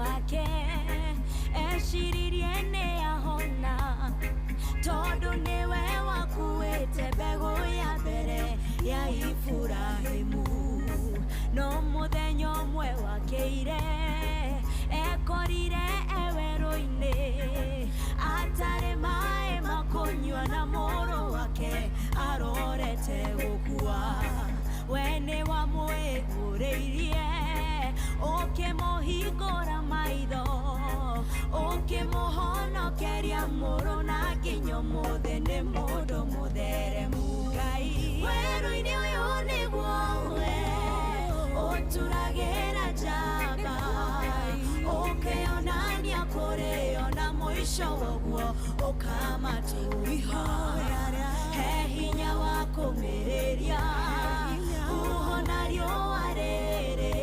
wake eshiririe nĩ ahona tondũ nĩwe wakuĩte mbegũ ya mbere ya Iburahĩmu no mũthenya ũmwe wakĩire ekorire werũ-inĩ atarĩ maĩ makũnyua na mũrũ wake arorete gũkua we nĩ wamwĩgũrĩirie ũkĩmũhingũra maitho ũkĩmũhonokeria mũrũ na nginya ũmũthĩ nĩ mũndũ mũtheremu Ngai werũ-inĩ ũyũ nĩguo we ũturagĩra njamba ũkĩonania kũrĩ ona mũico woguo ũkamatũha he hinya wa kũmĩrĩria ũhona riũa rĩrĩ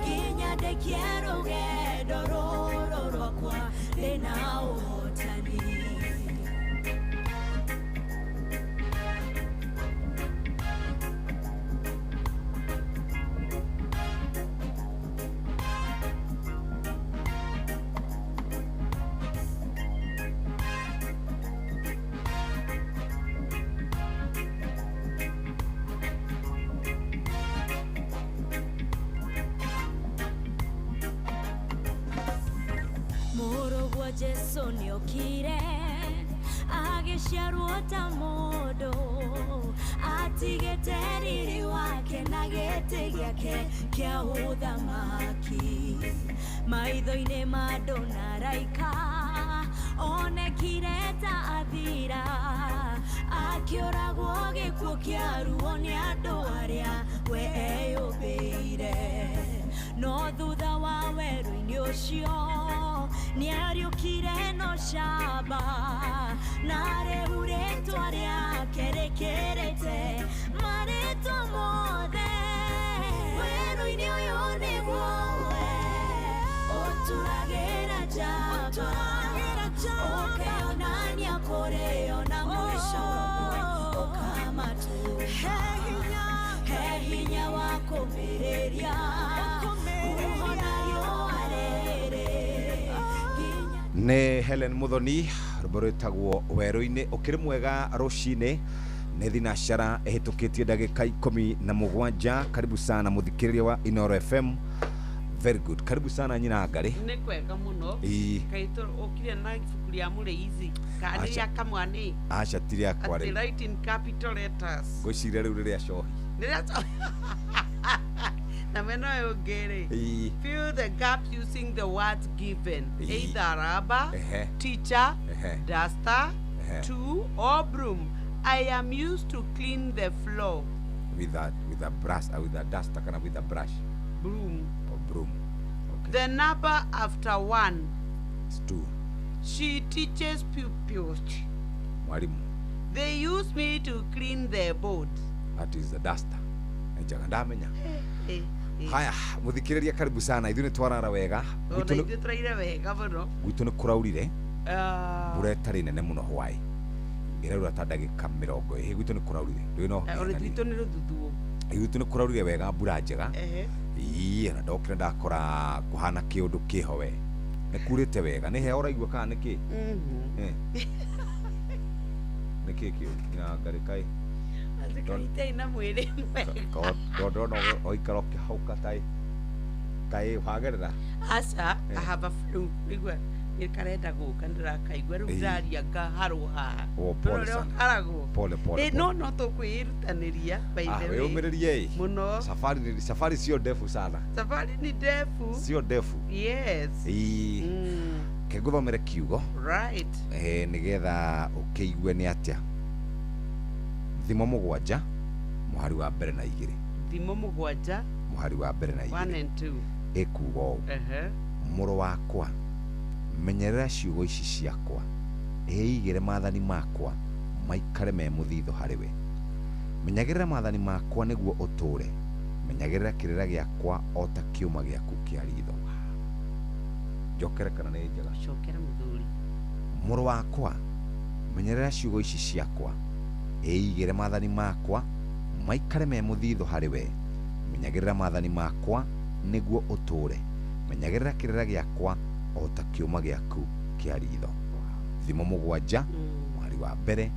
nginya ndĩkie rũgendo rũrũ rwakwa rĩna ũhotani Jesu nĩokire agĩciarwo ta mũndũ atigĩte riri wake na gĩtĩ gĩake kĩa ũthamaki maitho-inĩ ma andũ na araika onekire ta athira akĩũragwo gĩkuũ kĩa ruo nĩ andũ arĩa we eyũmbĩire no thutha wa werũ-inĩ ũcio nĩariũkire no camba na rĩu rĩtwa rĩake rĩkĩrĩte marĩtwa mothe werũ-inĩ ũyũ nĩguo we ũturagĩra njamba ũkĩonania kũrĩ ona mũico ũkamatũha he hinya wa kũmĩrĩria ũhona riũa rĩrĩ nĩ Helen Muthoni rũmbo rwĩtagwo werũ-inĩ ũkĩrĩ mwega rũcinĩ nĩ thinacara ĩhĩtũkĩtie ndagĩka 17 karibu sana mũthikĩrĩria wa Inooro FM very good karibu sana nyina Ngarĩ nĩ kwega mũno kaitũ ũkire na ibuku rĩa Mũrĩithi kana rĩa kamwani aca ti rĩakwa rĩ write in capital letters ngwĩciria rĩu rĩrĩa cohi na meno yogere fill the gap using the words given either rubber teacher duster tool or broom I am used to clean the floor with a brush with a duster kana with a brush broom or broom okay the number after 1 is 2 she teaches pupils mwalimu they use me to clean their board that is the duster njaga ndamenya haya muthikĩrĩria karibu sana ithuĩ nĩ twarara wega gwitũ nĩ kũraurire mbura ĩtarĩ nene mũno hwaĩ ĩraura ta ndagĩka 20 gwitũ nĩ kũraurire gwitũ nĩ kũraurire wega mbura njega na ndokire ndakora kũhana kĩũndũ kĩho we nĩ kurĩte wega nĩ heho ũraigua kana nĩkĩ nĩkĩ kĩũndũ na Ngarĩ kaĩ Azikaita na mwĩrĩ mwega ndona oikaro kĩhauka kaĩ wagerera aca I have a flu igua nĩkarenda gũka ndĩrakaigua rĩu ndaria ngaharwo haha pole no tũkwĩrutanĩria by the way wĩyũmĩrĩrie mũno safari sio ndefu sana safari ni ndefu sio ndefu yes kĩngũthomere kiugo right nĩgetha ũkĩigue nĩ atĩa thimo mũgwanja mũhari wa mbere na igĩrĩ thimo mũgwanja mũhari wa mbere na 1 and 2 ĩkuuga ũũ mũrũ wakwa menyerera ciugo ici ciakwa ĩigĩre maathani makwa maikare me mũthitho harĩ we menyagĩrĩra maathani makwa nĩguo ũtũũre menyagĩrĩra kĩrĩra gĩakwa o ta kĩũma gĩaku kĩa ritho njokere kana nĩ njega cokera mũthuri mũrũ wakwa menyerera ciugo ici ciakwa ĩigĩre maathani makwa maikare me mũthitho harĩ we menyagĩrĩra maathani makwa nĩguo ũtũũre menyagĩrĩra kĩrĩra gĩakwa o ta kĩũma gĩaku kĩa ritho. Thimo 7 mweri wa mbere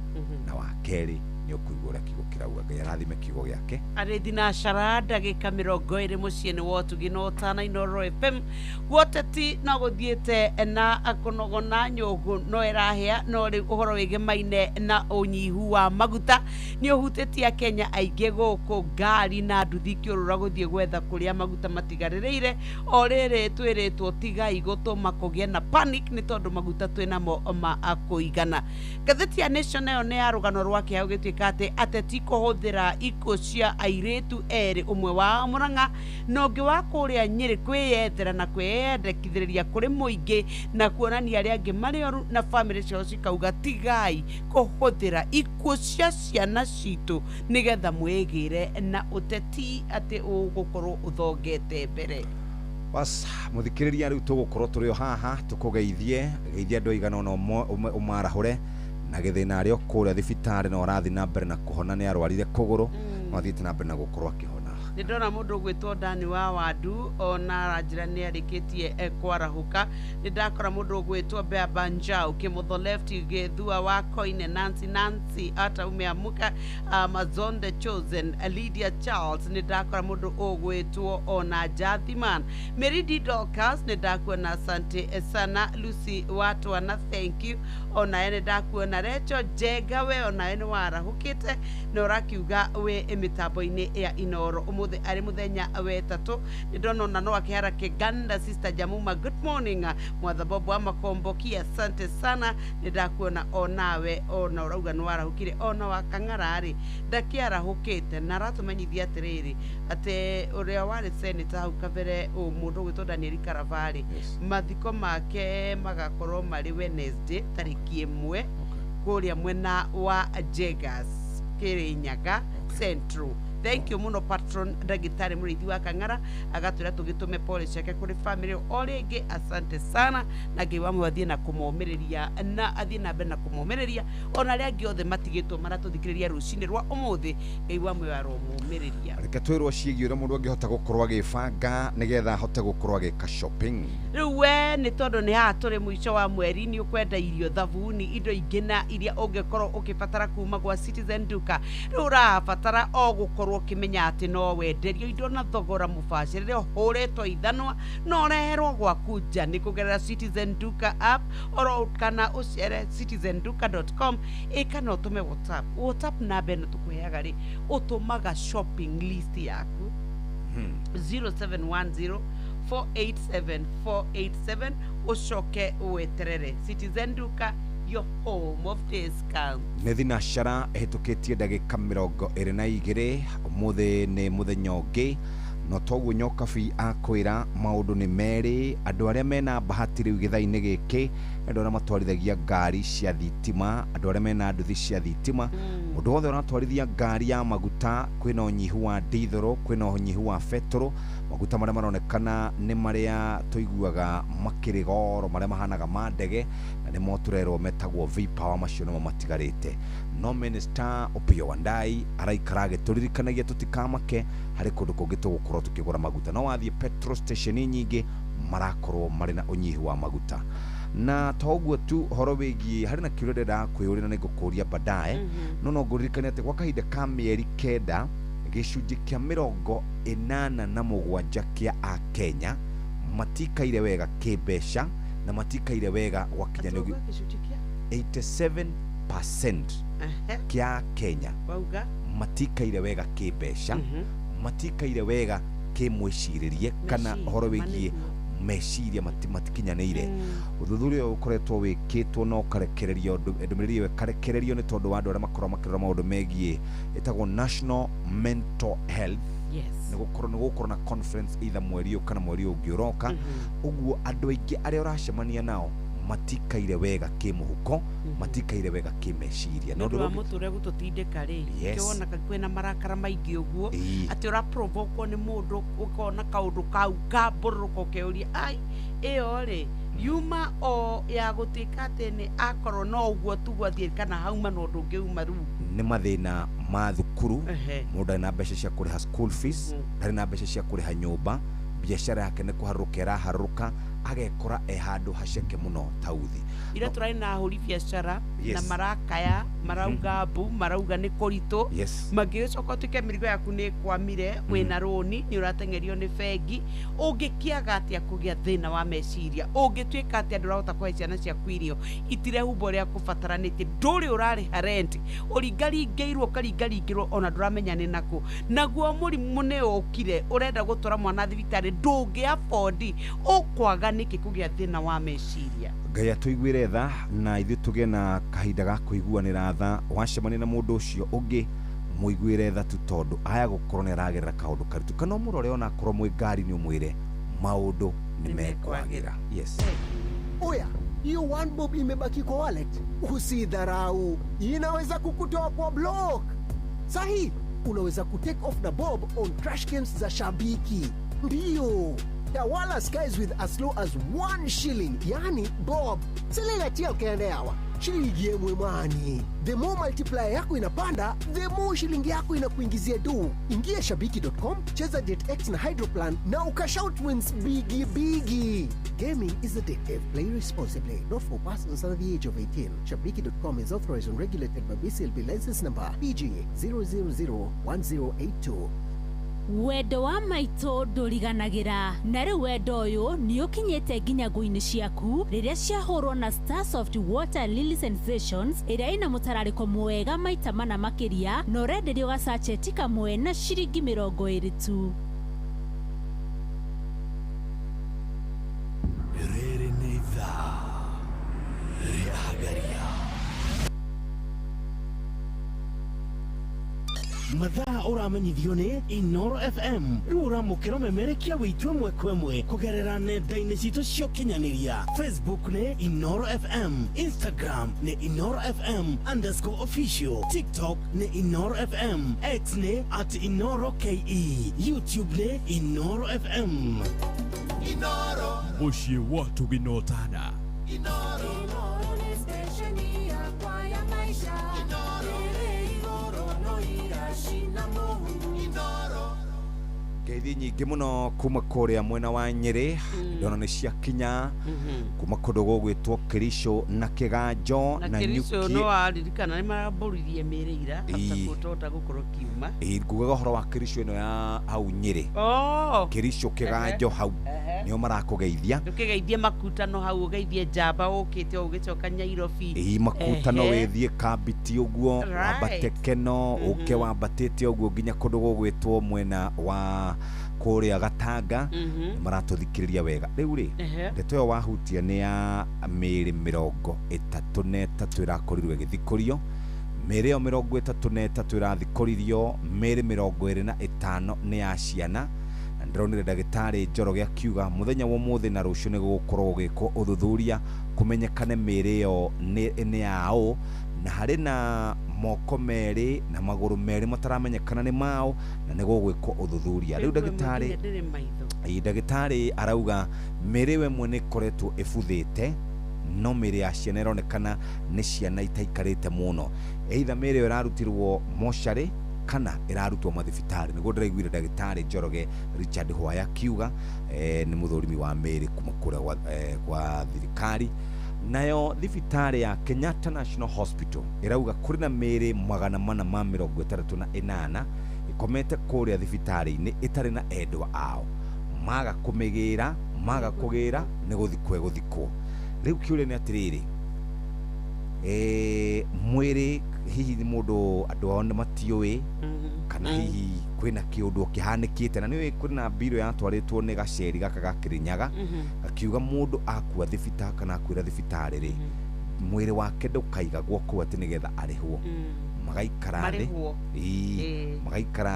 na wa kerĩ nĩ ũkũigua ũrĩa kiugo kĩrauga. Ngai arathime kiugo gĩake. Arĩ thinacara ndagĩka 20 mũciĩ-inĩ wa Ũtugi na Ũtana Inooro FM. Guoteti no gũthiĩte na akũnogona nyũngũ no ĩrahĩa no rĩu ũhoro wĩgemaine na ũnyihu wa maguta nĩ ũhutĩtie Kenya aingĩ gũkũ ngari na nduthi kĩũrũra gũthiĩ gwetha kũrĩa maguta matigarĩrĩire. O rĩrĩ twĩrĩtwo tigai gũtũma kũgĩe na panic nĩ tondũ maguta twĩnamo ma kũigana. Ngathĩti ya Nation nayo nĩ ya rũgano rwake augĩtuĩka atĩ ateti kũhũthĩra ikuũ cia airĩtu erĩ, ũmwe wa Mũrang'a na ũngĩ wa kũrĩa Nyĩrĩ kwĩyethera na kwĩyendekithĩrĩria kũrĩ mũingĩ na kuonania arĩa angĩ marĩ oru na bamĩrĩ ciao cikauga tigai kũhũthĩra ikuũ cia ciana citũ nĩgetha mwĩgĩre na ũteti atĩ ũgũkorwo ũthongete mbere. Bas muthikiriria riu tugũkorwo tũrĩ o haha tũkũgeithie andũ aigana ona ũmarahũre na gĩthĩna arĩa kũrĩa thibitarĩ na ũrathi na mbere na kũhona nĩ arwarire kũgũrũ no athiĩte na mbere na gũkorwo akĩhona. Nĩ ndona mũndũ gwĩtwo Dani wa Wandu ona ranjĩra nĩ arĩkĩtie kwarahũka. Nĩ ndakora mũndũ gwĩtwo Bea Banjau Kĩmotho Left Gĩthua wa Koine Nancy ata umeamuka Mazonde Chosen Lydia Charles. Nĩ ndakora mũndũ gwĩtwo ona Jathiman Meridi Dorcas. Nĩ ndakuona asante sana Lucy Watwana thank you. Ona nĩ ndakuona Recho Jega we ona nĩ warahũkĩte na ũrakiuga we mĩtambo-inĩ ya Inooro ũmũthĩ arĩ mũthenya wetatũ. Nĩ ndona ona no akĩhara Kĩganda Sister Jamuma good morning Mwatha Bobo wa Makomboki asante sana. Nĩ ndakuona onawe ona ũrauga nĩ warahũkire ona wa Kang'ararĩ ndakĩarahũkĩte na aratũmenyithia atĩrĩrĩ atĩ ũrĩa warĩ senator hau kabere mũndũ gwĩtwo Daniel Karavari mathiko make magakorwo marĩ Wednesday tarĩki 1 kũrĩa mwena wa Jegas Kĩrĩnyaga Central. Thank you muno patron ndagĩtarĩ mũrĩithi wa Kang'ara agatwĩra tũgĩtũme pole ciake kũrĩ family o rĩngĩ asante sana na Ngai wamwe athiĩ na kũmomĩrĩria na athiĩ na mbere na kũmomĩrĩria ona arĩa angĩ othe matigĩtwo maratũthikĩrĩria rũcinĩ rwa ũmũthĩ Ngai wamwe aromomĩrĩria. Reke twĩrwo ciĩgiĩ ũrĩa mũndũ angĩhota gũkorwo agĩbanga nĩgetha ahote gũkorwo agĩka shopping. Rĩu we nĩ tondũ nĩ haha tũrĩ mũico wa mweri nĩ ũkwenda irio thabuni indo ingĩ na iria ũngĩkorwo ũkĩbatara kuma gwa Citizen Duka. Rĩu ũrabatara o gũkorwo kimenya ati no wenderio indo na thogora mubacĩrĩre ũhũrĩtwo ithanwa no reherwo gwaku nja nĩ kũgerera Citizen Duka app oro kana ũcere citizenduka.com kana ũtũme WhatsApp namba ĩno tũkũheaga rĩ ũtũmaga shopping list yaku 0710 487 ucoke weterere. Citizen Duka, your home of discount. Nĩ thinacara ĩhĩtũkĩtie ndagĩka 22 ũmũthĩ nĩ mũthenya ũngĩ no toguo Nyokabi akwĩra maũndũ nĩ merĩ. Andũ arĩa mena bahati rĩu gĩthainĩ gĩkĩ andũ arĩa matwarithagia ngari cia thitima, andũ arĩa mena nduthi cia thitima, mũndũ wothe ũratwarithia ngari ya maguta, kwĩna ũnyihu wa ndithero, kwĩna ũnyihu wa betũrũ. Maguta marĩa maronekana nĩ marĩa tũiguaga makĩrĩ goro, marĩa mahanaga ma ndege na nĩmo tũrerwo metagwo V-Power, macio nĩmo matigarĩte. No Minister Opiyo Wandayi araikara agĩtũririkanagia tũtikamake harĩ kũndũ kũngĩ tũgũkorwo tũkĩgũra maguta. No wathiĩ petrol station nyingĩ marakorwo marĩ na ũnyihu wa maguta. Na toguo tu horo wĩgiĩ harĩ na kĩũria ndĩrenda kwĩyũria na nĩngũkũria baadaye. No ngũririkania atĩ gwa kahinda ka mĩeri 9 gĩcunjĩ kĩa 87 kĩa Akenya matikaire wega kĩmbeca na matikaire wega gwakinya 87% kĩa Kenya matikaire wega kĩmbeca, matikaire wega kĩmwĩcirĩrie kana horo wĩgiĩ meciria matikinyanĩire. Ũthuthuria ũkoretwo wĩkĩtwo no karekererio ndũmĩrĩri ĩyo karekererio nĩ tondũ wa andũ arĩa makorwo makĩrora maũndũ megiĩ ĩtagwo National Mental Health. Nĩ gũkorwo na conference either mweri kana mweri ũngĩ ũroka. Ũguo andũ aingĩ arĩa ũracemania nao matikaire wega kĩmũhuko, matikaire wega kĩmeciria. No ndũ mũtũre gũtũtindĩka rĩ kĩona kwĩna marakara maingĩ ũguo atĩ ũra provoke nĩ mũndũ ũkona kaũndũ kau kamburũko keuria ai ĩyo rĩ yuma o ya gũtĩka atĩ nĩ akorwo no ũguo tu gwathie kana hauma no ũndũ ũngĩ uma rĩu nĩ mathĩna ma thukuru. Mũndũ arĩ na mbeca cia kũrĩha school fees, ndarĩ na mbeca cia kũrĩha nyũmba, biashara yake nĩ kũharũrũka harũrũka agekora handu haceke muno tauthi ira turai na ahuri biashara na marakaya marauga mbu marauga nĩ kũritũ magĩcoka tuke mĩrigo yaku nĩ kwamire wĩna roni nĩ ũratengerio nĩ bengi ũngĩkiaga atĩa kũgĩa thĩna wa meciria ũngĩtuĩka atĩa ndũrahota kũhe ciana ciaku irio itirehumba ũrĩa kũbataranĩtie ndũrĩ ũrarĩha rent ũringaringĩirwo ona ndũramenya nĩ nakũ naguo mũrimũ nĩ ũkire ũrenda gũtwara mwana thibitarĩ ndũngĩ afford ũkwaga nĩkĩ kũgĩa thĩna wa meciria Ngai atũiguĩre tha na ithuĩ tũgĩe na kahinda ga kũiguanĩra tha wacemania na mũndũ ũcio ũngĩ mũiguĩre tha tu tondũ aya gũkorwo nĩ aragerera kaũndũ karitũ kana mũrore ona akorwo mwĩ ngari nĩ ũmwĩre maũndũ nĩ mekwagĩra. Yes. Oya, hiyo 1 bob imebaki kwa wallet. Usidharau, inaweza kukutoa kwa block. Sahi, unaweza kutake off na bob on trash cans za Shabiki. Ndio. Tawala skies with as low as 1 shilling, yani bob. Selena tia ukaende hawa. Shilingi yemwe mani. The more multiplier yako inapanda, the more shilingi yako inakuingizia do. Ingia shabiki.com, cheza Jet X na Hydroplan na ukashout wins bigi. Gaming is addictive. Play responsibly. Not for persons under the age of 18. Shabiki.com is authorized and regulated by BCLB license number PGA 0001082. Wendo wa maito ndũriganagĩra na rĩu wendo ũyũ nĩ ũkinyĩte nginya ngũ-inĩ ciaku rĩrĩa ciahũrwo na Starsoft Water Lily Sensations ĩrĩa ĩna mũtararĩko mwega maita mana makĩria na ũrenderio gacacheti kamwe na ciringi 20 tu. Rĩrĩ nĩ ithaa rĩa Hagaria. Mathaa ũramenyithio nĩ Inoro FM. Rĩu ũramũkĩra ũmemerekia wĩitũ ĩmwe kwa ĩmwe kũgerera nenda-inĩ citũ cia ũkinyanĩria. Facebook nĩ Inoro FM, Instagram nĩ Inoro FM_official, TikTok nĩ Inoro FM, X nĩ @InoroKE, YouTube nĩ Inoro FM. Inoro mũciĩ wa tũginotana. Inoro ni stesheni yakwa ya maisha. Ngeithi nyingĩ mũno kuma kũrĩa mwena wa Nyeri ndona nĩ ciakinya kuma kũndũ gũgwĩtwo Kericho na Kĩganjo na Kericho no aririkana nĩ marambũririe mĩrĩira after gũkorwo kiuma ngugaga ũhoro wa Kericho ĩno ya hau Nyeri Kericho Kĩganjo hau nĩo marakũgeithia ndũkĩgeithie makutano hau ũgeithie njamba ũkĩte ũgĩcoka Nyairobi makutano wĩthiĩ Kabiti ũguo wambate Keno ũke wambatĩte ũguo nginya kũndũ gũgwĩtwo mwena wa kũrĩa Gatanga maratũthikĩrĩria wega rĩu rĩ ndeto ĩyo wahutia nĩ ya mĩĩrĩ 33 ĩrakorirwo ĩgĩthikũrio mĩĩrĩ ĩyo 33 ĩrathikũririo mĩĩrĩ 25 nĩ ya ciana na ndĩronire ndagĩtarĩ Njoroge akiuga mũthenya wa ũmũthĩ na rũciũ nĩ gũgũkorwo gũgĩkwo ũthuthuria kũmenyekane mĩĩrĩ ĩyo nĩ yao na harĩ na moko merĩ na magũrũ merĩ mataramenyekana nĩ mao na nĩ gũgwĩkwo ũthuthuria rĩu ndagĩtarĩ arauga mĩĩrĩ ĩmwe nĩ ĩkoretwo ĩbuthĩte no mĩĩrĩ ya ciana ĩronekana nĩ ciana itaikarĩte mũno either mĩĩrĩ ĩyo ĩrarutirwo mocarĩ kana ĩrarutwo mathibitarĩ nĩguo ndĩraiguire ndagĩtarĩ Njoroge Richard Hwaya akiuga nĩ mũthũrimi wa mĩĩrĩ kuma kũrĩa kwa thirikari nayo thibitarĩ ya Kenyatta National Hospital ĩrauga kũrĩ na mĩĩrĩ 468 ĩkomete kũrĩa thibitarĩ-inĩ ĩtarĩ na endwa ao maga kũmĩgĩra maga kũgĩra nĩ gũthikwo rĩu kĩũria nĩ atĩrĩrĩ mwĩrĩ hihi nĩ mũndũ andũ ao nĩ matiũĩ kana hihi kwĩna kĩũndũ kĩhanĩkĩte na nĩũĩ kũrĩ na mbirũ yatwarĩtwo nĩ gaceri gaka ga Kĩrĩnyaga gakiuga mũndũ akua thibitarĩ kana akwĩra thibitarĩ rĩ mwĩrĩ wake ndũkaigagwo kũu atĩ nĩgetha arĩhwo magaikara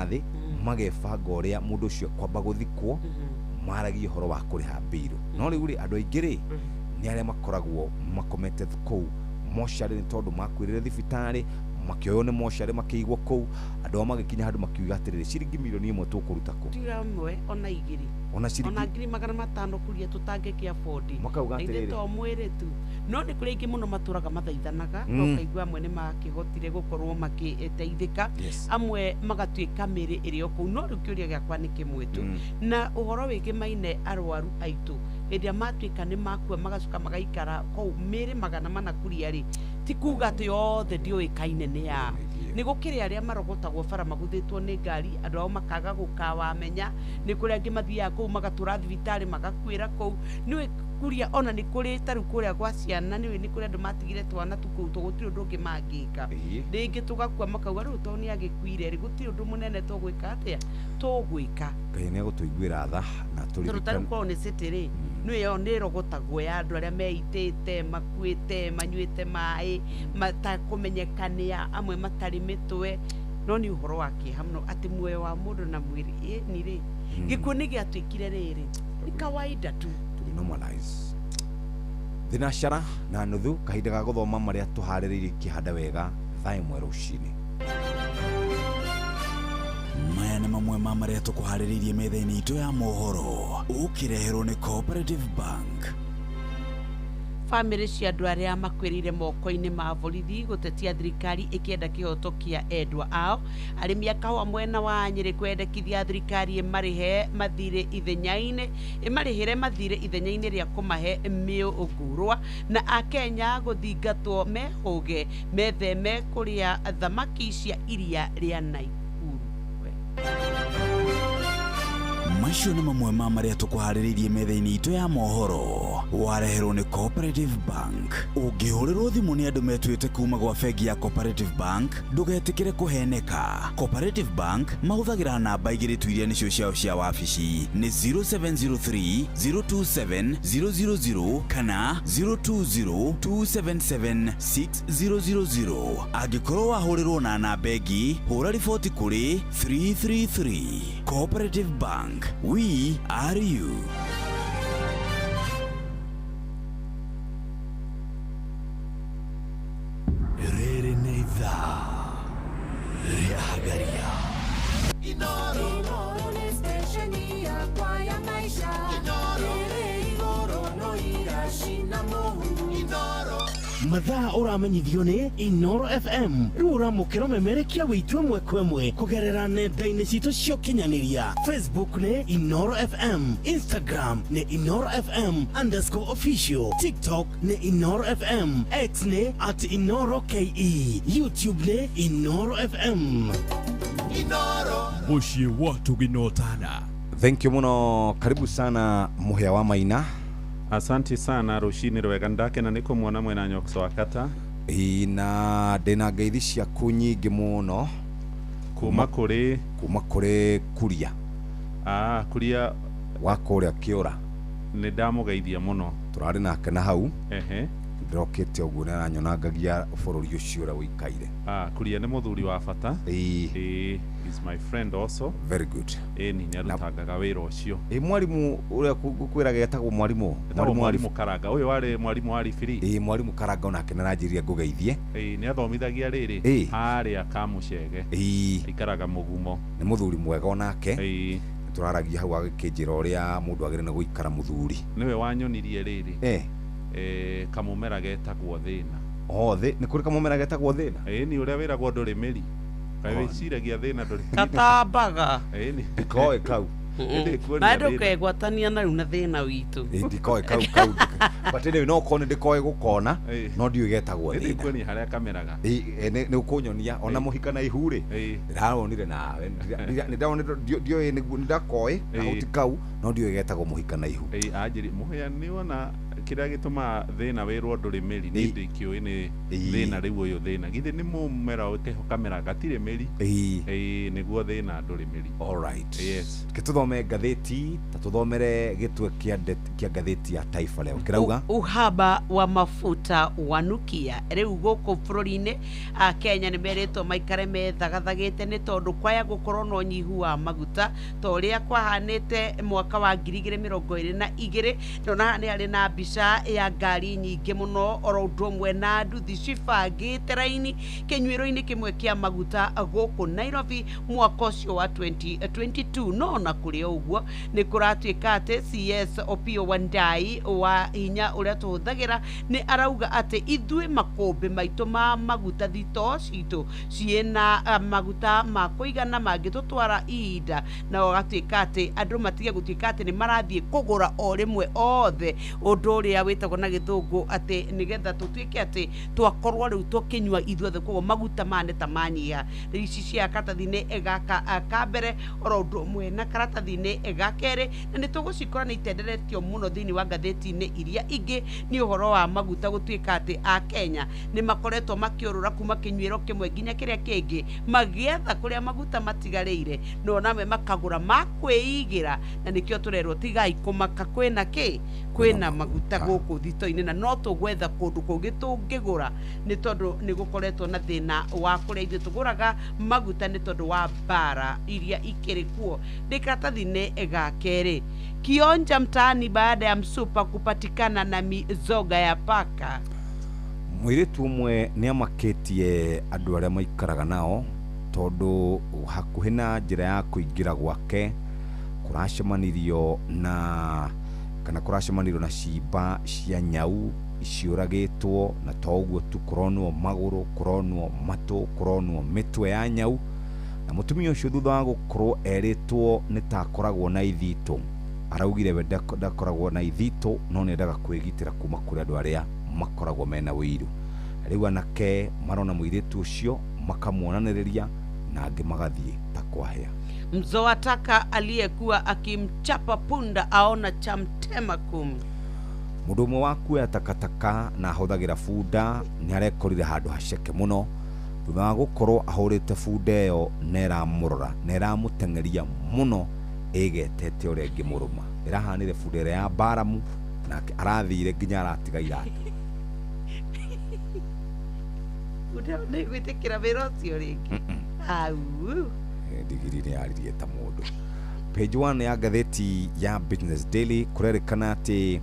thĩ magebanga ũrĩa mũndũ ũcio kwamba gũthikwo maragia ũhoro wa kũrĩha mbirũ no rĩu rĩ andũ aingĩ rĩ nĩ arĩa makoragwo makomete kũu mocarĩ nĩ tondũ makwĩrĩre thibitarĩ makioyo nĩ mocarĩ makĩigwo kũu andũ magikinya handũ makiuga atĩrĩrĩ ciringi milioni 1 tũkũruta kũ tira mwe ona igiri ona ciringi ona ngiri 500 kuria tutangĩkia bodi makauga atĩrĩrĩ to mwĩrĩ tu no nĩ kũrĩ ingĩ mũno matũraga mathaithanaga no kaigua amwe nĩ makĩhotire gũkorwo makĩteithĩka amwe magatuĩka mĩrĩ ĩrĩ o kũu no rĩu kĩũria gĩakwa nĩ kĩmwe tu na ũhoro wĩgiĩ maine arwaru aitũ hĩndĩ matuĩka nĩ makua magacoka magaikara kũu mĩrĩ 400 kuria rĩ ti kuga atĩ yothe ndiũĩkaine nĩ ya nĩ gũkĩrĩ arĩa marogotagwo bara maguthĩtwo nĩ ngari andũ ao makaga gũkawamenya nĩ kũrĩ angĩ mathiaga kũu magatũra thibitarĩ magakuĩra kũu nĩ kuria ona nĩ kũrĩ tarũ kũrĩa gwa ciana nĩ kũrĩ andũ matigire twana tukũu gũtirĩ ũndũ ũngĩ mangĩka rĩngĩ tũgakua makauga rĩu to nĩ agĩkuire rĩ gũtirĩ ũndũ mũnene tũgwĩka atĩa tũgwĩka Ngai nĩ agũtũiguĩra tha na tũrutana korwo nĩ city rĩ nĩyo nĩ rogotagwo ya andũ arĩa meitĩte makuĩte manyuĩte maĩ matakũmenyekania amwe matarĩ mĩtwe no nĩ ũhoro wa kĩeha mũno atĩ muoyo wa mũndũ na mwĩrĩ nĩ rĩ gĩkuũ nĩ gĩatuĩkire rĩrĩ nĩ kawaida tu normalize thinacara na nuthu kahinda ga gũthoma marĩa tũharĩrĩirie kĩhanda wega thaa ĩmwe rũcinĩ maya nĩ mamwe ma marĩa tũkũharĩrĩirie metha-inĩ itũ ya mohoro ũkĩreherwo nĩ Cooperative Bank. Family cia andũ arĩa makwĩrĩire moko-inĩ ma borithi gũtetia thirikari ĩkĩenda kĩhoto kĩa endwa ao arĩmi a kahũa mwena wa Nyĩrĩ kwendekithia thirikari ĩmarĩhe mathirĩ ithenya-inĩ ĩmarĩhĩre mathirĩ ithenya-inĩ rĩa kũmahe mĩũngũrwa na Akenya gũthingatwo mehũge metheme kũrĩa thamaki cia iria rĩa Naikuru. Macio nĩ mamwe ma marĩa tũkũharĩrĩirie metha-inĩ itũ ya mohoro wareherwo nĩ Cooperative Bank. Ũngĩhũrĩrwo thimũ nĩ andũ metuĩte kuma gwa bengi ya Cooperative Bank ndũgetĩkĩre kũheneka. Cooperative Bank mahũthagĩra namba igĩrĩ tu iria nĩcio ciao cia wabici nĩ 0703 027 000 kana 020 277 6000. Angĩkorwo wahũrĩrwo na namba ĩngĩ hũra riboti kũrĩ 333. Cooperative Bank, we are you. Rere neitha Riahagaria Inoro ni stesheni ya kwa ya maisha Rere igoro no irashina mohu mathaa ũramenyithio nĩ Inoro FM rĩu ũramũkĩra memerekia wĩtue mwekwe kũgerera nenda-inĩ citũ cia ũkinyanĩria Facebook nĩ Inoro FM, Instagram nĩ Inoro FM _official, TikTok nĩ Inoro FM, X nĩ @InoroKE, YouTube nĩ Inoro FM. Inoro Mushi watu ginotana. Thank you muno, karibu sana Muhia wa Maina. Asanti sana Rushini rwega ndake na niko muona mwena Nyokso Wakata. Na ndĩna ngeithi ciaku nyingĩ mũno kuma kũrĩ Kuria Kuria wa kũrĩa Kĩũra nĩ ndamũgeithia mũno tũrarĩ nake na hau ndĩrokĩte ũguo nĩ aranyonangagia bũrũri ũcio ũrĩa ũikaire Kuria nĩ mũthuri wa bata is my friend also. Very good. Nĩ arutangaga wĩra ũcio. Mwarimu ũrĩa kwĩraga etagwo mwarimu Karanga ũyũ warĩ mwarimu wa Ribiri. Mwarimu Karanga onake nĩaranjĩrĩria ngũgeithie. Nĩ athomithagia rĩrĩ harĩa Kamucege. Aikaraga Mũgumo. Nĩ mũthuri mwega onake. Tũraragia hau agĩkĩnjĩra ũrĩa mũndũ agĩrĩirwo nĩ gũikara mũthuri. Nĩwe wanyonirie rĩrĩ. Kamũmera getagwo thĩna. Nĩ kũrĩ kamũmera getagwo thĩna? Nĩ ũrĩa wĩragwo ndũrĩ mĩri. Kawe ciragia thĩna ndũrĩ. Katambaga. Ndikoe kau. Na ndũkegwatania na rĩu na thĩna witũ. Ndikoe kau. But anyway no kone ndikoe gũkona no ndiũĩ getagwo thĩna. Ndikuonia harĩa kameraga. Nĩ ũkũnyonia ona mũhika na ihu rĩ. Ndĩraronire nawe. Ndiũĩ nĩ ndakoe kauti kau no ndiũĩ getagwo mũhika na ihu. Anjĩrĩ mũhĩa nĩ wona kĩrĩa gĩtũma thĩna wĩrwo ndũrĩ mĩri nĩ ndĩkĩũĩ nĩ thĩna rĩu ũyũ thĩna githĩ nĩ mũmera ũteho kamera gatirĩ mĩri nĩguo thĩna ndũrĩ mĩri. Alright. Yes. Gĩtũthome ngathĩti ta tũthomere gĩtwe kĩa ngathĩti ya Taifa leo kirauga uhaba wa mafuta itawanukia riu guku bururi-ini Kenya ni meritwo maikare methagathagite ni tondu kwaya gukorwo no nyihu wa maguta toria kwahanite mwaka wa 2022 nona ni ari na mbica ya ngari nyingi muno oro ndumwe na nduthi cibangite raini kinyuiro-ini kimwe kia maguta guku Nairobi mwaka ucio wa 2022 no na kuri uguo ni kuratuika ati CS Opiyo Wandayi wa hinya uria tuhuthagira ni arauga ati ithui makombe maitu ma maguta thito citu ciena maguta ma kuigana mangitutwara ihinda na ogatuika ati andu matige gutuika ati ni marathie kugura o rimwe othe undu uria witagwo na githungu ati nigetha tutuike ati twakorwo riu tukinywa ithuothe koguo maguta mane ta manyia ici cia karatathi-ini egaka kambere oro undu umwe na karatathi-ini egakere na ni tugucikora ni itenderetio muno thiini wa ngatheti-ini iria ingi ni uhoro wa maguta gutuika ati a Kenya ni makoretwo makiurura kuma kinyuiro kimwe nginya kiria kingi magietha kuria maguta matigarire no namwe makagura makwiigira na nikio turerwo tigai kumaka kwina ki kwina maguta guku thito-ini na no tugwetha kundu kungi tungigura ni tondu ni gukoretwo na thina wa kuria ithu tuguraga maguta ni tondu wa bara iria ikiri kuo ndikatathi-ini egakeri kionja mtaani baada ya msupa kupatikana na mizoga ya paka. Mwiritu umwe ni amaketie andu aria maikaraga nao tondu hakuhi na njira ya kuingira gwake kuracemanirio na ciimba cia nyau ciuragitwo na toguo tu kuronwo maguru kuronwo matu kuronwo mitwe ya nyau na mutumia ucio thutha wa gukorwo eritwo nitakoragwo na ithito araugire we ndakoragwo na ithito no nendaga kwigitira kuma kuri andu aria makoragwo mena wiru riu anake marona mwiritu ucio makamuonaniriria na angi magathie ta kwahea. Mzoataka aliyekuwa akimchapa punda aona chamtema kumi. Mundu umwe wa kuoya takataka na ahuthagira bunda ni arekorire handu haceke muno thutha wa gukorwo ahurite bunda iyo neramurora neramutengeria muno igetete uria ngimuruma irahanire bunda ira ya Baramu na arathire nginya aratiga iratu uda ne gwitikira wira ucio ringi au digiri ni aririe ta mundu. Page 1 ya gatheti ya Business Daily kurerikana ati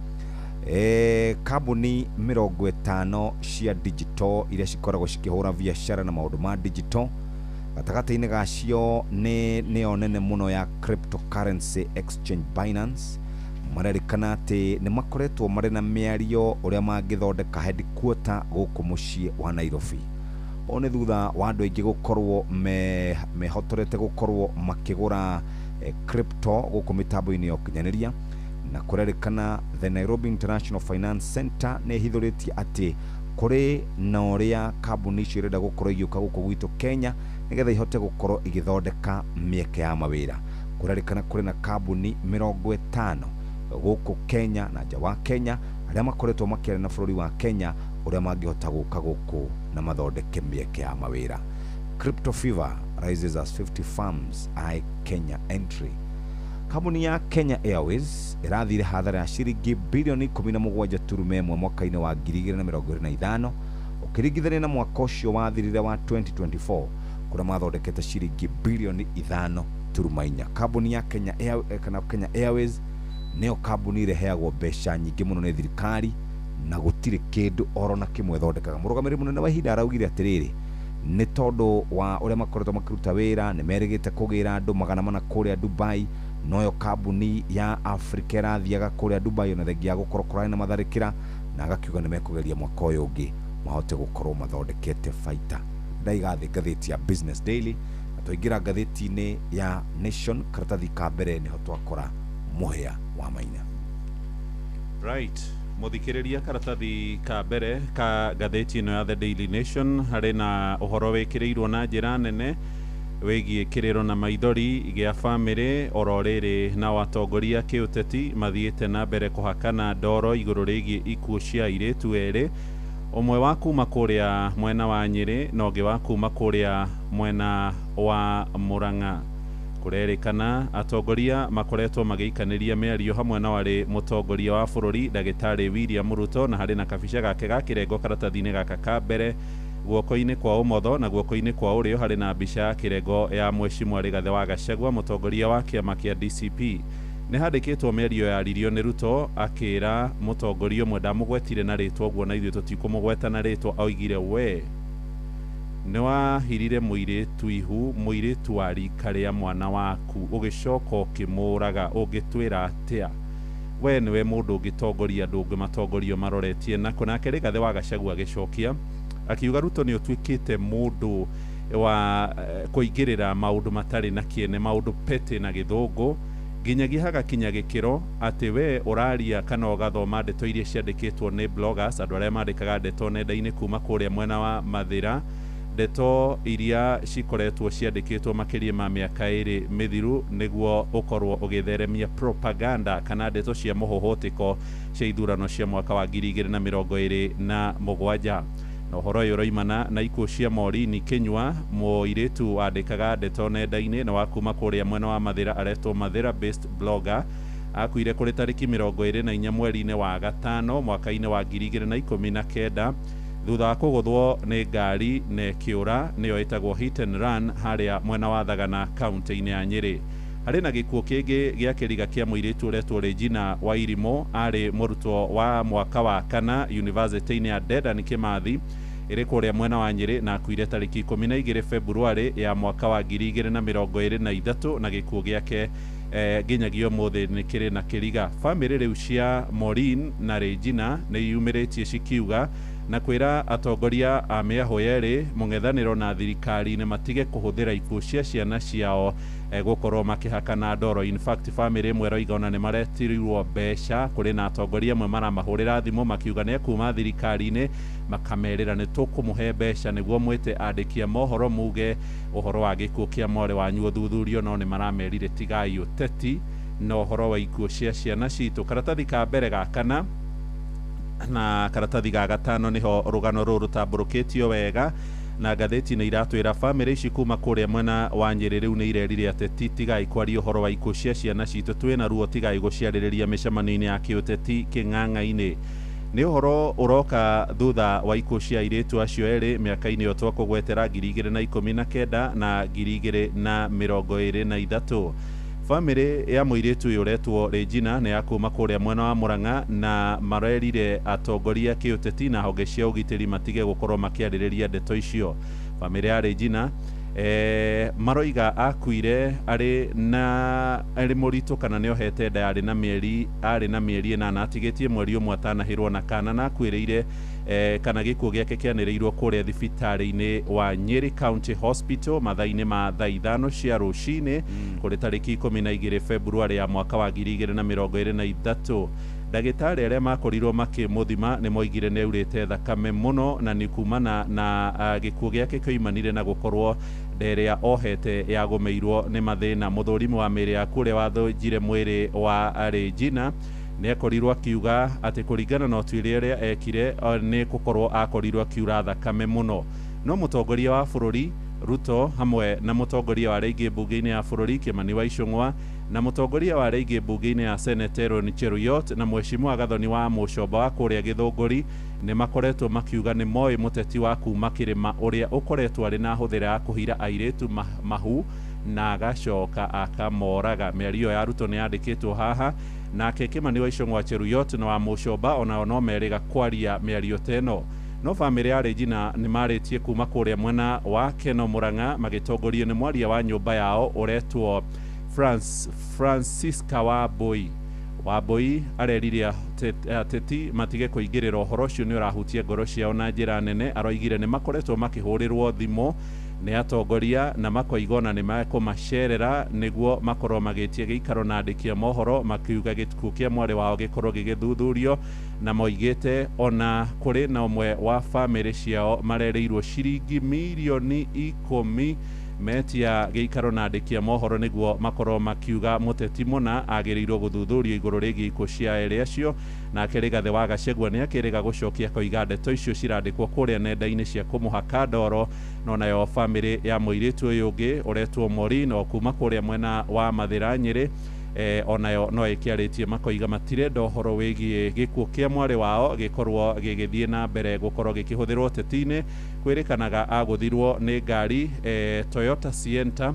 kambuni 50 cia digital iria cikoragwo cikihura biashara na maundu ma digital gatagati-ini gacio ni onene muno ya cryptocurrency exchange Binance marerikana ati ni makoretwo mari na miario uria mangithondeka headquarter guku mucii wa Nairobi one thutha wa andu aingi gukorwo mehotorete gukorwo makigura crypto guku mitambo-ini ya ukinyaniria na kurerikana the Nairobi International Finance Center ne hithuritie ati kuri na uria kambuni icio irenda gukorwo igiuka guku gwitu Kenya nigetha ihote gukorwo igithondeka mieke ya mawira. Kurerikana kuri na kambuni 50 guku Kenya na nja wa Kenya aria makoretwo makiaria na bururi wa Kenya uria mangihota guka guku na mathondeke mieke ya mawira. Crypto fever rises as 50 firms eye Kenya entry. Kambuni ya Kenya Airways irathire hathara ya ciringi bilioni 17.1 mwaka-ini wa 2025 ukiringithania na mwaka ucio wathirire wa 2024 kuria mathondekete ciringi bilioni 5.4. Kambuni ya Kenya Airways neo kambuni ireheagwo mbeca nyingi muno ni thirikari na gutire kindu oro na kimwe thondekaga. Murugamiri munene wa ihinda araugire atiriri ni tondu wa uria makoretwo makiruta wira ni merigite kugira andu 400 kuria Dubai noyo kambuni ya Africa irathiaga kuria Dubai ona thengia gukorwo kurani na matharikira na agakiuga ni mekugeria mwaka uyu ungi mahote gukorwo mathondekete faita. Ndaigathi gatheti ya Business Daily atoingira gatheti-ini ya Nation karatathi ka mbere ni hotwakora muhia wa maina. Right, muthikiriria karatathi ka mbere ka gatheti ino ya The Daily Nation hari na uhoro wikirirwo na njira nene wigie kiriro na maithori gia family ororere na watongoria kiuteti mathiete na mbere kuhakana ndoro iguru rigie ikuo cia iritu eri umwe wa kuma kuria mwena wa Nyeri na ungi wa kuma kuria mwena wa Murang'a kurerikana atongoria makoretwo magiikaniria miario hamwe na wari mutongoria wa bururi Ndagĩtarĩ William Ruto na hari na kabica gake gakirengo karatathi-inĩ gaka ka mbere guoko-inĩ kwa umotho na guoko-inĩ kwa urio hari na mbica ya kirengo ya Mheshimiwa Rigathĩ wa Gachagua mutongoria wa kiama kĩa DCP. Nĩ handĩkĩtwo mĩario yaririo nĩ Ruto akĩra mutongoria ũmwe ndamũgwetire na rĩtwa ũguo na ithuĩ tũtikũmũgweta na rĩtwa, oigire we nĩ wahirire mũirĩtu ihu, mũirĩtu wa rika rĩa mwana waku ũgĩcoka ũkĩmũraga, ũngĩtwĩra atĩa? We nĩwe mũndũ ũngĩtongoria andũ ũngĩmatongorio maroretie nako? Nake Rigathĩ wa Gachagua agĩcokia akiuga Ruto nĩ ũtuĩkĩte mũndũ wa kũingĩrĩra maũndũ matarĩ na kĩene, maũndũ pete na gĩthũngũ, nginyagia hagakinya gĩkĩro atĩ we ũraria kana ũgathoma ndeto iria ciandĩkĩtwo nĩ bloggers, andũ arĩa mandĩkaga ndeto nenda-inĩ kuma kũrĩa mwena wa Mathĩra, ndeto iria cikoretwo ciandĩkĩtwo makĩria ma mĩaka ĩrĩ mĩthiru nĩguo ũkorwo ũgĩtheremia propaganda kana ndeto cia mũhũhũtĩko cia ithurano cia mwaka wa 2027. Na ũhoro ũyũ ũroimana na ikuũ cia Maureen Kĩnyua, mũirĩtu wandĩkaga ndeto nenda-inĩ na wa kuma kũrĩa mwena wa Mathĩra, aretwo Mathĩra based blogger, akuire kũrĩ tarĩki 24 mweri-inĩ wa gatano mwaka-inĩ wa 2019 thutha wa kũgũthwo nĩ ngari na ĩkĩũra, nĩyo ĩtagwo hit and run harĩa mwena wa Thagana kaunti-inĩ ya Nyĩrĩ. Harĩ na gĩkuũ kĩngĩ gĩa kĩriga kĩa mũirĩtu ũretwo Regina Wairimu, arĩ mũrutwo wa mwaka wa kana university-inĩ ya Dedan Kimathi ĩrĩ kũrĩa mwena wa Nyĩrĩ, na akuire tarĩki 12 Februari ya mwaka wa 2023, na gĩkuũ gĩake nginyagia ũmũthĩ nĩ kĩrĩ na kĩriga. Famĩlĩ rĩu cia Maureen na Regina nĩ yumĩrĩtie cikiuga na kwĩra atongoria a mĩahũ yerĩ mũng'ethanĩro na thirikari nĩ matige kũhũthĩra ikuũ cia ciana ciao gũkorwo makĩhakana ndoro. In fact, famĩlĩ ĩmwe roiga ona nĩ maretirirwo mbeca, kũrĩ na atongoria amwe maramahũrĩra thimũ makiuga nĩ kuma thirikari-inĩ makamerĩra nĩ tũkũmũhe mbeca nĩguo mwĩte andĩki a mohoro muge ũhoro wa gĩkuũ kĩa mwarĩ wanyu ũthuthurio, no nĩ maramerire tigai ũteti na ũhoro wa ikuũ cia ciana citũ. Karatathi ka mbere gakana na karatathi ga gatano niho rugano rũrũ rũtambũrũkĩtio wega, na ngathĩti nĩ iratwĩra famĩlĩ ici kuma kũrĩa mwena wa Nyĩrĩ rĩu nĩ irerire ateti tigai kwaria ũhoro wa ikuũ cia ciana citũ, twĩna ruo tigai gũciarĩrĩria mĩcemanio-inĩ ya kĩũteti kĩng'ang'a-inĩ. Nĩ ũhoro ũroka thutha wa ikuũ cia airĩtu acio erĩ mĩaka-inĩ ĩyo twakũgwetera 2019 na 2023. Famĩlĩ ya mũirĩtu ũyũ ũretwo Regina nĩ ya kuma kũrĩa mwena wa Mũrang'a na marerire atongoria kĩũteti na honge cia ũgitĩri matige gũkorwo makĩarĩrĩria ndeto icio. Famĩlĩ ya Regina maroiga akuire arĩ mũritũ kana nĩ ohete nda arĩ na mĩeri 8, atigĩtie mweri ũmwe atanahĩrwo na kana, na akuĩrĩire kana gĩkuũ gĩake kĩanĩrĩirwo kũrĩa thibitarĩ-inĩ wa Nyĩrĩ County Hospital mathaa-inĩ ma thaa 5 cia rũcinĩ kũrĩ tarĩki 12 Februari ya mwaka wa 2023. Ndagĩtarĩ arĩa makorirwo makĩmũthima nĩ moigire nĩ aurĩte thakame mũno na nĩ kumana na gĩkuũ gĩake kĩoimanire na gũkorwo nderĩa ohete yagũmĩirwo nĩ mathĩna. Mũthũrimi wa mĩĩrĩ ya kũrĩa wathũnjire mwĩrĩ wa Regina nĩ akorirwo akiuga atĩ kũringana na ũtuĩria ũrĩa ekire nĩ gũkorwo akorirwo akiura thakame mũno. No mũtongoria wa bũrũri Ruto hamwe na mũtongoria wa rĩngĩ mbunge-inĩ ya bũrũri Kimani wa Ichung'wa na mũtongoria wa rĩngĩ mbunge-inĩ ya Senate Aaron Cheruiyot na Mheshimiwa Gathoni wa Mũcomba wa kũrĩa Gĩthũngũri nĩ makoretwo makiuga nĩ moĩ mũteti wa kuma kĩrĩma ũrĩa ũkoretwo arĩ na hũthĩra ya kũhira airĩtu mahu na agacoka akamoraga. Mĩario ya Ruto nĩ yandĩkĩtwo haha, nake Kimani wa Ichung'wa, Cheruiyot na wa Mũcomba onao no merĩga kwaria mĩario ta ĩno. No famĩlĩ ya Regina nĩ marĩtie kuma kũrĩa mwena wa Keno Mũrang'a magĩtongorio nĩ mwaria wa nyũmba yao ũretwo Francisca Wambui areririe ateti matige kũingĩrĩra ũhoro ũcio nĩ ũrahutia ngoro ciao na njĩra nene. Aroigire nĩ makoretwo makĩhũrĩrwo thimũ nĩ atongoria na makoigona nĩ makũmacerera nĩguo makorwo magĩtie gĩikaro na andĩki a mohoro makiuga gĩkuũ kĩa mwarĩ wao gĩkorwo gĩgĩthuthurio, na moigĩte ona kũrĩ na ũmwe wa famĩlĩ ciao marereirwo ciringi mirioni 10 metia gĩikaro na andĩki a mohoro nĩguo makorwo makiuga mũteti mũna agĩrĩirwo gũthuthurio igũrũ rĩgiĩ ikuũ cia erĩ acio na Rigathi wa Gachagua nĩ akĩrĩga gũcokia koiga ndeto icio cirandĩkwo kũrĩa nenda-inĩ cia kũmũhaka ndoro, no nayo bamĩrĩ ya mũirĩtu ũyũ ũngĩ ũretwo Maureen o kuma kũrĩa mwena wa Mathĩra Nyĩrĩ onayo no ĩkĩarĩtie makoiga matirenda ũhoro wĩgiĩ gĩkuũ kĩa mwarĩ wao gĩkorwo gĩgĩthiĩ na mbere gũkorwo gĩkĩhũthĩrwo ũteti-inĩ. Kwĩrĩkanaga agũthirwo nĩ ngari Toyota Sienta,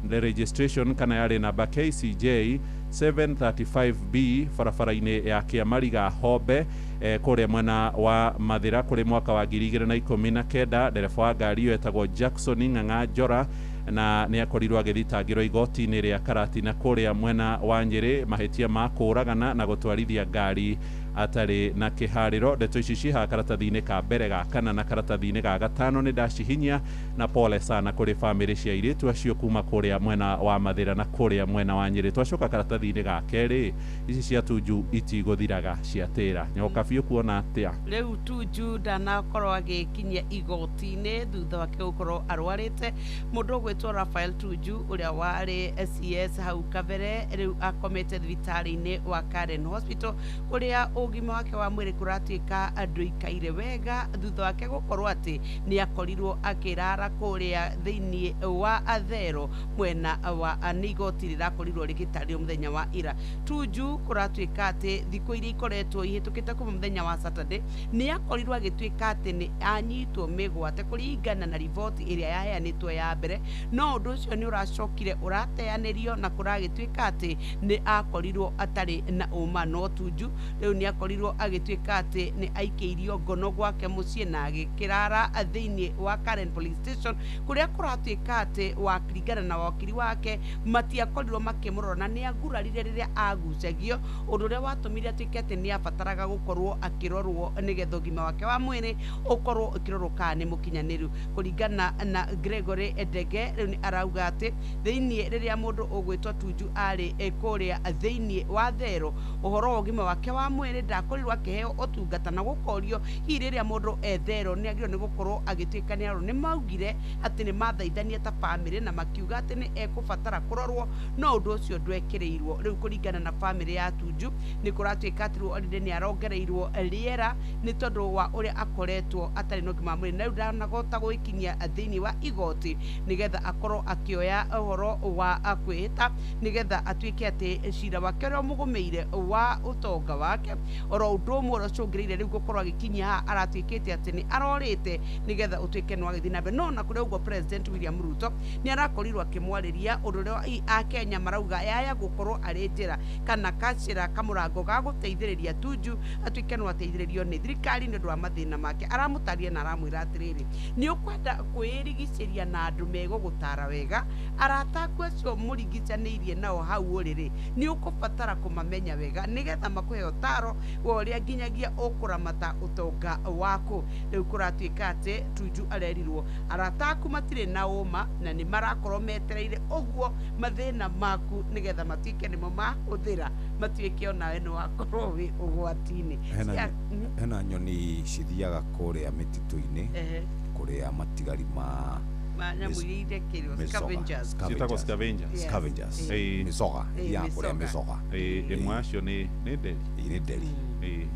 the registration kana yarĩ namba KCJ 735B barabara-inĩ ya Kĩamariga Hombe kũrĩa mwena wa Mathĩra kũrĩ mwaka wa 2019. Ndereba wa ngari ĩyo etagwo Jackson Ng'ang'a Njora na nĩ akorirwo agĩthitangĩrwo igoti-inĩ rĩa Karatina kũrĩa mwena wa Nyĩrĩ mahĩtia ma kũũragana na gũtwarithia ngari atarĩ na kĩharĩro. Ndeto ici ciha karatathi-inĩ ka mbere ga kana na karatathi-inĩ ga gatano nĩ ndacihinya, na pole sana kũrĩ bamĩrĩ cia airĩtu acio kuma kũrĩa mwena wa Mathĩra na kũrĩa mwena wa Nyĩrĩ. Twacoka karatathi-inĩ ga kerĩ, ici cia Tuju itigũthiraga ciatĩra. Nyoka biũ kuona atĩa? Rĩu Tuju ndanakorwo agĩkinyia igoti-inĩ thutha wake gũkorwo arwarĩte. Mũndũ ũgwĩtwo Raphael Tuju ũrĩa warĩ CS hau kabere rĩu akomete thibitarĩ-inĩ wa Karen Hospital ũrĩa ũgima wake wa mwĩrĩ kũratuĩka andũ ikaire wega thutha wake gũkorwo atĩ nĩ akorirwo akĩrara kũrĩa thĩinĩ wa Athero mwena wa igoti rĩrakorirwo rĩgĩtarĩrio mũthenya wa ira. Tuju kũratuĩka atĩ thikũ iria ikoretwo ihĩtũkĩte kuma mũthenya wa Saturday nĩ akorirwo agĩtuĩka atĩ nĩ anyitwo mĩgwate kũringana na riboti ĩrĩa yaheanĩtwo ya mbere, no ũndũ ũcio nĩ ũracokire ũrateanĩrio na kũragĩtuĩka atĩ nĩ akorirwo atarĩ na ũma. No Tuju rĩu nĩ akorirwo agĩtuĩka atĩ nĩ aikĩirio ngono gwake mũciĩ na agĩkĩrara thĩinĩ wa Karen Police Station kũrĩa kũratuĩka atĩ wakĩringana na wakiri wake matiakorirwo makĩmũrora na nĩ agurarire rĩrĩa agucagio, ũndũ ũrĩa watũmire atuĩke atĩ nĩ abataraga gũkorwo akĩrorwo nĩgetha ũgima wake wa mwĩrĩ ũkorwo ũkĩrorwo kana nĩ mũkinyanĩru. Kũringana na Gregory Ndege rĩu nĩ arauga atĩ thĩinĩ rĩrĩa mũndũ ũgwĩtwo Tuju arĩ kũrĩa thĩinĩ wa Thero, ũhoro wa ũgima wake wa mwĩrĩ ndakorirwo akĩheo ũtungata na gũkorio hihi rĩrĩa mũndũ Thero nĩ agĩrĩirwo nĩ gũkorwo agĩtuĩka nĩ arorwo. Nĩ maugire atĩ nĩ mathaithania ta bamĩrĩ na makiuga atĩ nĩ ekũbatara kũrorwo, no ũndũ ũcio ndwekĩrĩirwo. Rĩu kũringana na bamĩrĩ ya Tuju nĩ kũratuĩka atĩ rĩu nĩ arongereirwo rĩera nĩ tondũ wa ũrĩa akoretwo atarĩ na ũgima wa mwĩrĩ, na rĩu ndanahota gwĩkinyia thĩinĩ wa igoti nĩgetha akorwo akĩoya ũhoro wa kwĩhĩta nĩgetha atuĩke atĩ cira wake ũrĩa mũgũmĩire wa ũtonga wake oro ũndũ ũmwe ũrĩa ũcũngĩrĩire rĩu gũkorwo agĩkinyia haha aratuĩkĩte atĩ nĩ arorĩte nĩgetha ũtuĩke nĩ wagĩthiĩ na mbere. No na kũrĩ ũguo President William Ruto nĩ arakorirwo akĩmwarĩria ũndũ ũrĩa Akenya marauga yaya gũkorwo arĩ njĩra kana kacĩra kamũrango ga gũteithĩrĩria Tuju atuĩke no ateithĩrĩrio nĩ thirikari nĩ ũndũ wa mathĩna make. Aramũtaria na aramwĩra atĩrĩrĩ, nĩ ũkwenda kwĩrigicĩria na andũ megũgũtara wega, arata aku acio mũrigicanĩirie nao hau ũrĩrĩ nĩ ũkũbatara kũmamenya wega nĩgetha makũhe ũtaro wa ũrĩa nginyagia ũkũramata ũtonga waku. Rĩu kũratuĩka atĩ Tuju arerirwo arata aku matirĩ na ũma na nĩ marakorwo metereire ũguo mathĩna maku nĩgetha matuĩke nĩmo mahũthĩra matuĩke onawe nĩ wakorwo wĩ ũgwati-inĩ. Hena nyoni cithiaga kũrĩa mĩtitũ-inĩ kũrĩa matigari ma nyamũ iria irekeirwo scavengers. Mĩcoga ya kũrĩa mĩcoga. Ĩmwe acio nĩ nderi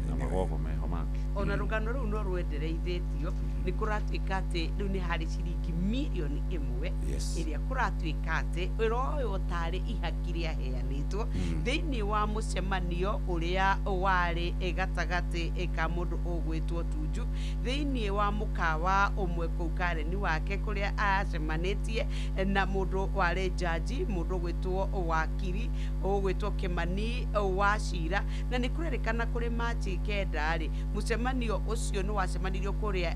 na magogo meho make. Ona rũgano rũu no rwendereithĩtio nĩ kũratuĩka atĩ rĩu nĩ harĩ ciringi mirioni 1 ĩrĩa kũratuĩka atĩ ĩroywo tarĩ ihaki rĩaheanĩtwo thĩinĩ wa mũcemanio ũrĩa warĩ gatagatĩ ka mũndũ ũgwĩtwo Tuju thĩinĩ wa mũkawa ũmwe kũu Karen wake kũrĩa acemanĩtie na mũndũ warĩ jaji, mũndũ ũgwĩtwo wakiri ũgwĩtwo Kimani wa Cira, na nĩ kũrerĩkana kũrĩ Machi kenda-rĩ mũcemanio ũcio nĩ wacemanirio kũrĩa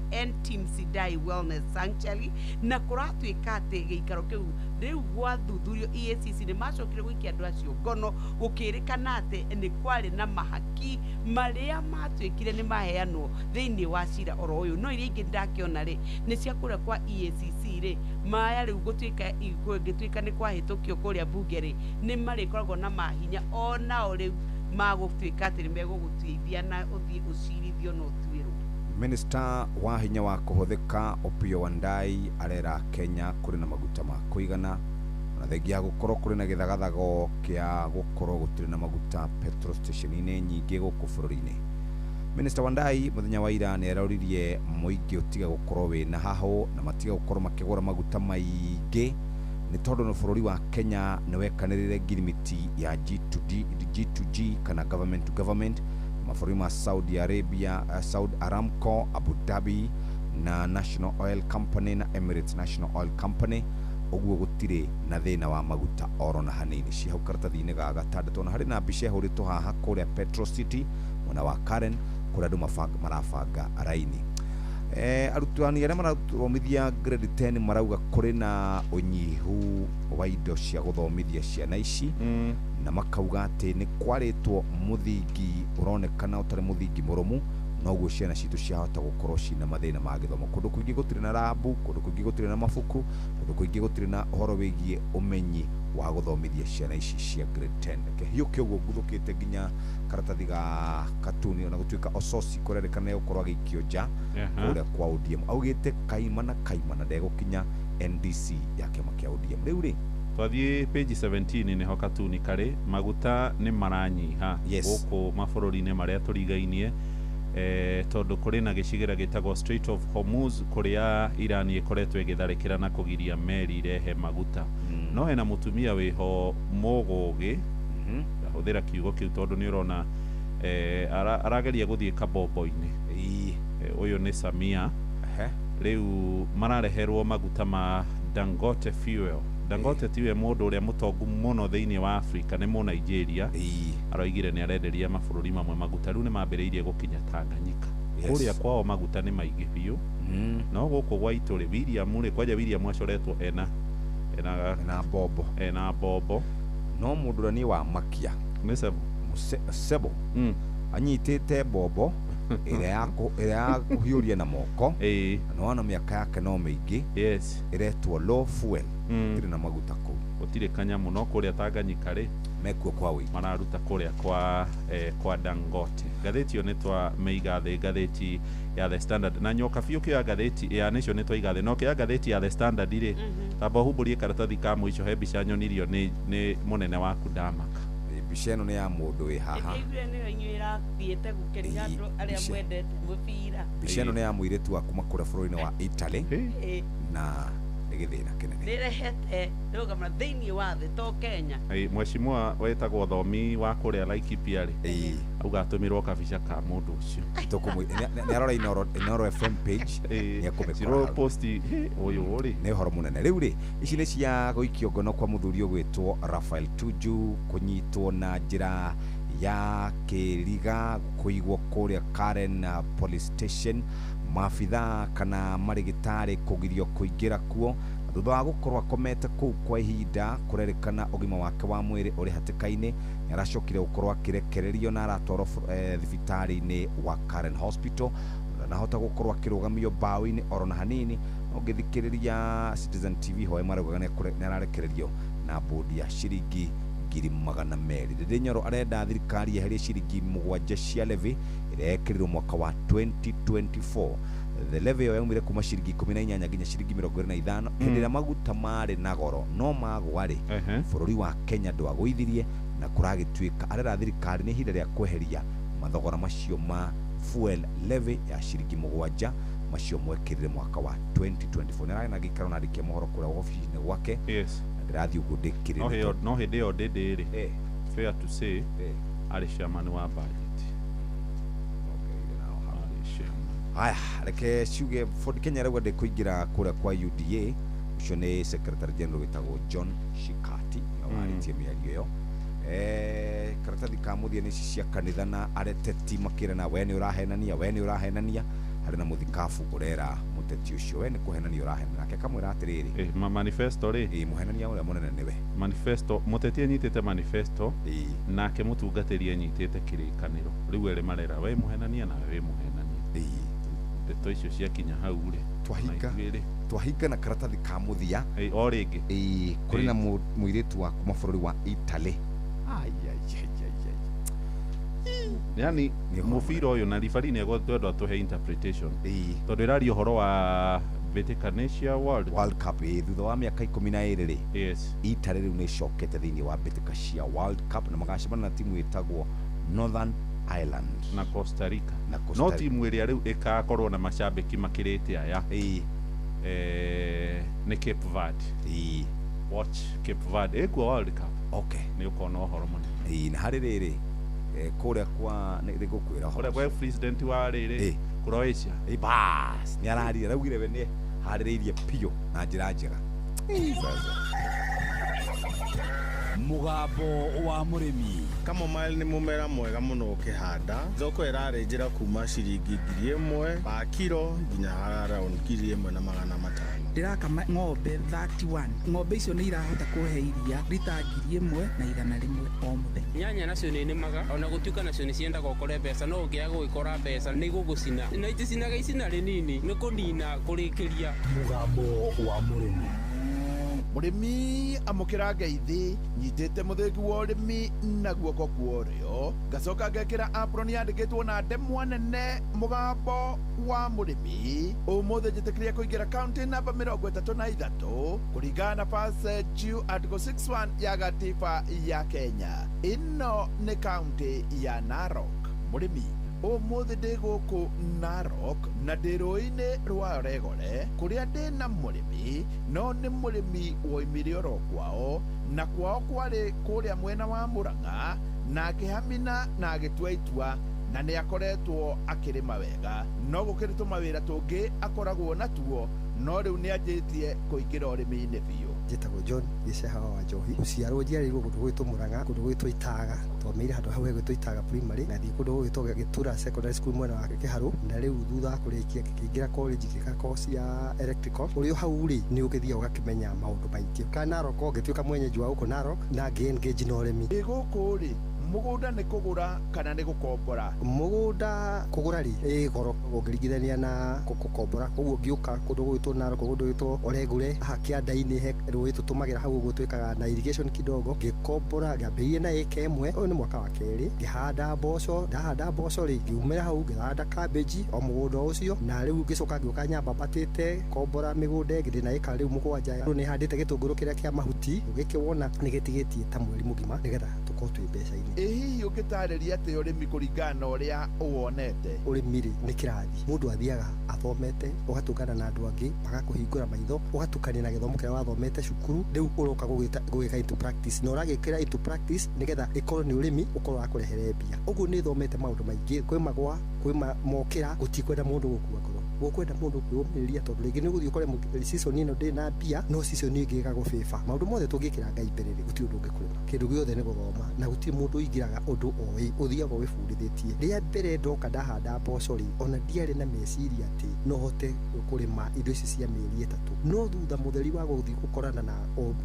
Sidai Wellness Sanctuary, na kũratuĩka atĩ gĩikaro kĩu rĩu gwathuthurio EACC nĩ macokire gũikia andũ acio ngono, gũkĩrĩkana atĩ nĩ kwarĩ na mahaki marĩa matuĩkire nĩ maheanwo thĩinĩ wa cira oro ũyũ. No iria ingĩ ndakĩona-rĩ nĩ cia kũrĩa kwa EACC-rĩ maya rĩu gũtuĩka nĩ kwahĩtũkio kũrĩa bunge-rĩ nĩ marĩkoragwo na mahinya onao rĩu magũtuĩka atĩ nĩ megũgũteithia na ũthiĩ ũcirithio na ũtuĩrwo. Minister wa hinya wa kũhũthĩka Opiyo Wandayi arera Kenya kũrĩ na maguta ma kũigana na thengia gũkorwo kũrĩ na gĩthagathago kĩa gũkorwo gũtirĩ na maguta petrol station-inĩ nyingĩ gũkũ bũrũri-inĩ. Minister Wandai muthenya wa ira ni aroririe muingi utiga gukorwo we na haho na matiga gukorwo makigura maguta maingi ni tondu no bururi wa Kenya ni wekanirire ngirimiti ya G2G kana government to government mabũrũri ma Saudi Arabia, Saudi Aramco, Abu Dhabi na National Oil Company na Emirates National Oil Company. Uguo gutire na thina wa maguta oro na hanini cia karatathi-inĩ ga gatandatu na hari na mbica hũrĩtwo haha kũrĩa Petro City mwena wa Karen kũrĩa andũ marabanga raini. Arutani arĩa marathomithia grade 10 marauga kũrĩ na ũnyihu wa indo cia gũthomithia ciana ici na makauga atĩ nĩ kwarĩtwo mũthingi ũronekana ũtarĩ mũthingi mũrũmu noguo ciana citũ ciahota gũkorwo cina mathĩna ma gĩthomo. Kũndũ kũingĩ gũtirĩ na rabu, kũndũ kũingĩ gũtirĩ na mabuku, kũndũ kũingĩ gũtirĩ na ũhoro wĩgiĩ ũmenyi wa gũthomithia ciana ici cia grade 10. Kĩhiũ kĩuguo nguthũkĩte nginya karatathi ga katuni ona gũtuĩka Ososi kũrerĩkana gũkorwo agĩikio nja kũrĩa kwa ODM. Augĩte kaimana ndegũkinya NDC ya kĩama kĩa ODM. Rĩu rĩ twathiĩ page 17 nĩho katuni karĩ maguta nĩ maranyiha gũkũ mabũrũri-inĩ marĩa tũrigainie tondu kũrĩ na gĩcigĩra gĩtagwo Strait of Hormuz kũrĩa Iran ĩkoretwo ĩgĩtharĩkĩra na kũgiria meri irehe maguta. No hena mũtumia wĩho mũgũgĩ ndahũthĩra kiugo kĩu tondũ nĩ ũrona arageria gũthiĩ kabombo-inĩ. Ũyũ nĩ Samia. Rĩu marareherwo maguta ma Dangote fuel. Dangote tiwe mũndũ ũrĩa mũtongu mũno thĩinĩ wa Africa nĩ mũ Nigeria. Aroigire nĩ arenderia mabũrũri mamwe maguta rĩu nĩ mambĩrĩirie gũkinya Tanganyika. Kũrĩa kwao maguta nĩ maingĩ biũ. No gũkũ gwaitũ rĩ William rĩ kwaja William acoretwo ena bombo. No mũndũ ũrĩa nĩ wa makia nĩ Sebo anyitĩte bombo ĩrĩa ya kũhiũria na moko na wana mĩaka yake no mĩingĩ ĩretwo low fuel ĩrĩ na maguta kũu gũtirĩ kanyamũ no kũrĩa Tanganyika rĩ mekuo kwa wĩingĩ mararuta kũrĩa kwa Dangote. Ngathĩti ĩyo nĩ twa mĩiga thĩ ngathĩti ya The Standard na nyoka biũ kĩa ngathĩti ya Nation nĩ twaiga thĩ no kĩa ngathĩti ya The Standard rĩ tamba humbũrie karatathi ka mũico he mbica nyonirio nĩ mũnene waku ndamaka. Mbica ĩno nĩ ya mũndũ wĩ haha. Mbica ĩno nĩ ya mũirĩtu wa kuma kũrĩa bũrũri-inĩ wa Italy na nĩ gĩthĩna kĩnene. Nĩrehete rũgama thĩinĩ wa thĩ to Kenya. Mheshimiwa wetagwo thomi wa kũrĩa Laikipia rĩ auga atũmirwo kabica ka mũndũ ũcio. Nĩ arora Inoro FM page nĩ akũmĩkora post ũyũ rĩ nĩ ũhoro mũnene. Rĩu rĩ ici nĩ cia gũikio ngono kwa mũthuri ũgwĩtwo Raphael Tuju kũnyitwo na njĩra ya kĩriga kũigwo kũrĩa Karen police station maabitha kana marigitari kugirio kuingira kuo thutha wa gukorwo akomete kuu kwa ihinda kurerikana ugima wake wa mwiri uri hatikaini yaracokire gukorwo akirekererio na aratwarwo thibitari-ini wa Karen Hospital na hota gukorwo akirugamio bao-ini orona hanini ungithikiriria Citizen TV hoye maraugaga nĩ ararekererio na bodi ya shiringi 200,000. Ndĩ Nyoro arenda thirikari yeherie shiringi 7 cia levy ĩrĩa yekĩrirwo mwaka wa 2024. The levy ĩyo yaumire kuma shiringi 18 nginya shiringi 25 hĩndĩ ĩrĩa maguta marĩ na goro no magwa rĩ bũrũri wa Kenya ndwagũithirie na kũragĩtuĩka arera thirikari nĩ ihinda rĩa kweheria mathogora macio ma fuel levy ya shiringi 7 macio mwekĩrire mwaka wa 2024. Nĩ na gĩikaro na ndĩkia mohoro kũrĩa ofici-inĩ gwake. Ndĩrathiĩ ũguo ndĩkĩrĩria no hĩndĩ ĩyo ndĩrĩ fair to say arĩ chairman wa budget. Haya reke ciuge Ford Kenya rĩu ndĩkũingĩra kũrĩa kwa UDA ũcio nĩ Secretary General wĩtagwo John Shikati na warĩtie mĩario ĩyo. Karatathi ka mũthia nĩ cia kanitha na areteti makĩrana we nĩ ũrahenania harĩ na mũthikabu ũrera mũteti ũcio we nĩ kũhenania ũrahenania nake kamwĩra atĩrĩrĩ manifesto rĩ mũhenania ũrĩa mũnene nĩwe manifesto mũteti anyitĩte manifesto nake mũtungatĩri anyitĩte kĩrĩkanĩro rĩu erĩ marera we mũhenania na we mũhenania ndeto icio ciakinya hau rĩ twahinga na karatathi ka mũthia o rĩngĩ kũrĩ na mũirĩtu wa kuma bũrũri wa Italy yani mũbira ũyũ na ribari nĩ egwenda tũhe interpretation tondũ ĩraria ũhoro wa Betikanesia World Cup thutha wa mĩaka 12 rĩ Italy rĩu nĩ icokete thĩinĩ wa Betikanesia World Cup na magacemana na timu ĩtagwo Northern Ireland na Costa Rica no timu ĩrĩa rĩu ĩkakorwo na macambĩki makĩrĩte aya nĩ Cape Verde watch Cape Verde ĩkuo World Cup okay nĩ ũkona ũhoro mũnene na harĩ rĩrĩ kũrĩa kwa nĩ gũkwĩra kũrĩa kwa president wa rĩrĩ Croatia bas nĩ ararire raugire we nĩ harĩrĩirie piyo na njĩra njega mugambo wa murimi kamomile nĩ mũmera mwega mũno ũkĩhanda thoko ĩrarĩ njĩra kuma ciringi 1,000 pa kilo nginya around 1,500 ndirakama ng'ombe 31 ng'ombe icio nĩ irahota kũhe iria rita 1,100 o mũthenya nyanya nacio nĩ nĩmaga ona gũtuĩka nacio nĩ ciendaga ũkore mbeca no ũngĩaga gũgĩkora mbeca nĩ gũgũcina na iticinaga icina rĩnini nĩ kũnina kũrĩkĩria mugambo wa murimi murimi amukira ngeithi nyitite muthingi wa urimi na guoko kuorio ngacoka ngekira apron yandikitwo na ndemwa nene mugambo wa murimi umuthi njitikiria kuingira county namba 33 kuringana na passage article 61 ya gatiba ya Kenya. Ino ni county ya Narok. Murimi umuthi ndi guku Narok na ndĩrũĩ-inĩ rwa Regole kuria ndi na murimi no nĩ murimi woimire oro kwao na kwao kwarĩ kuria mwena wa Murang'a na akĩhamina na agĩtua itua na nĩ akoretwo akĩrĩma wega no gũkĩrĩ tũmawĩra tũngĩ akoragwo natuo no rĩu nĩ anjĩtie kũingĩra ũrĩmi-inĩ biũ. Njĩtagwo John Gĩceha wa Njohi ũciarwo njiarĩirwo kũndũ gwĩtwo Murang'a kũndũ gwĩtwo Itaga twaumĩire handũ hau gwĩtwo Itaga primary ngathiĩ kũndũ gwĩtwo Gĩtura secondary school mwena wa Kĩharũ na rĩu thutha wa kũrĩkia ngĩingĩra college ngĩka course ya electrical ũrĩ hau rĩ nĩ ũgĩthiaga ũgakĩmenya maũndũ maingĩ ka Narok ngĩtuĩka mwenyeji wa gũkũ Narok na ngĩ-engage na ũrĩmi gũkũ rĩ mugunda nĩ kũgũra kana nĩ gũkombora? Mugunda kũgũra rĩ goro ũngĩringithania na gũkombora koguo ngĩũka kũndũ gwĩtwo Narok kũndũ gwĩtwo Oregure haha kĩanda-inĩ he rũĩ tũtũmagĩra hau ũguo twĩkaga na irrigation kidogo ngĩkombora ngĩambĩrĩirie na ĩka ĩmwe ũyũ nĩ mwaka wa kerĩ ngĩhanda mboco ndahanda mboco rĩ ngiumĩra hau ngĩhanda cabbage o mũgũnda ũcio na rĩu ngĩcoka ngĩũka nyamba mbatĩte kombora mĩgũnda ĩngĩ ndĩna ĩka rĩu mũgwanja rĩu nĩ handĩte gĩtũngũrũ kĩrĩa kĩa mahuti ũgĩkĩwona nĩ gĩtigĩtie ta mweri mũgima nĩgetha tũkorwo twĩ mbeca-inĩ. Hihi ũngĩtarĩria atĩ ũrĩmi kũringana na ũrĩa ũwonete? Ũrĩmi rĩ nĩ kĩrathi mũndũ athiaga athomete ũgatũngana na andũ angĩ magakũhingũra maitho ũgatukania na gĩthomo kĩrĩa wathomete cukuru rĩu ũroka gũgĩka into practice na ũragĩkĩra into practice nĩgetha ĩkorwo nĩ ũrĩmi ũkorwo wa kũrehere mbia. Ũguo nĩ thomete maũndũ maingĩ kwĩ magwa kwĩ mokĩra gũtikwenda mũndũ gũkua ngoro gũkwenda mũndũ kwĩyũmĩrĩria tondũ rĩngĩ nĩ ũgũthiĩ ũkore season ĩno ndĩ na mbia no season ĩngĩ ĩgagũbĩba maũndũ mothe tũngĩkĩra Ngai mbere rĩ gũtirĩ ũndũ ũngĩkũrĩma kĩndũ gĩothe nĩ gũthoma na gũtirĩ mũndũ ũingĩraga ũndũ oĩ ũthiaga wĩbundithĩtie. Rĩa mbere ndoka ndahanda mboco rĩ ona ndiarĩ na meciria atĩ no hote kũrĩma indo ici cia mĩeri 3 no thutha mũtheri wa gũthiĩ gũkorana na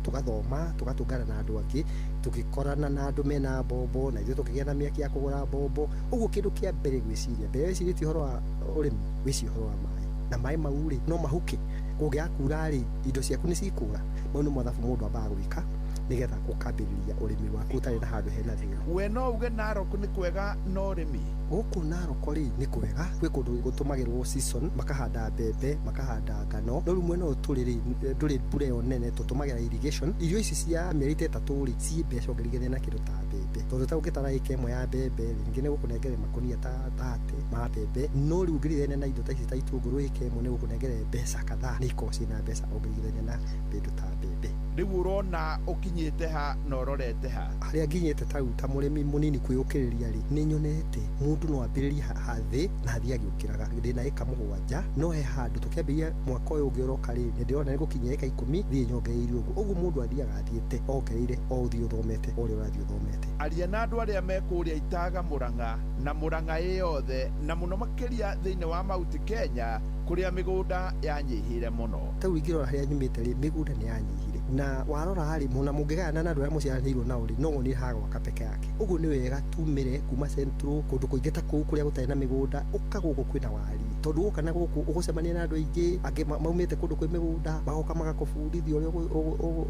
tũgathoma tũgatũngana na andũ angĩ tũgĩkorana na andũ mena mbombo na ithuĩ tũkĩgĩa na mĩaki ya kũgũra mbombo ũguo kĩndũ kĩa mbere gwĩciria mbere wĩcirĩtie ũhoro wa ũrĩmi wĩcirie ũhoro wa maĩ na maĩ mau rĩ no mahuke kũngĩakura rĩ indo ciaku nĩ cikũra mau nĩ mathabu mũndũ ambaga gwĩka nĩgetha ũkambĩrĩria ũrĩmi waku ũtarĩ na handũ hena thĩna. We no uge Narok nĩ kwega no ũrĩmi? Gũkũ Narok rĩ nĩ kwega gwĩ kũndũ gũtũmagĩrwo season makahanda mbembe makahanda ngano no rĩu mwena ũyũ tũrĩ rĩ ndũrĩ mbura ĩyo nene tũtũmagĩra irrigation irio ici cia mĩeri 3 rĩ ciĩ mbeca ũngĩringithania na kĩndũ ta mbembe tondũ ta ũngĩtara ĩka ĩmwe ya mbembe rĩngĩ nĩ gũkũnengere makũnia ta 30 ma mbembe no rĩu ũngĩringithania na indo ta ici ta itũngũrũ ĩka ĩmwe nĩ gũkũnengere mbeca kadhaa nĩ ikoragwo ciĩna mbeca ũngĩringithania na kĩndũ ta mbembe. Rĩu ũrona ũkinyĩte ha na ũrorete ha? Harĩa nginyĩte ta mũrĩmi mũnini kwĩyũkĩrĩria rĩ nĩ nyonete mũndũ no ambĩrĩrie hathĩ na athiĩ agĩũkĩraga ndĩna ĩka 7 no he handũ tũkĩambĩrĩria mwaka ũyũ ũngĩ ũroka rĩ nĩ ndĩrona nĩ gũkinyia ĩka 10 thiĩ nyongereire ũguo mũndũ athiaga athiĩte ongereire o ũthiĩ ũthomete ũrĩa ũrathiĩ ũthomete. Aria na andũ arĩa me kũrĩa Itaga Murang'a na Murang'a yothe na mũno makĩria thĩinĩ wa Mount Kenya kũrĩa mĩgũnda yanyihire mũno. Ta rĩu ingĩrora harĩa nyumĩte rĩ mĩgũnda nĩ yanyihire na warora harĩ mũna mũngĩgayana na andũ arĩa mũciaranĩirwo nao rĩ no nĩ hagwaka peke yake ũguo nĩ wega tumĩre kuma central kũndũ kũingĩ ta kũu kũrĩa gũtarĩ na mĩgũnda ũka gũkũ kwĩna wari tondũ gũka na gũkũ ũgũcemania na andũ aingĩ angĩ maumĩte kũndũ kwĩ mĩgũnda magoka magakũbundithia ũrĩa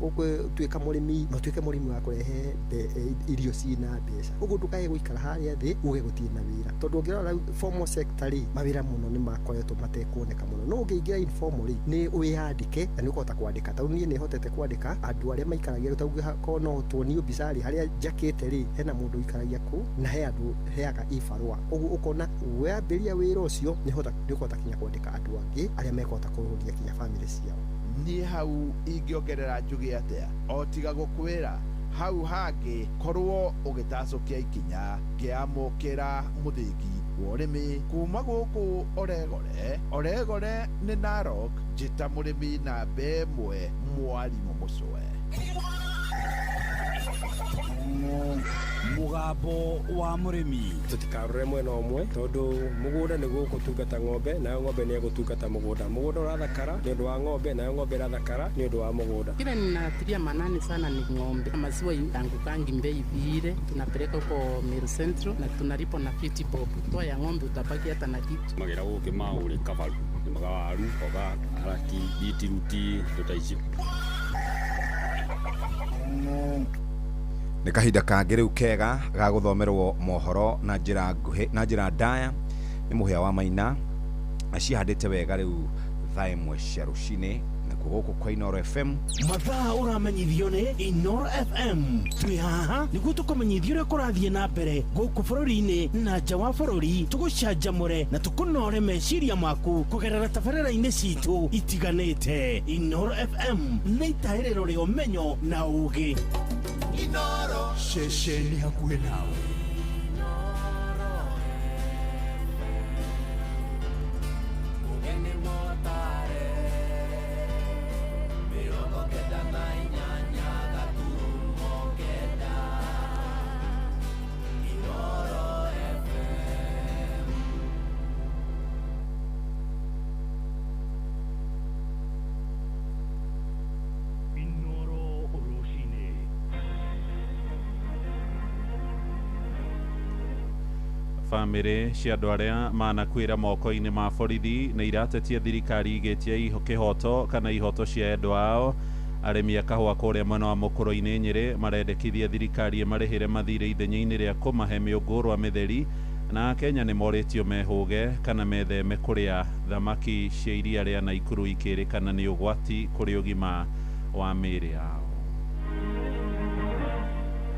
ũgũtuĩka mũrĩmi na ũtuĩke mũrĩmi wa kũrehe irio ciĩna mbeca ũguo ndũkae gũikara harĩa thĩ uge gũtirĩ na wĩra tondũ ũngĩrora formal sector rĩ mawĩra mũno nĩ makoretwo matekuoneka mũno no ũngĩingĩra informal rĩ nĩ wĩyandĩke na nĩ ũkũhota kwandĩka tondũ niĩ nĩ hotete kwandika andu aria maikaragia tauga kono tuonio bisari haria jakete ri hena mundu ikaragia ku na he andu heaga ibarua ugu ukona weambiria wira ucio ni hota kinya kwandika andu angi aria mekota kurudia kinya family ciao ni hau ingiongerera njugi atia o tiga gukwira hau hangi korwo ugitacokia ikinya giamukira muthingi wa urimi kuma guku Oregore ni Narok njita murimi na bemwe mwarimu mucwe mugambo wa murimi tutikarore mwena umwe tondu mugunda ni gutungata ng'ombe na ng'ombe ni gutungata mugunda urathakara ni undu wa ng'ombe na ng'ombe irathakara ni undu wa mugunda. Kile ninatilia manani sana ni ng'ombe. Maziwa yangu kangi mbei vile tunapeleka huko Meru Central na tunalipo na 50 bob. Toa ya ng'ombe utabaki hata na kitu. Magera guke maure kabaru magawaru oga araki bitiruti tutaici nä kahinda kangä rä u kega ga gå thomerwo mohoro na njä ndaya nä må hea wa Maina cihandä te wega rä u thaa ĩmwe cia rũcinĩ nakuo gũkũ kwa Inoro FM mathaa ũramenyithio nĩ Inoro FM twĩ haha nĩguo tũkũmenyithia ũrĩa kũrathiĩ na mbere gũkũ bũrũri-inĩ na nja wa bũrũri tũgũcanjamũre na tũkũnore meciria maku kũgerera tabarĩra-inĩ citũ itiganĩte. Inoro FM nĩ itaĩrĩro rĩa ũmenyo na ũũgĩ. Inoro ceceni hakuhĩ nawe. Family cia andũ arĩa manakuĩra moko-inĩ ma borithi nĩ iratetia thirikari igĩtia kĩhoto kana ihoto cia endwa ao. Arĩmi a kahũa kũrĩa mwena wa mũkũrũ-inĩ Nyĩrĩ marendekithia thirikari marĩhĩre mathirĩ ithenya-inĩ rĩa kũmahe mĩũngũrwa mĩtheri, na Kenya nĩ morĩtio mehũge kana metheme kũrĩa thamaki cia iria rĩa Naikuru ikĩrĩkana nĩ ũgwati kũrĩ ũgima wa mĩĩrĩ yao.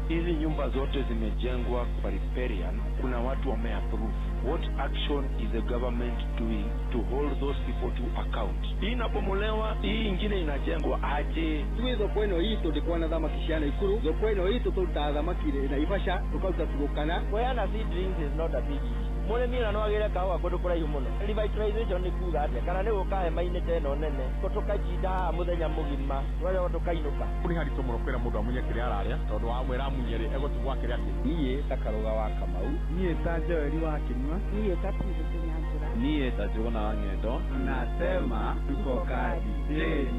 Hizi nyumba zote zimejengwa kwa riparian, kuna watu wameapprove. What action is the government doing to hold those people to account? Hii inapomolewa, hii ingine inajengwa aje? Tuwe zokweno hii tulikuwa na dhamaki ya Naikuru, zokweno hii tulikuwa dhamaki na Naivasha, tukauza tukana. Kuyana seedlings is not a big issue. Mole mina no agere kawa kundu kuraihu muno. Revitalization ni kuga atia kana ni gukahe mainite no nene kutuka jinda muthenya mugima wale tukainuka kuri hari tumuro kwera mundu amunye kiri araria tondu wa mwera munyeri egotugwa kiri ati niye takaruga wa Kamau niye tanjeri wa Kinwa niye tatizo kinyanjira niye tajona ngendo nasema tuko kadi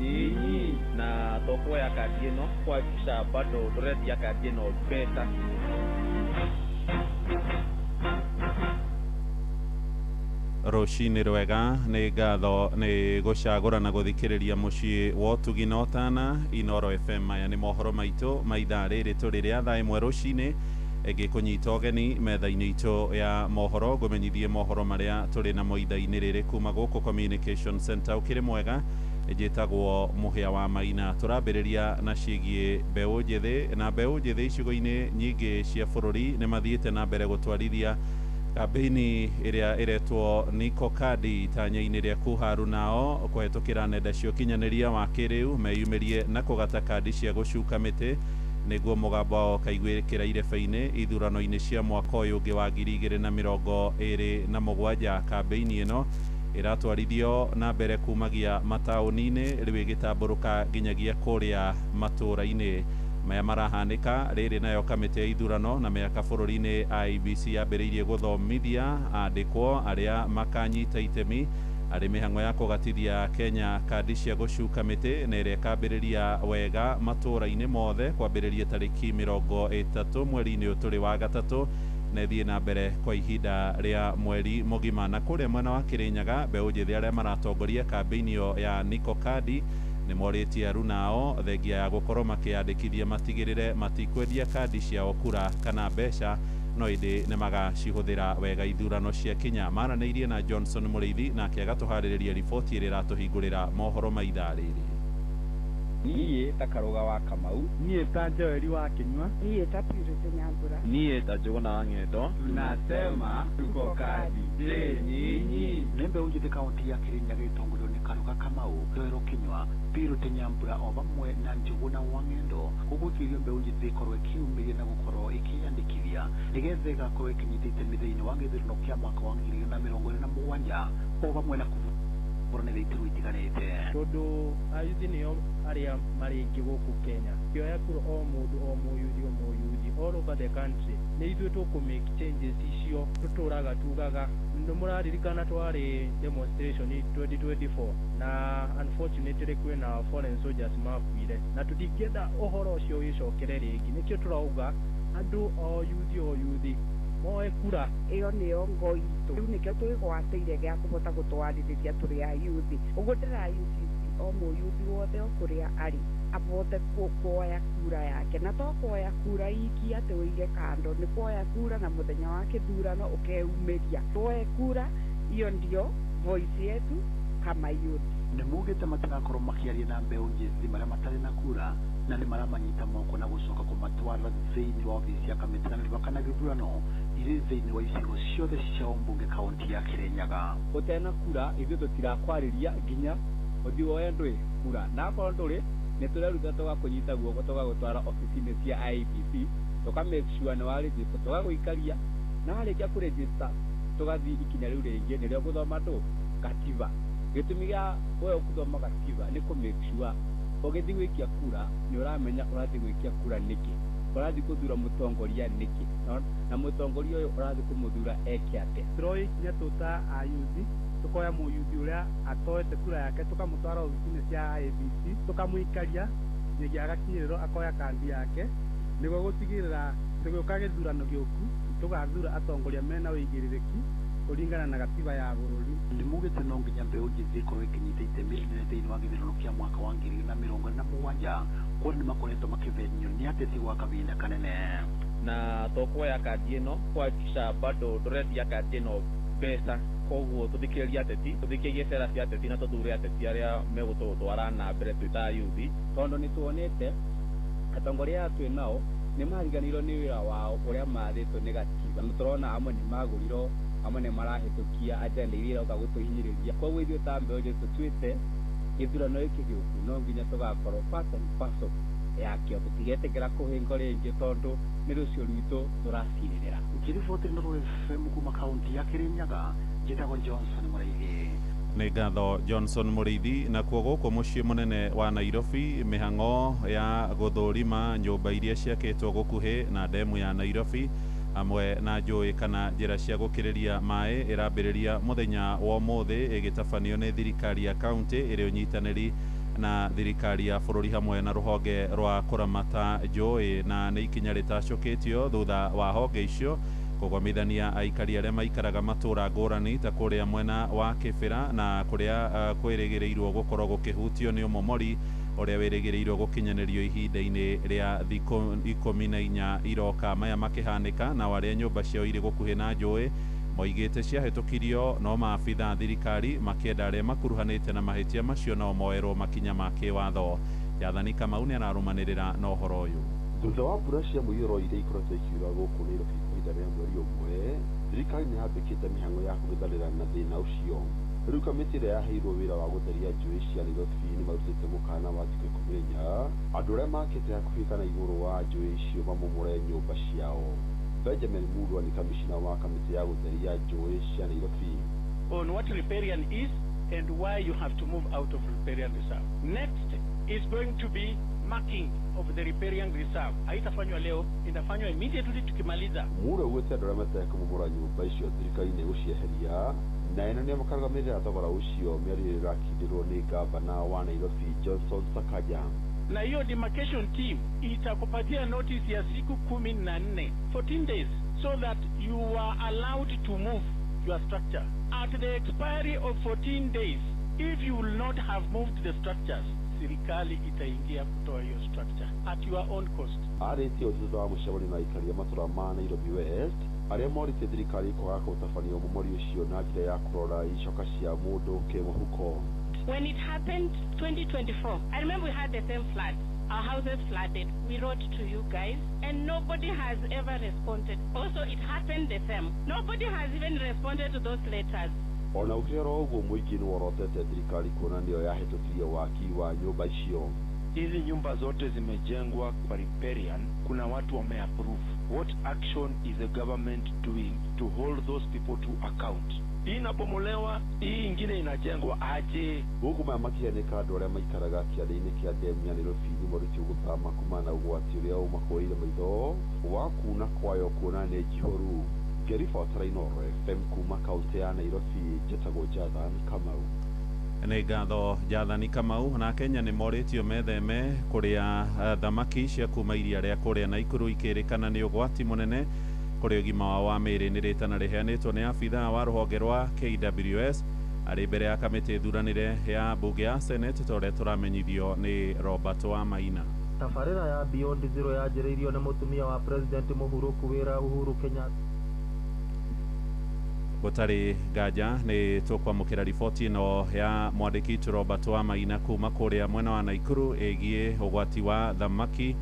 nyinyi na toko ya kadi ino kwa kisha bado redi ya kadi ino beta. Rũcinĩ rwega nĩ ngatho nĩ gũcagũra na gũthikĩrĩria mũciĩ wa ũtugi na ũtana Inoro FM. Aya nĩ mohoro maitũ ma ithaa rĩrĩ tũrĩ rĩa thaa ĩmwe rũcinĩ ĩgĩkũnyita ũgeni metha-inĩ itũ ya mohoro ngũmenyithie mohoro marĩa tũrĩ namo ithaa-inĩ rĩrĩ kuma gũkũ Communication Center. Ũkĩrĩ mwega njĩtagwo Mũhĩa wa Maina. Tũrambĩrĩria na ciĩgiĩ mbeũ njĩthĩ, na mbeũ njĩthĩ icigo-inĩ nyingĩ cia bũrũri nĩ mathiĩte na mbere gũtwarithia kampeni ĩrĩa ĩretwo Niko Kadi itanya-inĩ rĩa kuharu nao kũhetũkĩra nenda cia ũkinyanĩria wa kĩrĩu meyumĩrie na kũgata kandi cia gũcuka mĩtĩ nĩguo mũgambo wao kaiguĩkĩra irebe-inĩ ithurano-inĩ cia mwaka ũyũ ũngĩ wa 2027. Kampeni ĩno ĩratwarithio na mbere kumagia mataũni-inĩ rĩu ĩgĩtambũrũka nginyagia kũrĩa matũũra-inĩ maya marahanĩka. Rĩrĩ nayo kamĩtĩ ya ithurano na mĩaka bũrũri-inĩ IEBC yambĩrĩirie gũthomithia andĩkwo arĩa makanyita itemi arĩ mĩhang'o ya kũgatithia Kenya kandi cia gũcuka mĩtĩ na ĩrĩa ĩkambĩrĩria wega matũũra-inĩ mothe kwambĩrĩria tarĩki 30 mweri-inĩ ũyũ tũrĩ wa gatatũ na ĩthiĩ na mbere kwa ihinda rĩa mweri mũgima. Na kũrĩa mwena wa Kĩrĩnyaga mbeũ njĩthĩ arĩa maratongoria kampeni ĩyo ya Niko Kadi nĩ morĩtie aru nao thengia ya gũkorwo makĩyandĩkithia matigĩrĩre matikwendia kandi ciao kura kana mbeca no ĩndĩ nĩ magacihũthĩra wega ithurano cia Kenya. Maranĩirie na Johnson Mũrĩithi nake agatũharĩrĩria riboti ĩrĩa ĩratũhingũrĩra mohoro ma ithaa rĩrĩ. niĩ ta Karuga wa Kamau, niĩ ta Joeli wa Kinyua, niĩ ta Purity Nyambura, niĩ ta Njuguna wa Ng'endo. Tunasema tuko kazi. Je, nyinyi? Nĩ mbeũ njĩthĩ kaunti ya Kirinyaga ĩtongorio nĩ Karuga Kamau, Joel Kinyua, Purity Nyambura o vamwe na Njuguna wa Ng'endo gũgũtuĩria mbeũ njĩthĩ ĩkorwo ĩkĩyumĩria na gũkorwo ĩkĩyandĩkithia nĩgetha ĩgakorwo ĩkinyĩte itemi thĩinĩ wa gĩthurano kĩa mwaka wa 2027 o vamwe na kũbũranĩra iturwa itiganĩte. Tondũ ayuthi nĩo arĩa marĩ aingĩ gũkũ Kenya, kĩoya kura o mũndũ o mũyuthi all over the country. Nĩ ithuĩ tũkũmake changes icio tũtũraga tugaga. Nĩ mũraririkana twarĩ demonstration 2024 na unfortunately kwĩna foreign soldiers makuire, na tũtingĩenda ũhoro ũcio wĩcokere rĩngĩ. Nĩkĩo tũrauga andũ o yuthi moe kura ĩyo nĩyo ngo itũ. Rĩu nĩkĩo twĩgwatĩire gĩa kũhota gũtwarithĩria tũrĩ ayuthi. Ũguo ndĩrayuthi o mũyuthi wothe o kũrĩa arĩ abote kuoya kura yake, na to kuoya kura iki atĩ ũige kando, nĩ kuoya kura na mũthenya wa kĩthurano ũkeumĩria. Tuoye kura, iyo ndio voice yetu kama yuthi. Nĩ mugĩte matigakorwo makĩaria na mbeũ njĩthĩ marĩa matarĩ na kura, na nĩ maramanyita moko na gũcoka kũmatwara thĩinĩ wa obici ya kamĩtĩ kanene kana gĩthurano irĩ thĩinĩ wa icigo ciothe cia ũmbunge kaunti ya Kirinyaga. Ũtena kura ithuĩ tũtirakwarĩria nginya ũthiĩ woye ndũĩ kura, na akorwo ndũrĩ nĩ tũreruta tũgakũnyita guoko tũgagũtwara obici-inĩ cia IEBC tũka make sure nĩ warĩjĩsta, tũgagũikaria na warĩkia kũrĩjĩsta tũgathiĩ ikinya rĩu rĩngĩ nĩrĩo gũthoma katiba. Gĩtũmi gĩa woye gũthoma katiba nĩ kũ make sure ũgĩthiĩ gwĩkia kura nĩ ũramenya ũrathiĩ gwĩkia kura nĩkĩ, ũrathiĩ kũthura mũtongoria nĩkĩ, na mũtongoria ũyũ ũrathiĩ kũmũthura eke atĩa. Tũroya ikinya tũta ayuthi, tukoya mũyuthi ũrĩa atoete kura yake tũkamũtwara obici-inĩ cia IEBC tũkamũikaria nĩguo agakinyĩrĩrwo akoya kandi yake, nĩguo gũtigĩrĩra tũgĩũka gĩthurano gĩũku tũgathura atongoria mena ũigĩrĩrĩki kũringana na gatiba ya bũrũri. Nĩ mugĩte no nginya mbeũ njĩthĩ ĩkorwo ĩkinyĩte itemi rĩnene thĩinĩ wa gĩthurano kĩa mwaka wa 2027 kuona nĩ makoretwo makĩvenio nĩ ateti gwa kahinda kanene. Na tũkuoya kandi ĩno kuhakikisha bado ndũrendia kandi ĩno mbeca, koguo tũthikĩrĩrie ateti, tũthikĩrĩrie cera cia ateti na tũthure ateti arĩa megũtũtwara na mbere twĩ ta ayuthi, tondũ nĩ tuonete atongoria aya twĩ nao nĩ mariganĩirwo nĩ wĩra wao ũrĩa mathĩtwo nĩ gatiba. Nĩ tũrona amwe nĩ magũrirwo, amwe nĩ marahĩtũkia agenda iria irauga gũtũhinyĩrĩria. Koguo ithuĩ ta mbeũ njĩthĩ tũtuĩte gĩthurano gĩkĩ gĩũku no nginya tũgakorwo part and parcel yakĩo, tũtigetĩkĩra kũhĩngwo rĩngĩ tondũ nĩ rũciũ rwitũ tũracirĩrĩra. Ngĩribotĩra Nuru FM kuma kaunti ya Kirinyaga, njĩtagwo Johnson Mũrĩithi. Nĩ ngatho Johnson Mũrĩithi. Na kuo gũkũ mũciĩ mũnene wa Nairobi, mĩhang'o ya gũthũrima nyũmba iria ciakĩtwo gũkuhĩ na ndemu ya Nairobi hamwe na njũĩ kana njĩra cia gũkĩrĩria maĩ ĩrambĩrĩria mũthenya wa ũmũthĩ ĩgĩtabanio nĩ thirikari ya kaunti ĩrĩ ũnyitanĩri na thirikari ya bũrũri hamwe na rũhonge rwa kũramata njũĩ, na nĩ ikinya rĩtacũkĩtio thutha wa honge icio kũgomithania aikari arĩa maikaraga matũra ngũrani ta kũrĩa mwena wa Kĩbĩra na kũrĩa kwĩrĩgĩrĩirwo gũkorwo gũkĩhutio nĩ ũmomori ũrĩa wĩrĩgĩrĩirwo gũkinyanĩrio ihinda-inĩ rĩa thikũ 14 iroka maya makĩhanĩka, na arĩa nyũmba ciao irĩ gũkuhĩ na njũĩ moigĩte ciahĩtũkirio no maabitha thirikari makĩenda arĩa makuruhanĩte na mahĩtia macio no moerwo makinya ma kĩwatho. Jathani Kamau nĩ ararũmanĩrĩra na ũhoro ũyũ. Thutha wa mbura cia mũiyũro iria ikoretwo ikiura gũkũ Nairobi ihinda rĩa mweri ũmwe, thirikari nĩ yambĩkĩte mĩhang'o ya kũgĩthanĩra na thĩna ũcio. Rĩu kamĩtĩ ĩrĩa yaheirwo wĩra wa gũtheria njũĩ cia Nairobi nĩ marutĩte mũkana wa thikũ 14 andũ arĩa makĩte hakuhĩ kana igũrũ wa njũĩ icio mamomore nyũmba ciao. Benjamin Mulwa ni kamishina wa kamĩtĩ ya gũtheria njũĩ cia Nairobi. On what riparian is and why you have to move out of riparian reserve. Next is going to be marking of the riparian reserve. Haitafanywa leo, inafanywa immediately tukimaliza. Mulwa ugĩte andũ arĩa matete kũmomora nyũmba icio thirikari nĩ gũcieheria, na ĩno nĩ makarũgamĩrĩra thogora ũcio mĩario ĩrakindĩrwo nĩ gavana wa Nairobi Johnson Sakaja. Na hiyo demarcation team itakupatia notice ya siku 14, 14 days, so that you are allowed to move your structure. At the expiry of 14 days, if you will not have moved the structures, serikali itaingia kutoa hiyo structure at your own cost. Arĩtie ũthuthuria wa mũcemani na aikari a matũra ma Nairobi West arĩa morĩtie thirikari kwaga gũtabania ũmomori ũcio na njĩra ya kũrora icoka cia mũndũ kĩmũhuko. When it happened 2024, I remember we had the same flood. Our houses flooded. We wrote to you guys, and nobody has ever responded. Also, it happened the same. Nobody has even responded to those letters. Ona ukero uguo muingi ni worotete thirikari kuona ndio yahitukirie waki wa nyumba icio. Hizi nyumba zote zimejengwa kwa riparian, kuna watu wameapprove. What action is the government doing to hold those people to account? Hii inapomolewa, hii ingine inajengwa aje? Huku makianeka andu aria maikaraga kianda-ini kia ndemu ya Nairobi ni moritũ gũthama kumana ũgwati ũrĩa ũmakoreire maitho wa kuna kwayo kuona nĩ njihoru. Ngĩribotera Inooro FM kuma kaunti ya Nairobi, njĩtagwo Jathan Kamau. Nĩ ngatho Jathani Kamau. Na Kenya nĩ morĩtio metheme kũrĩa thamaki cia kuma iria rĩa kũrĩa Naikuru ikĩrĩkana nĩ ũgwati mũnene kũrĩ ũgima wao wa mĩĩrĩ. Nĩ rĩtana rĩheanĩtwo nĩ abithaa wa rũhonge rwa KWS arĩ mbere ya kamĩtĩ thuranĩre ya mbunge ya Senate tũrĩa tũramenyithio nĩ Robert Wamaina. Tabarĩra ya Beyond Zero yanjĩrĩirio nĩ mũtumia wa President mũhurũku wĩra Uhuru Kenyatta. Gũtarĩ nganja nĩ tũkwamũkĩra riboti ĩno ya mwandĩki Robert Wamaina kuma kũrĩa mwena wa Naikuru ĩgiĩ ũgwati wa thamaki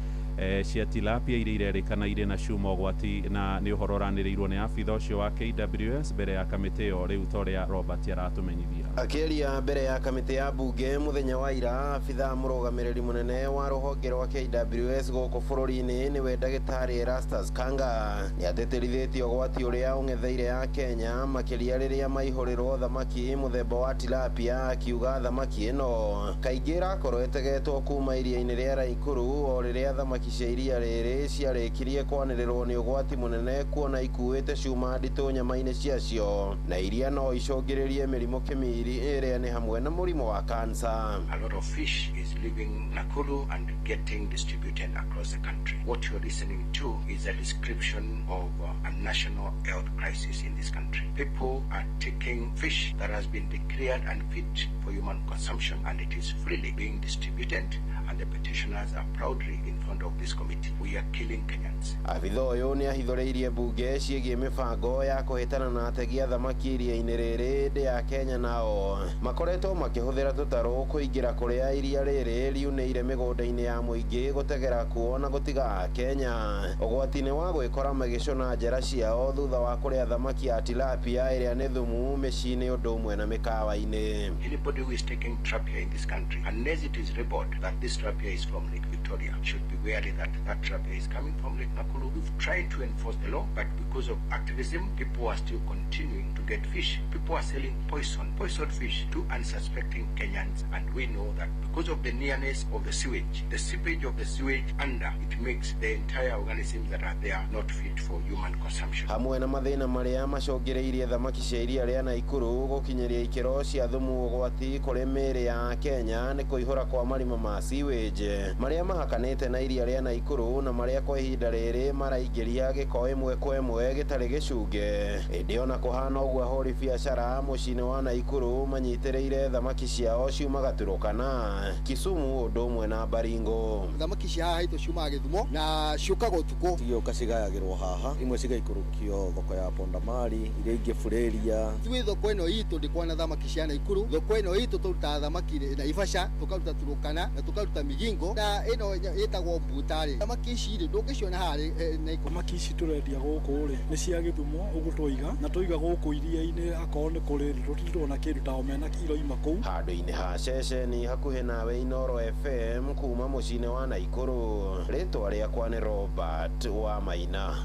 cia tilapia iria irerĩkana irĩ na cuma ũgwati, na nĩ ũhoro ũranĩrĩirwo nĩ abithaa ũcio wa KWS mbere ya kamĩtĩ ĩyo rĩu torĩa Robert aratũmenyithia. Akĩaria mbere ya kamĩtĩ ya mbunge mũthenya wa ira, abithaa mũrũgamĩrĩri mũnene wa rũhonge rwa KWS gũkũ bũrũri-inĩ nĩwe ndagĩtarĩ Erastus Kanga nĩ atĩtĩrithĩtie ũgwati ũrĩa ũng'etheire ya Kenya makĩria rĩrĩa maihũrĩrwo thamaki mũthemba wa tilapia, akiuga thamaki ĩno kaingĩ ĩrakorwo ĩtegetwo kuma iria-inĩ rĩa Naikuru o rĩrĩa thamaki cia iria rĩrĩ ciarĩkirie kwanĩrĩrwo nĩ ũgwati mũnene kuona ikuĩte cuma nditũ nyama-inĩ ciacio na iria no icũngĩrĩrie mĩrimũ kĩmiri ĩrĩa nĩ hamwe na mũrimũ wa cancer. A lot of fish is leaving Nakuru and getting distributed across the country. What you're listening to is a description of a national health crisis in this country. People are taking fish that has been declared unfit for human consumption and it is freely being distributed, and the petitioners are proudly in front of this committee. We are killing Kenyans. Abithaa ũyũ nĩ ahithũrĩirie mbunge ciĩgiĩ mĩbango ya kũhĩtana na ategi a thamaki iria-inĩ rĩrĩ ndĩ ya Kenya nao makoretwo makĩhũthĩra tũtarũ kũingĩra kũrĩa iria rĩrĩ riunĩire mĩgũnda-inĩ ya mũingĩ gũtegera kuo na gũtiga Kenya ũgwati-inĩ wa gwĩkora magĩcũna njĩra ciao thutha wa kũrĩa thamaki ya tilapia ĩrĩa nĩ thumu mĩciĩ-inĩ ũndũ ũmwe na mĩkawa-inĩ. Anybody who is taking tilapia in this country, unless it is reported that this tilapia is from Lake Victoria, should be wary that that tilapia is coming from Lake Nakuru. We've tried to enforce the law, but because of activism, people are still continuing to get fish. People are selling poisoned fish to unsuspecting Kenyans, and we know that because of the nearness of the sewage, the seepage of the sewage under, it makes the entire organisms that are there not fit for human consumption. Hamwe na mathĩna marĩa macũngĩrĩirie thamaki cia iria rĩa Naikuru gũkinyĩria ikĩro cia thumu ũgwati kũrĩ mĩĩrĩ ya Kenya nĩ kũihũra kwa marima ma sewage marĩa mahakanĩte na iria rĩa Naikuru na marĩa kwa ihinda rĩrĩ maraingĩria gĩko ĩmwe kwa ĩmwe gĩtarĩ gĩcunge. Ĩndĩ ona kũhana ũguo ahũri biacara mũciĩ-inĩ wa Naikuru manyitĩrĩire thamaki ciao ciumaga Turkana, Kisumu ũndũ ũmwe na Baringo. Thamaki cia haha itũ ciumaga Gĩthumo na ciũkaga ũtukũ, cigĩũka cigayagĩrwo haha, imwe cigaikũrũkio thoko ya Pondamari, iria ingĩ Bureria. Ithuĩ thoko ĩno itũ ndĩkwana thamaki cia Naikuru, thoko ĩno itũ tũrutaga thamaki Naivasha, tũkaruta Turkana na tũkaruta Migingo, na ĩno ĩtagwo Mbutarĩ. Thamaki ici ndũngĩciona harĩ Naikuru. Thamaki ici tũrendia gũkũ rĩ nĩ cia Gĩthumo, ũguo tũiga na tũiga gũkũ iria-inĩ akorwo nĩ kũrĩ tũtirona kĩndũ ta omena kilo ima kũu. Handũ-inĩ ha ceceni hakuhĩ nawe Inooro FM kuma mũciĩ-inĩ wa Naikuru, rĩtwa rĩakwa nĩ Robert Wamaina.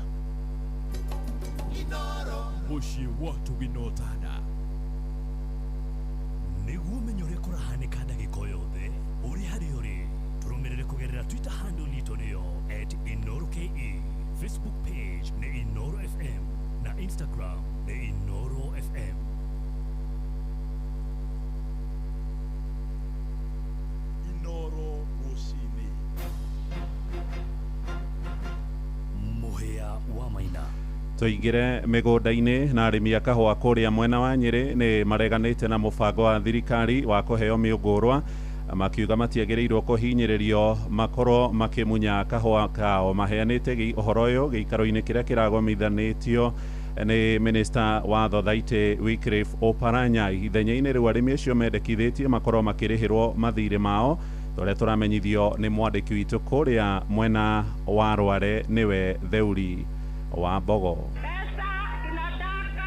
Mũciĩ watu winotana nĩguo ũmenye ũrĩa kũrahanĩka ndagĩka yothe ũrĩ harĩa ũrĩ. Tũrũmĩrĩre kũgerera Twitter handle itũ nĩyo @InoroKE, Facebook page nĩ Inooro FM na Instagram nĩ Inooro FM. Inooro rũcinĩ. Mũhĩa wa Maina. Tũingĩre mĩgũnda-inĩ na arĩmi a kahũa kũrĩa mwena wa Nyĩrĩ nĩ mareganĩte na mũbango wa thirikari wa kũheo mĩũngũrwa, makiuga matiagĩrĩirwo kũhinyĩrĩrio makorwo makĩmunya kahũa kao. Maheanĩte ũhoro ũyũ gĩikaro-inĩ kĩrĩa kĩragomithanĩtio nĩ minista wa Thothaitĩ Wycliffe Oparanya. Ithenya-inĩ rĩu arĩmi acio mendekithĩtie makorwo makĩrĩhĩrwo mathirĩ mao, tũrĩa tũramenyithio nĩ mwandĩki witũ kũrĩa mwena wa Rware nĩwe Theuri wa Mbogo. Pesa tunataka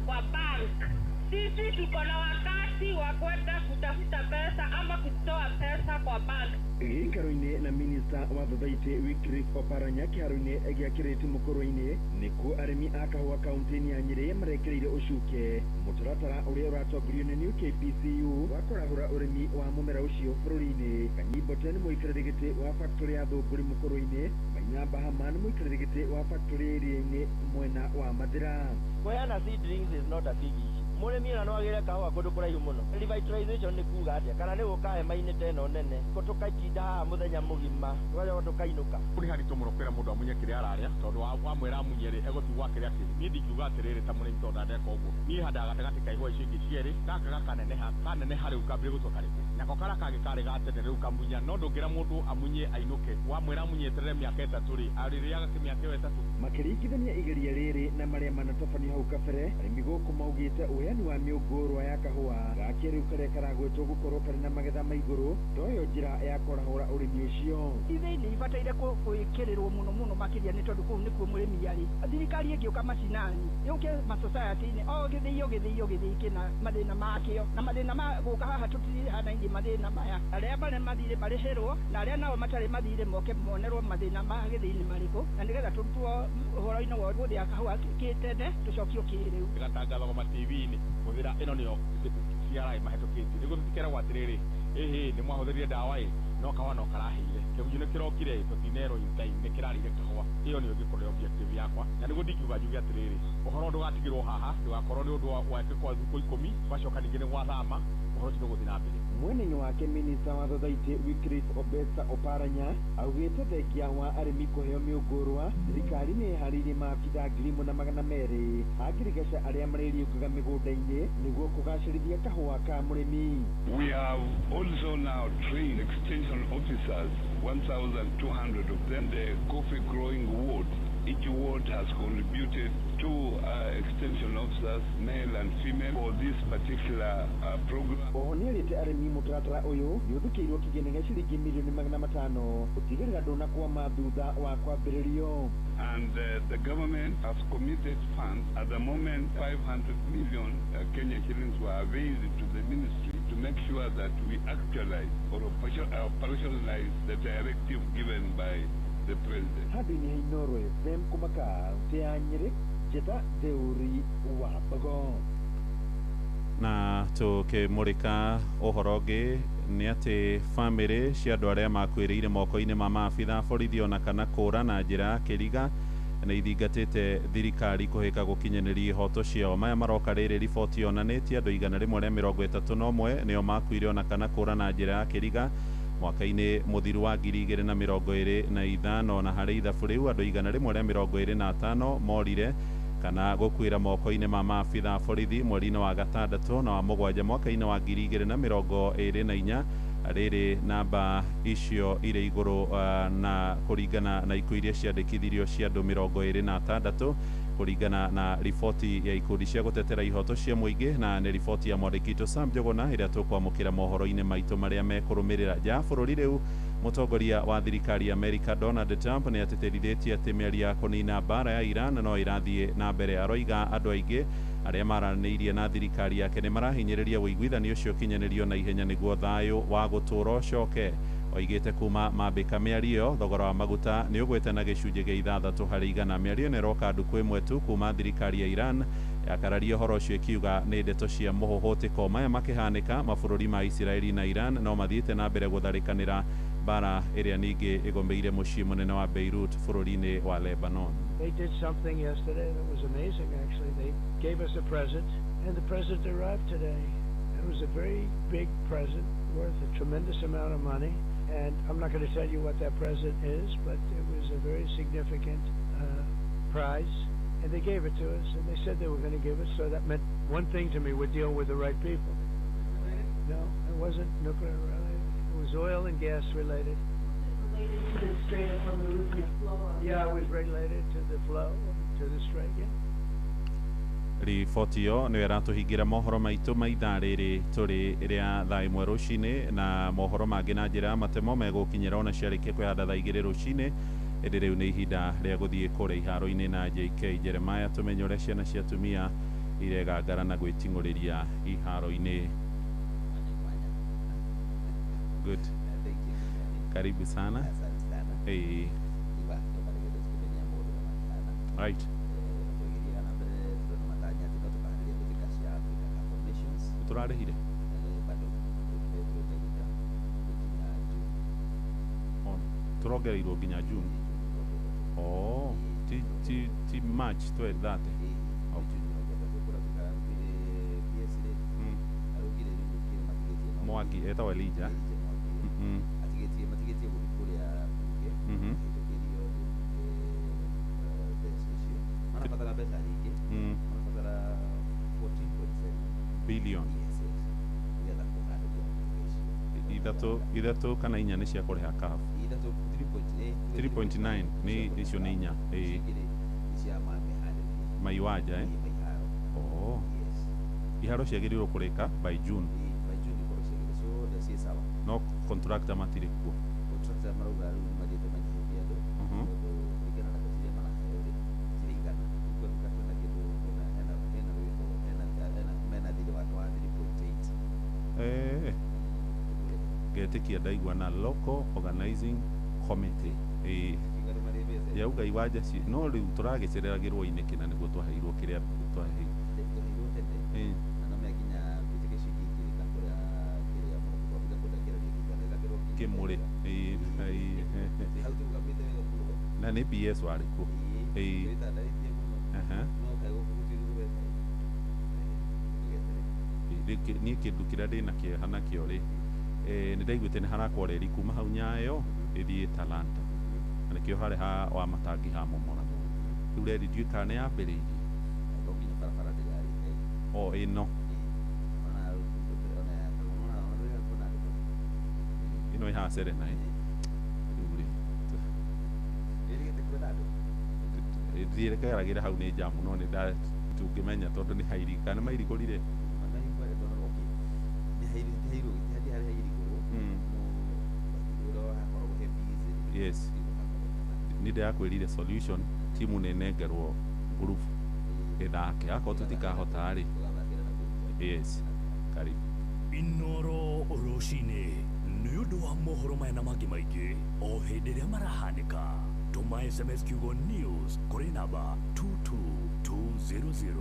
kwa bank. Sisi tuko na wakati wa kwenda kutafuta pesa ama kutoa pesa kwa bank. Gĩikaro-inĩ na minista wa Thothaitĩ Wycliffe Oparanya kĩharo-inĩ gĩa Kĩrĩti Mũkũrũ-inĩ nĩkuo arĩmi a kahũa kaunti-inĩ ya Nyĩrĩ marekereire ũcuke mũtaratara ũrĩa ũratongorio nĩ New KPCU wa kũrahũra ũrĩmi wa mũmera ũcio bũrũri-inĩ. Kanyimbo nĩ mũikarĩri gĩtĩ wa factory ya Thũngũri Mũkũrũ-inĩ, Maina Bahama nĩ mũikarĩri gĩtĩ wa factory ya Iria-inĩ mwena wa Mathira. Kũheana seedlings is not a big issue. Mũrĩmi no agĩre kahũa kũndũ kũraihu mũno. Revitalization nĩ kuuga atĩa kana nĩ gũkahe mainĩte ĩno nene tũkatinda haha mũthenya mũgima twaja tũkainũka. Kũrĩ haritũ mũno kwĩra mũndũ amunye kĩrĩa ararĩa tondũ wa mwĩra amunye rĩ egũtigwo kĩrĩa kĩrĩ. Niĩ ndingiuga atĩrĩrĩ ta mũrĩmi tondũ ndandeka ũguo. Niĩ handaga gatagatĩ ka ihũa icio ingĩ cierĩ gaka kaneneha rĩu kambire gũcoka rĩku. Nako karĩa kangĩ karĩ gatene rĩu kamunya no ndũngĩra mũndũ amunye ainũke. Wa mwĩra amunye eterere mĩaka ĩtatũ rĩ arĩrĩaga kĩmĩaka ĩyo ĩtatũ. Makĩringithania igeria rĩrĩ na marĩa manatabanio hau kabere, arĩmi gũkũ maugĩte ũheani wa mĩũngũrwa ya kahũa gake rĩu karĩa karagwĩtwo gũkorwo karĩ na magetha ma igũrũ toyo njĩra ya kũrahũra ũrĩmi ũcio. Ithe nĩ ibataire gwĩkĩrĩrwo mũno makĩria nĩ tondũ kũu nĩkuo mũrĩmi arĩ. Thirikari ĩngĩũka macinani yũke masociety-inĩ o gĩthĩi kĩna mathĩna makĩo na mathĩna ma gũka haha tũtirihanaine mathĩna maya. Arĩa marĩ mathirĩ marĩhĩrwo na arĩa nao matarĩ mathirĩ moke monerwo mathĩna ma gĩthĩi-inĩ marĩkũ na nĩgetha tũrutwo ũhoro-inĩ wa gũthĩa kahũa gĩtene tũcokio kĩrĩu. Gatangathagwo ma-TV-inĩ hũthĩra ĩno nĩyo CRI mahĩtũkĩtie nĩguo tũtikeragwo atĩrĩrĩ nĩ mwahũthĩrire ndawa no kahũa no karahĩire kĩgunyũ nĩ kĩrokire tũtinerwo in time nĩ kĩrarĩire kahũa. Ĩyo nĩyo ĩngĩkorwo objective yakwa na nĩguo ndingiuga njuge atĩrĩrĩ ũhoro ndũgatigĩrwo haha ndũgakorwo nĩ ũndũ wa kwa thikũ 10 twacoka ningĩ nĩ gwathama ũhoro ti gũthiĩ na mbere. Mwena-inĩ wake minista wa Thothaitĩ Wycliffe Oparanya augĩte thengia wa arĩmi kũheo mĩũngũrwa thirikari nĩ ĩharĩirie maabitha 1,200 a ngirigaca arĩa marĩriũkaga mĩgũnda-inĩ nĩguo kũgacĩrithia kahũa ka mũrĩmi. We have also now trained extension officers, 1,200 of them, the coffee growing ward. Each ward has contributed 2 extension officers, male and female, for this particular program. Oho nĩ erĩte arĩmi mũtaratara ũyũ nĩ ũthukĩirwo kĩgĩna gĩa ciringi mirioni 500 gũtigĩrĩra ndũnakwama thutha wa kwambĩrĩrio. And the government has committed funds. At the moment, 500 million Kenya shillings were availed to the ministry to make sure that we actualize or operationalize the directive given by the president. Handũ-inĩ Inooro FM kuma kaunti ya Nyĩrĩ, njĩta Theuri wa Mbogo. Na tũkĩmũrĩka ũhoro ũngĩ nĩ atĩ bamĩrĩ cia andũ arĩa makuĩrĩire moko-inĩ ma maabitha borithi ona kana kũũra na njĩra ya kĩriga nĩ ithingatĩte thirikari kũhĩka gũkinyanĩria ihoto ciao. Maya maroka rĩrĩ riboti yonanĩtie andũ 131 nĩo makuire ona kana kũũra na njĩra ya kĩriga mwaka-inĩ mũthiru wa 2025 na harĩ ithabu rĩu andũ 125 morire kana gũkuĩra moko-inĩ ma maabitha borithi mweri-inĩ wa gatandatũ na wa mũgwanja mwaka-inĩ wa 2024. Rĩrĩ namba icio irĩ igũrũ na kũringana na ikuũ iria ciandĩkithirio cia andũ 26 kũringana na riboti ya ikundi cia gũtetera ihoto cia mũingĩ na nĩ riboti ya mwandĩki witũ Sam Njuguna ĩrĩa tũkwamũkĩra mohoro-inĩ maitũ marĩa mekũrũmĩrĩra. Ja bũrũri rĩu mũtongoria wa thirikari Amerika Donald Trump nĩ atĩtĩrithĩtie atĩ mĩario ya kũnina mbara ya Iran no ĩrathiĩ na mbere. Aroiga andũ aingĩ arĩa maranĩirie na thirikari yake nĩ marahinyĩrĩria ũiguithani ũcio ũkinyanĩrio na ihenya nĩguo thayũ wa gũtũũra ũcoke. Oigĩte kuma mambĩka mĩario thogora wa maguta nĩ ũgwĩte na gĩcunjĩ gĩa 6 harĩ 100. Mĩario nĩ ĩroka ndukũ ĩmwe tu kuma thirikari ya Iran yakararia ũhoro ũcio ikiuga nĩ ndeto cia mũhũhũtĩko. Maya makĩhanĩka mabũrũri ma Isiraeli na Iran no mathiĩte na mbere gũtharĩkanĩra mbara ĩrĩa ningĩ ĩgomeire mũciĩ mũnene wa Beirut bũrũri-inĩ wa Lebanon. They did something yesterday that was amazing actually. They gave us a present and the present arrived today. It was a very big present worth a tremendous amount of money. And I'm not going to tell you what that present is, but it was a very significant prize. And they gave it to us, and they said they were going to give it, so that meant one thing to me, we're dealing with the right people. No, it wasn't nuclear related. It was oil and gas related. Related to the Strait of Hormuz and the flow of... Yeah, it was related to the flow, to the Strait, yeah. riboti yo nä äratuhingira mohoro maitå ma ithaa rĩrĩ tũrĩ rĩa thaa ĩmwe rũcinĩ, na mohoro mangĩ na njĩra matemo megũkinyĩra ona ciarĩkia kwĩhanda thaa igĩrĩ rũcinĩ. Ĩndĩ rĩu nĩ ihinda rĩa gũthiĩ kũrĩa iharo-inĩ na JK Jeremiah tũmenye ũrĩa ciana cia atumia iregangara na gwĩting'ũrĩria iharo-inĩ. Good. Karibu sana. Hey. Right. Turarĩhire turongereirwo nginya June. Oh, ti March 12 that. Okay. Mwangi etagwo Elijah. Billion. Ithatũ kana inya nĩ cia kũrĩha CAF. 3.9 nĩ icio nĩ inya. Maiwanja Oh. Iharo ciagĩrĩirwo kũrĩka by June. No contractor matirĩ kuo. Getĩkia ndaigua na local organizing committee yauga iwanja no rĩu tũragĩcereragĩrwo inĩkĩ na nĩguo twaheirwo kĩrĩa twaheirwo Kĩmũrĩ na nĩ PS warĩ kuo. Niĩ kĩndũ kĩrĩa ndĩna kĩeha nakĩo rĩ, nĩ ndaiguĩte nĩ harakwo reri kuma hau Nyayo ĩthiĩ Talanta, na nĩkĩo harĩ ha wa matangi ha momora. Rĩu reri ndiũĩ kana nĩ yambĩrĩirie ĩno ĩno ĩhaha Serena thiĩrĩkagĩragĩra hau nĩ jamu no nĩ tũngĩmenya tondũ nĩ hairika nĩ mairigũrire yes nĩ ndĩrakwĩrire solution timu nĩ nengerwo group ĩthake akorwo tũtikahota rĩ yes karibu Inoro rũcinĩ nĩ ũndũ wa mohoro maya na mangĩ maingĩ o hĩndĩ ĩrĩa marahanĩka tũma SMS kiugo news kũrĩ namba 22200.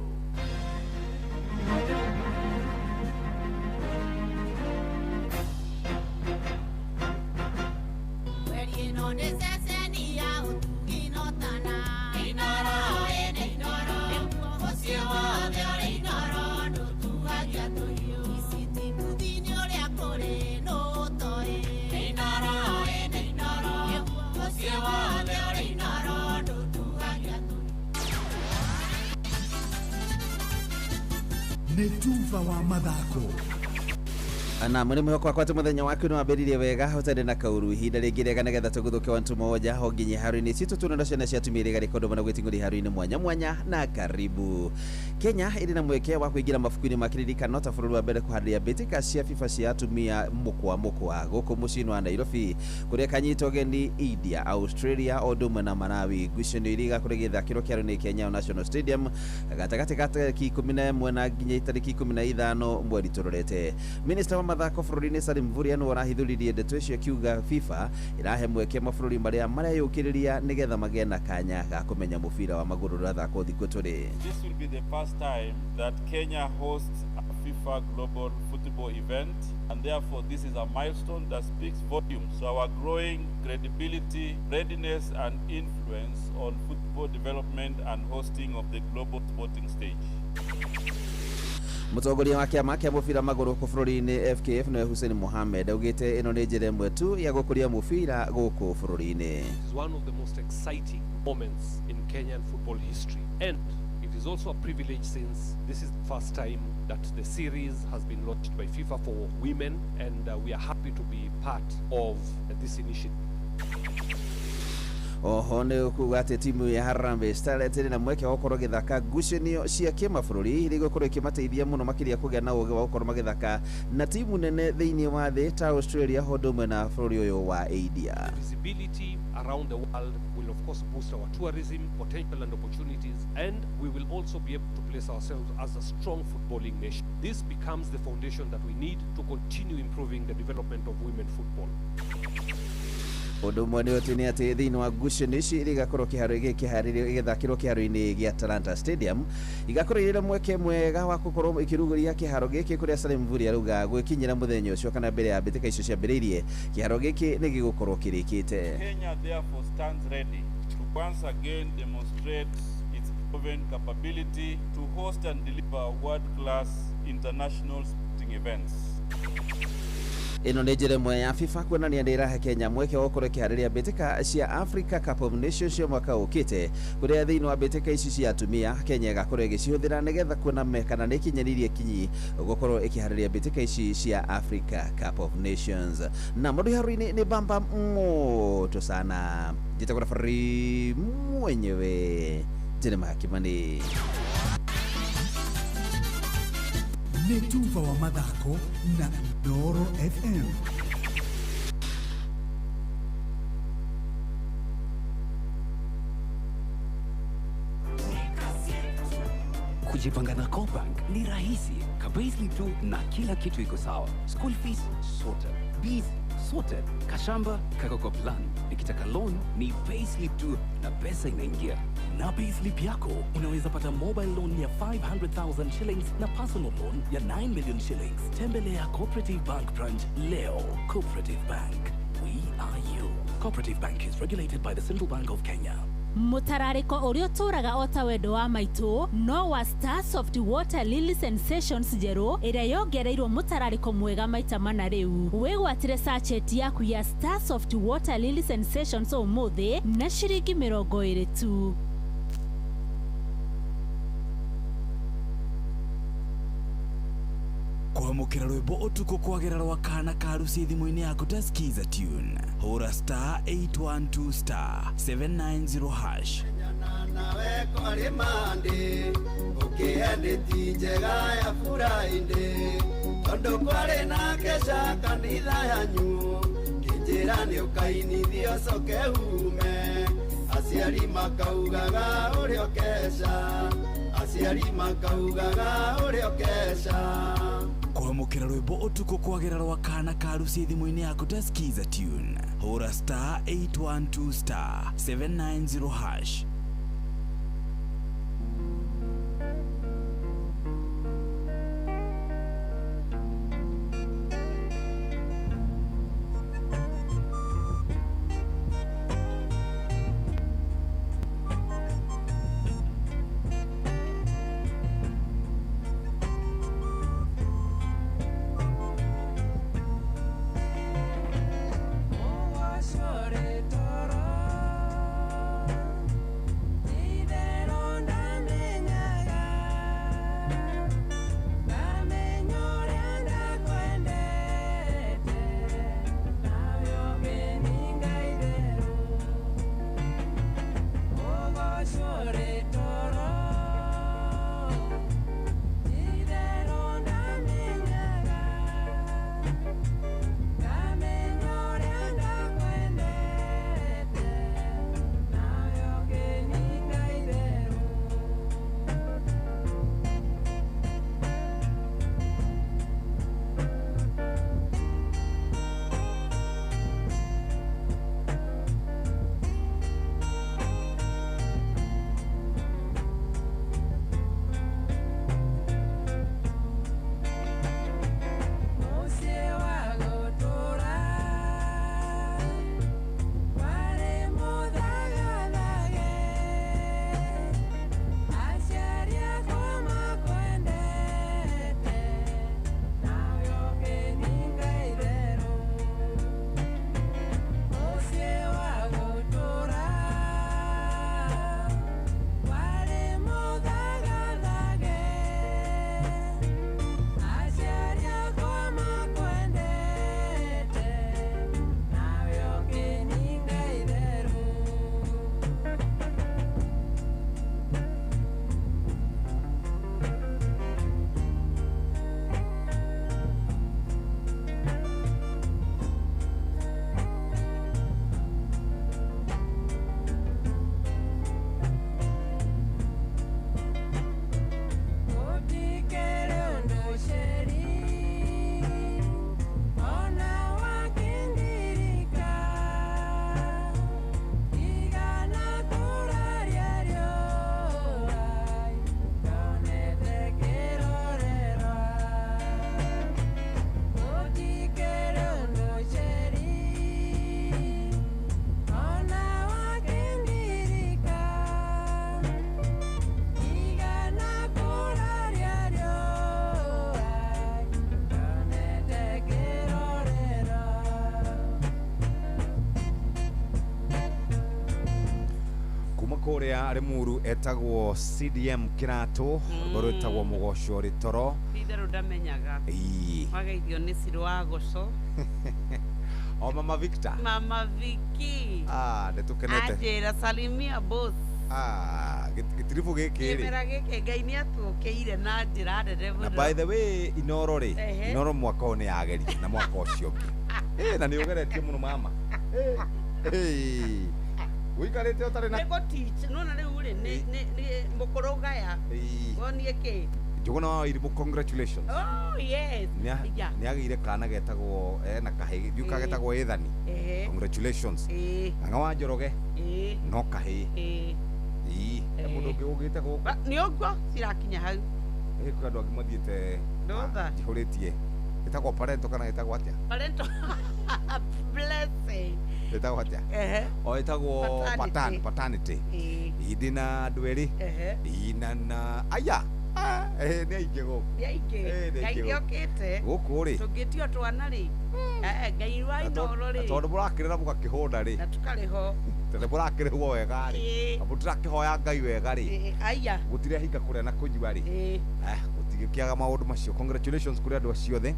Netuva wa mathako na mwene mwihoko wakwa muthenya waku no ambĩrĩrie wega ũtarĩ na kaũru ihinda rĩngĩ rĩega nĩgetha tũgũthũke wantu moja ho nginya haru-inĩ citũ tunaenda ciana cia atumia rĩga rĩkondo mana gwĩtingũria haru-inĩ mwanya mwanya na karibu. Kenya ĩrĩ na mweke wa kũingĩra mabuku-inĩ ma kĩririkano ta bũrũri wa mbere kũharĩria mbĩtĩka cia FIFA cia atumia mũkwa gũkũ mũciĩ-inĩ wa Nairobi kũrĩa kanyita ũgeni India, Australia o ũndũ ũmwe na Malawi. Ngucanio iria igakorwo igĩthakĩrwo kĩharo-inĩ kĩa Nyayo National Stadium gatagatĩ ka tarĩki 11 na nginya tarĩki 15 mweri tũrorete. Minister wa mathako bũrũri-inĩ Salim Mvurya nĩ warahithũririe ndeto icio akiuga FIFA ĩrahe mweke mabũrũri marĩa mareyũkĩrĩria nĩgetha magĩe na kanya ga kũmenya mũbira wa magũrũ ũrathakwo thikũ tũrĩ. This will be the first time that Kenya hosts a FIFA Global Football event, and therefore this is a milestone that speaks volumes to our growing credibility, readiness and influence on football development and hosting of the global sporting stage. Mũtongoria wa kĩama kĩa mũbira magũrũ gũkũ bũrũri-inĩ FKF nĩ Hussein Mohamed augĩte ĩno nĩ njĩra ĩmwe tu ya gũkũria mũbira gũkũ bũrũri-inĩ. It is one of the most exciting moments in Kenyan football history, and it is also a privilege since this is the first time that the series has been launched by FIFA for women, and we are happy to be part of this initiative. oho nĩ kuga atĩ timu ya Harambee Starlets ĩrĩ na mweke wa gũkorwo gĩthaka ngucanio cia kĩmabũrũri irĩ gũkorwo ikĩmateithia mũno makĩria kũgĩa na ũgĩ wa gũkorwo magĩthaka na timu nene thĩinĩ wa thĩ ta Australia ũndũ ũmwe na bũrũri ũyũ wa India. Visibility around the world will of course boost our tourism potential and opportunities, and we will also be able to place ourselves as a strong footballing nation. This becomes the foundation that we need to continue improving the development of women football. Ũndũ ũmwe nĩ ũtĩ atĩ thĩinĩ wa ngucanio ici irĩ igakorwo igĩthakĩrwo kĩharo-inĩ gĩa Talanta Stadium igakorwo irĩ na mweke mwega wa gũkorwo ikĩrugũria kĩharo gĩkĩ kũrĩa Salim Mvurya arauga gwĩkinyĩra mũthenya ũcio kana mbere ya mbĩtĩka icio ciambĩrĩirie kĩharo gĩkĩ nĩ gĩgũkorwo kĩrĩkĩte. Kenya therefore stands ready to once again demonstrate its proven capability to host and deliver world-class international sporting events. Ino nĩ njĩra ĩmwe ya FIFA kuonania nĩ ĩrahe Kenya mweke wa gũkorwo ĩkĩharĩria mbĩtĩka cia Africa Cup of Nations cia mwaka ũkĩte kũrĩa thĩinĩ wa mbĩtĩka ici cia atumia Kenya ĩgakorwo ĩgĩcihũthĩra nĩgetha kuona kana nĩ ikinyanĩirie kinyi gũkorwo ĩkĩharĩria mbĩtĩka ici cia Africa Cup of Nations. Na mũndũ haru-inĩ nĩ Bamba moto sana, njĩtagwo referee mwenyewe Jeremiah Kimani. Netuva wa mathako na Doro FM. Kujipanga na Cobank ni rahisi. Kabaislip tu na kila kitu iko sawa. School fees sorted, bills sorted, kashamba kako kwa plan. Nikitaka loan ni payslip tu na pesa inaingia. Na payslip yako unaweza pata mobile loan ya 500,000 shillings na personal loan ya 9 million shillings. Tembelea Cooperative Bank branch leo. Cooperative Bank, we are you. Cooperative Bank is regulated by the Central Bank of Kenya. Mutarariko ũrĩa ũtũraga o ta wendo wa maitũ no wa Star Soft Water Lily Sensations njerũ ĩrĩa yongereirwo mũtarariko mwega maita mana rĩu. Wĩgwatĩre sachet yaku ya Star Soft Water Lily Sensations ũmũthĩ na ciringi 20 tu. Kwamũkĩra rwĩmbo ũtukũ kwagĩra rwa kana ka Rusi thimũ-inĩ yaku ta skiza tune. Hũra star 812 star 790 hash. Nawe kwari mande ukiendeti njega ya Friday tondu kwari na kesha kanitha yanyu kinjira nĩ ũkainithio coke hume aciari makaugaga ũrĩa kesha aciari makaugaga ũrĩa kesha. Kwamũkĩra rwĩmbo ũtukũ kwagĩra rwa kana ka Rusi thimũ-inĩ yaku ta skiza tune. Hũra star 812 star 790 hash. kuria Limuru etagwo CDM Kirato goro etagwo Mugoco Ritoro Thitero ndamenyaga wageithio ni Sirwa Goco o Mama Victor Mama Vicky ndetukenete ajira salimia boss gitirifu giki kimera giki ngai ni atukiire na njira ndende na by the way Inoro ri Inoro mwaka one yageri na mwaka ucio ngi na ni ugeretie muno mama wikarite utari na nego teach no na riu ri ni mukoroga ya wonie ki Juguna wa irimu congratulations yes ni agire kana getagwo na kahe yuka getagwo Ethani congratulations anga wa Njoroge no kahe mundu ngi ugite guku ni ogwo sirakinya hau kandu angi mathiete ndotha huritie etagwo parento kana etagwo atia parento blessing etagwo atia o etagwo paternity idina andu eri ina na aya ni aingĩ gũkũ ni aingĩ ngai nĩokĩte gũkũ rĩ tũngĩtio twana rĩ ngai wa Inoro rĩ tondũ mũrakĩrĩra mũgakĩhũna rĩ na tũkarĩho tondũ mũrakĩrĩhwo wega rĩ amu tũrakĩhoya Ngai wega rĩ aya gũtirĩ hinga kũrĩa na kũnyua rĩ gũtigĩkĩaga maũndũ macio congratulations kũrĩ andũ acio othe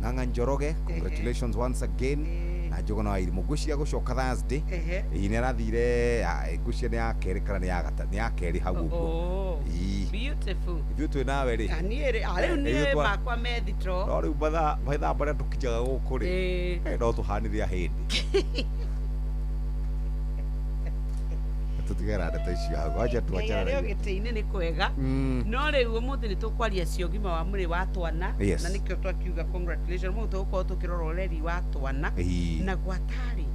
Ng'ang'a Njoroge congratulations once again na Njuguna wa Irimũ ngũcia gũcoka Thursday nĩ arathire ngũcia nĩ ya kerĩ kana nĩ ya kerĩ hau ũguo beautiful ithuĩ twĩ nawe rĩ rĩu nĩ bakwa methitro no rĩu mathaa marĩa tũkinyaga gũkũ rĩ no tũhanire ahĩndĩ tutigera ndeto icio hau acha tuachana rĩu gĩtĩ-inĩ nĩ kwega no rĩu ũmũthĩ nĩ tũkwaria cio ũgima wa mwĩrĩ wa twana na nĩkĩo twakiuga congratulations mũthĩ tũgũkorwo tũkĩrora ũreri wa twana na gwatarĩ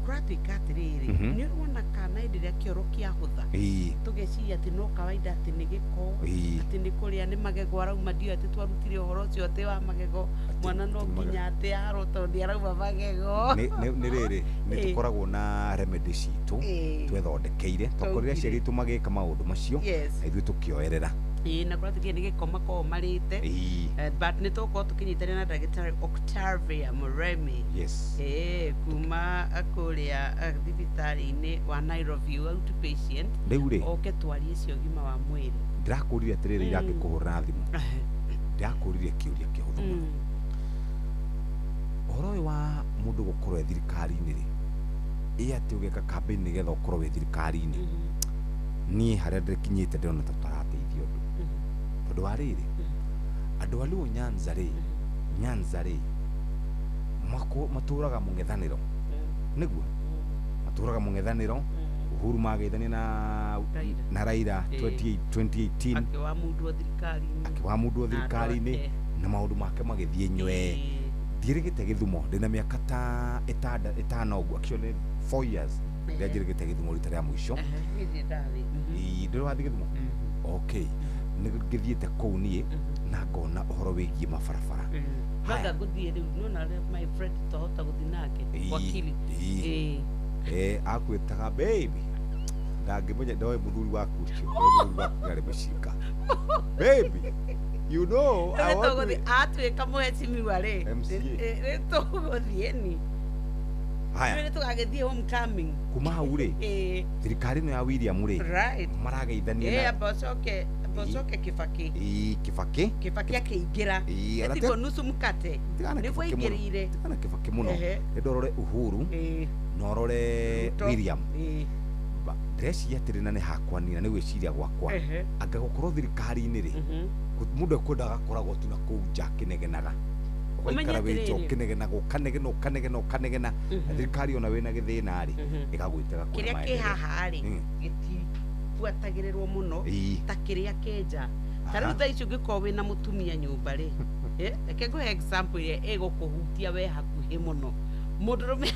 kũratuĩka atĩrĩrĩ nĩ ũrona kana hĩndĩ ĩrĩa kĩoro kĩahũtha tũgeciria atĩ no kawaida atĩ nĩ gĩko atĩ nĩ kũrĩa nĩ magego arauma ndio atĩ twarutire ũhoro ũcio atĩ wa magego mwana no nginya atĩ arwo tondũ arauma magego nĩ rĩrĩ nĩ tũkoragwo na remedy citũ twethondekeire twakorire aciari aitũ magĩka maũndũ macio na ithuĩ tũkĩoerera na kũratuĩkire nĩ gĩko makoragwo marĩte but nĩ tũgũkorwo tũkĩnyitanĩra na ndagĩtarĩ Octavia Muremi kuma kũrĩa thibitarĩ-inĩ wa Nairobi outpatient rĩu rĩ oke twarie cio ũgima wa mwĩrĩ ndirakũrire atĩrĩrĩ irangĩkũhũra thimũ ndirakũrire kĩũria kĩhũthũ mũno ũhoro ũyũ wa mũndũ gũkorwo thirikari-inĩ rĩ atĩ ũgeka campaign nĩgetha ũkorwo wĩ thirikari-inĩ niĩ harĩa ndĩkinyĩte ndĩrona ta tũtarateithia ũndũ tondũ wa rĩrĩ andũ a Luo Nyanza rĩ matũraga mũng'ethanĩro nĩguo matũraga mũng'ethanĩro Uhuru mageithania na Raila 2018 akĩwa mũndũ thirikari-inĩ na maũndũ make magĩthiĩ nywe ndirĩgĩte Gĩthumo ndĩna mĩaka ta ĩtano ũguo actually 4 years rĩrĩa njĩrĩgĩte Gĩthumo rita rĩa mũico ndĩrĩ wathiĩ Gĩthumo okay nĩ ngĩthiĩte kũu niĩ na ngona ũhoro wĩgiĩ mabarabara Baga gũthiĩ rĩu nĩona my friend tũhota gũthiĩ nake wakili akwĩtaga baby ndangĩmenya ndoĩ mũthuri waku ũcio mũthuri waku nĩarĩ mũcinga baby you know I want to atuĩka mũhecimiwa rĩ tũgũthiĩ ni haya tũgagĩthiĩ homecoming kuma hau rĩ thirikari ĩno ya William rĩ marageithania Bocoke Kibaki akĩingĩra etigo nusu mkate nĩguo aingĩrĩire kana Kibaki mũno ndorore Uhuru norore William ndĩreciria atĩrĩ na nĩ hakwa nina nĩ gwĩciria gwakwa anga gũkorwo thirikari-inĩ rĩ mũndũ ekwendaga akoragwo tu na kũu nja akĩnegenaga ũgaikara wĩ nja ũkĩnegena ũkanegena na thirikari ona wĩna gĩthĩna rĩ ĩgagwĩtega kĩrĩa kĩ haha rĩ gĩtibuatagĩrĩrwo mũno ta kĩrĩa kĩnja ta rĩu thaa icio ũngĩkorwo wĩna mũtumia nyũmba rĩ reke ngũhe example ĩrĩa ĩgũkũhutia we hakuhĩ mũno mũndũrũme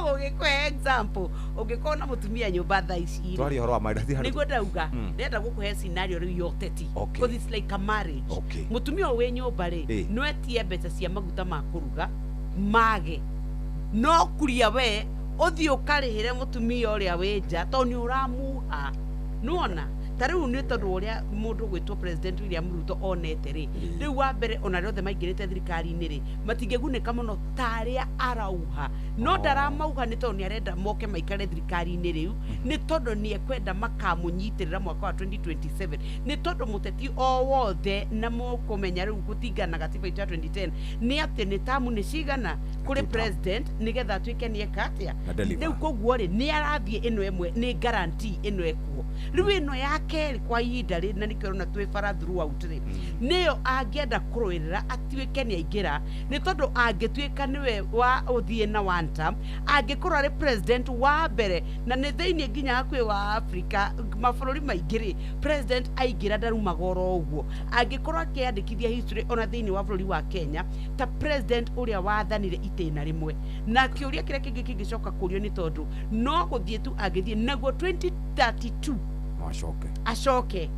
gũgĩkũhe example ũngĩkorwo na mũtumia nyũmba thaa ici nĩguo ndauga ndĩrenda gũkũhe scenario rĩu ya ũteti because it's like a marriage mũtumia wĩ nyũmba rĩ no etie mbeca cia maguta ma kũruga mage no kuria we ũthiĩ ũkarĩhĩre mũtumia ũrĩa wĩ nja tondũ nĩ ũramuha nuona tariu ni tondu uria mundu gwitwo president William Ruto onete ri riu wa mbere ona riothe maingirite thirikari-ini ri matingeguneka muno taria arauha no ndaramauga ni tondu ni arenda moke maikare thirikari-ini riu ni tondu ni ekwenda makamunyitirira mwaka wa 2027 ni tondu muteti o wothe na mukumenya riu gutingana gatiba ya 2010 ni ati ni tamu ni cigana kuri president nigetha twike ni ekatia riu koguo ri ni arathie ino emwe ni guarantee ino ekuo riu ino yake kwa ihinda ri na nikio na twi bara throughout ri niyo angienda kuruirira atwike ni aingira ni tondu angitwika niwe wa uthie na one term angikorwo ari president wa mbere na ni thiini nginya hakwi wa Africa mabũrũri maingiri president aingira ndarumaga oro uguo angikorwo akiandikithia history ona thiini wa bũrũri wa Kenya ta president uria wathanire itena rimwe na kiuria kiria kingi kingicoka kurio ni tondu no guthie tu agithie naguo 2032 acoke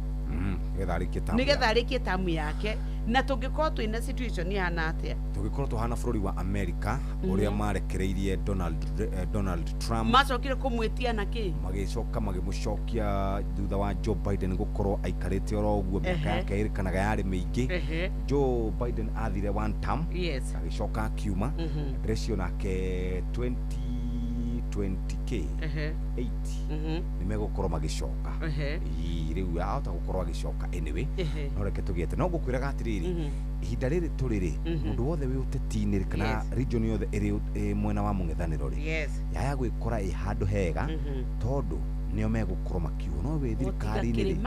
nigetha arikie tamu yake na tungikorwo twina situation ihana atia tungikorwo tuhana bũrũri wa America uria marekereirie Donald Trump macokire kumwitia na ki magicoka magimucokia thutha wa Joe Biden gukorwo aikarite oro uguo miaka yake irikanaga yari miingi Joe Biden athire one term agicoka akiuma ratio nake 20k 80 nimegukorwo magicoka riu ahota gukorwo agicoka anyway no reke tugiete no gukwiraga atiriri ihinda riri turiri mundu wothe wi uteti-ini kana region yothe iri mwena wa mung'ethaniro ri yaya gwikora i handu hega tondu nio megukorwo makiuga no wi thirikari-ini ri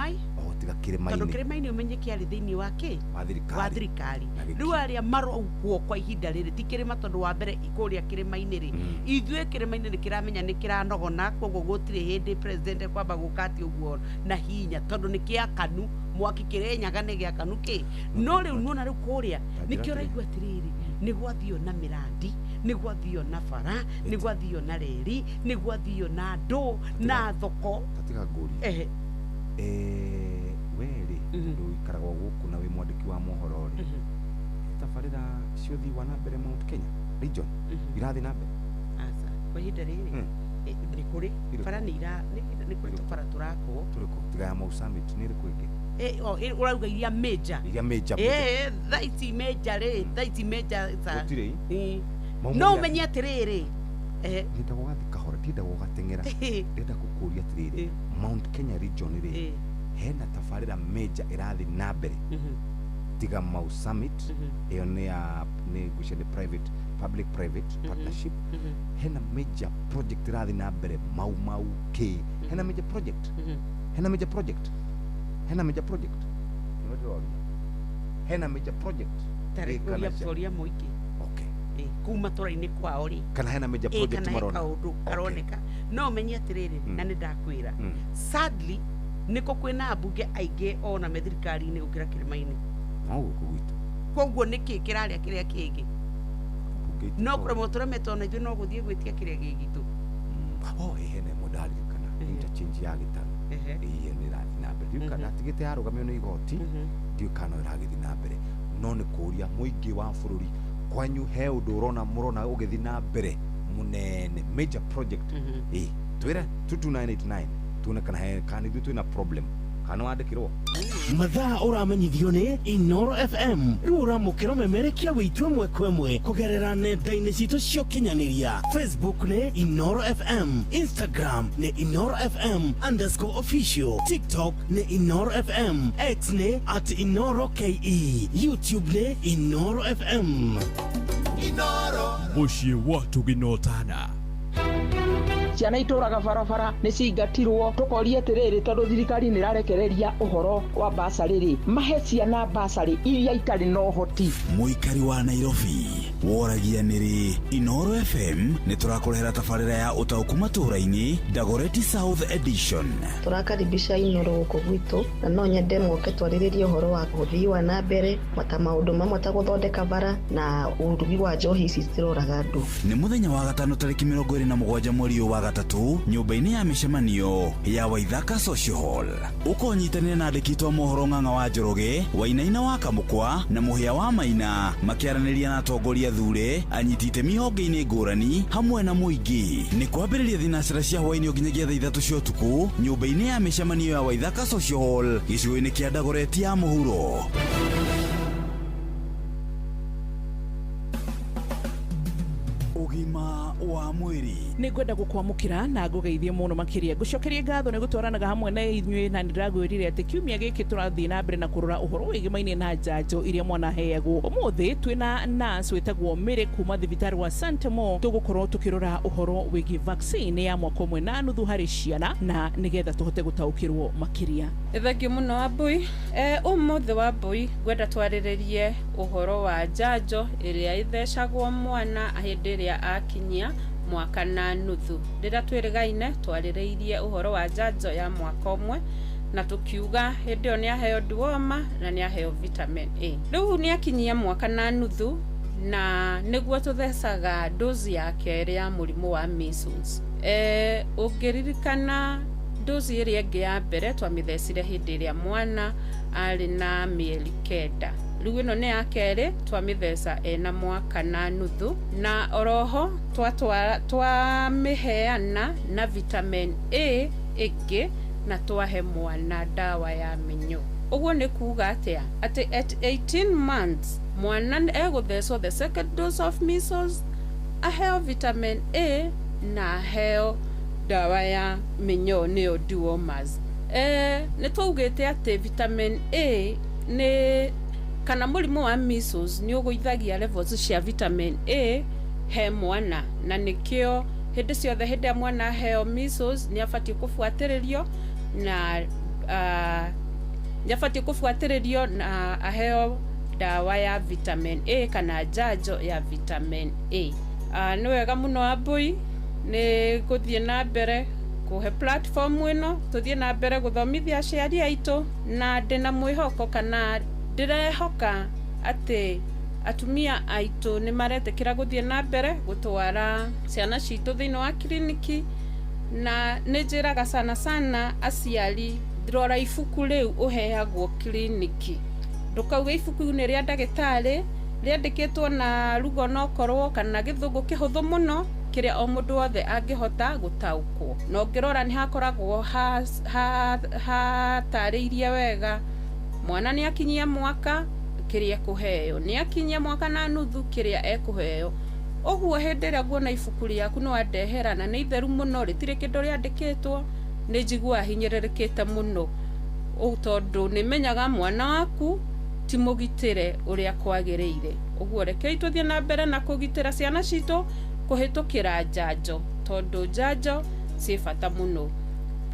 tiga kirima-ini tondu kirima-ini umenyeke ari thiini wa ki wa thirikari riu aria maroguo kwa ihinda riri ti kirima tondu wa mbere ikuria kirima-ini ri ithue kirima-ini ri kiramenya ni kiranogona koguo gutire hindi president kwamba gukati uguo na hinya tondu ni kiakanu mwaki kirenyaga ni giakanu ki no riu nuona riu kuria nikio raigua atiriri ni gwathio na mirandi ni gwathio na bara ni gwathio na reri ni gwathio na ndo na thoko katika nguri weri ndu ikaragwo guku na wi mwandiki wa mohoro ri tabarira ciothi wana mbere Mount Kenya region irathi na mbere asa kwa ihinda riri ni kuri bara ni ira ni kuri bara turako tiga ya Mau Summit ni riku ingi urauga iria major thaiti major ri thaiti major sa no menya atiriri nda gwathi kahora nda gutengera nda gukuria atiriri Mount Kenya region ri hena tabarira major irathi na mbere tiga Mau Summit iyo ni ya negotiate private public private partnership hena major project irathi na mbere mau ke hena major project hena major project hena major project hena major project tarikuria floria moiki kuma tora-ini kwao ri kana hena major project marona kaundu karoneka no menye atiriri na ni ndakwira sadly niko kwina mbunge aingi ona me thirikari-ini gukira kirima-ini koguo niki kiraria kiria kingi no promotora metona ithu no guthie gwitia kiria gigitu hene modali kana interchange ya gitaru iyo ni rathi na mbere riu kana tigite yarugamio ni igoti ndio kana iragithi na mbere no ni kuria muingi wa bururi kwanyu he undu murona ugithi na mbere munene major project twira 22989 tuone kana he kana ithu twina problem kana wandikirwo mathaa uramenyithio ni Inoro FM riu uramukira memerekia witwe mwekwe kugerera nenda-ini citu cio kinyaniria Facebook ni Inoro FM, Instagram ni Inoro FM_official, TikTok ni Inoro FM, X ni @InoroKE, YouTube ni Inoro FM. Inoro muciĩ watu ginotana ciana ituraga barabara ni cingatirwo tukoria atiriri tondu thirikari ni rarekereria uhoro wa basari ri mahe ciana basari iria itari no hoti muikari wa Nairobi woragia niri Inoro FM ni turakurehera tabarira ya utauku matura-ini Dagoretti South Edition turakaribisha Inoro guku gwitu na no nyende mwoke twariririe uhoro wa uthii wa na mbere mata maundu mamwe ta guthondeka bara na urugi wa njohi ici citiroraga andu ni muthenya wa gatano tariki 27 mweri wa 3 nyumba-inĩ ya mĩcemanio ya Waithaka Social Hall. Ũkonyitanĩra na andĩki a mohoro Ng'ang'a wa Njoroge, Wainaina wa Kamũkwa na Mũhĩa wa Maina makĩaranĩria na atongoria thure, anyiti itemi honge-inĩ ngũrani hamwe na mũingĩ. Nĩ kwambĩrĩria thinacĩra cia hwaĩ-inĩ nginyagia thaa 3 cia ũtukũ nyũmba-inĩ ya mĩcemanio ya Waithaka Social Hall gĩcigo-inĩ kĩa Dagoretti ya mũhuro. Ũgima wa mwĩrĩ nĩ ngwenda gũkwamũkĩra na ngũgeithie mũno makĩria ngũcokerie ngatho nĩ gũtwaranaga hamwe na inyuĩ na nĩndĩragwĩrire atĩ kiumia gĩkĩ tũrathiĩ na mbere na kũrora ũhoro wĩgĩmaine na njanjo iria mwana aheagwo. Ũmũthĩ twĩna nurse wĩtagwo Mary kuma thibitarĩ wa Santemo, tũgũkorwo tũkĩrora ũhoro wĩgiĩ vaccine ya mwaka ũmwe na nuthu harĩ ciana na nĩgetha tũhote gũtaũkĩrwo makĩria. Thengiũ mũno Wambui. Ũmũthĩ Wambui ngwenda twarĩrĩrie ũhoro wa njanjo ĩrĩa ithecagwo mwana hĩndĩ ĩrĩa akinyia mwaka na nuthu. Rĩrĩa twĩrĩgaine twarĩrĩirie ũhoro wa njanjo ya mwaka ũmwe na tukiuga hĩndĩ ĩyo nĩ aheo duoma na nĩ aheo vitamin A. Rĩu nĩ akinyia mwaka na nuthu na nĩguo tũthecaga dozi ya kerĩ ya mũrimũ wa measles. Ũngĩririkana dozi ĩrĩa ĩngĩ ya mbere twamĩthecire hĩndĩ ĩrĩa mwana arĩ na mĩeri 9. Rĩu ĩno nĩ ya kerĩ twamĩtheca ena mwaka na nuthu, na oroho twamĩheana na vitamin A ĩngĩ na twahe mwana dawa ya mĩnyoo. Ũguo nĩ kuuga atĩa atĩ at 18 months mwana egũthecwo the second dose of measles, aheo vitamin A na aheo dawa ya mĩnyoo nĩyo duomas. Nĩ twaugĩte atĩ vitamin A nĩ kana mũrimũ wa measles nĩ ũgũithagia levels cia vitamin A he mwana, na nĩkĩo hĩndĩ ciothe hĩndĩ ya mwana aheo measles nĩ abatiĩ kũbuatĩrĩrio na aheo dawa ya vitamin A kana njanjo ya vitamin A. Nĩ wega mũno Wambui, nĩ gũthiĩ na mbere kũhe platform ĩno tũthiĩ na mbere gũthomithia aciari aitũ, na ndĩna mwĩhoko kana ndĩrehoka atĩ atumia aitũ nĩ maretĩkĩra gũthiĩ na mbere gũtwara ciana citũ thĩinĩ wa kiriniki, na nĩ njĩraga sana aciari rora ibuku rĩu ũheagwo kiriniki. Ndũkauge ibuku nĩ rĩa ndagĩtarĩ rĩandĩkĩtwo na rugo nokorwo kana gĩthũngũ kĩhũthũ mũno kĩrĩa o mũndũ wothe angĩhota gũtaũkwo. Na ũngĩrora nĩ hakoragwo hatarĩirie wega mwana nĩ akinyia mwaka kĩrĩa ekũheo, nĩ akinyia mwaka na nuthu kĩrĩa ekũheo. Ũguo hĩndĩ ĩrĩa nguona ibuku rĩaku nĩ wandehera na nĩ itheru mũno rĩtirĩ kĩndũ rĩandĩkĩtwo, nĩ njiguaga hinyĩrĩrĩkĩte mũno, tondũ nĩ menyaga mwana waku ti mũgitĩre ũrĩa kwagĩrĩire. Ũguo rekei tũthiĩ na mbere na kũgitĩra ciana citũ kũhĩtũkĩra njanjo, tondũ njanjo ciĩ bata mũno.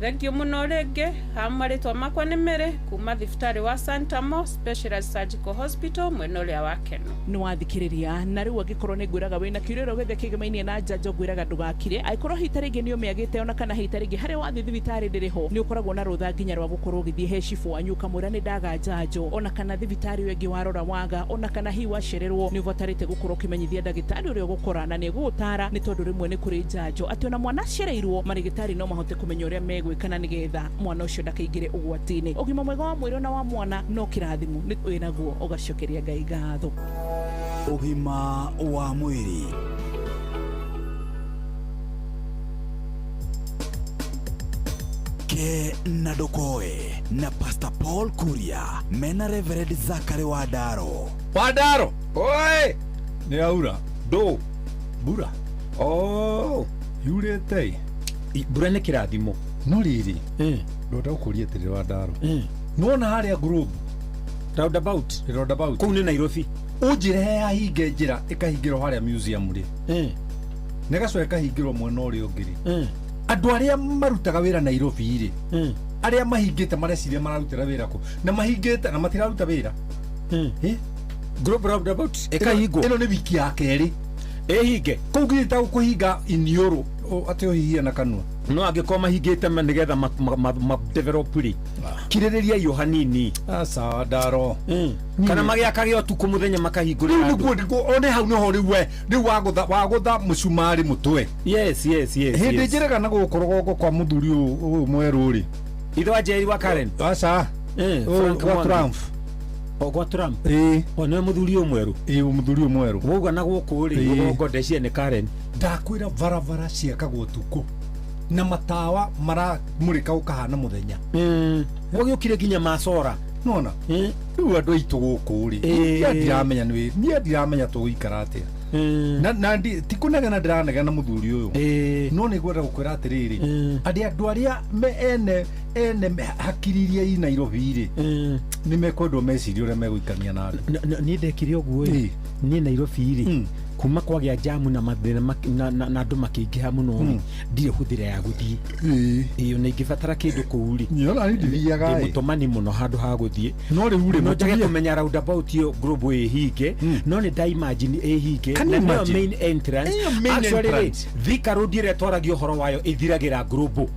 Thengiũ mũno rĩngĩ, marĩtwa makwa nĩ Mary kuma thibitarĩ wa Santamo Specialized Surgical Hospital mwena ũrĩa wa Keno. Nĩ wathikĩrĩria, na rĩu angĩkorwo nĩ ngwĩraga wĩna kĩũrĩro gĩothe kĩgĩmainie na njanjo ngwĩraga ndũgakire. Angĩkorwo hita rĩngĩ nĩ ũmĩagĩte ona kana hita rĩngĩ harĩa wathiĩ thibitarĩ ndĩrĩ ho, nĩ ũkoragwo na rũtha nginya rwa gũkorwo ũgĩthiĩ he cibũ wanyu ũkamwĩra nĩ ndaga njanjo, ona kana thibitarĩ ũyũ ĩngĩ warora waga, ona kana hihi wacererwo, nĩ ũbatarĩte gũkorwo ũkĩmenyithia ndagĩtarĩ ũrĩa ũgũkora na nĩ ũgũgũtara, nĩ tondũ rĩmwe nĩ kũrĩ njanjo atĩ ona mwana aciareirwo marĩgĩtarĩ no mahote kũmenya ũrĩa megwĩkana nĩgetha mwana ũcio ndakaingĩre ũgwati-inĩ. Ũgima mwega wa mwĩrĩ na wa mwana no kĩrathimo, nĩ wĩnaguo ũgacokeria Ngai ngatho. Ũgima wa mwĩrĩ. Ke na Ndokoe na Pastor Paul Kuria mena Reverend Zachary Wadaro. Wadaro! Oi! Nĩ aura. Ndũ. Mbura. Oh! Yurĩte. Mbura nĩ kĩrathimo. No rĩrĩ. Ndota gũkũria atĩrĩ Wadaro. Nona harĩa group. Roundabout. Kũu nĩ Nairobi. Ũnjĩre hahinge njĩra ĩkahingĩrwo harĩa museum rĩ. Nĩgacoka ĩkahingĩrwo mwena ũrĩa ũngĩ rĩ. Andũ arĩa marutaga wĩra Nairobi rĩ. Arĩa mahingĩte mareciria mararutĩra wĩra kũ. Na mahingĩte na matiraruta wĩra. Group roundabout ĩkahingwo. Ĩno nĩ wiki ya kerĩ. Ĩhinge. Kũu ngĩta gũkũhinga iniũrũ. Atĩ ũhihia na kanua. No angĩkorwo mahingĩte nĩgetha ma develop rĩ. kiririria yo hanini sawa ndaro kana magiakage otuku muthenya makahingurira ndugu ndiko one hau no hori we ndi wagutha mucumari mutwe yes hindi njiraga na gukorogoko kwa muthuri uyu mweru ri itwa Jerry wa Karen aca Frank Trump ogwa Trump one muthuri umweru muthuri umweru woga na guku ri gogo ndecie ni Karen ndakwira varavara ciakagwo tuku na matawa maramurika ukahana muthenya wagiukire ginya macora nona riu andu aitu guku ri ndiramenya tuguikara atia na tikunegena ndiranegena muthuri uyu no nigwenda gukwira atiriri andu aria ene hakiriria i Nairobi ri ni mekwendwo meciria uria meguikania na andu ni ndekire uguo ni Nairobi ri kuma kwagia jamu na mathina na andu makiingiha muno ndire huthira ya guthii iyo ni ngibatara kindu kuuri nyona ni ndithiaga mutomani muno handu ha guthii no riu ri mutige kumenya roundabout yo global hinge no ni imagine hinge na main entrance actually Thika road ire twaragio horo wayo ithiragira global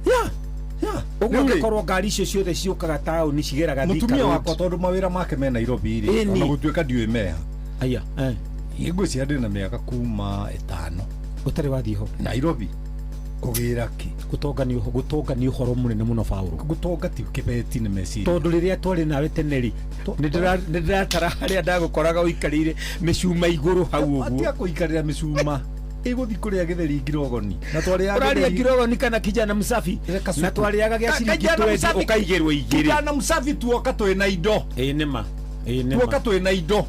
uguo ngikorwo ngari icio ciothe ciukaga tauni cigeraga Thika mutumia wakwa tondu mawira make me Nairobi ri ona gutuika ndiwe meha aya igwiciria ndina miaka kuma 5 utari wathii ho Nairobi kugira ki gutongani uhoro munene muno Paulo gutonga ti kibeti ni meciria tondu riria twari nawe teneri ndiratara haria ndagukoraga uikarire micuma iguru hau uguo atia kuikarira micuma iguthi kuria githeri ngirogoni na twariaga ngirogoni kana kijana msafi na twariaga gia ciringi 20 ukaigirwo igiri kijana msafi tuoka twina indo nima tuoka twina indo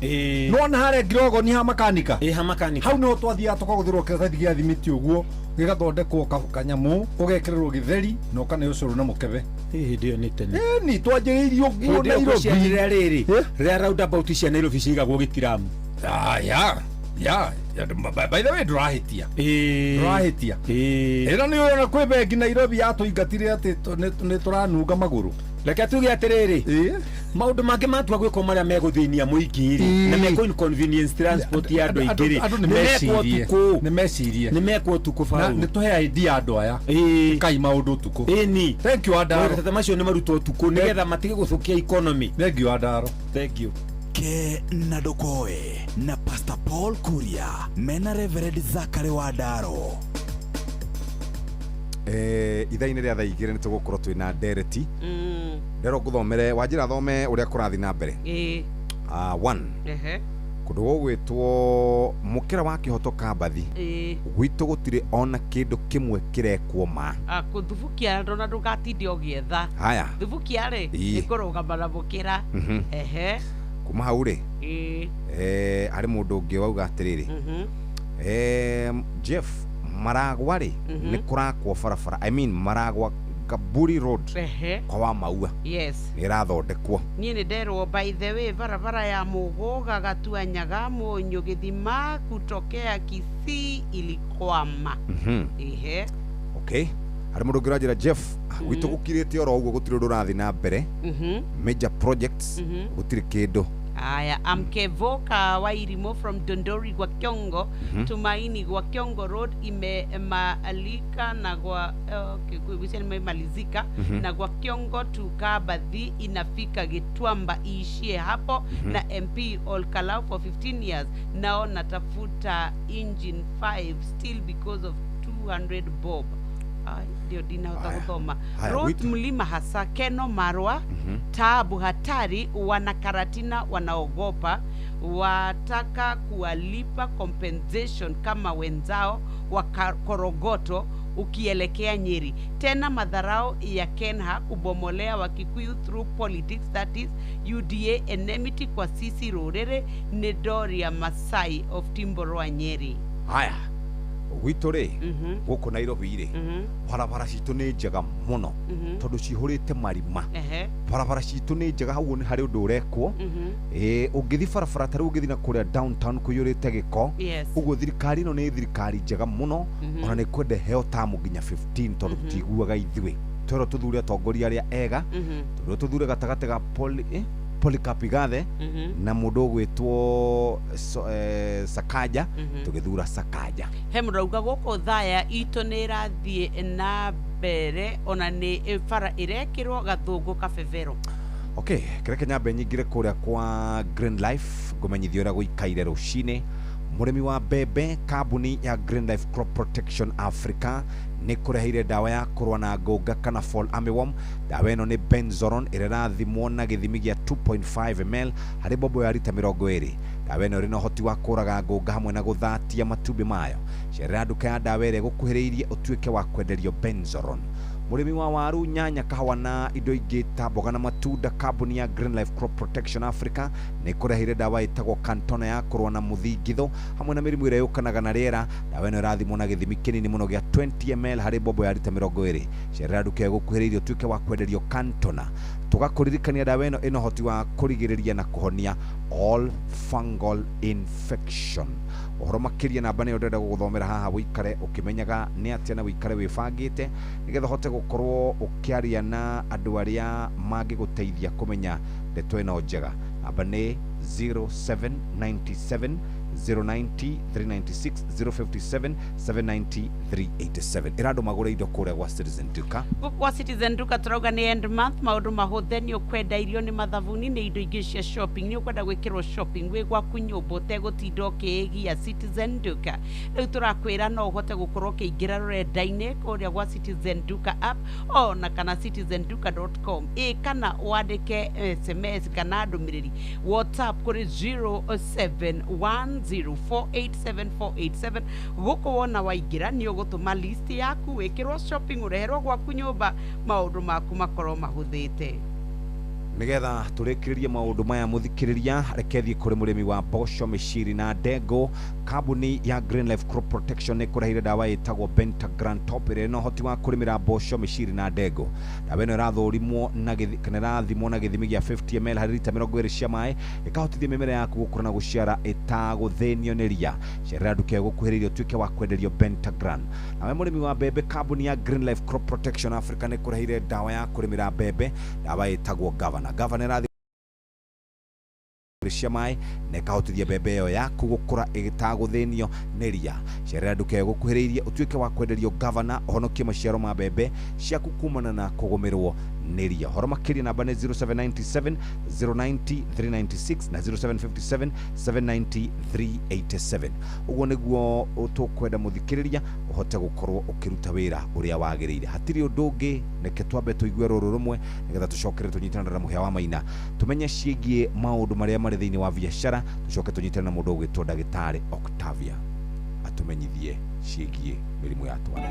nona hare ngirogoni ha makanika ha makanika hau no twathia tukaguthirwo kisathi gia thimiti uguo gigathondekwo kanyamu ugekererwo githeri no kana ucuru na mukebe ndio ni tene ni twanjiriirio guo Nairobi riri ria roundabout cia Nairobi cigagwo gitiramu ya by the way drahitia ira ni ona kwi bengi Nairobi yatuingatire ati ni turanunga maguru reke tuge atiriri maundu mange matua gwiko maria meguthinia muingiri na meko inconvenience transport ya andu ingiri ni meko tuku Paulo ni tuhe idea andu aya kai maundu tuku ni thank you Adaro tata macio ni maruto tuku nigetha matige guthukia economy thank you Adaro thank you ke na dokoe na Pastor Paul Kuria mena Reverend Zachary Wadaro ithaini ria thaa igiri nitugukorwo twina ndereti ndero nguthomere wanjira thome uria kurathi na mbere one kundu gugwitwo mukira wa kihoto kambathi gwitu gutire ona kindu kimwe kirekwo ma kuthubukia ndona ndugatinde ugietha haya thubukia ri ikurugama na mukira kuma hau ri ari mundu ungi wauga atiriri Jeff Maragwa ri ni kurakwo barabara Maragwa Kaburi Road kwa wa maua ni rathondekwo nie ni nderwo by the way barabara ya Mugoga Gatuanyaga Munyu Githima kutokea Kisii ilikwama okay ari mundu ngira Jeff gwitu gukirite oro uguo gutire ndurathi na mbere major projects gutire kindu aya amkevoka Wairimo from Dondori gwa Kiongo Tumaini gwa Kiongo Road imemalika na gwa imemalizika na gwa Kiongo tukabathi inafika Gitwamba iishie hapo na MP Olkalau for 15 years nao natafuta engine 5 still because of 200 bob ndio dina utakuthoma road mlima hasa Keno Marwa taabu hatari wanakaratina wanaogopa wataka kuwalipa compensation kama wenzao wa Korogoto ukielekea Nyeri tena madharau ya Kenha kubomolea Wakikuyu through politics that is UDA enmity kwa sisi Rorere Nedoria Masai of Timboroa Nyeri haya gwitu ri guku Nairobi ri barabara citu ni njega muno tondu cihurite marima barabara citu ni njega hau ni hari undu urekwo ungithi barabara tari ungithi na kuria downtown kuyurite giko uguo thirikari no ni thirikari njega muno ona ni kwende heo tamu nginya 15 tondu tiguaga ithwe twero tuthure atongoria aria ega tuthure gatagate ga Polycarp Gathe na mundu gwitwo Sakaja tugithura Sakaja he mundu auga guku thaya itu ni rathie na mbere ona ni bara irekirwo gathungu kabebero Okay, kireke nyambe nyingire kuria kwa Green Life ngumenyithio ria guikaire rucine. Murimi wa mbembe kambuni ya Green Life Crop Protection Africa ni kureheire dawa ya kurwa na ngũnga kana fall armyworm. Dawa ĩno nĩ Benzoron ĩrĩa ĩrathimwo na gĩthimi gĩa 2.5 ml harĩ bobo ya rita 20. Dawa ĩno ĩrĩ na ũhoti wa kũraga ngũnga hamwe na gũthatia matumbĩ mayo. Cerera nduka ya dawa ĩrĩa ĩgũkuhĩrĩirie ũtuĩke wa kwenderio Benzoron. Murimi wa waru, nyanya, kahawa na indo ingĩ ta mboga na matunda, kambuni ya Green Life Crop Protection Africa ni kureheire dawa ĩtagwo Cantona ya kurwa na mũthingitho hamwe na mĩrimũ ĩrĩa yũkanaga na rĩera. Dawa ĩno ĩrathimwo na gĩthimi kĩnini mũno gĩa 20 ml harĩ bobo ya rita 20. Cerera nduka ĩgũkuhĩrĩirie ũtuĩke wa kwenderio Cantona. Tugakuririkania dawa ĩno ĩna ũhoti wa kũrigĩrĩria na kũhonia all fungal infection. Ũhoro makĩria namba nĩ ũrenda gũthomera haha wĩikare ũkĩmenyaga nĩ atĩa na wĩikare wĩbangĩte nĩgetha hote gũkorwo ũkĩaria na andũ arĩa mangĩgũteithia kũmenya ndeto ĩno njega. Namba nĩ 0797 090 396 057 790 387. Irado magure indo kũrĩa gwa Citizen Duka. Kwa Citizen Duka turauga ni end month, maundu mahuthe ni ukwenda irio ni mathavuni ni indo ingĩ cia shopping ni ukwenda gwĩkĩrwo shopping wĩ gwaku nyũmba ũtegũtinda ũkĩĩgia Citizen Duka. Rĩu tũrakwĩra no ũhote gũkorwo ũkĩingĩra rũrenda-inĩ kũrĩa gwa Citizen Duka app na kana citizenduka.com kana wandĩke SMS kana ndũmĩrĩri WhatsApp kũrĩ 0710487487 guko wona waingira ni ugutuma list yaku wikirwo shopping ureherwo gwaku nyumba maundu maku makorwo mahuthite. Nigetha turikiririe maundu maya muthikiriria rekethie kuri murimi wa mboco, mĩciri na ndengũ. Kambuni ya Green Life Crop Protection ni kureheire dawa ĩtagwo Pentagran Top ĩrĩa ĩna ũhoti wa kũrĩmĩra mboco, mĩciri na ndengũ. Dawa ĩno ĩrathũrimwo na ĩrathimwo na gĩthimi gĩa 50 ml harĩ lita 20 cia maĩ ĩkahotithia mĩmera yaku gũkũra na gũciara ĩtagũthĩnio nĩ ria. Cerera nduka ĩgũkuhĩrĩirie ũtuĩke wa kwenderio Pentagran. Nawe mũrĩmi wa mbembe, kambuni ya Green Life Crop Protection Africa ni kureheire dawa ya kũrĩmĩra mbembe. Dawa ĩtagwo Governor cia maĩ na ĩkahotithia mbembe ĩyo yaku gũkũra ĩtagũthĩnio nĩ ria. Cerera nduka ĩgũkuhĩrĩirie ũtuĩke wa kwenderio Governor, ũhonokie maciaro ma mbembe ciaku kumana na kũgũmĩrwo nĩ ria. Ũhoro makĩria namba nĩ 0797 090 396 na 0757 790 387. Ũguo nĩguo tũkwenda mũthikĩrĩria ũhote gũkorwo ũkĩruta wĩra ũrĩa wagĩrĩire. Hatirĩ ũndũ ũngĩ, reke twambe tũigue rũrũ rũmwe nĩgetha tũcokere tũnyitane na mũhĩa wa maina tumenye ciĩgiĩ maũndũ marĩa marĩ thĩinĩ wa biacara. Tũcoke tũnyitane na mũndũ ũgwĩtwo Ndagĩtarĩ Octavia atumenyithie ciĩgiĩ mĩrimũ ya twana.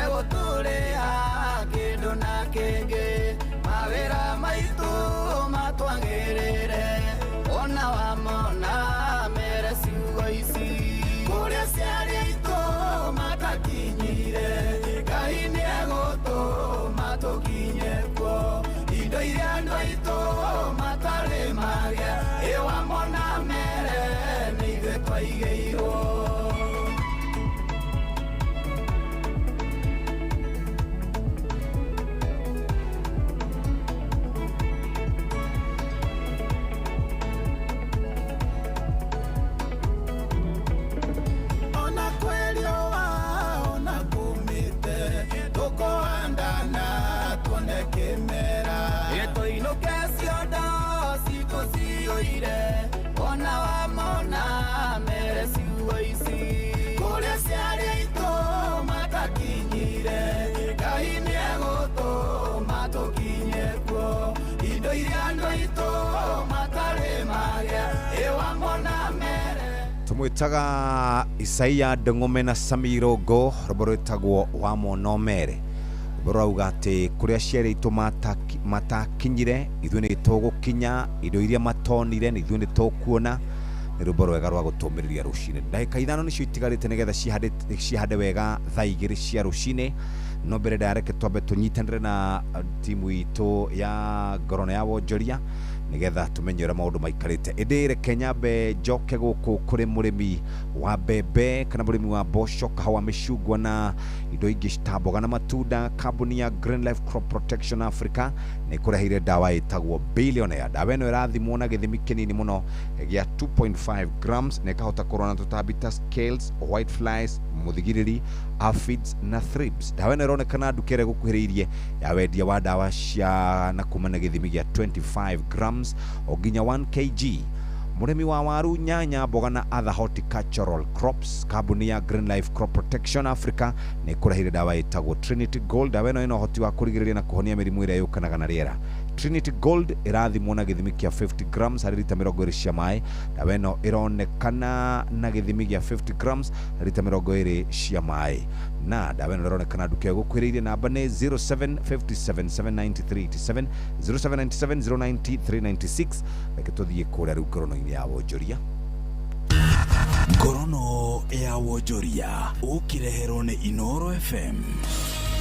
Egotore ha kindu na kingi mawira waigeirwo tumwitaga Isaia Ndeng'ome na Samirogo rũmbo rwĩtagwo wa monomere rũrauga atĩ kũrĩa ciarĩ itũ matakinyire ithuĩ nĩ tũgũkinya indo iria matonire nĩ ithuĩ nĩ tũkuona nĩ rũmbo rwega rwa gũtũmĩrĩria rũcinĩ ndagĩka ithano nĩcio itigarĩte nĩgetha cihande wega thaa igĩrĩ cia rũcinĩ no mbere ndareke twambe tũnyitanĩre na timu itũ ya Ngorono ya Wonjoria nigetha tumenye ũrĩa maũndũ maikarĩte ĩndĩ reke nyambe njoke gũkũ kũrĩ mũrĩmi wa mbembe kana mũrĩmi wa mboco kahũa mĩcungwa na indo ingĩ citamboga na matunda kambuni ya Green Life Crop Protection Africa nĩ kũreheire dawa ĩtagwo Billionaire dawa ĩno ĩrathimwo na gĩthimi kĩnini mũno gĩa 2.5 grams na ĩkahota kũrũa na tũtambi ta scales white flies muthigiriri aphids na thrips dawa ĩno ĩronekana nduka ĩrĩa ĩgũkuhĩrĩirie ya wendia wa dawa cia na kuma na gĩthimi gĩa 25 grams o nginya 1 kg mũrĩmi wa waru nyanya mboga na other horticultural crops kambuni ya Green Life Crop Protection Africa nĩ kũreheire dawa ĩtagwo Trinity Gold dawa ĩno ĩna ũhoti wa kũrigĩrĩria na kũhonia mĩrimũ ĩrĩa yũkanaga na rĩera Trinity Gold ĩrathimwo na gĩthimi kĩa 50 grams harĩ lita 20 cia maĩ dawa ĩno ĩronekana na gĩthimi gĩa 50 grams harĩ lita 20 cia maĩ na dawa ĩno ĩronekana nduka ĩgũkuhĩrĩirie namba nĩ 0757793787 0797090396 reke tũthiĩ kũrĩa rĩu Ngorono-inĩ ya Wonjoria Ngorono ya Wonjoria ũkĩreherwo nĩ Inoro FM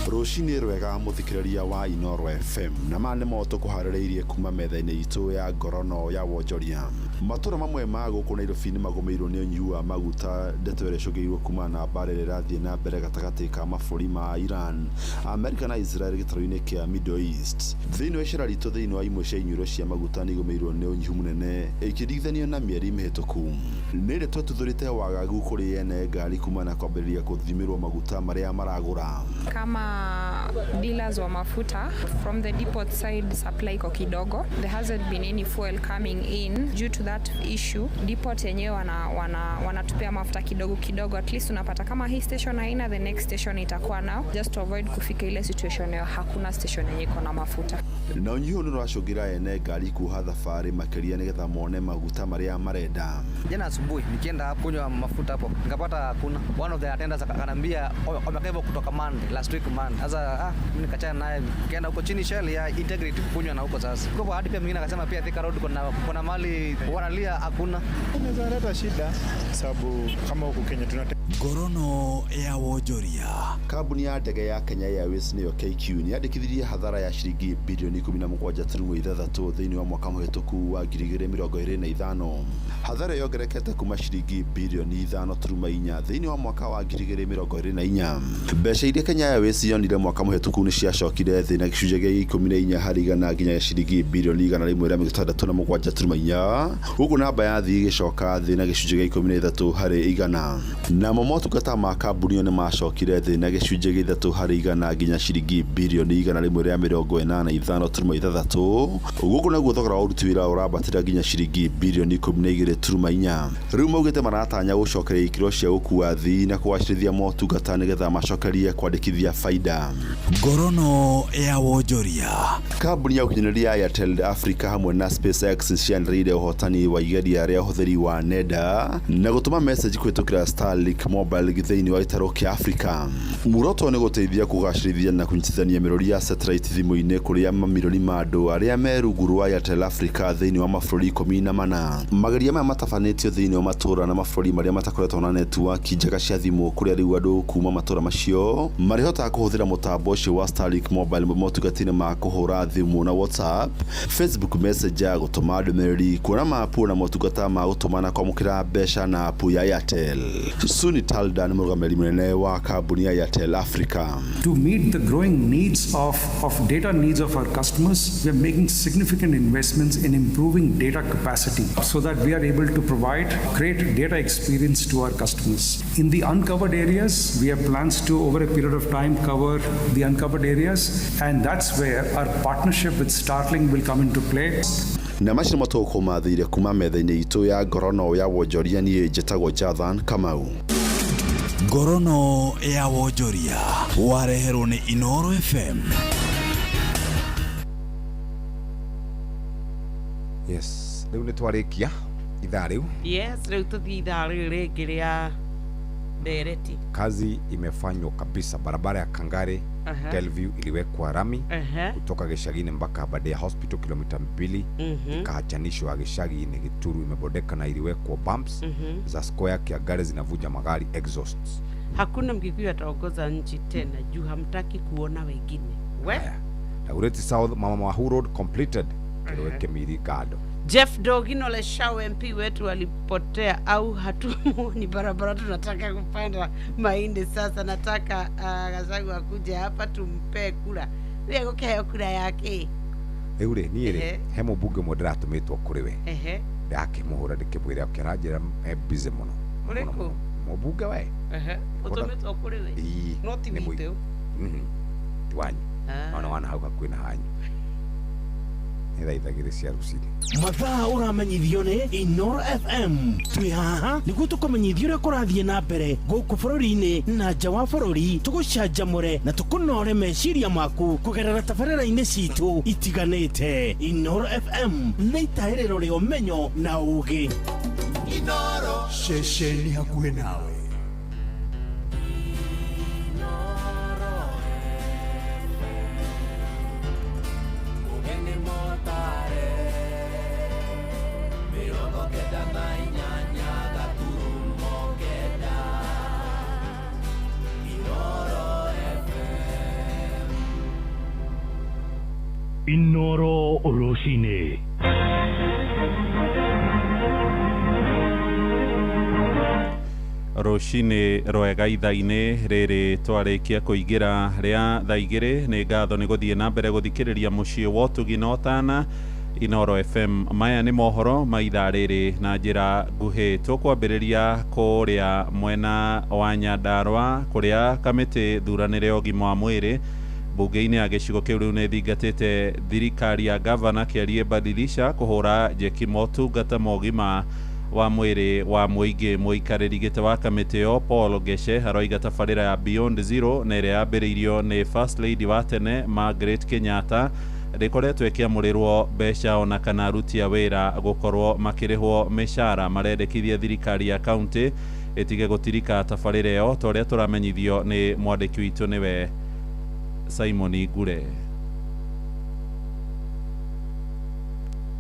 Rũcinĩ rwega mũthikĩrĩria wa Inoro FM na mane moto kũharĩrĩirie kuma metha-inĩ itũ ya Ngorono ya Wonjoria matũra mamwe ma gũkũ Nairobi nĩ magũmĩirwo nĩ ũnyihu wa maguta ndeto ĩrĩa icũngĩrĩirio kuma na mbaara ĩrĩa ĩrathiĩ na mbere gatagatĩ ka mabũrũri ma Iran Amerika na Israel gĩtarũ-inĩ kĩa Middle East thĩinĩ wa icera ritũ thĩinĩ wa imwe cia inyuĩro cia maguta nĩ igũmĩirwo nĩ ũnyihu mũnene ĩkĩringithanio na mĩeri mĩhĩtũku nĩ rĩ twatũthũrĩte wagagu kũrĩ ene ngari kuma na kwambĩrĩria gũthimĩrwo maguta marĩa maragũra kama dealers wa mafuta from the depot side supply iko kidogo there hasn't been any fuel coming in due to that issue depot yenyewe wanatupea mafuta kidogo kidogo at least unapata kama hii station haina the next station itakuwa nao just to avoid kufika ile situation ya hakuna station yenye iko na mafuta na unyihu nĩ rwacũngĩra ene ngari kuha thabarĩ makĩria nĩgetha mone maguta marĩa marenda jana asubuhi nikienda kunywa mafuta hapo nikapata hakuna one of the attendants akanambia wamekaiva kutoka Monday last week Monday sasa nikachana naye nikaenda huko chini Shell ya Integrity kunywa na huko sasa kwa hadi pia mwingine akasema pia Thika Road kuna mali wanalia hakuna inaweza leta shida sababu kama huko Kenya tunataka Ngorono ya Wonjoria kambuni ya ndege ya Kenya Airways nĩyo KQ nĩyandĩkithirie hathara ya ciringi bilioni 17.6 thĩinĩ wa mwaka mũhĩtũku wa 2025 hathara yongererekete kuma ciringi bilioni 5.4 thĩinĩ wa mwaka wa 2024 mbeca iria Kenya Airways yonire mwaka mũhĩtũku nĩ ciacokire thĩ na gĩcunjĩ gĩa 14 harĩ igana nginya ciringi bilioni 167.4 huku namba ya thĩ ĩgĩcoka thĩ na gĩcunjĩ gĩa 13 harĩ igana na motungata ma kambuni nĩ macokire thĩ na gĩcunjĩ gĩa 3 harĩ igana nginya ciringi bilioni 185.6 gũkũ naguo thogora wa ũruti wĩra ũrambatĩra nginya ciringi bilioni 12.4 rĩu maugĩte maratanya gũcokeria ikĩro cia gũkua thĩ na kũgacĩrithia motungata nĩgetha macokerie kwandĩkithia faida Ngorono ya Wonjoria kambuni ya ũkinyanĩria ya Airtel Africa hamwe na SpaceX cianĩrĩire ũhotani wa igeria rĩa ũhũthĩri wa nenda na gũtũma message kũhĩtũkĩra Starlink mobile thĩinĩ wa gĩtarũ kĩa Africa muoroto nĩ gũteithia kũgacĩrithia na kũnyitithania mĩrũri ya satellite thimũ-inĩ kũrĩa mamirioni ma andũ arĩa me rungu rwa Airtel Africa thĩinĩ wa mabũrũri 14 mageria maya maya matafanĩtio thĩinĩ wa matũra na mabũrũri marĩa matakoretwo na netiwaki njega cia thimũ kũrĩa rĩu andũ kuma matũra macio marĩhotaga kũhũthĩra mũtambo ũcio wa Starlink Mobile motungati-inĩ ma kũhũra thimũ na WhatsApp, Facebook Messenger, gũtũma ndũmĩrĩri, kuona mapu na motungata ma gũtũmana kwamũkĩra mbeca na apu ya Airtel. Suni Talda nĩ mũrũgamĩrĩri mũnene wa kambuni ya Airtel Africa. To meet the growing needs of data needs of our customers, we are making significant investments in improving data capacity so that we are able to provide great data experience to our customers. In the uncovered areas, we have plans to over a period of time cover the uncovered areas, and that's where our partnership with Starlink will come into play. Na macio matoko mathire kuma metha-inĩ itũ ya ngorono ya wonjoria niĩ njĩtagwo Jathan Kamau. Ngorono ya wonjoria wareherwo nĩ Inoro FM. Yes, rĩu nĩ twarĩkia ithaa rĩu. Yes, rĩu tũthiĩ ithaa rĩu rĩngĩ rĩa Ndereti. Kazi imefanywa kabisa. Barabara ya Kangare Bellevue iliwekwa rami kutoka Gĩcagi mpaka Aberdare Hospital kilomita 2 ikaachanishwa Gĩcagi ni Gituru imebodeka na iliwekwa bumps za square Kiagare zinavuja magari exhausts. Hakuna Mgikuyu ataongoza nchi tena juu hamtaki kuona wengine. Dagoretti South Mama Mahu Road completed kiloweke Mirigado. Jeff Dogino Leshao MP wetu alipotea au hatumuoni barabara, tunataka kupanda mahindi sasa. Nataka Gachagua akuje hapa tumpe kura. Wewe ukiheo kura yake. Eure niere he mũmbunge ũmwe ndĩratũmĩtwo kũrĩ we. Yake mũhũra ndĩkĩmwĩra akĩranjĩra busy mũno. Ũrĩkũ? Mũmbunge we. Ũtũmĩtwo kũrĩ we. No ti witũ. Tiwanyu. Ona wana hau hakuhĩ na hanyu. Mathaa ũramenyithio nĩ Inoro FM. Twĩ haha nĩguo tũkũmenyithia ũrĩa kũrathiĩ na mbere gũkũ bũrũri-inĩ na nja wa bũrũri, tũgũcanjamũre na tũkũnore meciria maku kũgerera tabarĩra-inĩ citũ itiganĩte. Inoro FM nĩ itaĩrĩro rĩa ũmenyo na ũũgĩ. Inoro ceceni hakuhĩ nawe. Inoro Rosine. Rosine rwega ithaa-inĩ rĩrĩ twarĩkia kũingĩra rĩa thaa igĩrĩ. Nĩ ngatho nĩ gũthiĩ na mbere gũthikĩrĩria mũciĩ wa ũtugi na ũtana Inoro FM. Maya nĩ mohoro ma ithaa rĩrĩ na njĩra nguhĩ. Tũkwambĩrĩria kũrĩa mwena wa Nyandarua kũrĩa kamĩtĩ thuranĩre ya ũgima wa mwĩrĩ bunge-inĩ ya gĩcigo kĩu rĩu nĩ thingatĩte thirikari ya gavana Kĩarie Badilisha kũhũra njeki motungata ma ũgima wa mwĩrĩ wa mũingĩ. Mũikarĩri gĩtĩ wa kamĩtĩ ĩyo Paul Geshe aroiga tabarĩra ya Beyond Zero na ĩrĩa yambĩrĩirio nĩ First Lady wa tene Margaret Kenyatta rĩkoretwo ĩkĩamũrĩrwo mbeca ona kana aruti a wĩra gũkorwo makĩrĩhwo mĩcara. Marendekithia thirikari ya kaunti ĩtige gũtirika tabarĩra ĩyo ta ũrĩa tũramenyithio nĩ mwandĩki witũ nĩwe Simon Gure.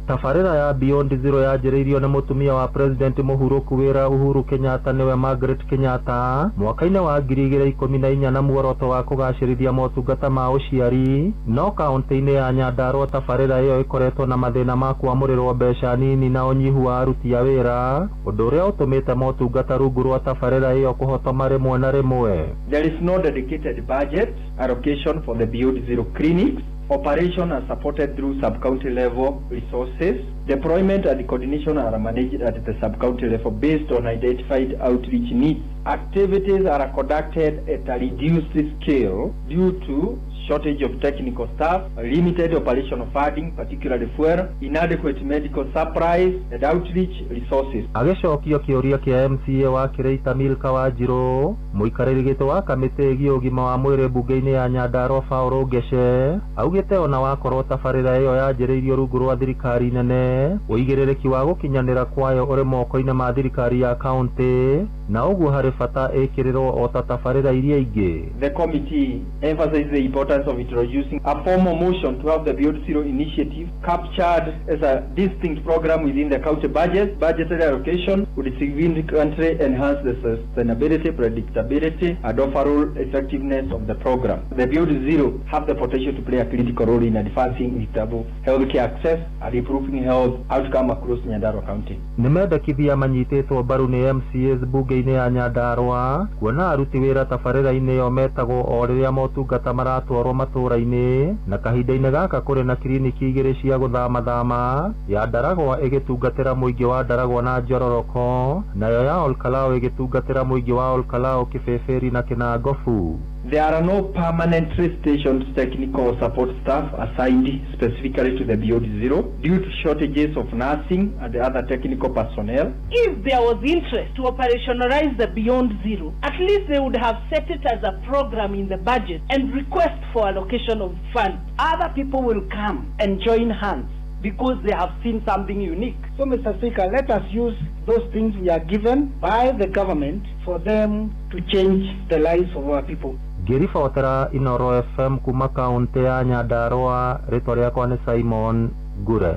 Tabarĩra ya Beyond Zero yanjĩrĩirio nĩ mũtumia wa President mũhurũku wĩra Uhuru Kenyatta nĩwe Margaret Kenyatta mwaka-inĩ wa 2014 na muoroto wa kũgacĩrithia motungata ma ũciari, no kaunti-inĩ ya Nyandarua tabarĩra ĩyo ĩkoretwo na mathĩna ma kwamũrĩrwo mbeca nini na ũnyihu wa aruti a wĩra, ũndũ ũrĩa ũtũmĩte motungata rungu rwa tabarĩra ĩyo kũhotoma rĩmwe na rĩmwe. There is no dedicated budget allocation for the Beyond Zero clinics. Operation are supported through sub-county level resources. Deployment and coordination are managed at the sub-county level based on identified outreach needs. Activities are conducted at a reduced scale due to shortage of technical staff, limited operational funding, particularly fuel, inadequate medical supplies, and outreach resources. Agĩcokio kĩũria kĩa MCA wa Kireita Milka Wanjirũ, mũikarĩri gĩtĩ wa kamĩtĩ ĩgiĩ ũgima wa mwĩrĩ bunge-inĩ ya Nyandarua Paul Geshe, augĩte ona wakorwo tabarĩra ĩyo yanjĩrĩirio rungu rwa thirikari nene, ũigĩrĩrĩki wa gũkinyanĩra kwayo ũrĩ moko-inĩ ma thirikari ya kaunti, na ũguo harĩ bata ĩkĩrĩrwo o ta tabarĩra iria ingĩ. The committee emphasizes the importance importance of introducing a formal motion to have the Beyond Zero initiative captured as a distinct program within the county budget. Budgetary allocation would significantly enhance the sustainability, predictability, and overall effectiveness of the program. The Beyond Zero have the potential to play a critical role in advancing equitable healthcare access and improving health outcome across Nyandarua County. Nimendekithia manyitĩtwo mbaru nĩ MCAs mbunge-inĩ ya Nyandarua kuona aruti wĩra tabarĩra-inĩ ĩyo metagwo o rĩrĩa motungata maratwarwo matũũra-inĩ, na kahinda-inĩ gaka kũrĩ na kiriniki igĩrĩ cia gũthamathama, ya Ndaragwa ĩgĩtungatĩra mũingĩ wa Ndaragwa na Njororoko, nayo ya Olkalao ĩgĩtungatĩra mũingĩ wa Olkalao, Kĩbĩbĩri na Kĩnangobu. There are no permanent stations technical support staff assigned specifically to the Beyond Zero due to shortages of nursing and other technical personnel. If there was interest to operationalize the Beyond Zero, at least they would have set it as a program in the budget and request for allocation of funds. Other people will come and join hands because they have seen something unique. So, Mr. Speaker, let us use those things we are given by the government for them to change the lives of our people. Ngĩribotera Inoro FM kuma kaunti ya Nyandarua, rĩtwa rĩakwa nĩ Simon Ngure.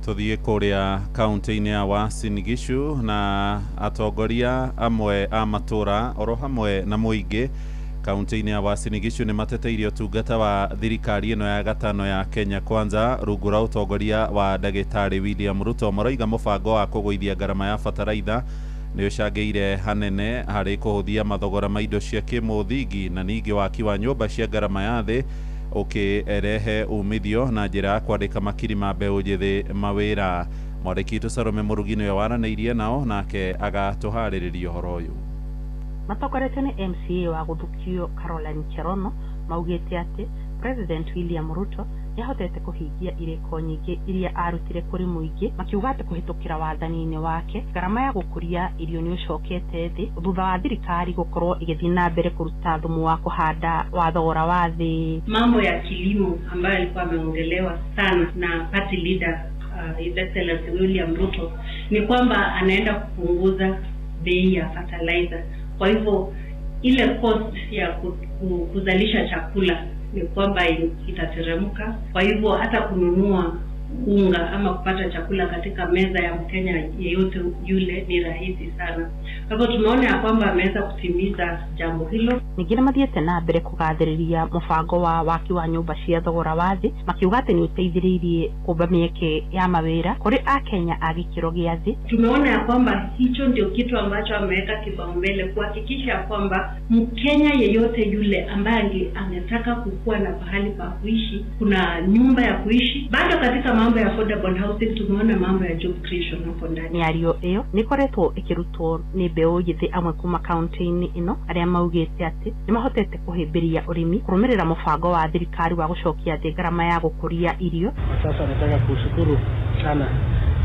Tuthiĩ kũrĩa kaunti-inĩ ya Uasin Gishu na atongoria amwe a matũra oro hamwe na mũingĩ kaunti-inĩ ya Uasin Gishu nĩ mateithirie ũtungata wa thirikari ĩno ya gatano ya Kenya Kwanza rungu rwa ũtongoria wa Ndagĩtarĩ William Ruto. Marauga mũbango wa kũgũithia ngarama ya bataraitha nĩ ũcangĩire hanene harĩ kũhũthia mathogora ma indo cia kĩmũthingi na ningĩ waki wa nyũmba cia ngarama ya thĩ ũkĩrehe umithio na njĩra ya kwandĩka makiri ma mbeũ njĩthĩ mawĩra. Mwandĩki witũ Salome Mũrugi nĩwe waranĩirie nao nake agatũharĩrĩria ũhoro ũyũ. Matongoretio nĩ MCA wa Gũthukio Caroline Cherono maugĩte atĩ President William Ruto nĩahotete kũhingia irĩko nyingĩ iria arutire kũrĩ mũingĩ, makiuga atĩ kũhĩtũkĩra wathani-inĩ wake gharama ya gũkũria irio nĩ ũcokete thĩ thutha wa thirikari gũkorwo igĩthiĩ na mbere kũruta thumu wa kũhanda wa thogora wa thĩ. Mambo ya kilimo ambayo alikuwa ameongelewa sana na party leader His Excellency William Ruto ni kwamba anaenda kupunguza bei ya fertilizer. Kwa hivyo ile cost ya kuzalisha chakula ni kwamba itateremka. Kwa hivyo hata kununua unga ama kupata chakula katika meza ya Mkenya yeyote yule ni rahisi sana. Kwa hivyo tumeona ya kwamba ameweza kutimiza jambo hilo. Ningĩ mathiĩte na mbere kũgathĩrĩria mũbango wa waki wa nyũmba cia thogora wa thĩ, makiuga atĩ nĩ ũteithĩrĩirie kũmba mĩeke ya mawĩra kũrĩ Akenya a gĩkĩro gĩa thĩ. Tumeona ya kwamba hicho ndio kitu ambacho ameweka kipaumbele kuhakikisha kwamba Mkenya yeyote yule ambaye angetaka kukua na pahali pa kuishi, kuna nyumba ya kuishi. Bado katika mambo ya affordable housing tumeona mambo ya job creation hapo ndani. Mĩario ĩyo nĩkoretwo ĩkĩrutwo nĩ mbeũ njĩthĩ amwe kuma kaunti-inĩ ĩno arĩa maugĩte atĩ nĩmahotete kũhĩmbĩria ũrĩmi kũrũmĩrĩra mũbango wa thirikari wa gũcokia thĩ ngarama ya gũkũria irio. Sasa nataka kushukuru sana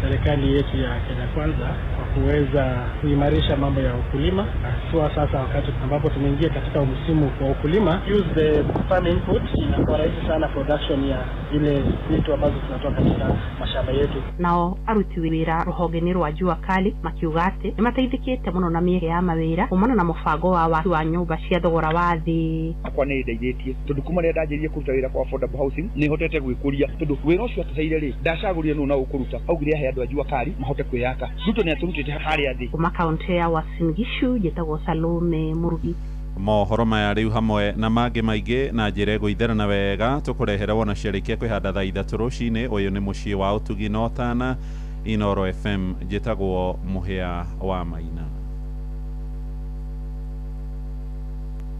serikali yetu ya Kenya Kwanza kwa kuweza kuimarisha mambo ya ukulima, haswa sasa wakati ambapo tumeingia katika msimu wa ukulima. Use the farm input inakuwa rahisi sana production ya ile vitu ambazo tunatoa katika mashamba yetu. Nao aruti wĩra rũhonge-inĩ rwa Jua Kali makiuga atĩ nĩmateithĩkĩte mũno na mĩeke ya mawĩra kumana na mũbango wa waki wa nyũmba cia thogora wa thĩ. Akwa nĩ ndeithĩtie tondũ kuma rĩrĩa ndanjĩrĩirie kũruta wĩra kwa affordable housing nĩ hotete gwĩkũria tondũ wĩra ũcio atũteire rĩ ndacagũrire nũ na ũkũruta augire he andũ a Jua Kali mahote kwĩyaka. Ruto nĩ atũrutĩte harĩa thĩ. Kuma kaunti ya Uasin Gishu njĩtagwo Salome Mũrugi. Mohoro maya rĩu hamwe na mangĩ maingĩ na njĩra ĩgũitherana wega tũkũrehera wona ciarĩkia kwĩhanda thaa ithatũ rũcinĩ. Ũyũ nĩ mũciĩ wa ũtugi na ũtana Inoro FM, njĩtagwo Mũhĩa wa Maina.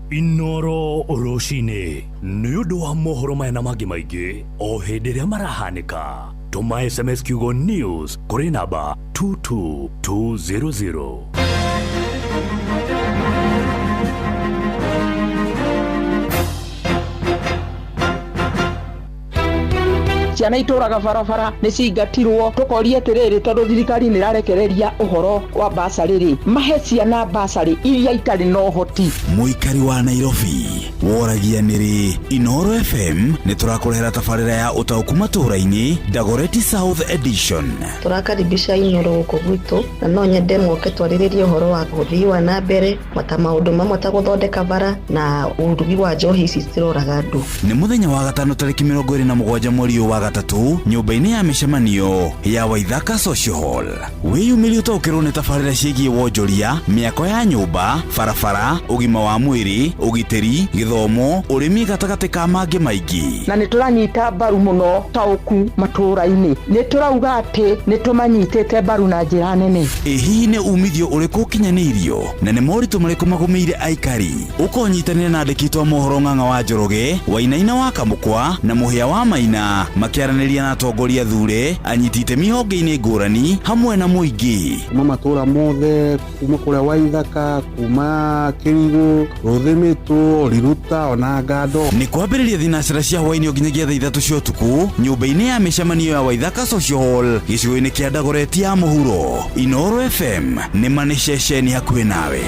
Inoro rũcinĩ nĩ ũndũ wa mohoro maya na mangĩ maingĩ o hĩndĩ ĩrĩa marahanĩka. Tũma SMS kiugo news kũrĩ namba 22200. ciana ituraga barabara nĩ cingatirwo tukoria atiriri tondu thirikari nĩ ĩrarekereria uhoro wa basarĩ mahe ciana basarĩ iria itarĩ na ũhoti. Muikari wa Nairobi woragia nĩrĩ Inoro FM nĩ tũrakũrehera tabarĩra ya ũtaũku matũũra-inĩ Dagoretti South Edition. Tũrakaribisha Inoro gũkũ gwitũ na no nyende mwoke twarĩrĩrie ũhoro wa ũthii wa na mbere mata maũndũ mamwe ta gũthondeka bara na ũrugi wa njohi ici ciroraga andũ. Nĩ mũthenya wa gatano tarĩki 27 mweri wa gatatũ nyũmba-inĩ ya mĩcemanio ya Waithaka Social Hall. Wĩyumĩrie ũtaũkĩrwo nĩ tabarĩra ciĩgiĩ wonjoria, mĩako ya nyũmba, barabara, ũgima wa mwĩrĩ, ũgitĩri, gĩthomo, ũrĩmi gatagatĩ ka mangĩ maingĩ. Na nĩ tũranyita mbaru mũno taũku matũũra-inĩ. Nĩ tũrauga atĩ nĩ tũmanyitĩte mbaru na njĩra nene. Hihi nĩ umithio ũrĩkũ ũkinyanĩirio na nĩ moritũ marĩkũ magũmĩire aikari? Ũkonyitanĩra na andĩki a mohoro Ng'ang'a wa Njoroge, Wainaina wa Kamũkwa na Mũhĩa wa Maina makĩaranĩria na atongoria thure, anyiti itemi honge-inĩ ngũrani hamwe na mũingĩ. Kuma matũũra mothe, kuma kũrĩa Waithaka, kuma Kĩrigũ, Rũthĩmĩtũ, Riruta ona Ngando. Nĩ kwambĩrĩria thinacĩra cia hwainĩ nginyagia thaa 3 cia ũtukũ nyũmba-inĩ ya mĩcemanio ya Waithaka Social Hall gĩcigo-inĩ kĩa Dagoretti ya mũhuro. Inoro FM nĩ mane ceceni hakuhĩ nawe.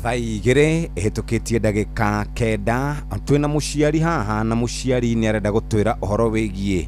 Thaa igĩrĩ ĩhĩtũkĩtie ndagĩka 9 twĩna mũciari haha na mũciari nĩ arenda gũtwĩra ũhoro wĩgiĩ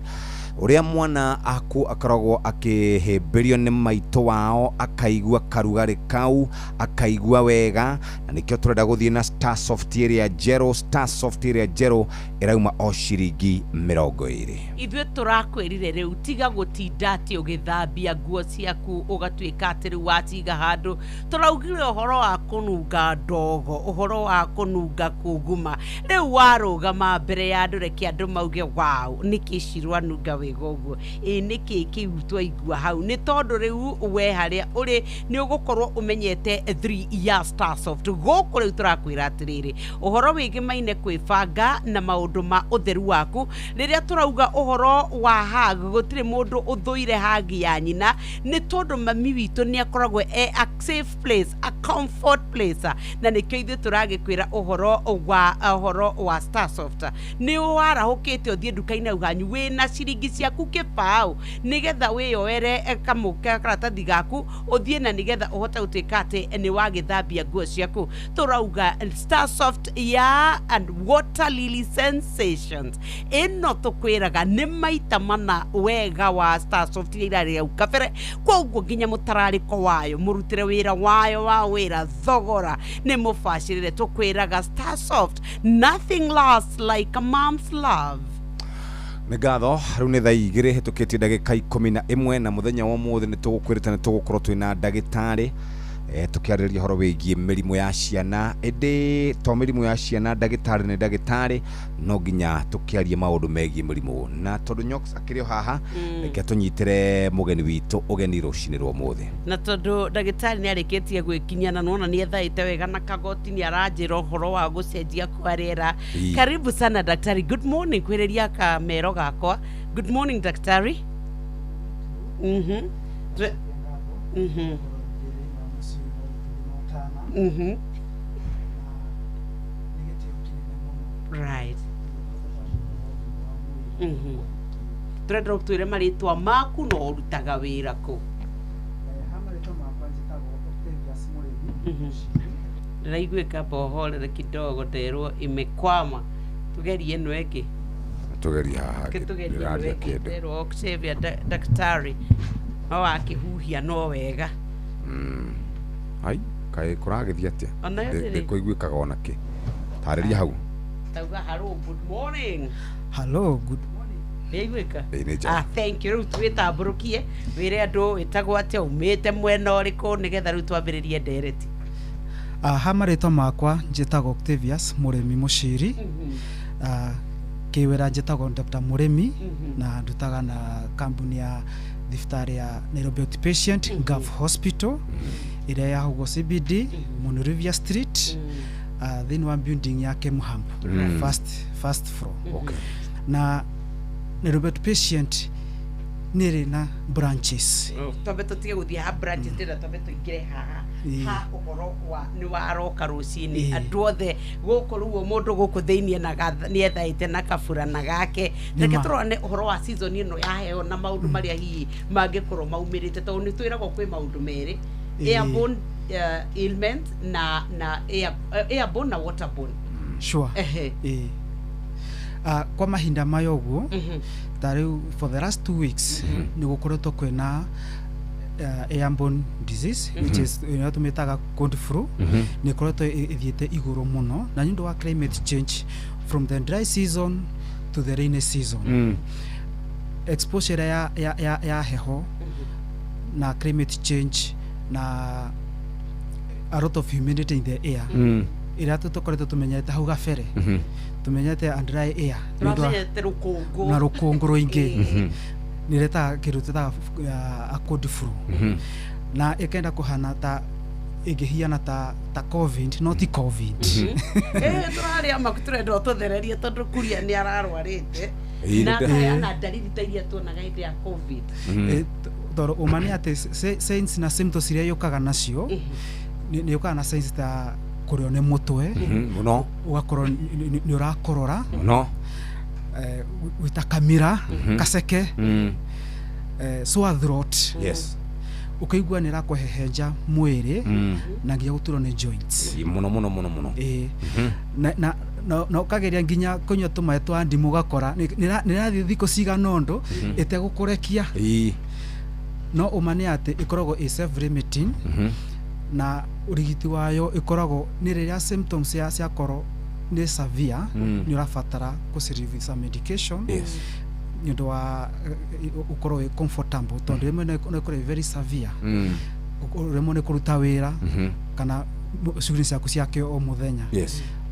uria mwana aku akoragwo akĩhĩmbĩrio nĩ maitũ wao akaigua karugarĩ kau akaigua wega na nĩkĩo tũrenda gũthiĩ na Starsoft ĩrĩa Jero. Starsoft ĩrĩa Jero ĩrauma o ciringi 20. Ithuĩ tũrakwĩrire rĩu tiga gũtinda atĩ ũgĩthambia nguo ciaku ũgatuĩka atĩ rĩu watiga handũ. Tũraugire ũhoro wa kũnunga ndogo, ũhoro wa kũnunga kũnguma. Rĩu warũgama mbere ya andũ reke andũ mauge wow nĩkĩ cirwanunga wega ũguo. Nĩkĩ kĩu twaigua hau nĩ tondũ rĩu we harĩa ũrĩ nĩ ũgũkorwo ũmenyete 3 ya Starsoft. Gũkũ rĩu tũrakwĩra atĩrĩrĩ ũhoro wĩgiĩ maine kwĩbanga na maũndũ ma ũtheru waku. Rĩrĩa tũrauga ũhoro wa hag gũtirĩ mũndũ ũthũire hagi ya nyina nĩ tondũ mami witũ nĩ akoragwo a safe place, a comfort place, na nĩkĩo ithuĩ tũragĩkwĩra ũhoro wa Starsoft. Nĩ warahũkĩte ũthiĩ nduka-inĩ uganyu wĩna ciringi ciaku kĩbaũ nĩgetha wĩyoere karatathi gaku ũthiĩ na nĩgetha ũhote gũtuĩka atĩ nĩ wagĩthambia nguo ciaku. Tũrauga Starsoft ya and Water Lily Sensations. Ĩno tũkwĩraga nĩ maita mana wega wa Starsoft irarĩ au kabere, koguo nginya mũtararĩko wayo mũrutĩre wĩra wayo wa wĩra thogora nĩ mũbacĩrĩre. Tũkwĩraga Starsoft, nothing lasts like a mom's love. Nĩ ngatho rĩu nĩ thaa igĩrĩ hĩtũkĩtie ndagĩka 11 na mũthenya wa ũmũthĩ nĩ tũgũkwĩrĩte nĩ tũgũkorwo twĩna ndagĩtarĩ tukiarĩrĩria horo wĩgiĩ mĩrimũ ya ciana. Ĩndĩ to mĩrimũ ya ciana ndagĩtarĩ nĩ ndagĩtarĩ no nginya tukiarie maũndũ megiĩ mĩrimũ, na tondũ Nyox akĩrĩ haha reke tũnyitĩre mũgeni witũ ũgeni rũcinĩ rwa ũmũthĩ. Na tondũ ndagĩtarĩ nĩ arĩkĩtie gwĩkinyia na nona nĩ ethaĩte wega na kagoti nĩ aranjĩra ũhoro wa gũcenjia kwa rĩera. Karibu sana daktari. Good morning kwĩrĩria kamero gakwa. Good morning daktari. Right. Turenda gũtwĩre marĩtwa maku no ũrutaga wĩra kũ? Ndĩraiguĩka mbohorere kidogo nderwo imekwama. Tugerie ĩno ĩngĩ. Tugerie haha. Ndĩraria kĩndũ. Nderwo Octavia daktari no akĩhuhia no wega. Hai kaĩ kũragĩthiĩ atĩa? Ndĩkũiguĩkaga ona kĩ? Tarĩria hau. Tauga hello, good morning. Hello, good morning. Nĩigwĩka? Thank you. Rĩu twĩtambũrũkie wĩre andũ wĩtagwo atĩa, umĩte mwena ũrĩkũ nĩgetha rĩu twambĩrĩrie ndereti. Ha marĩtwa makwa njĩtagwo Octavius mũrĩmi mũciri. Kĩwĩra njĩtagwo Dr. Mũrĩmi na ndutaga na kambuni ya thibitarĩ ya Nairobi Outpatient Gulf Hospital ĩrĩa ya hugo CBD Monrovia Street thĩinĩ wa building ya Kemhambo first floor. Na Nairobi Outpatient nĩrĩ na branches twambe tũtige gũthiĩ ha branches ndĩra twambe tũingĩre haha ha ũhoro wa nĩ waroka rũcinĩ andũ othe gũkũ rĩu mũndũ gũkũ thĩinĩ nĩethaĩte na kaburana gake reke tũrone ũhoro wa season ĩno yaheo na maũndũ marĩa hihi mangĩkorwo maumĩrĩte tondũ nĩ twĩragwo kwĩ maũndũ merĩ airborne ailment na airborne na waterborne sure kwa mahinda mayo ũguo tarĩu for the last 2 weeks nĩ gũkoretwo kwĩna airborne disease which is tumetaga cold flu nĩ koretwo ithiĩte igũrũ mũno na nĩ ũndũ wa climate change from the dry season to the rainy season exposure ya heho na climate change na a lot of humidity in the air ira tukoretwo tumenyete hau gabere tumenyete dry air na rũkũngũ rũingĩ nĩreta kĩrutĩta a cold flu na ĩkenda kũhana ta ĩngĩhiana ta covid not covid tũrarĩa makũtũrenda tũthererie tondũ kuria nĩ ararwarĩte na dalili ta iria tuonaga hĩndĩ ya covid tondũ ũmani atĩ signs na symptoms iria yũkaga nacio nĩ yũkaga na signs ta kũrĩo nĩ mũtwe mũno ũgakorwo nĩ ũrakorora mũno witakamira kaseke sore throat yes ukaigua nĩ rakũhehenja mwĩrĩ na nginya gũturwo nĩ joints mũno na ũkageria nginya kũnyua tũmaĩ twa ndimũ gakora nĩrathiĩ thikũ cigana ũndũ ĩtegũkũrekia no ũmane atĩ ĩkoragwo self limiting na urigiti wayo ĩkoragwo nĩ rĩrĩa symptoms ciakorwo nĩ severe nĩ ũrabatara kũsirivi some medication nĩ ũndũ wa ũkorwo wĩ comfortable tondũ rĩmwe nĩ ĩkorwo very severe rĩmwe nĩ kũruta wĩra kana shughuli ciaku ciake o mũthenya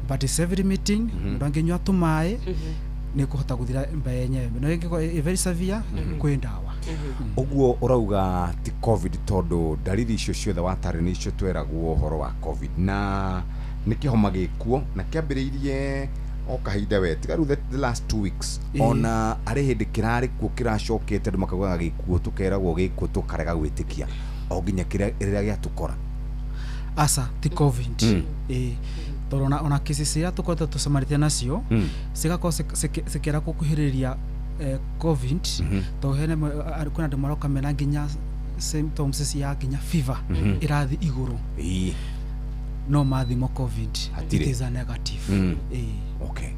but self limiting mũndũ angĩnyua tũmaĩ nĩ kũhota gũthira mba yenyewe no ĩngĩkorwo very severe kwĩ ndawa ũguo ũrauga ti covid tondũ dalili icio ciothe watarĩ nĩcio tweragwo ũhoro wa covid na nĩ kĩhoma gĩkuo na kĩambĩrĩirie o kahinda we tiga rĩu the last 2 weeks ona arĩ hĩndĩ kĩrarĩ kuo kĩracokete andũ makaugaga gĩkuo tũkeragwo gĩkuo tũkarega gwĩtĩkia o nginya kĩrĩa gĩatũkora asa ti covid tondũ ona cases iria tũkoretwo tũcemanĩtie nacio cigakorwo cikĩra gũkuhĩrĩria covid tondũ hene kwĩna andũ maroka mena nginya symptoms cia nginya fever ĩrathiĩ igũrũ no mathimo covid it is a negative okay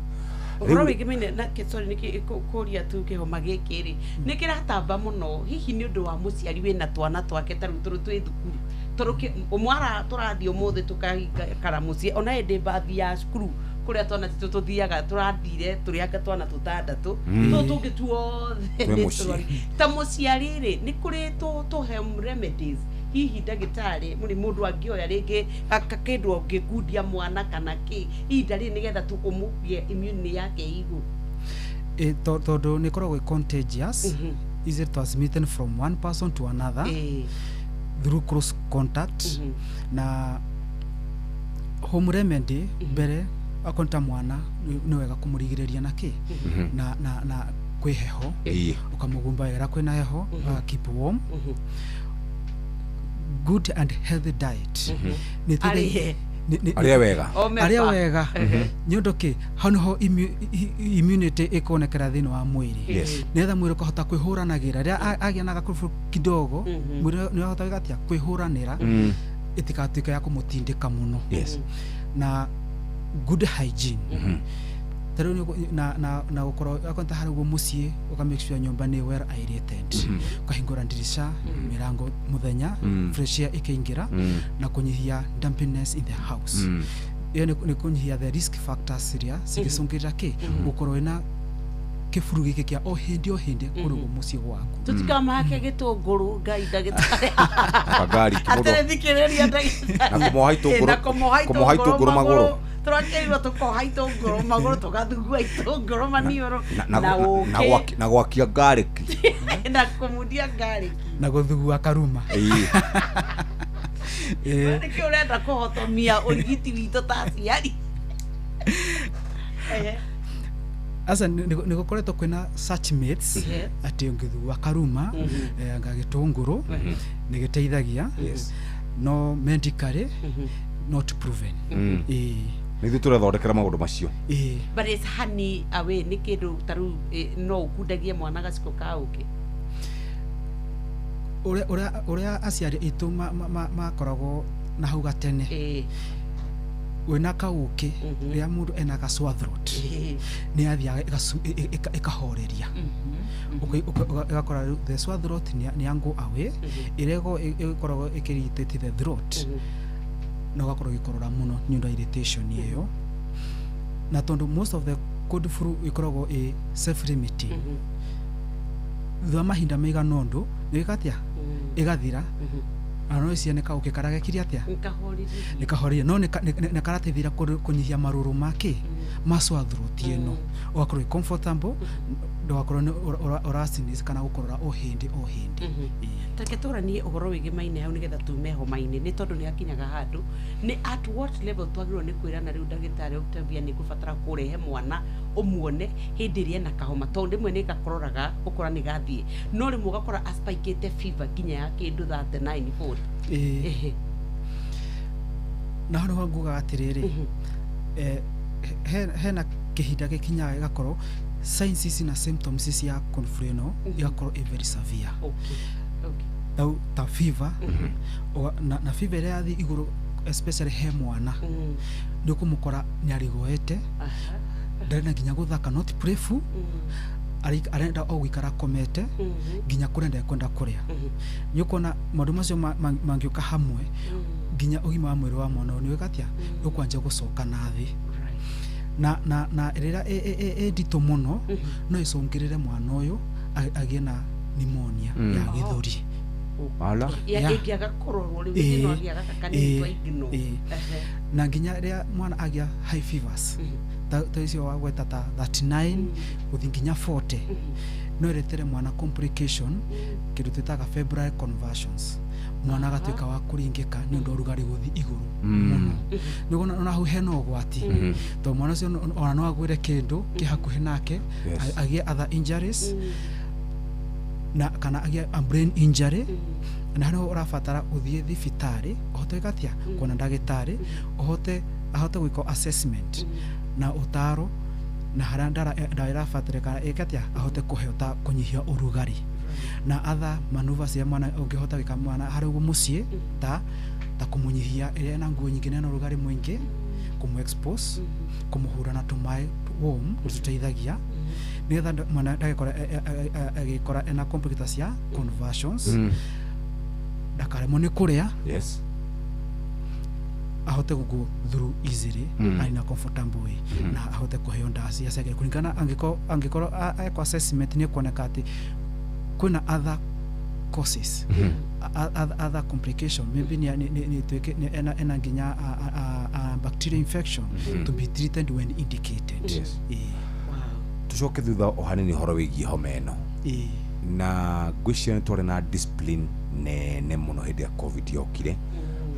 ũhoro wĩgiĩ mene na sorry nĩ kũria tu kĩhoma gĩkĩ rĩ nĩ kĩratamba mũno hihi nĩ ũndũ wa mũciari wĩna twana twake tarĩu twĩ thukuru tondũ mwana tũrathiĩ ũmũthĩ tũkaikara mũciĩ ona hĩndĩ mbathi ya cukuru kũrĩa twana tũthiaga tũrathire tũrĩanga twana tũtandatũ tũngĩ tuothe ta mũciari rĩ nĩ kũrĩ tũhe remedies hihi ndagĩtarĩ mũndũ angĩoya rĩngĩ akakĩndwo ngĩkundia mwana kana kĩ ihinda rĩrĩ nĩgetha ũmũgie immune yake igũrũ tondũ nĩ koragwo contagious easily transmitted from one person to another through close contact na home remedy mbere akonta mwana nĩ wega kũmũrigĩrĩria na kĩ na kwĩ heho ũkamũgumba wega kwĩna heho keep warm good and healthy diet arĩa wega nĩ ũndũ kĩ hau nĩho immunity ĩkonekera thĩinĩ wa mwĩrĩ nĩgetha mwĩrĩ ũkahota kwĩhũranagĩra rĩrĩa agĩa na gakũrũbũ kidogo mwĩrĩ nĩ ũhota gũgatia kwĩhũranĩra ĩtigatuĩke ya kũmũtindĩka mũno na good hygiene tarĩu na gũkorwo akonta harĩ guo mũciĩ ũka make sure nyũmba nĩ well aerated ũkahingũra ndirisha mĩrango mũthenya fresh air ĩkĩingĩra na kũnyihia dampness in the house iyo nĩ kũnyihia the risk factors iria cigĩcũngĩrĩra kĩ gũkorwo wĩna kĩburu gĩkĩ kĩa o hĩndĩ kũrĩ guo mũciĩ gwaku tũtikamake gĩtũngũrũ ngai ndagĩtarĩ kagari kĩmũndũ thikĩrĩria ndagĩtarĩ na kũmũha itũngũrũ magũrũ tũrakĩirwo tũkoha itũngũrũ magũrũ tũgathugua itũngũrũ maniũrũ na gwakia ngarĩki na kũmundia ngarĩki na gũthugua karuma nĩkĩo ũrenda kũhotomia ũrigiti witũ ta aciari asa nigukoretwo kwina search mates ati ngithua karuma ngagitunguru nigiteithagia no medically not proven nithu turathondekera maundu macio but is honey away ni kindu taru no ukundagie mwana gaciko kauke uria aciari itu makoragwo na hau gatene wena kauke ria mundu ena ga sore throat ni athia ikahoreria ugakora the sore throat ni ango away irego ikoragwo ikiritete the throat no gakorwo gikorora muno ni ndo irritation iyo na tondu most of the cold flu ikoragwo self limiting thwa mahinda meiga nondu nikatia igathira ano cia neka ukikaraga kiri atia nikahorire no nekaratithira kunyihia maruru make maswa throat ino ugakorwo comfortable ndogakorwo orasinis kana gukorora o hindi taketora ni uhoro wigi maine hau nigetha tumeho maine ni tondu ni akinyaga handu ni at what level twagirwo ni kwirana riu ndagitari Octavia ni kufatara kurehe mwana umuone hindi iria na kahoma tondu mwe ni gakororaga ukora ni gathie no rimwe gakora aspikete fever ginya ya kindu 39 fold na hano nguga atiriri hena kihinda gikinyaga gakorwo signs na symptoms cia confreno igakorwo very severe ta fever na fever ya thi iguru especially he mwana ndio kumukora ni arigoete ndari na nginya guthaka not playful arenda o gwikara komete nginya kurenda kwenda kuria nyukona maundu macio mangiuka hamwe nginya ugima wa mwiri wa mwana ni wekatia ukwanje gucoka na thi na rira dito muno no isongirire mwana uyu agie na pneumonia ya githuri ala ya ikiaga kororwo ri no agiaga kakanitwa igno na nginya ria mwana agia high fevers taisio wagweta ta 39 uthinginya 40 no iretere mwana complication kindu twitaga febrile conversions mwana agatuika wa kuringika ni ndo rugari guthi iguru muno nigona hau hena ugwati to mwana cio ona no agwire kindu kihakuhi nake agie other injuries na kana agie a brain injury na hano urafatara uthie thibitari uhote gatia kuona ndagitari ahote gwiko assessment na utaro na harandara irafatirika ikatia ahote kuhota kunyihia urugari na other maneuvers ya mwana ungihota gwika mwana hari mucie ta kumunyihia ile na nguo nyingine na urugari mwingi kumu expose kumuhura na tumai warm uteithagia nigetha mwana agikora ena complications ya conversions dakare mone kuria ahote go through easily aina comfortable way na ahote kuheo ndasi yasege kulingana angikoro eko assessment ni kuoneka ati kuna other causes other complication maybe ni tweke ena nginya bacterial infection to be treated when indicated tucoke thutha ohanini horo wigi homeno na gwiciana twari na discipline nene muno hindi ya covid yokire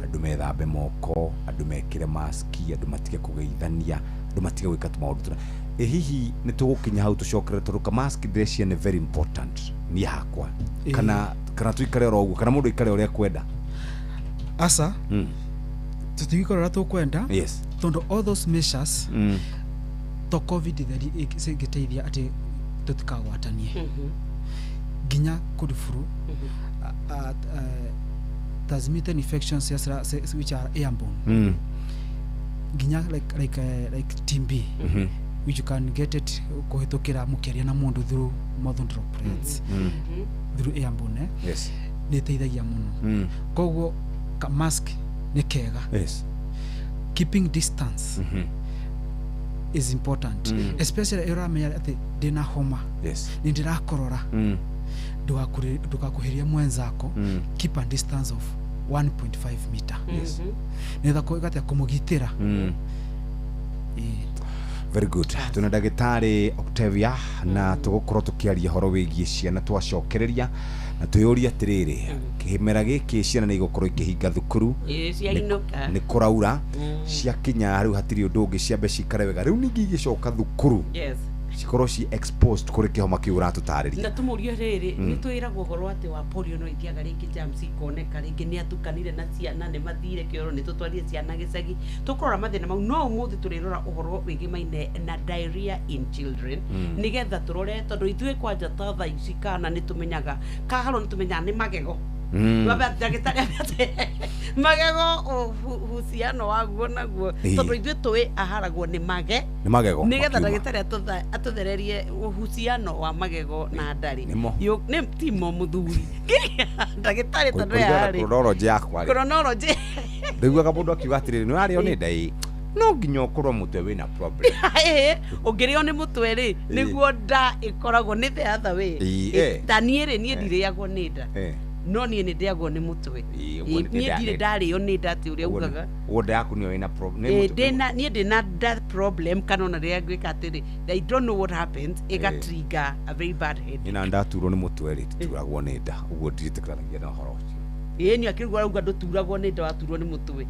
andu methambe moko andu mekire maski andu matige kugeithania andu matige gwika tumaundu tuna hihi ni tugukinya hau tucokere turuka mask dressing is very important ni hakwa kana tuikare oro uguo kana mundu ikare uria kwenda asa tutigikora tukwenda tondo all those measures to covid theri giteithia ati tutikagwatanie ginya kudufuru transmitted infections which are airborne ginya like TB which you can get it kuhitukira mukiaria na mundu through mouth droplets through airborne ni teithagia muno koguo ka mask ni kega keeping distance is important especially eramenya ati dina homa ni ndirakorora ndugakuhiria mwenzako keep a distance of 1.5 meter nitha kugatia kumugitira very good tuna ndagitari Octavia na tugukorwo tukiaria horo wigie ciana twacokereria na tuyuria atiriri kihimera giki ciana ni igukorwo ikihinga thukuru ni kuraura cia kinya riu hatiri undu ungi ciambe cikare wega riu ningi igicoka thukuru cikorwo ci exposed kuri kihoma kiu uratutariria na tumurio riri ni twiragwo horo ati wa polio no ithiaga ringi germs ikoneka ringi ni atukanire na ciana ni mathire kioro ni tutwarie ciana gicagi tukorora mathina mau no umuthi turirora uhoro wigimaine na diarrhea in children nigetha turore tondu ithue kwanja ta tha ici kana ni tumenyaga kaharo ni tumenya ni magego baba ndagitari ate magego husiano waguo naguo tondu ithue tui aharagwo ni magego nigetha ndagitari atuthererie husiano wa magego na ndari yo ni timo muthuri ndagitari tondu yari chronology yakwa chronology ndiguaga mundu akiuga atiriri ni wario ni ndai no nginya ukorwo mutwe wina problem ungirio ni mutwe ri niguo nda ikoragwo ni the other way taniere ni ndiriagwo ni nda no ni ndiagwo ni mutwe ni ndire ndario ni nda ati uria ugaga nda yaku ni wina problem ni ndina that problem kana na ria gwika atiri I don't know what happened ega trigger a very bad head ina ndaturwo ni mutwe ri turagwo ni nda uguo nditikanagia na horo ni akirugwa rauga nduturagwo ni nda waturwo ni mutwe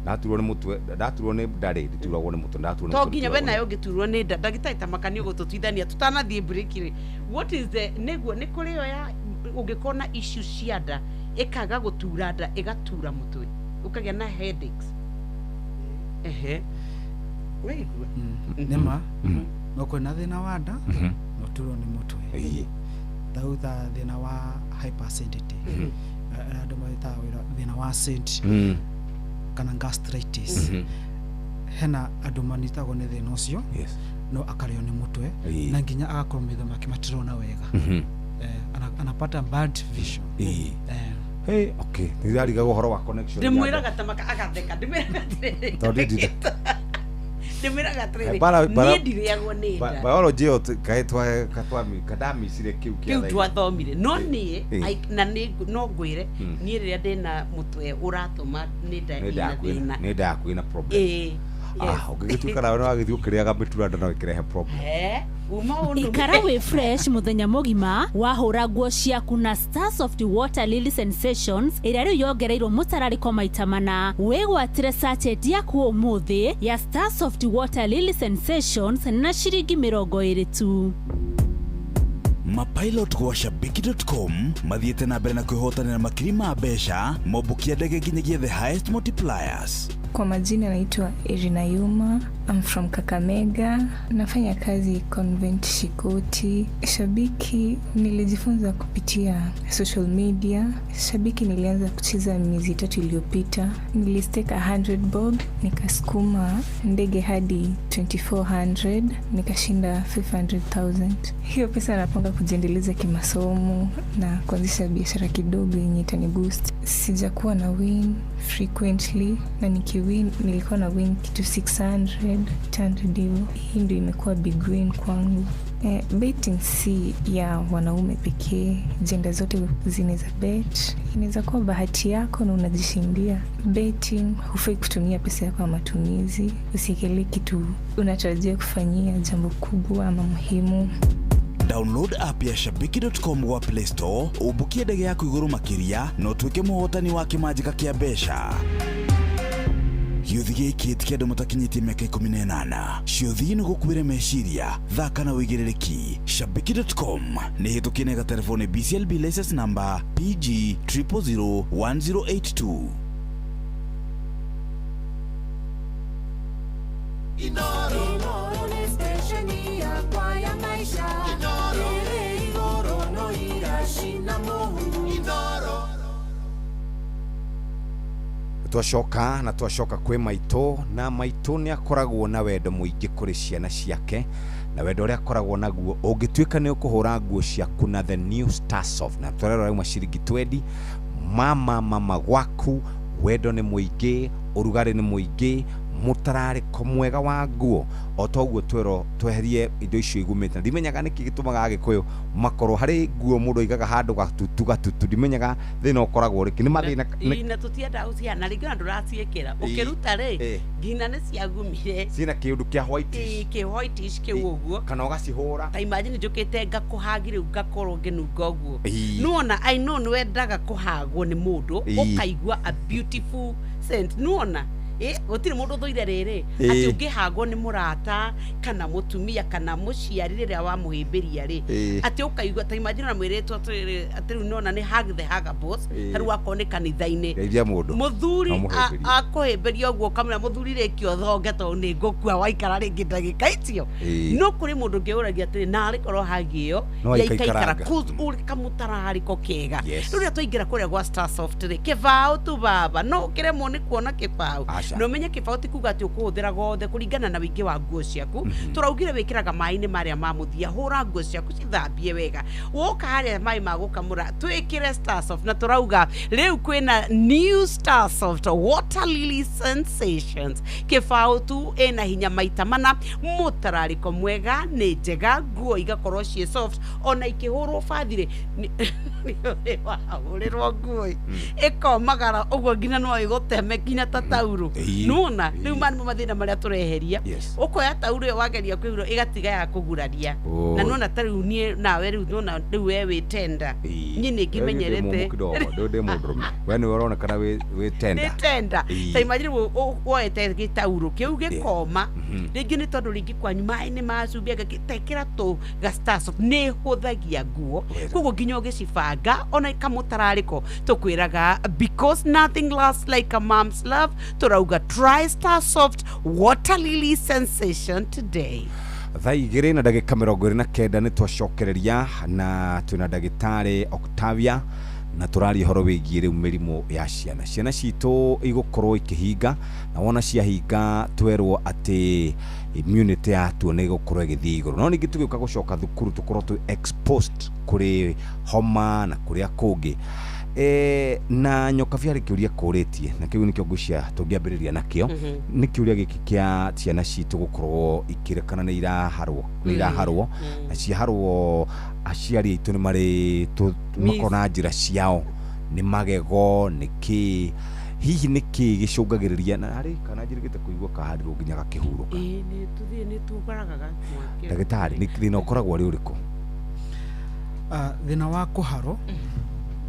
ndaturwo ni ndari ndituragwo ni mutwe ndaturwo ni to nginya we nayo ngiturwo ni nda ndagitari tamakanio gututwithania tutanathie break ri what is the neguo ni kuri yo ya ungikona issue cia nda ikaga gutura nda igatura mutwe ukagia na headaches weigua nema no kwena thina wa nda no turwo ni mutwe tauta thina wa hyperacidity andu maita thina wa acid kana gastritis hena andu manitagwo ni thina ucio no akario ni mutwe na nginya agakorwo mitho make matirona wega anapata bad vision hey okay ndirariga uhoro wa connection ndimwiraga tamaka agatheka ndimwiraga ndimwiraga training ni ndiriagwo ni nda biology kaitwa kadami cire kiu twathomire no ni na no ngwire ni riria ndina mutwe uratuma ni nda yaku ina problem ungigituka nawe wagithio kiriaga mitura nda no ikirehe problem ikara wi fresh muthenya mugima wahura nguo ciaku na Starsoft Water Lily Sensations iria riu yongereirwo mutarariko maita mana wigwatire sachet yaku umuthi ya Starsoft Water Lily Sensations na ciringi 20 tu. Mapilot kwa shabiki.com mathiete na mbere na kwihotanira makiri ma mbeca mobukia ndege nginyagia the highest multipliers. Kwa majina naitwa Irina Yuma. I'm from Kakamega. Nafanya kazi Convent Shikoti. Shabiki nilijifunza kupitia social media. Shabiki nilianza kucheza miezi 3 iliyopita. Nilisteka 100 bob, nikasukuma ndege hadi 2400, nikashinda 500,000. Hiyo pesa napanga kujiendeleza kimasomo na kuanzisha biashara kidogo yenye itani boost. Sijakuwa na win frequently na nikiwin nilikuwa na win kitu 600 hivyo. Hii ndio imekuwa big win kwangu. Betting si ya wanaume pekee, jenda zote zinaweza bet. Inaweza kuwa bahati yako na unajishindia. Betting hufai kutumia pesa yako kwa matumizi. Usikele kitu unatarajia kufanyia jambo kubwa ama muhimu. Download app ya shabiki.com wa Play Store, ubukie ndege yako iguru makiria na utuike muhotani wa kimajika kia besha. Yuthige kiti kia mutakinyiti miaka 18 ciuthi ni gukwire meciria thaka na wigiririki. Shabiki.com ni hitukine ga telefone BCLB license number PG 0001082. Inoro ni stesheni ya kwa ya maisha. Inoro no irashina mohu. Inoro twashoka kwi maito na maito ni akoragwo na wendo muingi kuri ciana ciake na wendo uria akoragwo naguo ungituika ni ukuhura nguo ciaku na the new Starsoft na twarero rwa ciringi 20 mama gwaku wendo ni muingi urugari ni muingi mutarariko mwega wa nguo otoguo twero tweherie indo icio igumite ndimenyaga niki gitumaga agikuyu makoro hari nguo mundu igaga handu gatutu ndimenyaga thina ukoragwo riki ni mathina ina tutienda uciana ringi andu raciekera ukiruta ri ngina ni ciagumire cina kiundu kia white ki white ki uguo kana ugacihura ta imagine njukite ngakuhagire ngakorwo nginunga uguo nuona I know nwendaga kuhagwo ni mundu ukaigua a beautiful scent nuona gutire mundu thuire riri ati ungihagwo ni murata kana mutumia kana muciari riria wa muhimbiria ri ati ukaigwa ta imagine na mwiretu ati nona ni hug the hugger boss taru akone kanitha-ini muthuri akuhimbiria uguo kamera muthuri rikio thonge to ni ngukua waikara ringi ndagika icio no kuri mundu ngiuragia ati na ari korwo hagio ya ikaikara kuz uri kamutara hariko kega riria twaingira kuria gwa Star Soft ri kibao tu baba no kiremwo ni kuona kibao no menye kibao ti kuga ati ukuhuthira gothe kuringana na wingi wa nguo ciaku turaugire wikiraga mai-ini maria mamuthia hura nguo ciaku cithambie wega woka haria mai magukamura twikire Star Soft na turauga riu kwina new Star Soft Water Lily Sensations kibao tu ena hinya maita mana mutarariko mwega ni njega nguo igakorwo cie soft ona ikihurwo bathire ni wahurĩrwo nguo ikomagara uguo nginya no iguteme nginya ta tauro nuna riu mani mathina maria tureheria ukoya tauro yo wageria kwihuro igatiga ya kuguraria na nuna ta riu nie nawe riu nuna riu we witenda nyi ni ngimenyerete ndode mundurume we ni urona kana we tenda ta imagine woete gitauro kiu gikoma ringi ni tondu ringi kwanyu mai-ini macubia gatekira tu ga Star Soft ni huthagia nguo kuguo nginya ugicibanga ona ikamutarariko tukwiraga because nothing lasts like a mom's love turauga try Star Soft Water Lily Sensation today. Thaa igiri na ndagika 29 ni twacokereria na twina ndagitari Octavia na turari horo wigie riu mirimu ya ciana citu igukorwo ikihinga na wona ciahinga twerwo ati immunity yatu ni igukorwo igithii iguru no ningi tugiuka gucoka thukuru tukorwo tu exposed kuri homa na kuria kungi na nyoka vyari kiuria kuritie na kiu nikyo gucia tungiambiriria nakio ni kiuria giki kia ciana citu gukorwo ikirekana ni iraharwo na ciaharwo aciari itu ni mari makona njira ciao ni magego niki hihi niki gicungagiriria na ari kana njirigite kuigua kaharirwo nginya gakihuruka ni tuthie ni tugaragaga ndagitari ni thina ukoragwo ari uriku thina wa kuharo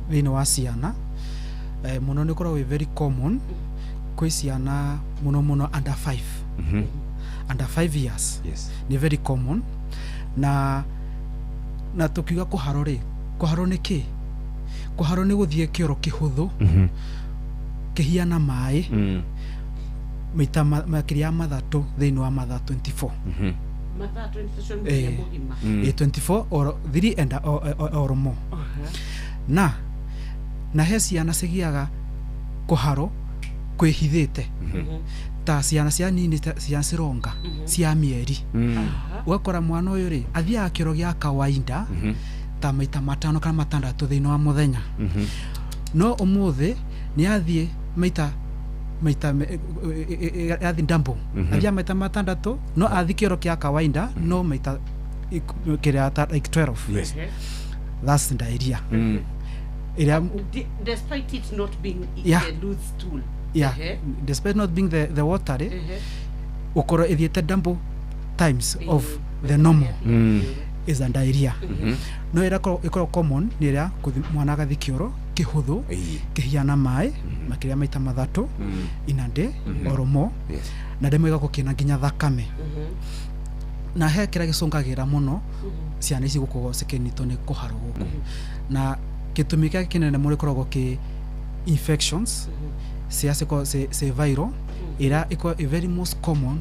thina wa ciana muno ni koragwo very common kwi ciana muno under 5 under 5 years ni very common na tukiuga kuharo ri kuharo ni ki kuharo ni guthie kioro kihuthu kihiana mai mita makiria mathatu thini wa matha 24 matha 24 mugima 24 or 3 and or more na he ciana cigiaga kuharo kwihithite ta ciana cia nini cia cironga cia mieri ugakora mwana uyu ri athia kiro gia kawaida ta maita 5 kana 6 thini wa muthenya no umuthi ni athie maita athi ndambo athia maita 6 no athi kiro kia kawaida no maita kiria like 12 that's the idea despite it not being the loose stool despite not being the water ukoro ithiete double times of the normal is a diarrhea no ikoro common ni ira mwana gathi kioro kihuthu kihiana mai makiria maita mathatu inande oromo na demo igako kina nginya thakame na he kira gicungagira muno ciana ici gukorwo cikinitwo ni kuharo guku na gitumika kinene muri koragwo ki infections ciasiko se viral ira iko very most common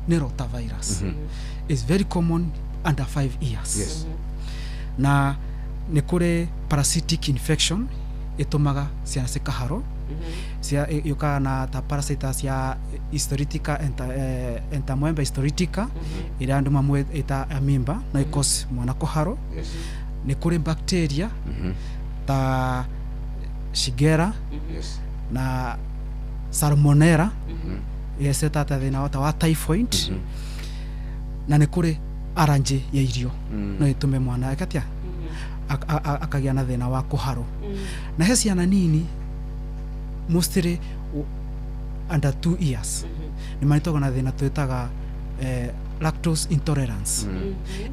ni rotavirus is very common under 5 years na ni kure parasitic infection itumaga ciana cikaharo cia yuka na ta parasita cia Histolytica entamoeba histolytica ira ndu mamwe eta amimba na ikos mwana kuharo ni kure bacteria ta Shigera na Salmonella yeseta ta thina wa typhoid na ni kure aranje ya irio no itume mwana akatia akagia na thina wa kuharo na he ciana nini mostly under 2 years ni manitoga na thina twetaga lactose intolerance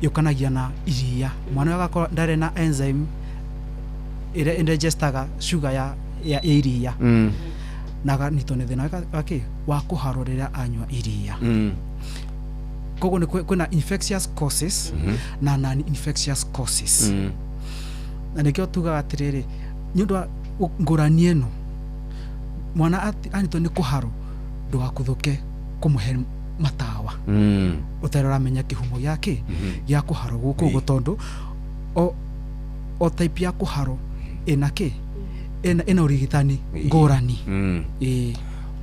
yukanagia na iria mwana wako ndare na enzyme ire indigestaga sugar ya iria na nito ne thina wake wa kuharo riria anywa iria kogo ni kwina infectious causes na non infectious causes na nikio tuga atiriri nyundwa ngurani eno mwana anito ni kuharo ndugakuthuke kumuhe matawa uterora menya kihumo yake ya kuharo guko gutondu o type ya kuharo enake ena urigitani ngurani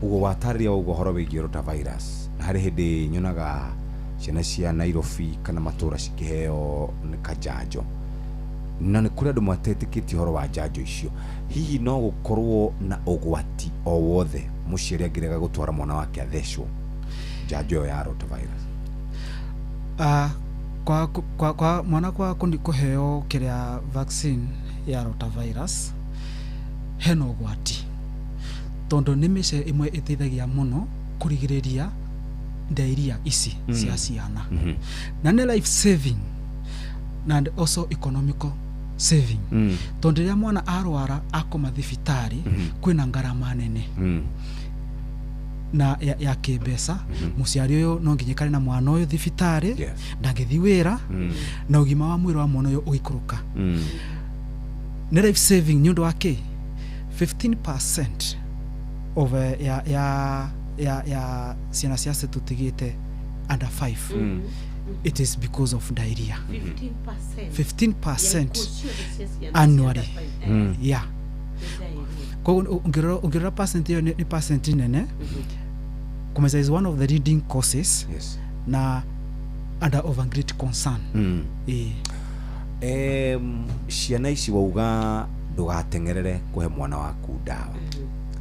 ugo wataria ugo horo wigi rotavirus hari hindi nyonaga ciana cia Nairobi kana matura cikiheo ni kajanjo na ni kuri andu matetikiti horo wa njanjo icio hihi no gukorwo na ugwati o wothe muciari angirega gutwara mwana wake athecwo njanjo ya rotavirus kwa mwana kwa kuheo kiria vaccine ya rotavirus heno gwati tondo nimishe imwe iteithagia muno kurigiriria diarrhea isi cia ciana na ne life saving and also economical saving tondo ya mwana arwara akoma thibitari kwina ngarama nene na ya kibesa muciari uyu no nginyekane na mwana uyu thibitari ndangithi wira na ugima wa mwiri wa mwana uyu ugikuruka ne life saving nyundo wake 15% of ya ciana cia tutigite under 5 it is because of diarrhea 15% annually yeah kwa ungirora percent hiyo ni percent nene kumeza is one of the leading causes na under of great concern ciana ici wauga ndugatengerere kuhe mwana waku dawa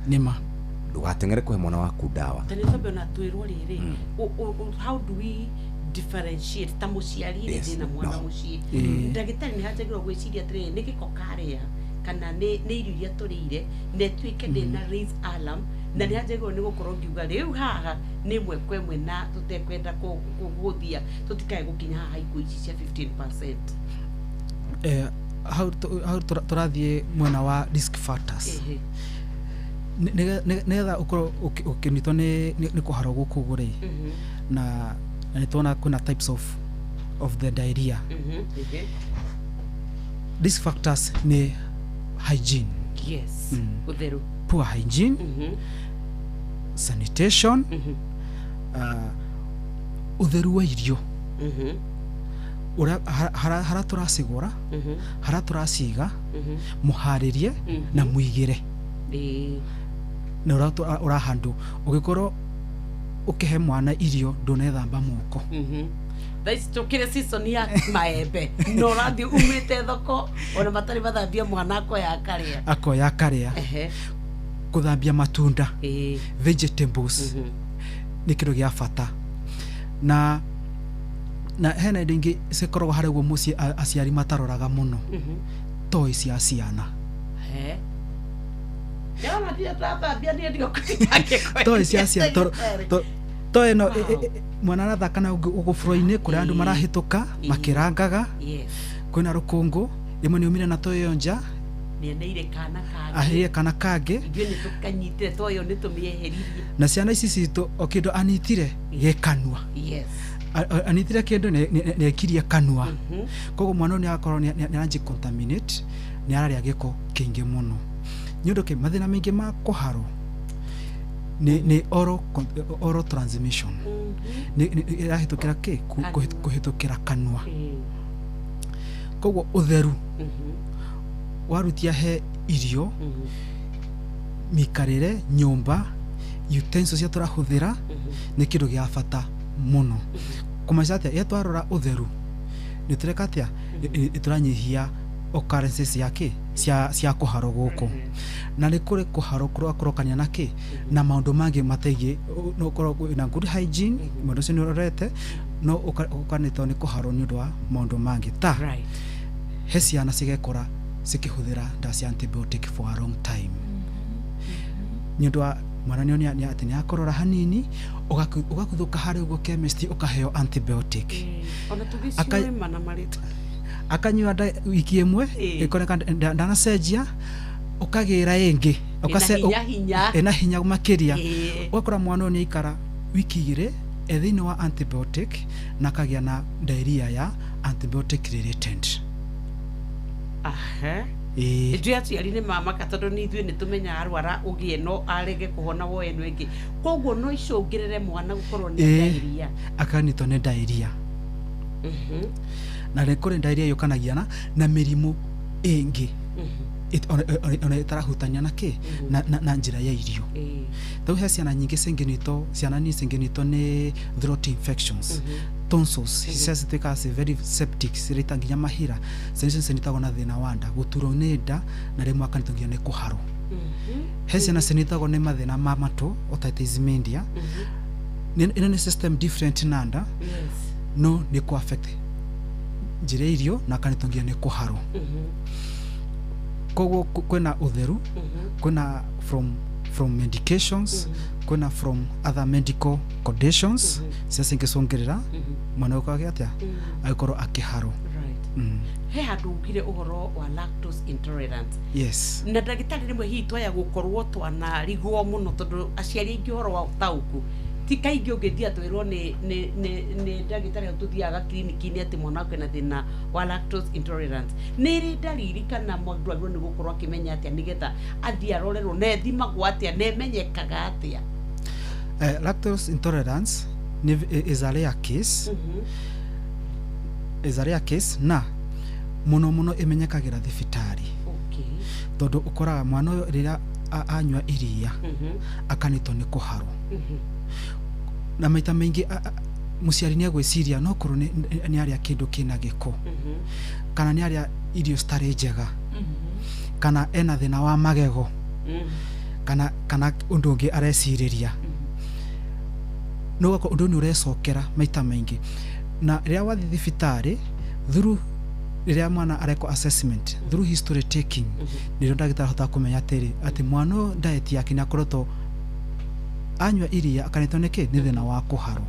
nima ndugatengere kuhe mwana waku dawa tani tobe na twirwo riri how do we differentiate ta muciari na mwana muci ndagitari ni hajagirwo gwiciria atiri ni giko karia kana ni irio iria turire ne twike na raise alarm na ni hajagirwo ni gukorwo ngiuga riu haha ni mwekwe na tutekwenda kuguthia tutikae gukinya haha iko ici cia 15% how turathie mwena wa risk factors netha ukoro ukinitwo ni kuharo guku guri na nitona kuna types of the diarrhea risk factors ni hygiene utheru poor hygiene sanitation utheru wa irio hara turacigura hara turaciga muharirie na muigire na urahandu ugikorwo ukihe mwana irio ndunethamba moko Thais tukire season ya maembe no rathi umite thoko ona matari bathambia mwana ako ya karia kuthambia matunda vegetables ni kindu gia bata na hena ndingi sekorwo hari gwo muci aciari mataroraga muno toy cia ciana Yama dia thambia ni ndio toy cia ciana toy no mwana arathaka na ugufuro-ini kuria andu marahituka makirangaga kwina rukungu imwe ni umire na toy yo nja neire kana kage ahie kana kage ndio ni tukanyitire toyo ni tumiyeheririe na ciana ici citu okindo anitire gekanwa anitire kindu ne ekiria kanwa kogo mwana ni akorwo ni anji contaminate ni araria giko kingi muno nyundo ke mathina mingi ma kuharo ni oral transmission ni irahitukira ke kuhitukira kanwa kogo utheru warutia he irio mikarire nyumba utensils cia turahuthira ni kindu gia bata muno kumacatia ya twarora utheru ni turekatia ituranyihia occurrences yake cia kuharo guku na ni kuri kuharo kurokania nake na maundu mangi mategie no korwo na good hygiene mundu cio ni urorete no ukanitwo ni kuharo ni ndwa maundu mangi ta he ciana cigekora cikihuthira ndawa cia antibiotic for a long time ni ndwa mwana ni ati ni akorora hanini ugakuthuka hari ugo chemist ukaheo antibiotic ona tugicio mana marita akanywa wiki imwe ikoneka ndana cenjia ukagira ingi ena hinya makiria wakora mwana ni ikara wiki igire ethini wa antibiotic na kagia na diarrhea ya antibiotic related. Ithu aciari ni mamaka tondu ni ithuĩ nĩtũmenya arwara ũgie no arege kũhona wo eno ĩngĩ koguo no icũngĩrĩre mwana gũkorwo nĩ diarrhea akanitwo nĩ diarrhea na rekore diarrhea yũkanagia na mĩrimũ ĩngĩ ona itarahutania na njĩra ya irio. Tau he ciana nyingĩ cingenitwo nĩ throat infections, tonsils, cituĩkaga very septic, cirĩta nginya mahira, cinitagwo na thĩna wa nda, gũturwo nĩ nda na rĩmwe akanitwo nginya nĩ kũharwo. He ciana cinitagwo nĩ mathĩna ma matũ, otitis media, ĩno nĩ system different na nda, no nĩ kũ affect njĩra ya irio na akanitwo nginya nĩ kũharwo. Koguo kwena utheru, kwena from medications, kwena from other medical conditions, cia cingĩcũngĩrĩra mwana ũkagĩa atĩa agĩkorwo akĩharwo. He handũ ugire ũhoro wa lactose intolerance. Yes. Na ndagĩtarĩ rĩmwe hihi twaya gũkorwo twanarigwo mũno tondũ aciari aingĩ ũhoro wa ũtaũku ti kaingĩ ũngĩthia twĩrwo nĩ ndagĩtarĩ tũthiaga kliniki-inĩ atĩ mwana kwĩna thĩna wa lactose intolerance. Nĩ ĩrĩ ndariri kana mũndũ agĩrĩirwo nĩ gũkorwo akĩmenya atĩa nĩgetha athiĩ arorerwo na ĩthimagwo atĩa na ĩmenyekaga atĩa? Lactose intolerance is a rare case. Is a rare case na muno imenyekagĩra thibitarĩ. Tondũ ũkoraga mwana ũyũ rĩrĩa anyua iria akanitwo nĩ kũharwo. Na maita maingĩ mũciari nĩ agwĩciria no korwo nĩ arĩa kĩndũ kĩna gĩko kana nĩ arĩa irio citarĩ njega kana ena thĩna wa magego kana ũndũ ũngĩ arecirĩria no gako ũndũ nĩ ũrecokera maita maingĩ. Na rĩrĩa wathiĩ thibitarĩ through rĩrĩa mwana areko assessment through history taking nĩrĩo ndagĩtarĩ ahotaga kũmenya atĩ mwana ũyũ diet yake nĩ akoretwo anyua iria akanitwo nĩ thĩna wa kũharwo.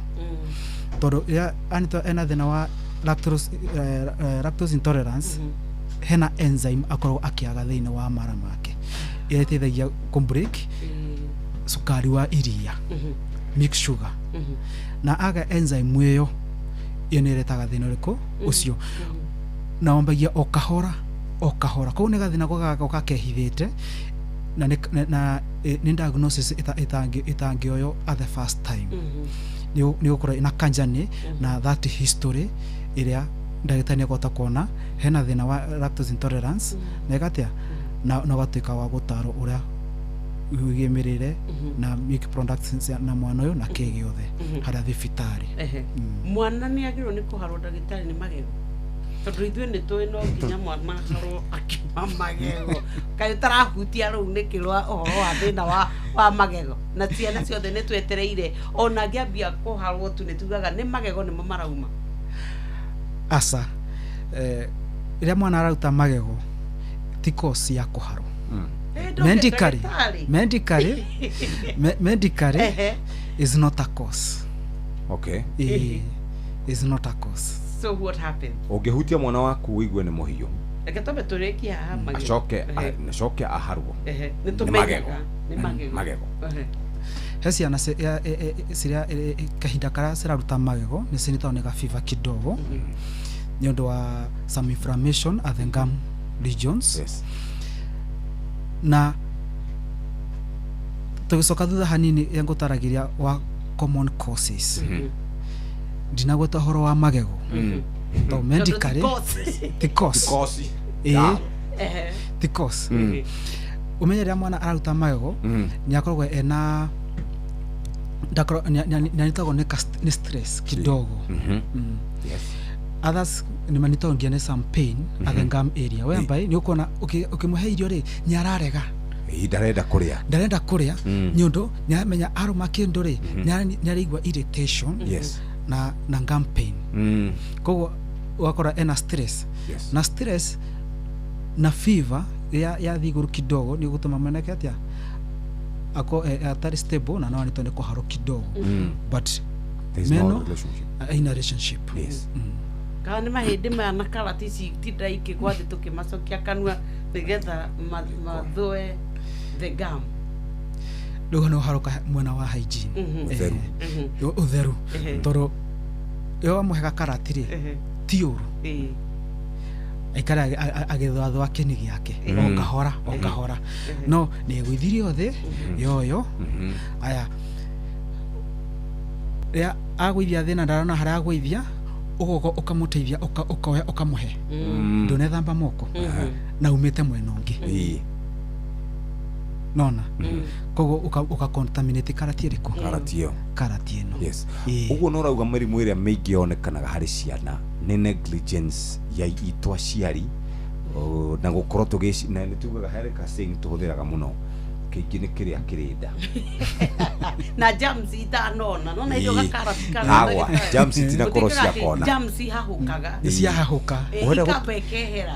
Tondũ rĩrĩa anitwo ena thĩna wa lactose intolerance hena enzyme akoragwo akĩaga thĩinĩ wa mara make ĩrĩa ĩteithagia kũbreak sukari wa iria milk sugar na aga enzyme ĩyo nĩ ĩretaga thĩna ũrĩkũ ũcio na wambagia o kahora koguo nĩ gathĩna gũgakehithĩte na nĩ diagnosis itangĩoyo at the first time. Nĩ gũkorwo ina kanjani na that history ĩrĩa ndagĩtarĩ nĩ agũhota kuona hena thĩna wa lactose intolerance na ĩgatĩa na ũgatuĩka wa gũtarwo ũrĩa wĩgĩmĩrĩre na milk products na mwana ũyũ na kĩ gĩothe harĩa thibitarĩ. Mwana nĩ agĩrĩirwo nĩ kũharwo ndagĩtarĩ nĩ magego? Tondũ ithuĩ nĩ tũĩ no nginya mwana harwo akĩma magego kaĩ ũtarahutia rĩu nĩkĩ ũhoro wa thĩna wa magego na ciana ciothe nĩ twetereire ona ngĩambia kũharwo tu nĩ tugaga nĩ magego nĩmo marauma. Aca rĩrĩa mwana araruta magego ti cause ya kũharwo. Medically is not a cause. Okay. Is not a cause. So what happened? Ũngĩhutia mwana waku ũigue nĩ mũhiũ reke tũmbe tũrĩkie haha magego acoke aharwo nĩ tũmenyaga nĩ magego. He ciana cirĩa kahinda karĩa ciraruta magego nĩ cinitagwo nĩ gabiba kidogo nĩ ũndũ wa some inflammation at the gum regions. Na tũgĩcoka thutha hanini ngũtaragĩria wa common causes ndinagweta horo wa magego to medically the cause the cause umenye rĩa mwana araruta magego nĩ akoragwo ena nĩanitagwo nĩ stress kidogo. Others nĩ manitagwo nginya nĩ some pain at the gum area whereby nĩ ũkuona ũkĩmũhe irio rĩ nĩ ararega ndarenda kũrĩa nĩ ũndũ nĩ amenya arũma kĩndũ rĩ nĩ araigua irritation na gum pain. Koguo wakora ena stress na stress na fever ya igũrũ kidogo nĩ gũtũma mwanake atĩa ako atari stable na no anitwo nĩ kũharwo kidogo but there's no relationship. In a relationship. kana nĩ mahĩndĩ maya na karati ici tinda ikĩgwathi tũkĩmacokia kanua nĩgetha mathũe the gum. Rĩu no haroka mwena wa hygiene ũtheru tondũ yo mũhega karati rĩ ti ũru aikara agĩthwathwa kĩni gĩake o kahora no nĩ gwĩthirio thĩ yoyo aya ya agwithia thina ndarona harĩa agwithia ugogo ukamuteithia ukoya ukamuhe ndunethamba moko na umite mwena ungi nona kogo uka contaminate karati iriko karati ino yes uguo no rauga mĩrimũ ĩrĩa mĩingĩ yonekanaga harĩ ciana nĩ negligence ya itwa ciari na gukorwo na nĩ tugaga harĩ ka saying tuhũthĩraga mũno kĩingĩ nĩ kĩrĩa kĩrĩnda na germs itanona nona hiyo karati hawa germs itinakorwo ciakona germs hahukaga ciahahuka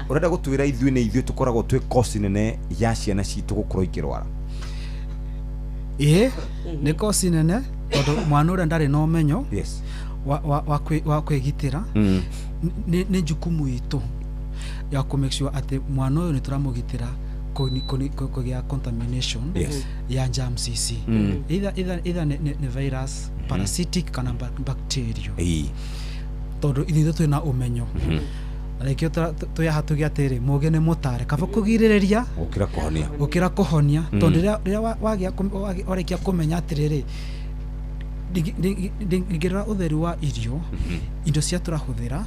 urenda gũtwĩra ithuĩ nĩ ithuĩ tũkoragwo twĩ cause nene ya ciana citũ gũkorwo ikĩrwara nĩ cause nene tondũ mwana ũrĩa ndarĩ na ũmenyo wa kwĩgitĩra nĩ jukumu itũ ya ku make sure atĩ mwana ũyũ nĩ tũramũgitĩra kũgĩa contamination ya germs ici either nĩ virus parasitic kana bacteria tondũ ithuĩ twĩna ũmenyo rekio tũyahatũgia atĩrĩ mũgĩ nĩ mũtare kaba kũgirĩrĩria gũkĩra kũhonia tondũ rĩrĩa wagĩa warĩkia kũmenya atĩrĩrĩ ndingĩrora ũtheru wa irio indo cia tũrahũthĩra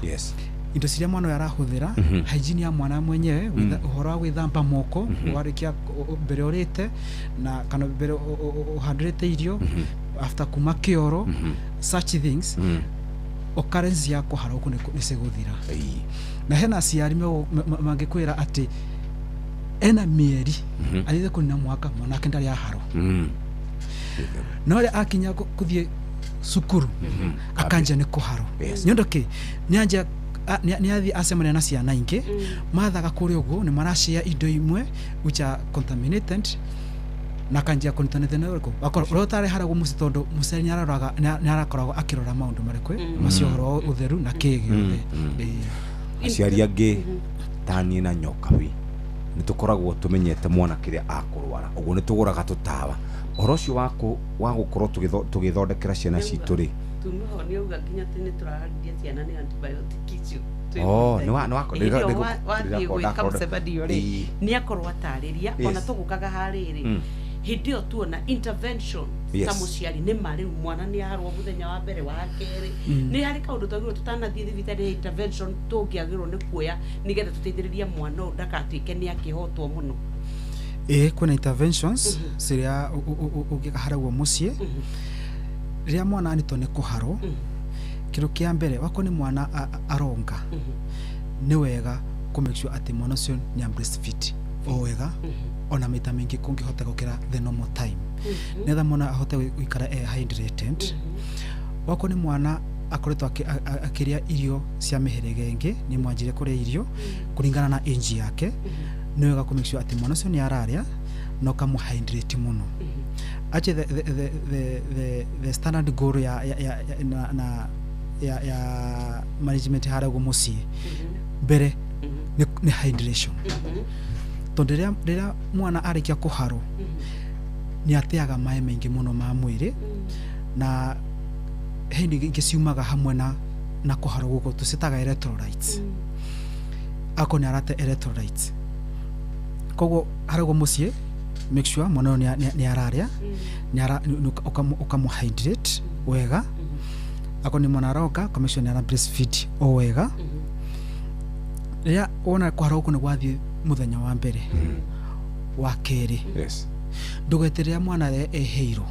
indo ciria mwana yarahũthĩra hygiene ya mwana mwenyewe uhoro wa gwĩthamba moko warĩkia mbere ũrĩte na kana mbere ũhandĩte irio after kuma kĩoro such things occurrence ya kũhara ũkũ nĩ cigũthira na hena aciari mangĩkwĩra atĩ ena mĩeri athiĩte kũnina mwaka mwanake ndarĩ aharo no rĩrĩa akinya gũthiĩ cukuru akanja nĩ kũharo nĩ ũndũ kĩ nĩanja ni athi asemana na ciana ingĩ mathaga kũrĩ ũguo nĩ marashia indo imwe which are contaminated na kanjia contaminated na ũrĩkũ ũrotare haragwo mũci tondũ mũciari nĩ arakoragwo akĩrora maũndũ marĩkũ macio ũhoro ũtheru na kĩgĩ aciari angĩ tani na nyokawi nĩ tũkoragwo tũmenyete mwana kĩrĩa akũrwara ũguo nĩ tũgũraga tũtawa ũhoro ũcio wa gũkorwo tũgĩthondekera ciana citũ rĩ tumeho ni uga kinya tene turaharithia ciana ni antibiotic icio ni wa kabsebadio ri ni akorwa tarĩria ona tũgũkaga harĩrĩ hindi yo tuona intervention ta mũciari nĩ mari mwana ni aharwo mũthenya wa mbere wa kerĩ ni harĩ kaũndũ twagĩrĩirwo tũtanathiĩ thibitarĩ intervention tũngĩagĩrwo nĩ kuoya nigetha tũteithĩrĩrie mwana ũyũ ndakatuĩke nĩ akĩhotwo mũno kuna interventions ciria ũngĩkaharagwo mũciĩ rĩrĩa mwana anitwo nĩ kũharwo kĩrũ kĩa mbere wako nĩ mwana aronga nĩ wega ku make sure atĩ mwana ũcio nĩ breastfeed o wega ona maita maingĩ kũngĩhota gũkĩra the normal time nĩgetha mwana ahote gũikara hydrated wako nĩ mwana akoretwo akĩrĩa irio cia mĩhĩrĩga ĩngĩ nĩ mwanjire kũrĩa irio kũringana na age yake nĩ wega ku make sure atĩ mwana ũcio nĩ ararĩa no kamuhydrate mũno actually the standard goal ya management haragwo mũciĩ mbere ni hydration tondũ rĩrĩa mwana arĩkia kũharwo nĩ ateaga maĩ maingĩ mũno ma mwĩrĩ na hindi ingĩ ciumaga hamwe na kũharwo gũkũ tũcitaga electrolytes ako nĩ arate electrolytes koguo haragwo mũciĩ make sure mwana ni ararĩa ukamuhydrate wega ako ni mwana aroga make sure ni ara breastfeed o wega rĩrĩa wona kũharwo gũkũ nĩ gwathiĩ mũthenya wa mbere wa kerĩ ndũgeterera mwana eheirwo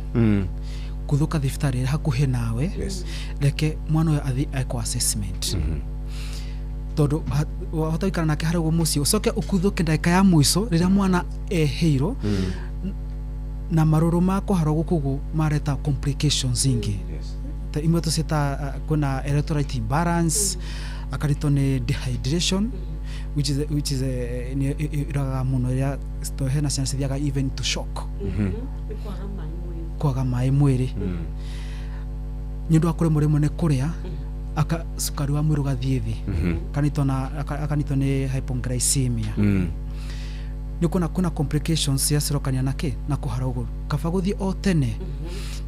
kũthũka thibitarĩ hakuhĩ nawe reke mwana ũyũ athi eko assessment tondũ wahota gũikara nake haragwo mũciĩ ũcoke ũkuthũke ndagĩka ya mũico rĩrĩa mwana eheirwo na marũrũ ma kũharwo gũkũ mareta complications ingĩ ta imwe tũcita kuna electrolyte imbalance akaritwo nĩ dehydration which is iraga mũno rĩrĩa hena ciana cithiaga even to shock kwaga maĩ mwĩrĩ nĩ ũndũ wa kũremwo rĩmwe nĩ kũrĩa aka sukari wa mwĩrĩ ũgathiĩ thĩ akanitwo nĩ hypoglycemia nĩ kuna complications cia cirokania na kũhara ũguo kaba gũthiĩ o tene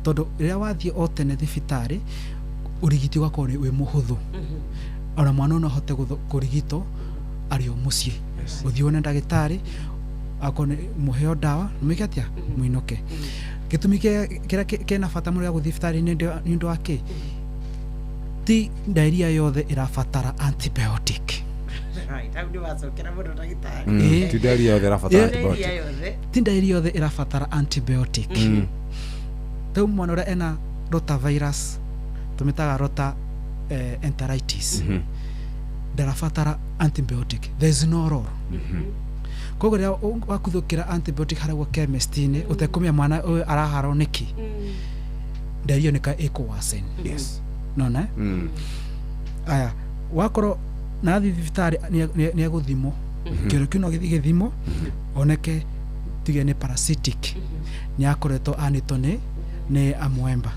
tondũ rĩrĩa wathiĩ o tene thibitarĩ ũrigiti ũgakorwo wĩ mũhũthũ ona mwana no ahote kũrigitwo arĩ o mũciĩ ũthiĩ wone ndagĩtarĩ akone muheo dawa mwĩke atĩa mũinoke gĩtũmi kĩrĩa kĩna bata mũno gũthiĩ thibitarĩ nĩ ũndũ wake ti diarrhea yothe ĩrabatara antibiotic ti diarrhea yothe ĩrabatara antibiotic ti diarrhea yothe ĩrabatara antibiotic tau mwana ũrĩa ena rotavirus tumitaga rota enteritis ndarabatara antibiotic there is no role koguo rĩrĩa wakuthũkĩra antibiotic harĩ gwa chemist-inĩ ũtekũmenya mwana ũyũ araharwo nĩkĩ diarrhea nĩka ĩkũwasen nona aya wakorwo nathi thibitarĩ nĩ egũthimwo kĩro kĩu no gĩthiĩ gĩthimwo oneke tige nĩ parasitic nĩ akoretwo anĩtwo nĩ amwemba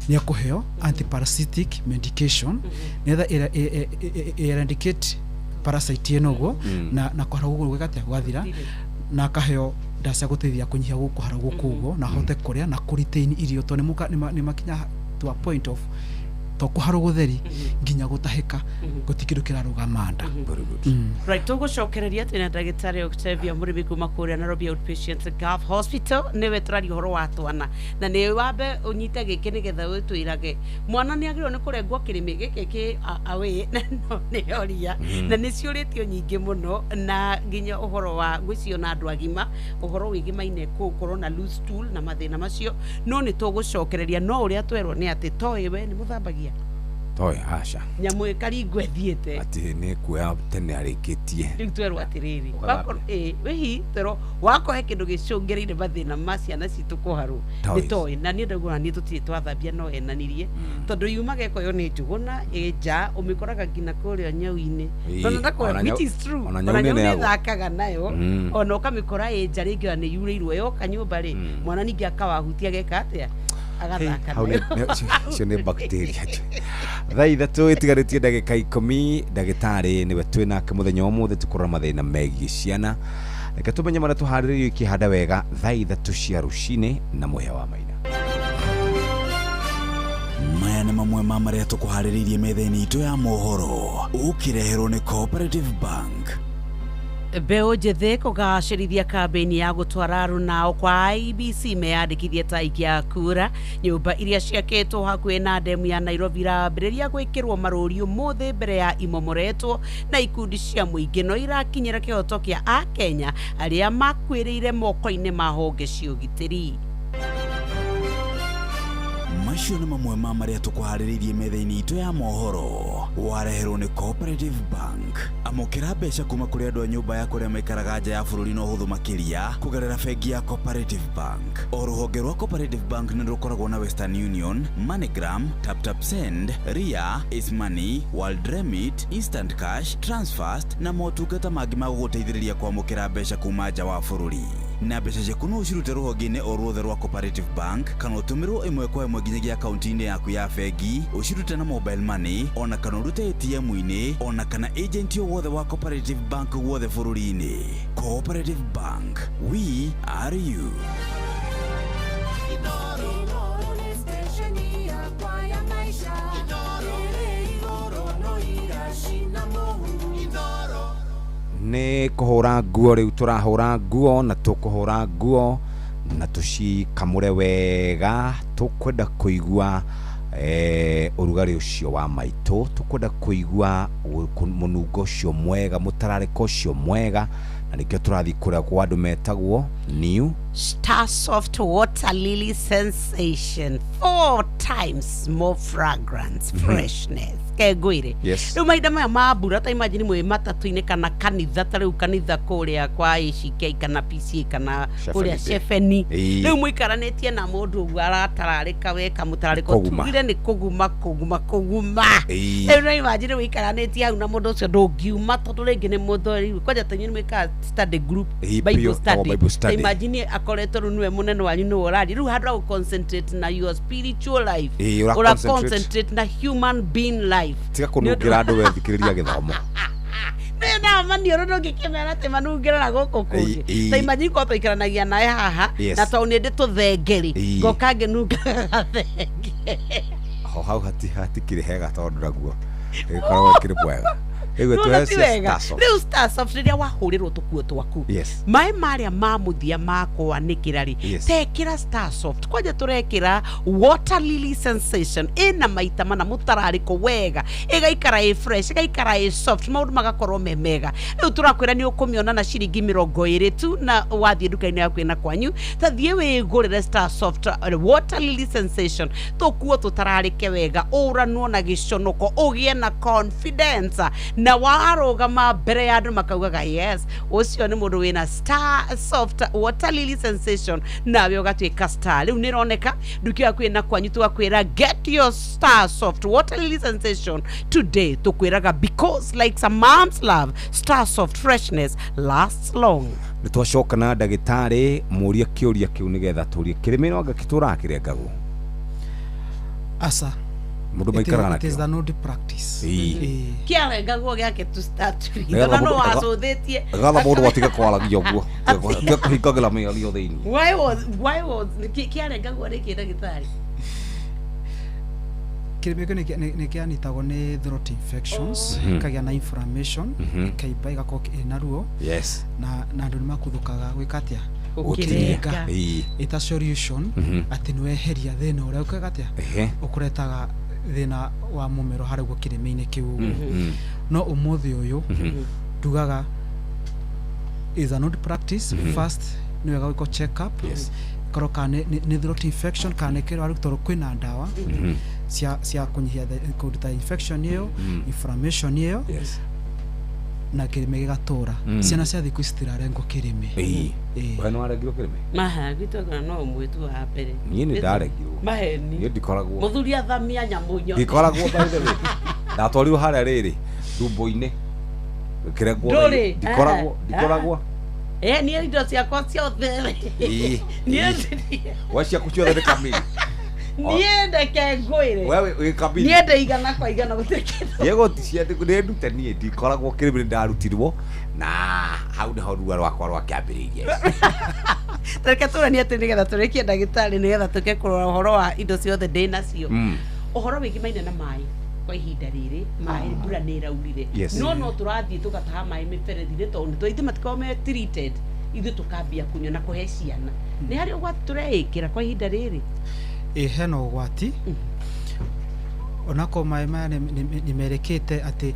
nĩ akũheo antiparasitic medication nĩgetha eradicate parasite ĩno ũguo na kũhara ũguo gũgatia gwathira na akaheo ndawa cia gũteithia kũnyihia gũkũhara gũkũ ũguo na ahote kũrĩa na kũretain irio tondũ nĩ makinya to a point of to kuharo gutheri nginya gutahika gutikiro kirarugamanda right tugucokereria twina ndagitari Octavia Murimi kuma kuria Nairobi Outpatient Gulf Hospital niwe turari horo wa twana na ni wambe unyite giki nigetha witwirage mwana ni agirwo ni kurengwo kirimi giki awe no ni oria na ni ciuritio nyingi muno na nginya uhoro wa gwicio na andu agima uhoro wigi maine kukorwo na loose stool na mathina macio no ni tugucokereria no uria twerwo ni ati toiwe ni muthambagia toy asha nyamu ikaringwe thiete ati ni kuya tene arikitie riu twerwo atiriri wako wehi tero wako he kindu gicungereire mathina maciana citu kuharu ni toy na ni ndagura ni tutie twathambia no enanirie tondu yuma geko yo ni njuguna eja umikoraga ngina kuria nyau-ini tondu ndakora which is true ona nyau ni thakaga nayo ona ukamikora eja ringi ni yurirwo yo kanyumba ri mwana ningi akawahutia geka atia cio nä bacteria thaa ithatå itigarĩtie ndagĩka 10 ndagĩtarĩ nĩwe twĩ nake mũthenya ũmũthĩ tũkũrora mathĩna megiĩ ciana reke tũmenye marĩa tũharĩrĩirio ikĩhanda wega thaa ithatũ cia rũcinĩ na mũhĩa wa maina maya nĩ mamwe ma marĩa tũkũharĩrĩirie metha-inĩ itũ ya mohoro ũkĩreherwo nĩ Cooperative Bank Beo njethĩ kũgacĩrithia kambĩini ya gũtwara runao kwa IEBC meyandĩkithie ta aikia kura nyũmba iria ciakĩtwo hakuhĩ na ndemu ya Nairobi irambĩrĩria gwĩkĩrwo marũri ũmũthĩ mbere ya imomoretwo na ikundi cia mũingĩ no irakinyĩra kĩhoto kĩa Akenya arĩa makwĩrĩire moko-inĩ ma honge cia ũgitĩri. macio nĩ mamwe ma marĩa tũkũharĩrĩirie metha-inĩ itũ ya mohoro wareherwo nĩ Cooperative Bank amũkĩra mbeca kuma kũrĩ andũ a nyũmba ya kũrĩa maikaraga nja ya bũrũri na ũhũthũ makĩria kũgerera bengi ya Cooperative Bank o rũhonge rwa Cooperative Bank nĩ rũkoragwo na Western Union, MoneyGram, TapTapSend, Ria, Ismoney, World Remit, Instant Cash, Transfast na motungata mangĩ ma gũgũteithĩrĩria kwamũkĩra mbeca kuma nja wa bũrũri na mbeca ciaku no ũcirute rũhonge-inĩ o ruothe rwa Cooperative Bank kana ũtũmĩrwo ĩmwe kwa ĩmwe nginyagia akaunti-inĩ yaku ya bengi ũcirute na mobile money ona kana ũrute ATM-inĩ ona kana agent o wothe wa Cooperative Bank wothe bũrũri-inĩ. Cooperative Bank, we are you. nĩ kũhũra nguo rĩu tũrahũra nguo na tũkũhũra nguo na tũcikamũre wega tũkwenda kũigua ũrugarĩ ũcio wa maitũ tũkwenda kũigua mũnungo ũcio mwega mũtararĩko ũcio mwega na nĩkĩo tũrathiĩ kũrĩa kwa andũ metagwo New Star Soft Water Lily Sensation 4 times more fragrance freshness kegwire rĩu mahinda maya ma mbura ta imagine mwe matatu-inĩ kana kanitha ta rĩu kanitha kũrĩa kwa ACK kana PCA kana kũrĩa Shefeni rĩu mũikaranĩtie na mũndũ ũguo aratararĩka weka mũtararĩko tugire nĩ kũguma rĩu no imagine mũikaranĩtie hau na mũndũ ũcio ndũngiuma tondũ rĩngĩ nĩ mũndũ kwanja tanyũ nĩ mwĩkaga study group Bible study imagine akoretwo runwe munene wanyu no orari ru handra concentrate na your spiritual life ora concentrate na human being life tika kunungira andu wethikiriria githomo na mani orodo ngikemera te manungira na goko kungi ta imagine ko to ikaranagia nae haha na to ni ndito thengeri ngokange nunga thenge hau hati kire hega tondu raguo ikorwo kire bwega Ego tuwega riu Starsoft riria wahurirwo tukuo twaku mai maria mamuthia makwa nikirari tekira Starsoft kwaje turekira Water Lily Sensation ina maita mana mutarariko wega igaikara fresh igaikara soft maundu magakorwo memega riu turakwira ni ukumiona na ciringi 20 tu na wathie duka-ini yaku ina kwanyu tathie wigurire Starsoft Water Lily Sensation tukuo tutararike wega uranwo na giconoko ugie na confidence na warogama mbere ya andu makaugaga yes ucio ni mundu wina Starsoft Water Lily Sensation nawe ugatwika star riu nironeka nduki yaku ina kwanyu twakwira get your Starsoft Water Lily Sensation today tukwiraga because like some mom's love Starsoft freshness lasts long. Nitwacoka na ndagitari muria kiuria kiu nigetha turie kirimino ngakitura kirengagu asa mundu maikara it is the node practice kiarenga guo giake to start na no wacothetie gala mundu watiga kwaragia guo hikagala me alio thiini why was kiarenga guo rikira gitari kiremeko ni kianitagwo ni throat infections kagia na inflammation kaiba igako ina ruo na andu ni makuthukaga gwikatia ukirenga ita solution ati nweheria thina uria ukagatia ukuretaga thina wa mumero hari gwo kireme-ini kiu no umuthi uyu dugaga is a not practice first ni wega go check up koroka ni throat infection kana kero ari toro kwina ndawa cia kunyihia kuruta infection iyo inflammation iyo na kireme gigatura ciana cia thiku citirarengo kireme wana warengirwo kireme maha gitogana no mwitu wa mbere ni ndarengirwo maheni ni ndikoragwo muthuri athamia nyamunyo ndikoragwo baithe ndatwarirwo haria riri rumbo-ini kirengwo ndikoragwo ni indo ciakwa ciothe ni wacia ciothe ni kamili niende ke ngwire wewe wikabili niende igana kwa igana guteketho yego ticiate ne ndute nie ndikoragwo kirimi ndarutirwo na hau ni ho ruwa rwakwa rwakiambiririe tareke turani ati nigetha turekie ndagitari nigetha tuke kurora uhoro wa indo ciothe ndi nacio uhoro wigimaine na mai kwa ihinda riri mai mbura ni iraurire no turathie tugataha mai miberethi-ini tondu twaithe matikao me treated ithu tukambia kunywa na kuhe ciana ni hari ugwati tureikira kwa ihinda riri hena ugwati onako mai maya nimerekete ati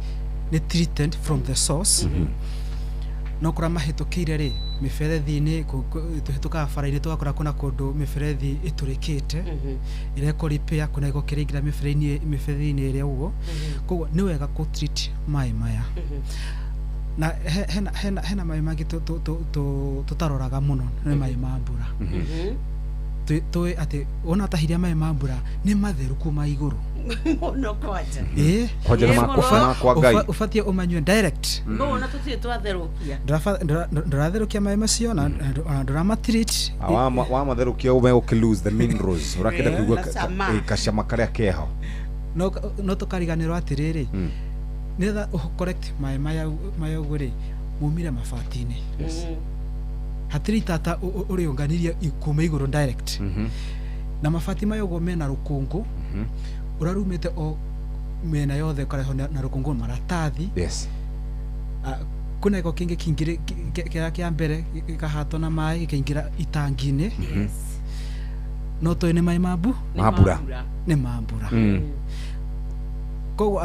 ni treated from the source no kura mahitukire ri miberethi-ini tuhituka bara-ini tugakora kuna kundu miberethi iturikite ireko repair kuna iko kiringira miberethi-ini iria ugo koguo ni wega ku treat mai maya na hena mai mangi tutaroraga muno ni mai ma mbura toi ati ona tahiria mai ma mbura ni matheru kuma iguru no kwaja hoja na kwa ngai ufatie umanywe direct no na tutie twatherukia ndiratherukia mai macio na ndurama treat wa matherukia ume ukilose the minerals urakenda kugwa kashama karia keho no tukariganirwo atiriri netha correct mai maya guri mumire mabati-ini hatiri tata uriunganiria ikuma iguru direct na mabati mayo go mena rukungu urarumite o mena yothe kareho na rukungu maratathi kuna iko kingi kingire kia mbere ikahatwo na mai ikaingira itangi-ini no to ni mai mabura ni mambura koguo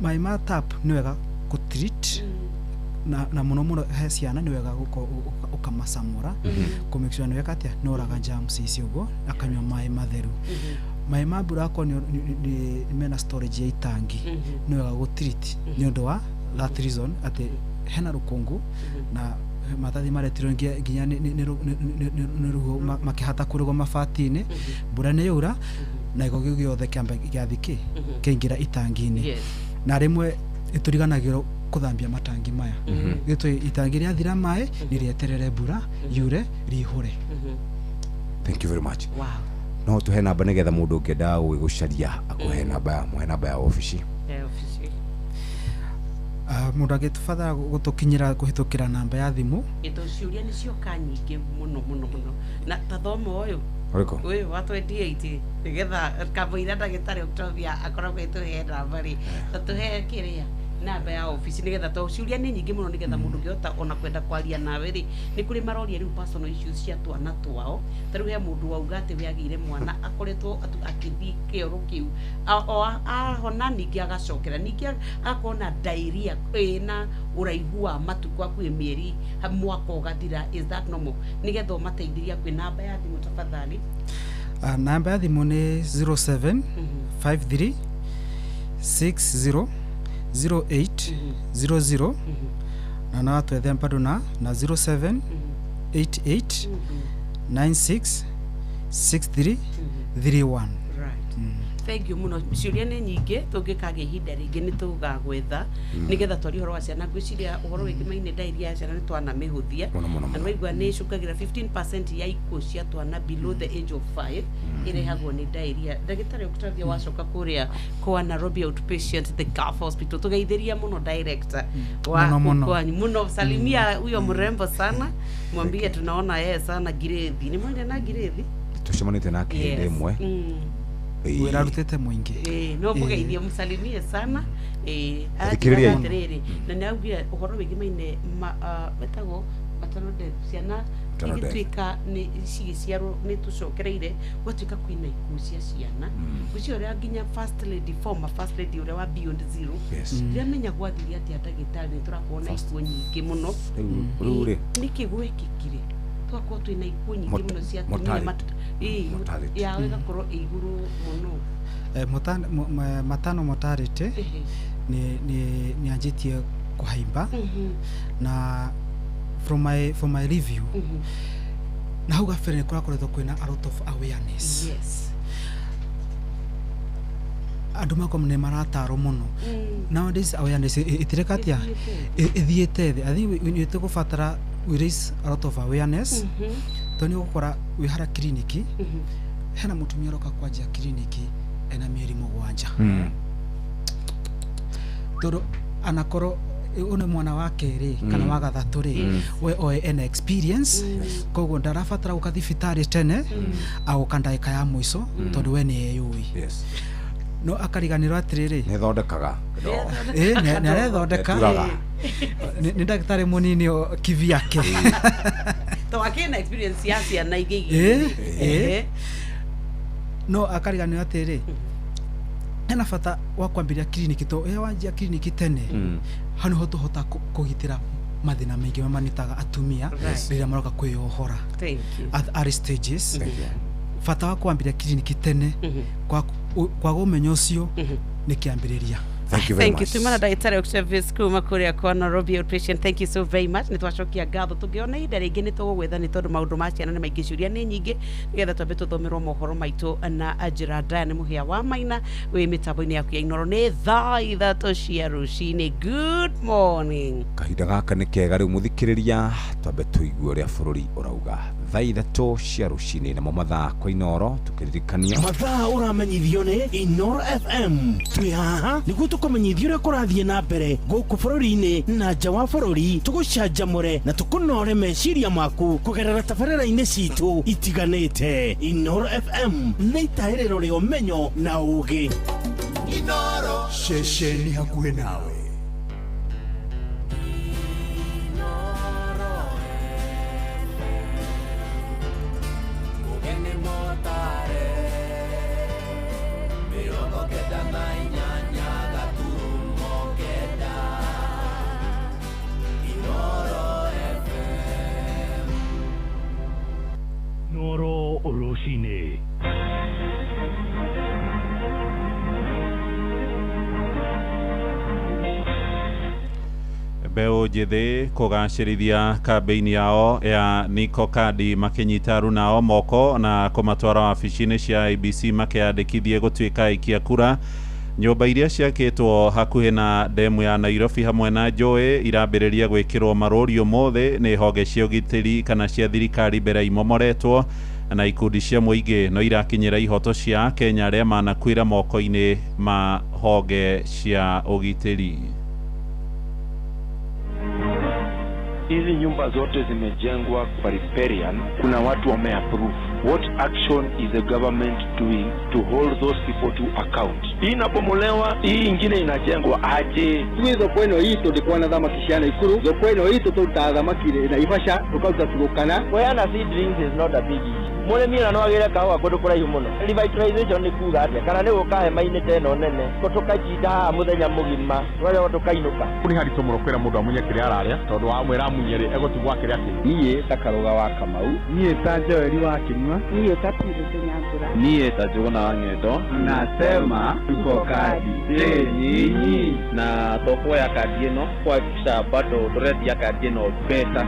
mai ma tap ni wega ku treat na muno he ciana ni wega ukamasamura ku make sure ni wega atia no raga germs icio go akanywa mai matheru mai ma mbura ko ni mena storage ya itangi ni wega ku treat ni undu wa that reason ati hena rukungu na matathi maretiro nginya ni ruho makihata kurugo mabati-ini mbura ni yura na iko giothe kiambe giathiki kiingira itangi-ini na rimwe ituriganagiro kuthambia matangi maya gitwe itangi ria thira mai ni rieterere mbura yure rihure. Thank you very much. Wow. No tuhe namba nigetha mundu ungienda gucaria akuhe namba ya office. Mundu agitubatara gutukinyira kuhitukira namba ya thimu ituciuria nicio kanyingi muno na tathomo uyu uyu wa 28 nigetha kamuira ndagitari Octavia akoragwo ituhe namba ri tuhe kiria namba ya office nigetha tuciuria ni nyingi muno nigetha mundu ngiota ona kwenda kwaria nawe ri ni kuri maroria riu personal issues cia twana twao taru he mundu wauga ati we agire mwana akoretwo akithi kioro kiu ahona ningi agacokera ningi akona diarrhea na uraihu wa matuko akwi mieri mwaka ugathira. Is that normal? Nigetha umateithiria kwi namba ya thimu tafadhali. Namba ya thimu ni 07 53 60 0800 na na twethe mpado na 07 88 96 63 31. Thank you muno. Ciuria ni nyingi tungikage ihinda ringi ni tugagwetha nigetha twari horo wa ciana ngwiciria uhoro wingi maine diarrhea ciana ni twana mihuthia na maigua ni cukagira 15% ya ikuo cia twana below the age of 5 irehagwo ni diarrhea. Ndagitari Octavia wacoka kuria kwa Nairobi Outpatient the Gulf Hospital tugeithiria muno director wa kwanyu muno. Salimia huyo mrembo sana, mwambie tunaona yeye sana Girethi. Ni mwende na Girethi tushemanite na kinde imwe wera rutete mwingi no mugeithie msalimie sana atiriri na naugia uhoro wingi maine betago matano de ciana igitwika ni cigiciaro ni tucokereire gwatwika kwina ikucia ciana gucio ria nginya first lady former first lady ure wa Beyond Zero riamenya gwathiria ati ndagitari turakuona ikuo nyingi muno rure nikigwekikire twako twina ikuo nyingi muno cia tumia ya wega koro iguru muno matano mortality ni anjitie kuhaimba na from my review na hauga fere kora koretwo kwina a lot of awareness. Yes. Andu mako mne marataro muno nowadays awareness itirekatia ithiete thi athi we tugubatara we raise a lot of awareness toni gukora we hara kliniki hena mutumia roka kwanja kliniki ena mieri 7 toro anakoro one mwana wake ri kana wa gathatu ri we oe ena experience kogo ndarabatara ukathibitari tene au kandaika ya mwiso tondu we ni yui no akariganirwo atiriri ne thondekaga ne arethondeka ni ndagitari munini kivyake to akina experience ya ciana ingĩ no akariganirwo atiriri hena bata wa kwambiria kliniki to wanjia kliniki tene hano hotuhota kugitira mathina maingi mamanitaga atumia rĩrĩa maroka kwĩyohora at early stages. Bata wa kwambiria kliniki tene kwa ũmenyo ũcio nĩ kĩambĩrĩria. Thank you very much. Tumana Daitari Octavia kuma kuria kwa Nairobi Outpatient. Thank you so very much. Nitwacokia ngatho tungiona ihinda ringi nitugwetha ni tondu maundu ma ciana ni maingi ciuria ni nyingi nigetha twambe tuthomerwo mohoro maitu na ajira Diane Muhia wa Maina wi mitambo-ini yaku ya Inoro ni thaa ithatũ cia ruciini. Good morning. Kahinda gaka ni kega riu muthikiriria twambe tuigue uria bururi urauga thaa ithatũ cia ruciini na mathaa kwa Inoro tukiririkania mathaa uramenyithio ni Inoro FM twi haha niguo tukumenyithio uria kurathie na mbere guku bururi-ini na nja wa bururi tugucanjamure na tukunore meciria maku kugerera tabarĩra-inĩ citu itiganĩte. Inoro FM nĩ itaĩrĩro rĩa ũmenyo na ũũgĩ. Inoro ceceni hakuhĩ nawe. Noro Oroshine. Mbeũ njĩthĩ kũgacĩrithia kambeini yao ya Niko Kadi makinyita runao moko na kũmatwara wabici-inĩ cia IEBC makĩandĩkithie gũtuĩka aikia kura Nyũmba iria ciakĩtwo hakuhĩ na ndemu ya Nairobi hamwe na Njoĩ irambĩrĩria gwĩkĩrwo marũri mothe nĩ honge cia ũgitĩri kana cia thirikari mbere imomoretwo, na ikundi cia mũingĩ no irakinyĩra ihoto cia Kenya arĩa manakuĩra moko-inĩ ma honge cia ũgitĩri. Hizi nyumba zote zimejengwa kwa riparian, kuna watu wameapprove. What action is the government doing to hold those people to account? Hii inapomolewa, hii ingine inajengwa aje? Tuizo kweno hii tulikuwa na dhamaki shana ikuru, zo kweno hii tutadhamaki inaifasha tukauta tugukana. Kuyana seedlings is not a big issue. Mole mira no agere kawa kundu kuraihu muno. Revitalization ni kuga atia kana ni gukahe maine teno nene kutuka jinda muthenya mugima wale tukainuka. Kuri hari tomoro kwera mundu amunye kire araria tondu wa mwera munyere egotigwa kire ati niye takaruga wa Kamau, niye Tanjoeli wa Kinyua, niye Tapirite Nyambura, niye Tajona wa Ng'endo. Nasema tuko kadi nyinyi na toko ya kadi ino kuhakikisha bado tureti ya kadi ino pesa.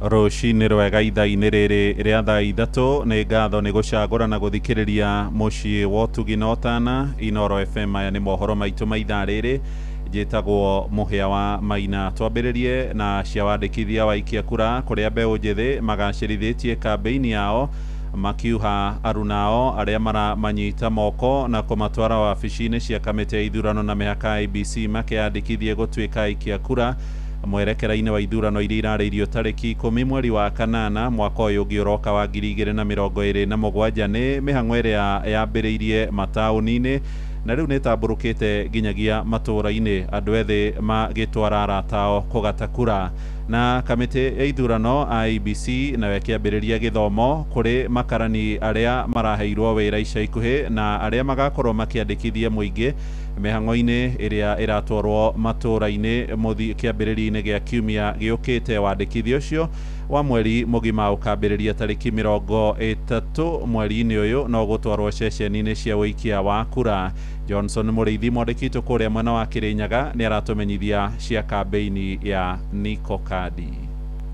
Rũcinĩ rwega ithaa-inĩ rĩrĩ rĩa thaa ithatũ nĩ ngatho nĩ gũcagũra na gũthikĩrĩria mũciĩ wa ũtugi na ũtana Inooro FM. Aya nĩ mohoro maitũ ma ithaa rĩrĩ, njĩtagwo Mũhĩa wa Maina. Twambĩrĩrie na cia wandĩkithia wa ikia kura kũrĩa mbeũ njĩthĩ magacĩrithĩtie kambĩini yao makiuha arunao arĩa maramanyita moko na kũmatwara wabici-inĩ cia kamĩtĩ ya ithurano na mĩhaka IEBC makĩyandĩkithie gũtuĩka ikia kura mwerekera-inĩ wa ithurano iria irarĩirio tarĩki 10 mweri wa kanana mwaka ũyũ ũngĩ ũroka wa 2027. nĩ mĩhang'o ĩrĩa yambĩrĩirie mataũni-inĩ na rĩu nĩ tambũrũkĩte nginyagia matũũra-inĩ, andũ ethĩ magĩtwara aratao kũgata kura. Na kamĩtĩ ya ithurano IEBC nayo ĩkĩambĩrĩria gĩthomo kũrĩ makarani arĩa maraheirwo wĩra ica ikuhĩ na arĩa magakorwo makĩandĩkithia mũingĩ mĩhang'o-inĩ ĩrĩa ĩratwarwo matũũra-inĩ kĩambĩrĩria-inĩ gĩa kiumia gĩũkĩte. Wandĩkithia ũcio wa mweri mũgima ũkambĩrĩria tarĩki 30 mweri-inĩ ũyũ no gũtwarwo ceceni-inĩ cia ũikia wa kura. Johnson Mũrĩithi mwandĩkĩtwo kũrĩa mwena wa Kĩrĩnyaga nĩ aratũmenyithia cia kambĩini ya Niko Kadi.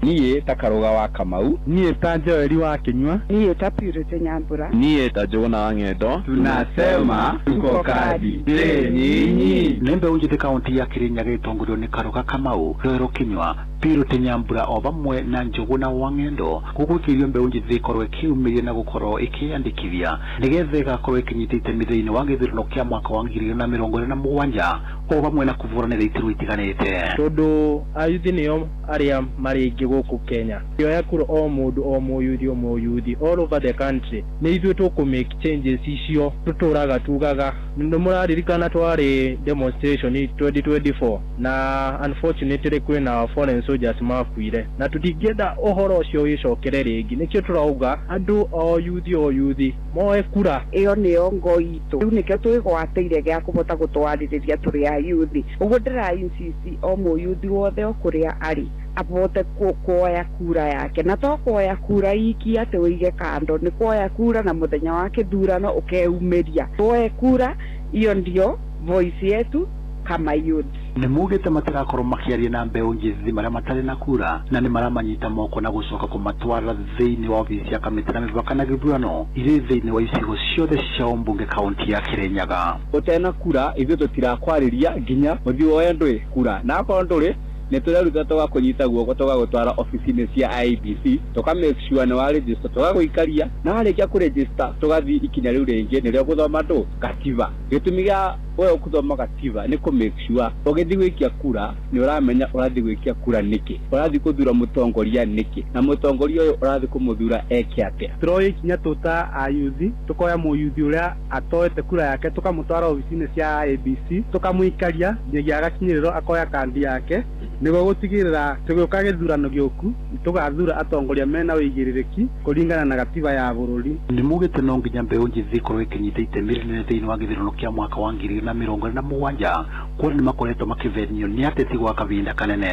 niye Takaruga wa Kamau, niye Tanjoeli wa Kinyua, niye Tapirite Nyambura, niye Tajona wa Ng'endo. Tunasema tuko kadi nyinyi. Nĩ mbeũ njĩthĩ kaunti ya Kĩrĩnyaga ĩtongorio nĩ Karuga Kamau, Roero Kinyua, Pirute Nyambura o vamwe na Njuguna wa Ng'endo gũgũkĩrio mbeũ njĩthĩ ĩkorwo ĩkĩumĩria na gũkorwo ĩkĩyandĩkithia nĩgetha ĩgakorwo ĩkinyĩte itemi thĩinĩ wa gĩthurano kĩa mwaka wa 2027 o vamwe na kũvũranĩra iturwa itiganĩte. Tondũ ayuthi nĩo arĩa marĩ aingĩ gũkũ Kenya, yoya kura o mũndũ o mũyuthi all over the country. Nĩ ithuĩ tũkũ-make changes icio tũtũraga tugaga. Nĩ mũraririkana twarĩ demonstration 2024 na unfortunately kwĩna foreign soldiers makuire na tũtingĩenda ũhoro ũcio wĩcokere rĩngĩ. Nĩkĩo tũrauga andũ o yuthi moe kura. Ĩyo nĩyo ngo itũ, rĩu nĩkĩo twĩgwatĩire gĩa kũhota gũtwarĩrĩria tũrĩ ayuthi. Ũguo ndĩra-insist o mũyuthi wothe o kũrĩa arĩ abote kuoya kura yake, na to kuoya kura iki ati uige kando, ni kuoya kura na muthenya wa kithurano ukeumiria. Tuoye kura, iyo ndio voice yetu kama youth. Nĩ mugĩte matirakorwo makĩaria na mbeũ njĩthĩ marĩa matarĩ na kura na nĩ maramanyita moko na gũcoka kũmatwara thĩinĩ wa obici ya kamĩtĩ na mĩhaka na gĩthurano irĩ thĩinĩ wa icigo ciothe cia ũmbunge kaunti ya Kĩrĩnyaga. Ũtena kura ithuĩ tũtirakwarĩria nginya ũthiĩ woye ndũĩ kura, na akorwo ndũrĩ nĩ tũreruta tũgakũnyita guoko tũgagũtwara obici-inĩ cia IEBC tũka make sure nĩ wa register, tũgagũikaria na warĩkia kũ register tũgathiĩ ikinya rĩu rĩngĩ nĩrĩo gũthoma ndũ gatiba. Gĩtũmi gĩa wewe gũthoma gatiba nĩ kũ make sure ũgĩthiĩ gwĩkia kura nĩ ũramenya ũrathiĩ gwĩkia kura nĩkĩ, ũrathiĩ kũthura mũtongoria nĩkĩ, na mũtongoria ũyũ ũrathiĩ kũmũthura eke atĩa. Tũroya ikinya tũta ayuthi, tũkoya mũyuthi ũrĩa atoete kura yake tũkamũtwara obici-inĩ cia IEBC tũkamũikaria nginyagia agakinyĩrĩrwo akoya kandi yake nĩguo gũtigĩrĩra tũgĩũka gĩthurano gĩũku tũgathura atongoria mena ũigĩrĩrĩki kũringana na gatiba ya bũrũri. Nĩ mugĩte no nginya mbeũ njĩthĩ ĩkorwo ĩkĩnyita itemi rĩnene thĩinĩ wa gĩthurano kĩa mwaka wa 2027 kuona nĩ makoretwo makĩvenio nĩ ateti gwa kavinda kanene.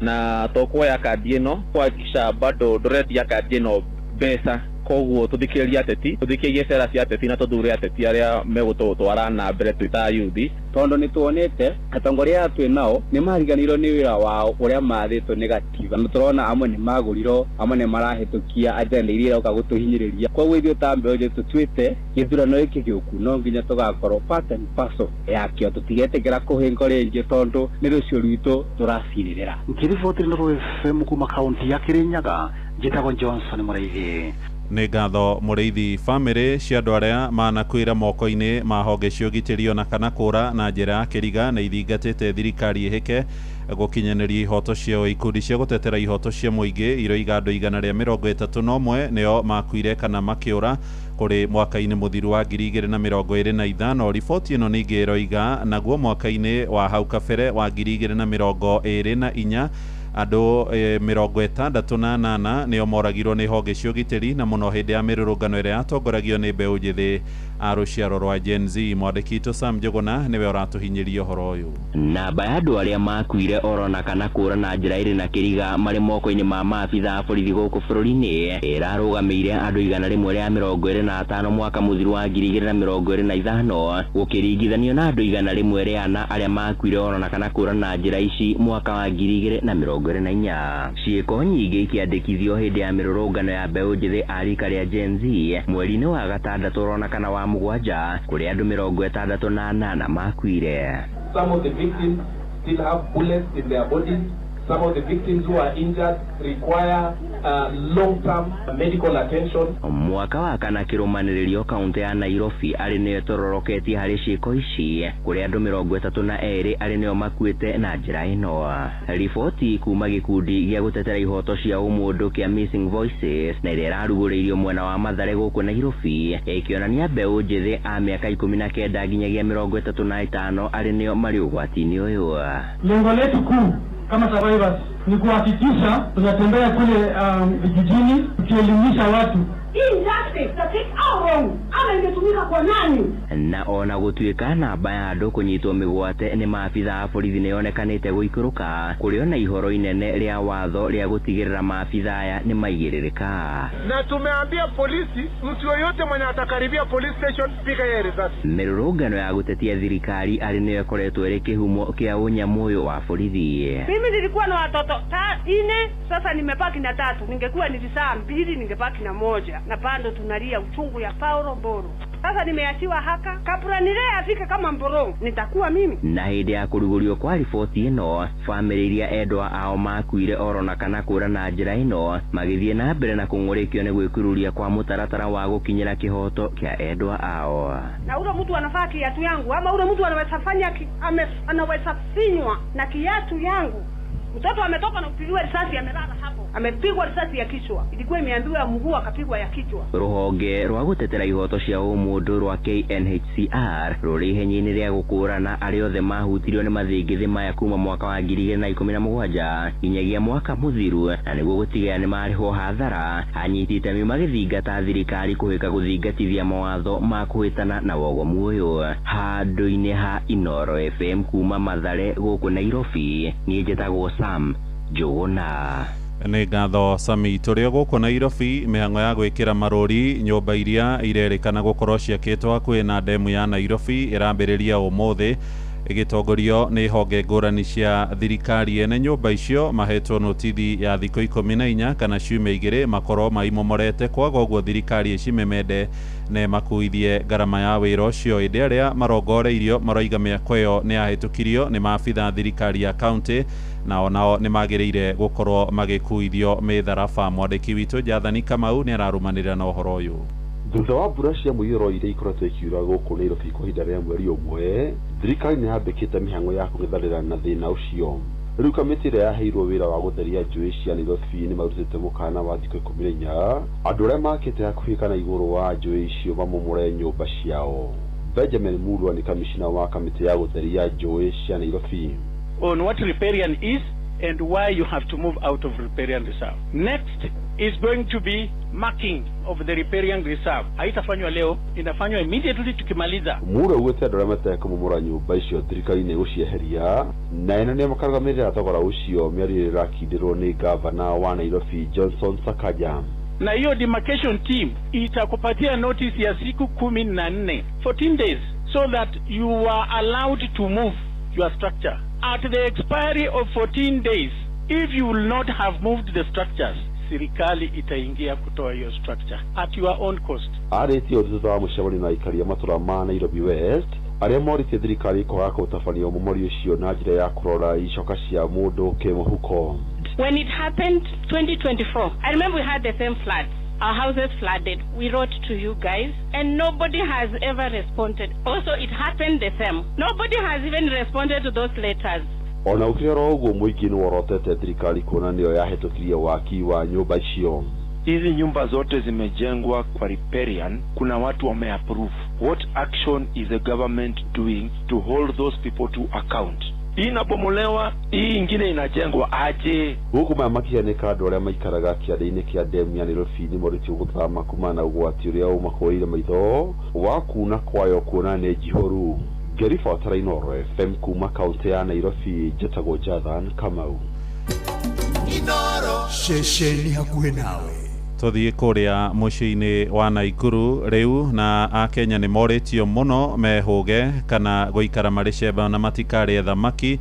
Na tũkuoya kandi ĩno kuhakikisha bado ndũretia kandi ĩno mbeca, koguo tũthikĩrĩrie ateti, tũthikĩrĩrie cera cia ateti na tũthure ateti arĩa megũtũtwara na mbere twĩ ta yuthi tondo ni tuonete atongoria atwe nao ni mariganirwo ni wira wao uria mathitwo ni gatiba muturona amwe ni maguriro amwe ni marahitukia agenda iria oka gutuhinyiriria kwa ithuĩ ta mbeũ njĩthĩ tutuĩte gĩthurano gĩkĩ gĩũku no nginya tugakorwo part and parcel yakĩo tutigetekera kũhĩngo rĩngĩ tondũ nĩ rũciũ rwitũ tũracirĩrĩra. Ngĩribotire Nuru FM kuma kaunti ya Kirinyaga njĩtagwo Johnson Mũrĩithi. Nĩ ngatho Mũrĩithi family cia andũ arĩa manakwĩra moko-inĩ ma honge cia ũgitĩri ona kana kũra na njĩra ya kĩriga na ithingatĩte thirikari ĩhĩke gũkinyanĩria ihoto ciao. Ikundi cia gũtetera ihoto cia mũingĩ iroiga andũ 131 nĩo makuire kana makĩũra kũrĩ mwaka-inĩ mũthiru wa 2025. Riboti ĩno ningĩ ĩroiga naguo mwaka-inĩ wa hau kabere wa 2024 andũ 68 nĩo moragirwo nĩ honge cia ũgitĩri na mũno hĩndĩ ya mĩrũrũngano ĩrĩa yatongoragio nĩ mbeũ njĩthĩ a rũciaro rwa Gen Z. Mwandĩki witũ Sam Njuguna nĩwe ũratũhinyĩria ũhoro ũyũ. Namba ya andũ arĩa makuire orona kana kũra na njĩra ĩrĩ na kĩriga marĩ moko-inĩ ma maabitha a borithi gũkũ bũrũri-inĩ ĩrarũgamĩire andũ 125 mwaka mũthiru wa 2025 gũkĩringithanio na andũ 104 arĩa makuire orona kana kũra na njĩra ici mwaka wa 2024. Ciĩko nyingĩ ikĩandĩkithio hĩndĩ ya mĩrũrũngano ya mbeũ njĩthĩ a rika rĩa Gen Z mweri-inĩ wa gatandatũ orona kana wa mũgwanja kũrĩ andũ 68 makuire. Some of the victims still have bullets in their bodies. Some of the victims who are injured require long-term medical attention. Mwaka wa kana kĩrũmanĩrĩrio kaunti ya Nairobi arĩ nĩyo tororoketie harĩ ciĩko ici kũrĩ andũ 32 arĩ nĩo makuĩte na njĩra ĩno. Riboti kuma gĩkundi gĩa gũtetera ihoto cia ũmũndũ kĩa Missing Voices na ĩrĩa ĩrarugũrĩirio mwena wa Mathare gũkũ Nairobi ĩkĩonania mbeũ njĩthĩ a mĩaka 19 nginyagia 35 arĩ nĩo marĩ ũgwati-inĩ ũyũ. Lengo letu kuu kama survivors ni kuhakikisha tunatembea kule vijijini tukielimisha watu na ona gũtuĩka namba ya andũ kũnyitwo mĩgwate nĩ maabitha a borithi nĩyonekanĩte gũikũrũka kũrĩ ona ihoro inene rĩa watho rĩa gũtigĩrĩra maabitha aya nĩ maigĩrĩrĩka. Na tumeambia polisi mtu yoyote mwenye atakaribia police station piga yeye risasi. Mĩrũrũngano ya gũtetia thirikari arĩ nĩyo ĩkoretwo ĩrĩ kĩhumo kĩa ũnyamũyũ wa borithi. Mimi nilikuwa na watoto 4, sasa nimepaki na 3. Ningekuwa nilizaa 2 ningepaki na 1. Na bado tunalia uchungu ya Paulo Mboro. Sasa nimeachiwa haka kapura nile afike kama Mboro nitakuwa mimi. Na hĩndĩ ya kũrugũrio kwa riboti ĩno family iria endwa ao makuire orona kana kũra na njĩra ĩno magĩthiĩ na mbere na kũng'ũrĩkio nĩ gwĩkururia kwa mũtaratara wa gũkinyĩra kĩhoto kĩa endwa ao. Na ule mtu anafaa kiatu yangu ama ule mtu anaweza fanya anaweza finywa na kiatu yangu. Mtoto ametoka na kupigwa risasi amelala hapo. Amepigwa risasi ya kichwa. Ilikuwa imeambiwa mguu akapigwa ya kichwa. Rũhonge rwa gũtetera ihoto cia ũmũndũ rwa KNHCR rũrĩ ihenyainĩ rĩa gũkũrana arĩa othe mahutirio nĩ mathĩngĩthĩ maya kuma mwaka wa 2017 nginyagia mwaka mũthiru na nĩguo gũtigĩrĩra nĩ marĩhwo hathara anyiti itemi magĩthingata thirikari kũhĩka gũthingatithia mawatho ma kũhĩtana na wogomu ũyũ. Handũ-inĩ ha Inoro FM kuma Mathare gũkũ Nairobi niĩ njĩtagwo Sam Njuguna. Nĩ ngatho Sami. Tũrĩ gũkũ Nairobi mĩhang'o ya gwĩkĩra marũri nyũmba iria irerĩkana gũkorwo ciakĩtwo hakuhĩ na ndemu ya Nairobi ĩrambĩrĩria ũmũthĩ ĩgĩtongorio nĩ honge ngũrani cia thirikari. Ene nyũmba icio mahetwo notithi ya thikũ 14 kana ciumia 2 makorwo maimomorete kwaga ũguo thirikari ĩcimemende na makuithie garama ya wĩra ũcio. Hĩndĩ arĩa marongoreirio maroiga mĩako ĩyo nĩ yahĩtũkirio nĩ maabitha thirikari ya kaunti nao nĩ magĩrĩire gũkorwo magĩkuithio mĩtharaba. Mwandĩki witũ Jathani Kamau nĩ ararũmanĩrĩra na ũhoro ũyũ. Thutha wa mbura cia mũiyũro iria ikoretwo ikiura gũkũ Nairobi kwa ihinda rĩa mweri ũmwe, thirikari nĩ yambĩkĩte mĩhang'o ya kũng'ethanĩra na thĩna ũcio. Rĩu kamĩtĩ ĩrĩa yaheirwo wĩra wa gũtheria njũĩ cia Nairobi nĩ marutĩte mũkana wa thikũ 14 andũ arĩa makĩte hakuhĩ kana igũrũ wa njũĩ icio mamomore nyũmba ciao. Benjamin Mulwa nĩ kamishina wa kamĩtĩ ya gũtheria njũĩ cia Nairobi. On what riparian is and why you have to move out of riparian reserve. Next is going to be marking of the riparian reserve. Haitafanywa leo, inafanywa immediately tukimaliza. Mura ugwete andũ arĩa matekũmomora nyũmba icio thirikari nĩ gũcieheria na ĩno nĩ makarũgamĩrĩra thogora ũcio mĩario ĩrakindĩrwo nĩ gavana wa Nairobi Johnson Sakaja. Na hiyo demarcation team itakupatia notice ya siku 14, 14 days. so that you are allowed to move your structure. At the expiry of 14 days, if you will not have moved the structures, serikali itaingia kutoa hiyo structure at your own cost. Arĩtie ũthuthuria wa mũcemani na aikaria matũra ma Nairobi West arĩa morĩtie thirikari kwaga gũtabania mũmori ũcio na njĩra ya kũrora icoka cia mũndũ kĩmũhuko. When it happened 2024, I remember we had the same floods. Our houses flooded. We wrote to you guys and nobody has ever responded. Also, it happened the same. Nobody has even responded to those letters. Ona ukirora ũguo mũingĩ nĩ worotete thirikari kuona nĩyo yahĩtũkirie waki wa nyũmba icio. Hizi nyumba zote zimejengwa kwa riparian, kuna watu wameapprove. What action is the government doing to hold those people to account? Hii inapomolewa, hii ingine inajengwa aje? Huku makianĩka andũ arĩa maikaraga kĩanda-inĩ kĩa ndemu ya Nairobi nĩ morĩtio gũthama kumana ũgwati ũrĩa ũmakoreire maitho wa kuna kwayo kuona nĩ njihoru. Ngĩribotera Inoro FM kuma kaunti ya Nairobi, njĩtagwo Jathan Kamau. Inoro ceceni hakuhĩ nawe. Tuthiĩ kũrĩa mũciĩ-inĩ wa Naikuru rĩu na Akenya nĩ morĩtio mũno mehũge kana gũikara marĩ cemba na matikarĩe thamaki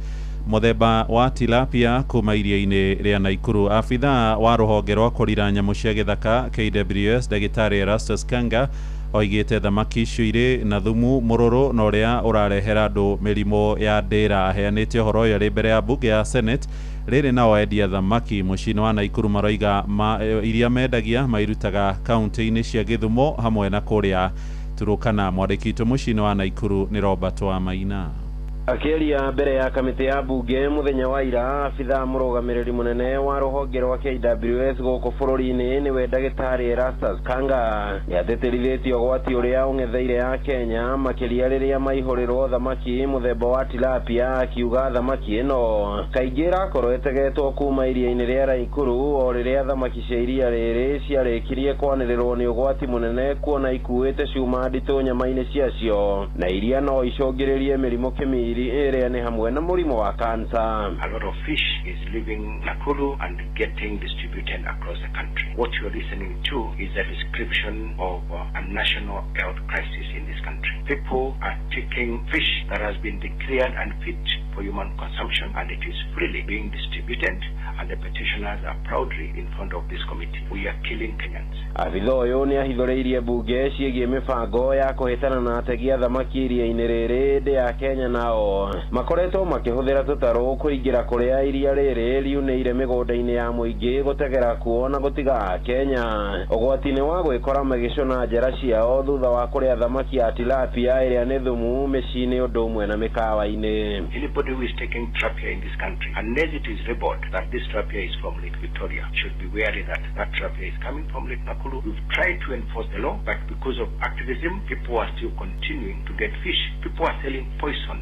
mũthemba wa tilapia kuma iria-inĩ rĩa Naikuru. Abithaa wa rũhonge rwa kũrira nyamũ cia gĩthaka KWS ndagĩtarĩ Erastus Kanga oigĩte thamaki icio irĩ na thumu mũrũrũ na ũrĩa ũrarehera andũ mĩrimũ ya ndĩra. Aheanĩte ũhoro ũyũ arĩ mbere ya mbunge ya Senate rĩrĩ nao endia thamaki mũciĩ-inĩ wa Naikuru maroiga iria mendagia mairutaga kaunti-inĩ cia Gĩthumo hamwe na kũrĩa Turukana. Mwandĩki witũ mũciĩ-inĩ wa Naikuru nĩ Robert wa Maina. Akĩaria mbere ya kamĩtĩ ya mbunge mũthenya wa ira, abithaa mũrũgamĩrĩri mũnene wa rũhonge rwa KWS gũkũ bũrũri-inĩ nĩwe ndagĩtarĩ Erastus Kanga nĩatĩtĩrithĩtie ũgwati ũrĩa ũng'etheire Akenya makĩria rĩrĩa maihũrĩrwo thamaki mũthemba wa tilapia, akiuga thamaki ĩno kaingĩ ĩrakorwo ĩtegetwo kuma iria-inĩ rĩa Naikuru o rĩrĩa thamaki cia iria rĩrĩ ciarĩkirie kwanĩrĩrwo nĩ ũgwati mũnene kuona ikuĩte cuma nditũ nyama-inĩ ciacio na iria no icũngĩrĩrie mĩrimũ kĩmiri area ni hamwe na mũrimũ wa cancer. A lot of fish is leaving Nakuru and getting distributed across the country. What you are listening to is a description of a national health crisis in this country. People are taking fish that has been declared unfit for human consumption and it is freely being distributed and the petitioners are proudly in front of this committee. We are killing Kenyans. Abithaa ũyũ nĩ ahithũrĩirie mbunge ciĩgiĩ mĩbango ya kũhĩtana na ategi a thamaki iria-inĩ rĩrĩ ndĩ ya Kenya nao makoretwo makĩhũthĩra tũtarũ kũingĩra kũrĩa iria rĩrĩ riunĩire mĩgũnda-inĩ ya mũingĩ gũtegera kuo na gũtiga Kenya ũgwati-inĩ wa gwĩkora magĩcũna njĩra ciao thutha wa kũrĩa thamaki ya tilapia ĩrĩa nĩ thumu mĩciĩ-inĩ ũndũ ũmwe na mĩkawa-inĩ. Anybody who is taking tilapia in this country, unless it is reported that this tilapia is from Lake Victoria, should be wary that that tilapia is coming from Lake Nakuru. We've tried to enforce the law, but because of activism, people are still continuing to get fish. People are selling poison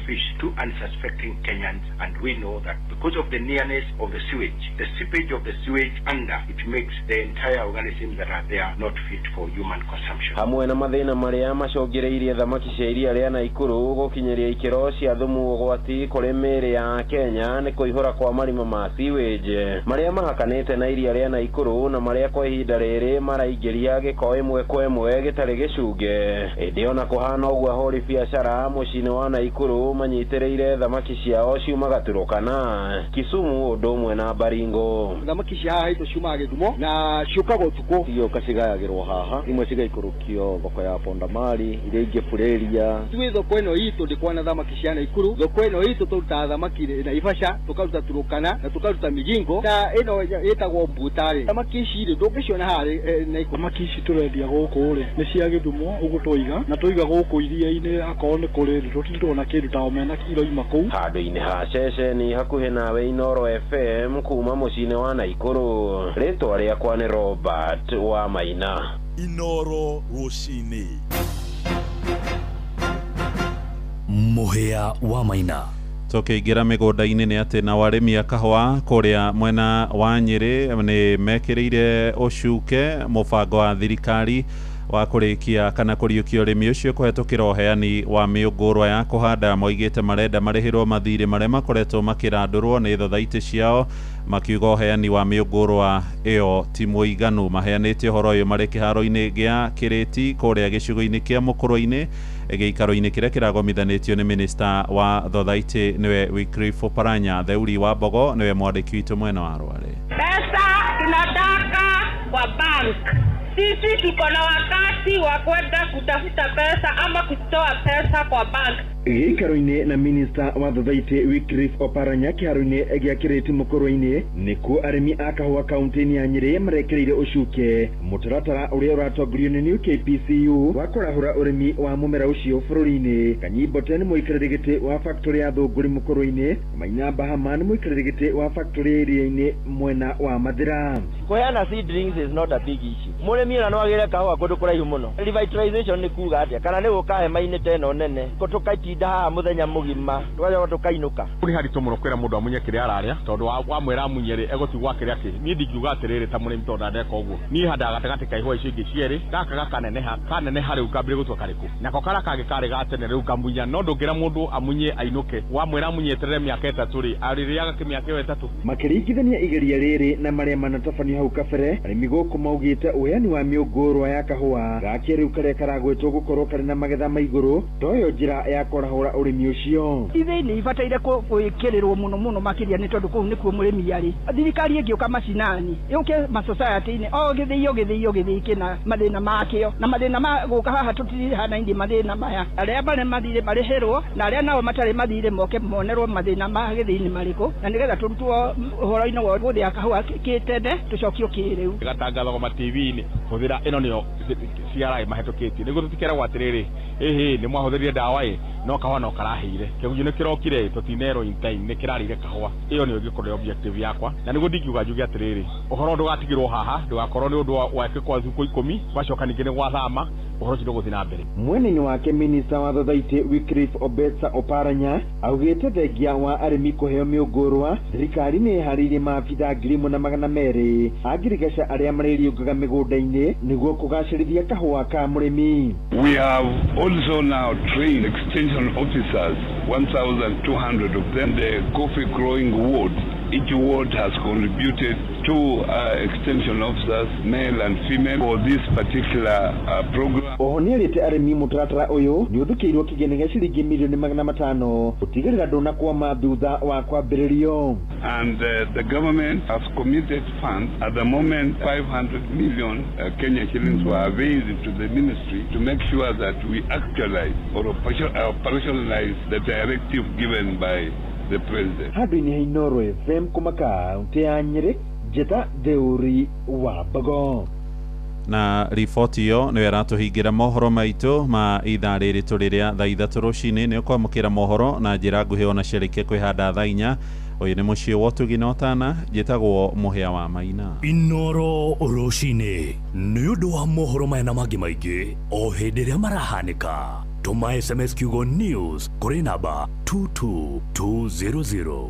fish to unsuspecting Kenyans, and we know that because of the nearness of the sewage, the seepage of the sewage under, it makes the entire organisms that are there not fit for human consumption. Hamwe na mathĩna marĩa macũngĩrĩirie thamaki cia iria rĩa Naikuru gũkinyĩria ikĩro cia thumu ũgwati kũrĩ mĩĩrĩ ya Kenya nĩ kũihũra kwa marima ma sewage marĩa mahakanĩte na iria rĩa Naikuru na marĩa kwa ihinda rĩrĩ maraingĩria gĩko ĩmwe kwa ĩmwe gĩtarĩ gĩcunge. Ĩndĩ ona kũhana ũguo ahũri biacara mũciĩ-inĩ wa Naikuru manyitĩrĩire thamaki ciao ciumaga Turukana, Kisumu ũndũ ũmwe na Baringo. Thamaki cia haha ito ciumaga Gĩthumo na ciũkaga ũtukũ cioka cigayagĩrwo haha, imwe cigaikũrũkio thoko ya Pondamari, iria ingĩ Bureria. Ithuĩ thoko ĩno itũ ndĩkwana thamaki cia Naikuru, thoko ĩno itũ tũrutaga thamaki Naivasha, tũkaruta Turukana na tũkaruta Migingo, na ĩno ĩtagwo Mbutare. Thamaki ici rĩ ndũngĩciona harĩ Naikuru. Thamaki ici tũrendia gũkũ rĩ nĩ cia Gĩthumo ũguo tũiga na tũiga gũkũ iria-inĩ akorwo nĩ kũrĩ tũtirona kĩndũ ta omena kilo ima kũu. Handũ-inĩ ha ceceni hakuhĩ nawe Inoro FM kuma mũciĩ-inĩ wa Naikuru, rĩtwa rĩakwa nĩ Robert wa Maina. Inoro rũcinĩ. Mũhĩa wa Maina. Tũkĩingĩra mĩgũnda-inĩ nĩ atĩ na arĩmi a kahũa kũrĩa mwena wa Nyĩrĩ nĩ mekĩrĩire ũcuke mũbango wa thirikari wa kũrĩkia kana kũriũkia ũrĩmi ũcio kũhetũkĩra ũheani wa mĩũngũrwa ya kũhanda. Moigĩte marenda marĩhĩrwo mathirĩ marĩa makoretwo makĩrandũrwo nĩ thothaitĩ ciao, makiuga ũheani wa mĩũngũrwa ĩyo ti mũiganu. Maheanĩte ũhoro ũyũ marĩ kĩharo-inĩ gĩa Kĩrĩti kũrĩa gĩcigo-inĩ kĩa Mũkũrũ-inĩ gĩikaro-inĩ kĩrĩa kĩragomithanĩtio nĩ minista wa Thothaitĩ nĩwe Wycliffe Oparanya. Theuri wa Mbogo nĩwe mwandĩki witũ mwena wa Rware. Pesa tunataka kwa bank. Sisi tuko na wakati wa kwenda kutafuta pesa ama kutoa pesa kwa bank. Gĩikaro-inĩ na minista wa Thothaitĩ Wycliffe Oparanya kĩharo-inĩ gĩa Kĩrĩti mũkũrũ-inĩ nĩkuo arĩmi a kahũa kaunti-inĩ ya Nyĩrĩ marekereire ũcuke mũtaratara ũrĩa ũratongorio nĩ New KPCU wa kũrahũra ũrĩmi wa mũmera ũcio bũrũri-inĩ. Kanyimbo nĩ mũikarĩri gĩtĩ wa factory ya Thũngũri mũkũrũ-inĩ, Maina Bahama nĩ mũikarĩri gĩtĩ wa factory ĩrĩa-inĩ mwena wa Mathira. Kũheana seedlings is not a big issue. Mũrĩmi ona no agĩre kahũa kũndũ kũraihu mũno. Revitalization nĩ kuuga atĩa kana nĩ gũkahe maini teno nene tũkatinda haha mũthenya mũgima twaja tũkainũka. Kũrĩ haritũ mũno kwĩra mũndũ amunye kĩrĩa ararĩa tondũ wa mwĩra amunyere egũtigwa kĩrĩa kĩ. Niĩ ndingiuga atĩrĩrĩ ta mũrĩmi tondũ ndeka ũguo. Niĩ handaga gatagatĩ ka ihũa icio ingĩ cierĩ gaka kaneneha rĩu kambire gũtua karĩkũ. Nako kara kangĩ karĩ gatene rĩu kamunya no ndũngĩra mũndũ amunye ainũke. Wa mwĩra amunye eterere mĩaka 3 rĩ arĩrĩaga kĩmĩaka 3. Makĩringithania igeria rĩrĩ na marĩa manatabanio hau kabere arĩmi gũkũ maugĩte ũheani wa mĩũngũrwa ya kahũa gake rĩu karĩa karagwĩtwo gũkorwo karĩ na magetha ma igũrũ toyo njĩra ya kũrahũra ũrĩmi ũcio. Ithe nĩ ibataire gwĩkĩrĩrwo mũno makĩria nĩ tondũ kũu nĩkuo mũrĩmi arĩ. Thirikari ĩngĩũka macinani yũke ma-society-inĩ o gĩthĩi kĩna mathĩna makĩo na mathĩna ma gũka haha tũtirihanaine mathĩna maya. Arĩa mathire marĩhĩrwo na arĩa nao matarĩ mathire moke monerwo mathĩna ma gĩthĩi-inĩ marĩkũ na nĩgetha tũrutwo ũhoro-inĩ wa gũthĩa kahũa gĩtende tũcokio kĩrĩu. Gatangathagwo ma-TV-inĩ hũthĩra ĩno nĩyo CRI mahĩtũkĩtie nĩguo tũtikeragwo atĩrĩrĩ nĩ mwahũthĩrire ndawa no kahũa no karahĩire kĩgunyũ nĩ kĩrokire tũtinerwo in time nĩ kĩrarĩire kahũa. Ĩyo nĩyo ĩngĩkorwo objective yakwa na nĩguo ndingiuga njuge atĩrĩrĩ ũhoro ndũgatigĩrwo haha ndũgakorwo nĩ ũndũ wake kwa thikũ 10 gwacoka ningĩ nĩ gwathama ũhoro ũcio ndũgũthiĩ na mbere. Mwena-inĩ wake minista wa Thothaitĩ Wycliffe Oparanya augĩte thengia wa arĩmi kũheo mĩũngũrwa thirikari nĩ ĩharĩirie maabitha 1,200 a ngirigaca arĩa marĩriũngaga mĩgũnda-inĩ nĩguo kũgacĩrithia kahũa ka mũrĩmi. We have also now trained extension officers, 1,200 of them, the coffee growing ward. Each ward has contributed 2 extension officers, male and female, for this particular program. Oho nĩ arĩte arĩmi mũtaratara ũyũ nĩ ũthukĩirwo kĩgĩna gĩa ciringi milioni 500 gũtigĩrĩra ndũnakwama thutha wa kwambĩrĩrio. And the government has committed funds. At the moment, 500 million Kenya shillings were availed to the ministry to make sure that we actualize or operationalize the directive given by the president. Handũ-inĩ ha Inooro FM kuma kaunti ya Nyĩrĩ, Njeta Theuri wa Mbogo. Na riboti iyo nĩ ĩratũhingĩra mohoro maitũ ma ithaa rĩrĩ tũrĩrĩa thaa 3 rũcinĩ nĩ ũkwamũkĩra mohoro na njĩra nguhĩ ona ciarĩkia kwĩhanda thaa 4. Ũyũ nĩ mũciĩ wa Ũtugi na Ũtana, njĩtagwo Mũhĩa wa Maina. Inooro rũcinĩ nĩ ũndũ wa mohoro maya na mangĩ maingĩ o hĩndĩ ĩrĩa marahanĩka. Tuma SMS kiugo news kũrĩ namba 22200.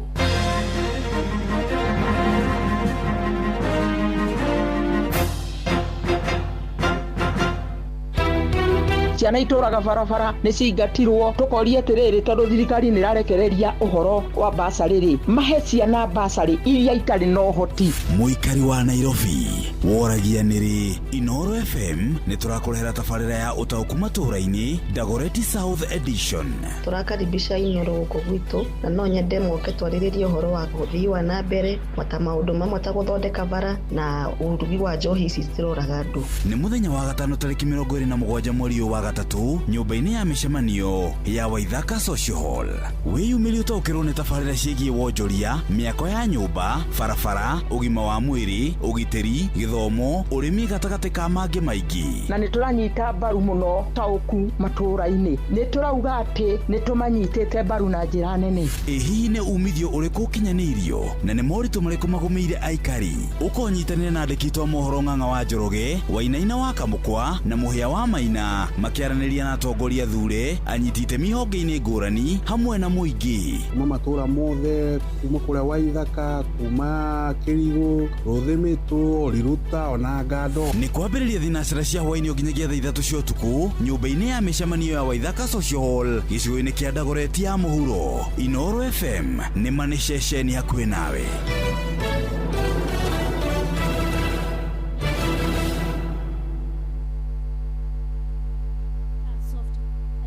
Ciana itũraga barabara nĩ cingatirwo tũkoria atĩrĩrĩ tondũ thirikari nĩ ĩrarekereria ũhoro wa basarĩ mahe ciana basarĩ iria itarĩ na ũhoti. Mũikari wa Nairobi woragia nĩrĩ Inooro FM nĩ tũrakũrehera tabarĩra ya ũtaũku matũũra-inĩ Dagoretti South Edition. Tũrakaribisha Inooro gũkũ gwitũ na no nyende moke twarĩrĩrie ũhoro wa ũthii wa na mbere ta maũndũ mamwe ta gũthondeka bara na ũrugi wa njohi ici ciroraga andũ. Nĩ mũthenya wa gatano tarĩki 27 mweri wa gatatu nyũmba-inĩ ya mĩcemanio ya Waithaka Social Hall. Wĩyumĩrie ũtaũkĩrwo nĩ tabarĩra ciĩgiĩ wonjoria, mĩako ya nyũmba, barabara, ũgima wa mwĩrĩ, ũgitĩri, gĩthomo, ũrĩmi gatagatĩ ka mangĩ maingĩ. Na nĩ tũranyita mbaru mũno taũku matũũra-inĩ. Nĩ tũrauga atĩ nĩ tũmanyitĩte mbaru na njĩra nene. Hihi nĩ umithio ũrĩkũ ũkinyanĩirio na nĩ moritũ marĩkũ magũmĩire aikari? Ũkonyitanĩra na andĩki a mohoro Ng'ang'a wa Njoroge, Wainaina wa Kamũkwa na Mũhĩa wa Maina makiaranĩria na atongoria thure anyiti itemi honge-inĩ ngũrani hamwe na mũingĩ. Kuma matũũra mothe, kuma kũrĩa Waithaka, kuma Kĩrigũ, Rũthĩmĩtũ, Riruta ona Ngando. Nĩ kwambĩrĩria thinacĩra cia hwaĩ-inĩ nginyagia thaa 3 cia ũtukũ nyũmba-inĩ ya mĩcemanio ya Waithaka Social Hall gĩcigo-inĩ kĩa Dagoretti ya mũhuro. Inooro FM nĩ ma nĩ ceceni hakuhĩ nawe.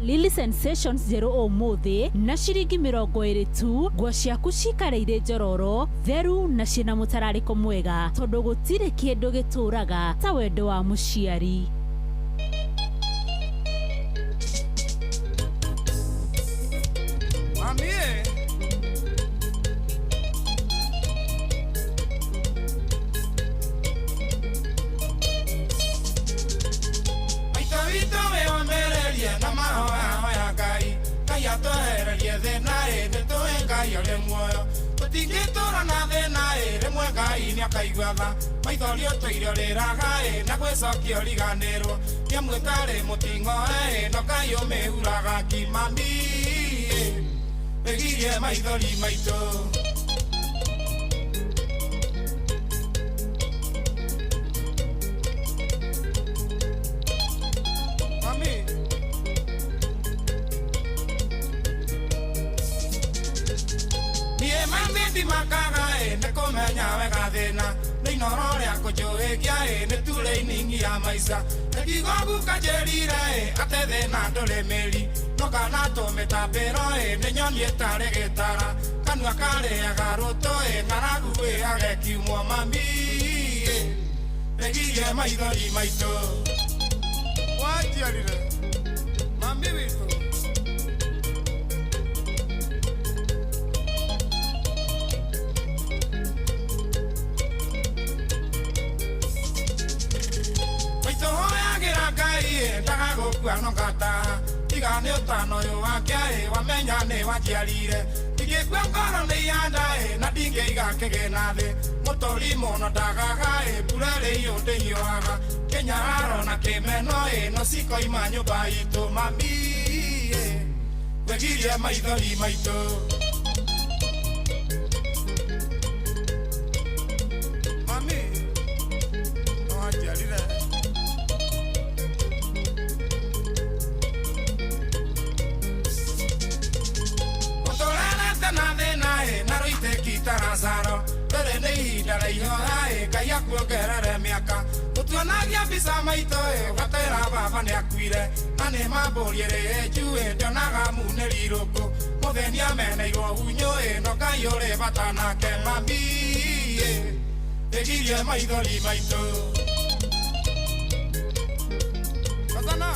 Lily Sensations zero umuthi na ciringi 20 tu. Nguo ciaku cikareire njororo theru na cina mutarariko mwega tondu gutire kindu gituraga ta wendo wa muciari. Maithori otoiro riraga na gwicokio riganirwo niamwitare mutingo no kai umehuraga kimami egirie maithori maitu Nekomenya wega thina Nino ria kujuhikia Netule iningi ya maisa Nekigogu kajerire Ate thina ndole meri Noka nato metabero Nenyoni etare gitara Kanua kare agaroto Ngaragu ageki umwa mami Negirie maithori maitu Wajiarire Mami witu Ndagagukua kata Tiga ni utano yu wake Wamenya ni wajiarire Tigikwe ngoro ni yanda Na dinge igakege na thi Mutori mono ndagaga Burere iyo ndihioaga Kenya haro na kimeno No siko ima nyumba itu mami Wegirie maithori maitu Mami Wajiarire Tarazaro, tere nei dare yoae, kaya kuogerere miaka. Utuanagia bisa maitoe, watera baba ne akuire. Ane maboriere jue, donaga muneri roko. Movenia mene yo unyoe, no kayore batana ke mami. Egirie maidoli maito. Batana.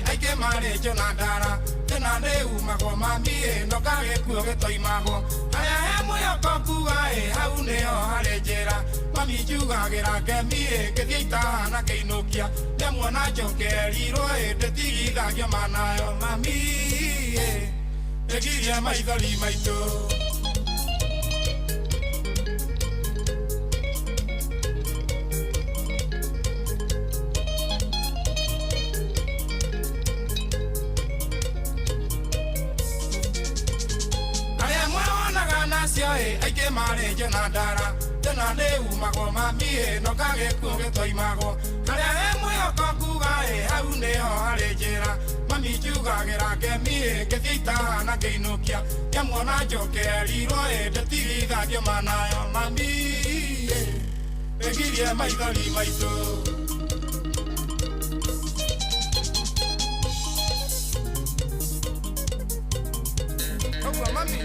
Aike mare jonadara Tena ne umago mami No kage kuo getoimago Aya hemu yoko kuga Hau neo harejera Mami juga gira kemi Kethieita na keinukia Nemuona joke riro Tetigithagio manayo mami Egirie maithori maitu Aike mare jonadara Tena ne umago mami No kage kuo getoimago Karea hemu yoko kuga Hau neo harejera Mami juga gira kemi Kethieita na keinukia Nemuona joke riro Tetigithagio manayo mami Egirie maithori maitu Mami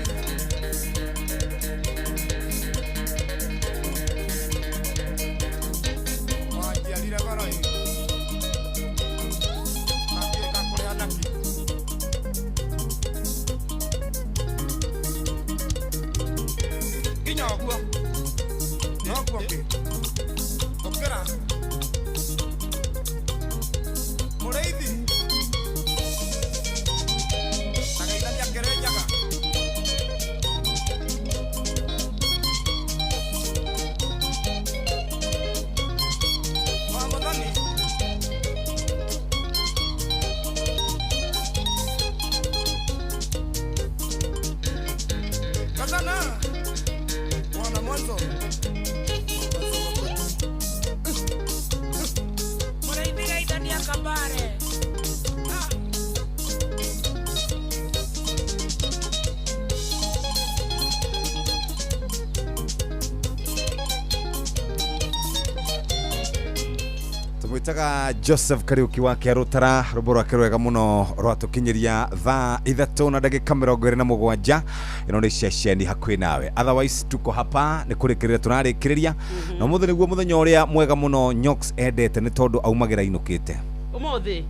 mwitaga Joseph Kariuki wa Kiarutara ruboro akirwega muno rwatukinyiria thaa 3:27 ino ni ceceni hakwi nawe. Otherwise tuko hapa ni kurikirira turarikiriria na muthe niguo muthenya uria mwega muno Nyox endete ni tondu aumagira inukite umuthi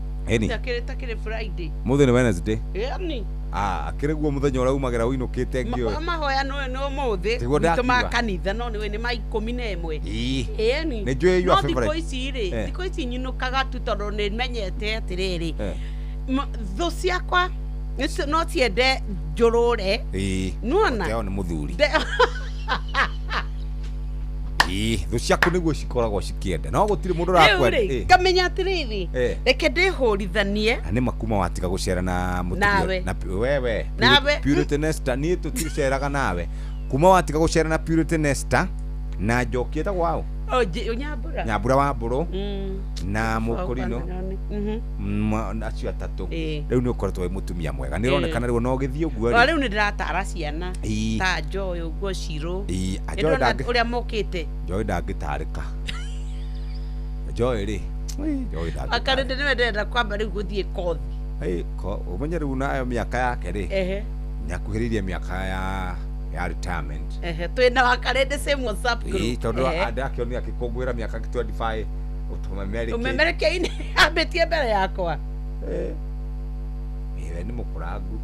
takirita kire Friday muthe ni Wednesday yani akiriguo muthenya uria umagira winukite ngio mahoya no umuthi tuma kanitha no ni mai 11 yani ni njui your favorite thiko ici nyinukaga tu tondu ni menyete atiriri thu ciakwa no ciende njurure nuona yo ni muthuri thu ciaku niguo cikoragwo cikiende no gutiri mundu rakwenda kamenya atiriri reke ndihurithanie ni makuma watiga gucera na mutumia na wewe Purity Nesta ni tuticeraga nawe kuma watiga gucera na Purity Nesta na njokieta gwao nyambura wa mburu na mukurino acio atatu riu ni ukoretwo wi mutumia mwega ni ronekana riu no githii uguo riu ni ndiratara ciana ta Joy uguo Ciro uria mokite Joy ndangitarika Joy ri Joy ndangitarika akarinde ni wendenda kwamba riu guthii kothi umenye riu nayo miaka yake ri nyakuhiririe miaka ya retirement twina wakarende same WhatsApp group tondu andakio ni akikungwira miaka 25 umemereke abetie mbere yakwa iwe ni mukurangu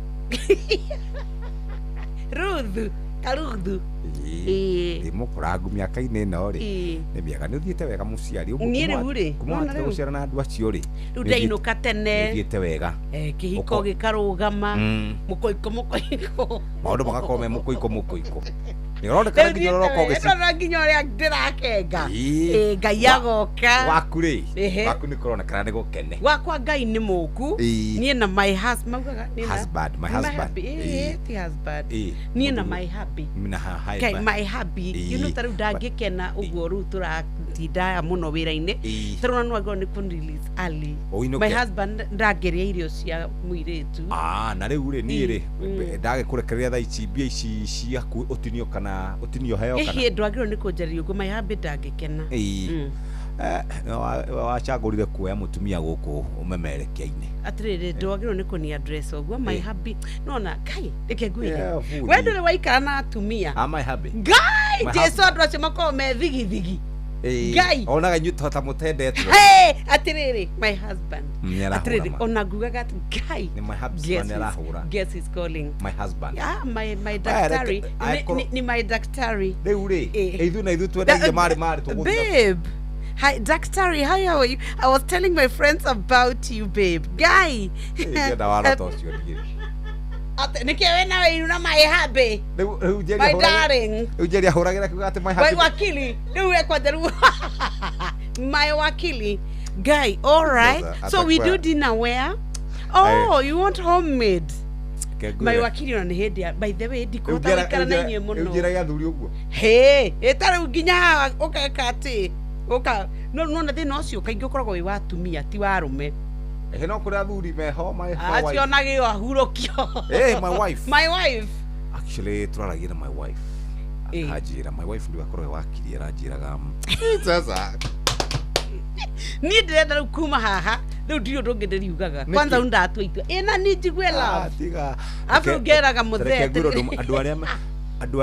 Ruth Karuthu ni mukurangu miaka ine no ri ni miaka ni uthiete wega muciari kumwana gucera na andu acio ri ndainuka tene uthiete wega kihiko gikarugama mukoiko maundu magakorwo me mukoiko nironekana nginya roroko gisi nginya uria ndirakenga ngai agoka waku ri waku ni kuronekana ni gukene wakwa ngai ni muku nie na my husband maugaga my husband nie na my hubby my hubby you know taru ndangikena uguo ru turatinda muno wira-ini taruna no agwo ni kun release early my husband ndageria irio cia muiritu na riu ri nie ri ndagikurekereria thaa ici mbia ici ciaku utinio kana utinio heo kana ndwagirwo ni kunjaria uguo my hubby ndangikena wachagurire kuoya mutumia guku umemerekia-ini atiriri ndwagirwo ni kuni address uguo my hubby nona kai reke ngwire wendo ni waikara na atumia my hubby ngai jesu andu acio makorwo me thigithigi ngai onaga nyuta mutendetwo atiriri my husband atiriri ona ngugaga ngai ni my husband arahura guess is calling my husband my daktari ni my daktari riu ri ithu na ithu twendagie mari babe. Hi, Daktari, how are you? I was telling my friends about you, babe. Guy. Nikiwe na wewe na my hubby. My darling. Ujeri ahuragira kugate my hubby. My wakili. Niwe kwa deru. My wakili. Guy, all right. So we do dinner where? Oh, you want homemade? My wakili on head by the way dikota wikara na nywe muno. Ujeri ya thuri uguo. Hey, etara uginya ukakati. Oka no na thina ucio kaingi ukoragwo wi watumia ti warume no kuri athuri meho my wife acio nagi ahurokio my wife actually turaragira my wife akajira my wife ndio akorwo wakiri aranjiraga sasa ni ndenda kuma haha riu ndio ndongederiugaga kwanza undatwitwa ina ni njigwe love tiga afu ngeraga muthete andu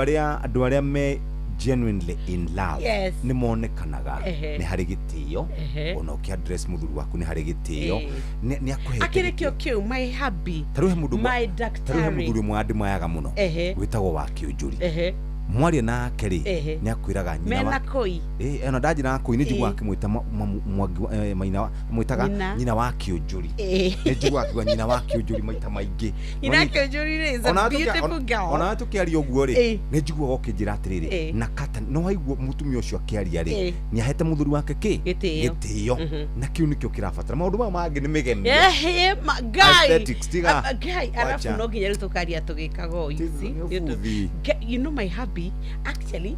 aria me genuinely in love ni monekanaga ni hari gitio ona uki address muthuri waku ni hari gitio ni akuhe akirekio kiu my hubby taruhe mundu my daktari muthuri mwandi mayaga muno witagwo wa kiunjuri mwaria nake ri ni akwiraga nyina wa mena koi ona ndajira koi ni njigwa akimwita mwangi maina mwitaga nyina wa kiunjuri ni njigwa akigwa nyina wa kiunjuri maita maingi nyina kiunjuri is a beautiful girl ona tukiaria uguo ri ni njigwa gokijira atiriri na kata no waigua mutumia ucio akiaria ri ni ahete muthuri wake gitio na kiu nikio kirabatara maundu ma mangi ni migeni guy arafu no nginya rutukaria tugikaga uici you know my hubby actually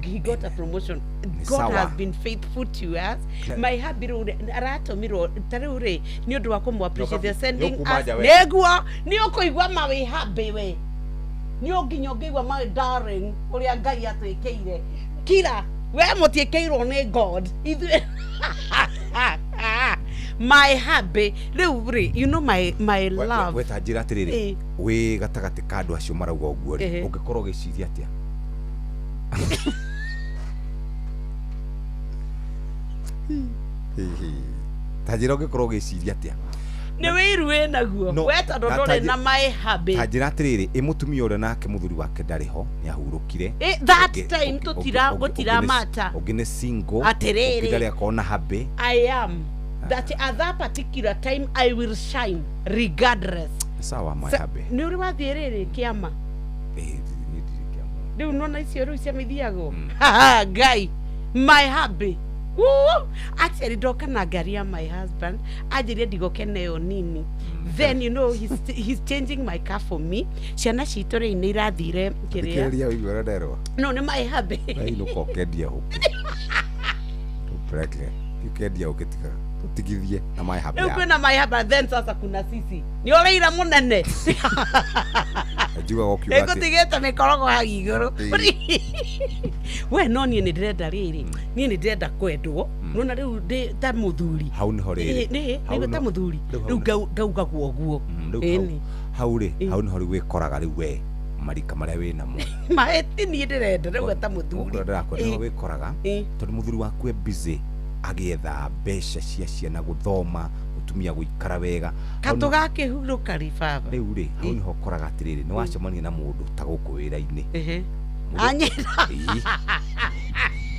he got a promotion. God has been faithful to us. My hubby aratomirwo tarure ni undu wa kumu appreciate the sending us negwa ni ukuigwa mawi hubby we ni unginya ngigwa my darling uria ngai atwikeire kila we mutiekeirwo ni God ithu my hubby you know my love we tajira atiriri we gatagati kandu acio marauga uguo ri ungikorwo giciria atia tajira ungikorwo giciria atia ni wiruwe naguo weta ndore na my hubby tajira atiriri imutumia ure nake muthuri wake ndariho ni ahurukire that time gutira mata ogine single atiriri ndari akona hubby I am that at that particular time I will shine regardless. Sawa my hubby ni uri wathiriri kiama riu nona icio riu cia mithiago guy my hubby actually ndoka na ngari ya my husband ajirie ndigokeneo nini then you know he's changing my car for me ciana citå rä nä irathire no nä my hubby kendia ukendia ukitika tutigithie na my hubby kwina my hubby then sasa kuna sisi ni oleira munene ajuga gokiuga ati igutigite mikorogo ha iguru we no ni ndirenda riri ni ndirenda kwendwo nona riu ta muthuri hau ni horiri ni ta muthuri riu ngauga guoguo eni hau ri hau ni hori wikoraga riu we marika maria wina mo maeti ni ndirenda riu ta muthuri ndirakwenda wikoraga tondu muthuri waku e busy agietha mbeca cia ciana guthoma mutumia guikara wega katu gake huruka ribaba riu ri hau ni hokoraga atiriri ni wacemania na mundu ta guku wira-ini anyira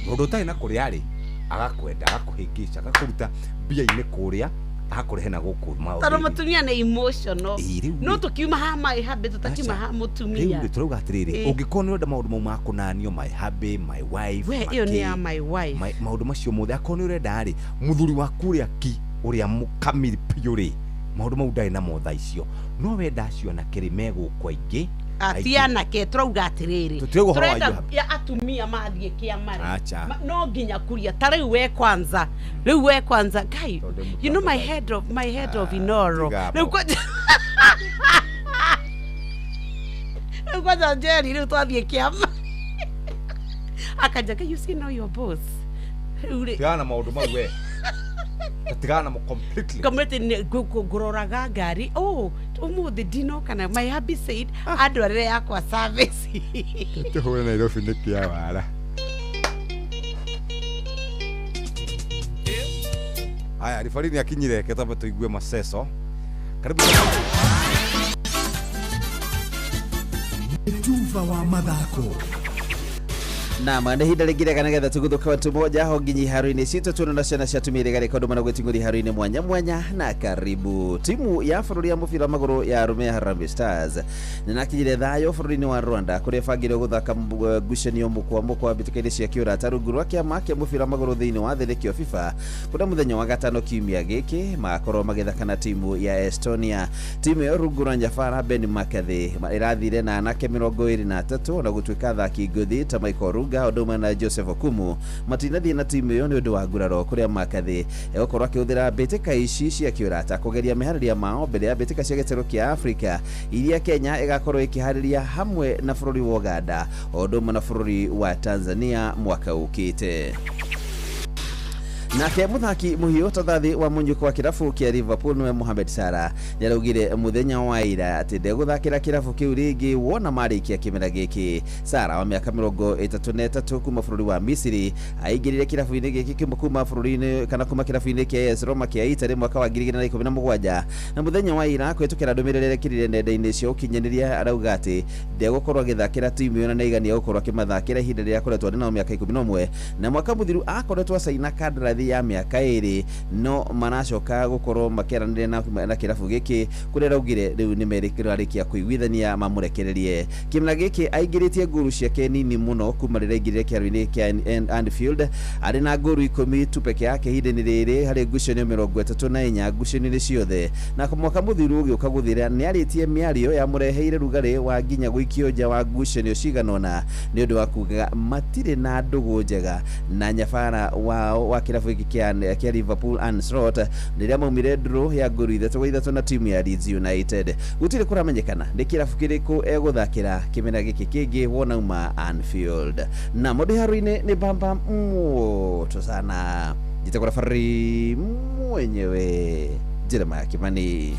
mundu tai na kuria ri agakwenda agakuhingica agakuruta mbia-ini kuria agakurehe na guku maundu taro mutumia ni emotional no tukiuma ha my hubby tutakiuma ha mutumia riu turuga atiriri ungikorwo ni urenda maundu mau ma kunanio my hubby my wife we iyo ni ya my wife maundu macio mothe akorwo ni urenda ri muthuri waku uria ki uria mukamiri piu ri maundu mau ndai na motha icio no wenda acio na kirime gukwa ingi atiana ke turauga atiriri turenda ya atumia mathie kiamari no nginya kuria tariu we kwanza guy you know my head of Inoro riu kwanza Jerry riu twathie kiama akajaga you see now your boss tiana maundu mau we tigana mo completely guroraga ngari umuthi dino kana my hubby said andware yakwa service tuhore Nairobi ni kia wara aya rifarini akinyire ketaba tuigue maceso karibu Tuva wa mathako na mwana hinda rĩngĩ rega nĩgetha tũgũthũka watu moja ho nginyi haru-inĩ citũ tuona ciana cia tumia rĩga rĩkondo mana gwĩtingũri haru-inĩ mwanya na karibu timu ya bũrũri ya mũbira magũrũ ya arũme ya Harambee Stars nĩnakinyire thayũ bũrũri-inĩ wa Rwanda kũrĩa bangĩrwo gũthaka ngucanio mũkwa mbĩtĩka-inĩ cia kĩũrata rungu rwa kĩama kĩa mũbira magũrũ thĩinĩ wa thĩ kĩo FIFA kũrĩa mũthenya wa gatano kiumia gĩkĩ magakorwo magĩthaka na timu ya Estonia timu ya rungu rwa Nyabara Ben Makathi ĩrathire na anake 23 na gũtuĩka athaki ngũthi ta Michael Odoma na Joseph Okumu matinathie na timu iyo ni undu wa nguraro kuria Makathi egokorwo akiuthira mbĩtĩka ici cia kĩũrata kugeria meharĩria mao mbere ya mbĩtĩka cia gĩtaro kĩa Afrika iria Kenya igakorwo ikiharĩria hamwe na bũrũri wa Uganda Odoma na bũrũri wa Tanzania mwaka ukite. Nake muthaki muhiu tathathi wa munyuko wa kirafu kia Liverpool niwe Mohamed Salah nĩaraugire muthenya wa ira ati ndegũthakĩra kirafu kiu ringi wona marikia kimera giki. Salah wa miaka 33 kuma bũrũri wa Misiri aingĩrire kirafu-inĩ giki kuma bũrũri-inĩ kana kuma kirafu-inĩ kia AS Roma kia Italy mwaka wa 2017 na muthenya wa ira kwĩtũkĩra ndũmĩrĩri ĩrekĩrire nenda-inĩ cia ũkinyanĩria arauga ati ndegũkorwo agĩthakĩra timu ĩyo na naigania gũkorwo akĩmathakĩra ihinda rĩrĩa akoretwo arĩ na miaka 11 na mwaka mũthiru akoretwo acaina kandarathi ya miaka 2 no manacoka gukorwo makiaranire na kirafu giki kuria raugire riu ni merikirarikia kuiguithania mamurekererie kimla giki aingiritie nguru ciake nini muno kuma rĩrĩa aingirire kĩharo-inĩ kĩa Anfield arĩ na nguru 10 tu peke yake ihinda-inĩ rĩrĩ harĩ ngucanio 34 ngucanio-inĩ ciothe na mwaka mũthiru ũgĩũka gũthira nĩ arĩtie mĩario ya mũreheire rugarĩ wa nginya gũikio nja wa ngucanio ciganona nĩ ũndũ wa kuga matirĩ na ndũgũ njega na nyabara wa kirafu giki kia Liverpool Anslot rĩrĩa maumire draw ya nguru 3-3 na timu ya Leeds United gũtirĩ kũramenyekana nĩ kirafu kĩrĩkũ egũthakĩra kĩmera gĩkĩ kĩngĩ wona Anfield na mũndũ haru-inĩ nĩ bamba moto sana Jitakuwa fari mwenyewe Jeremiah Kimani.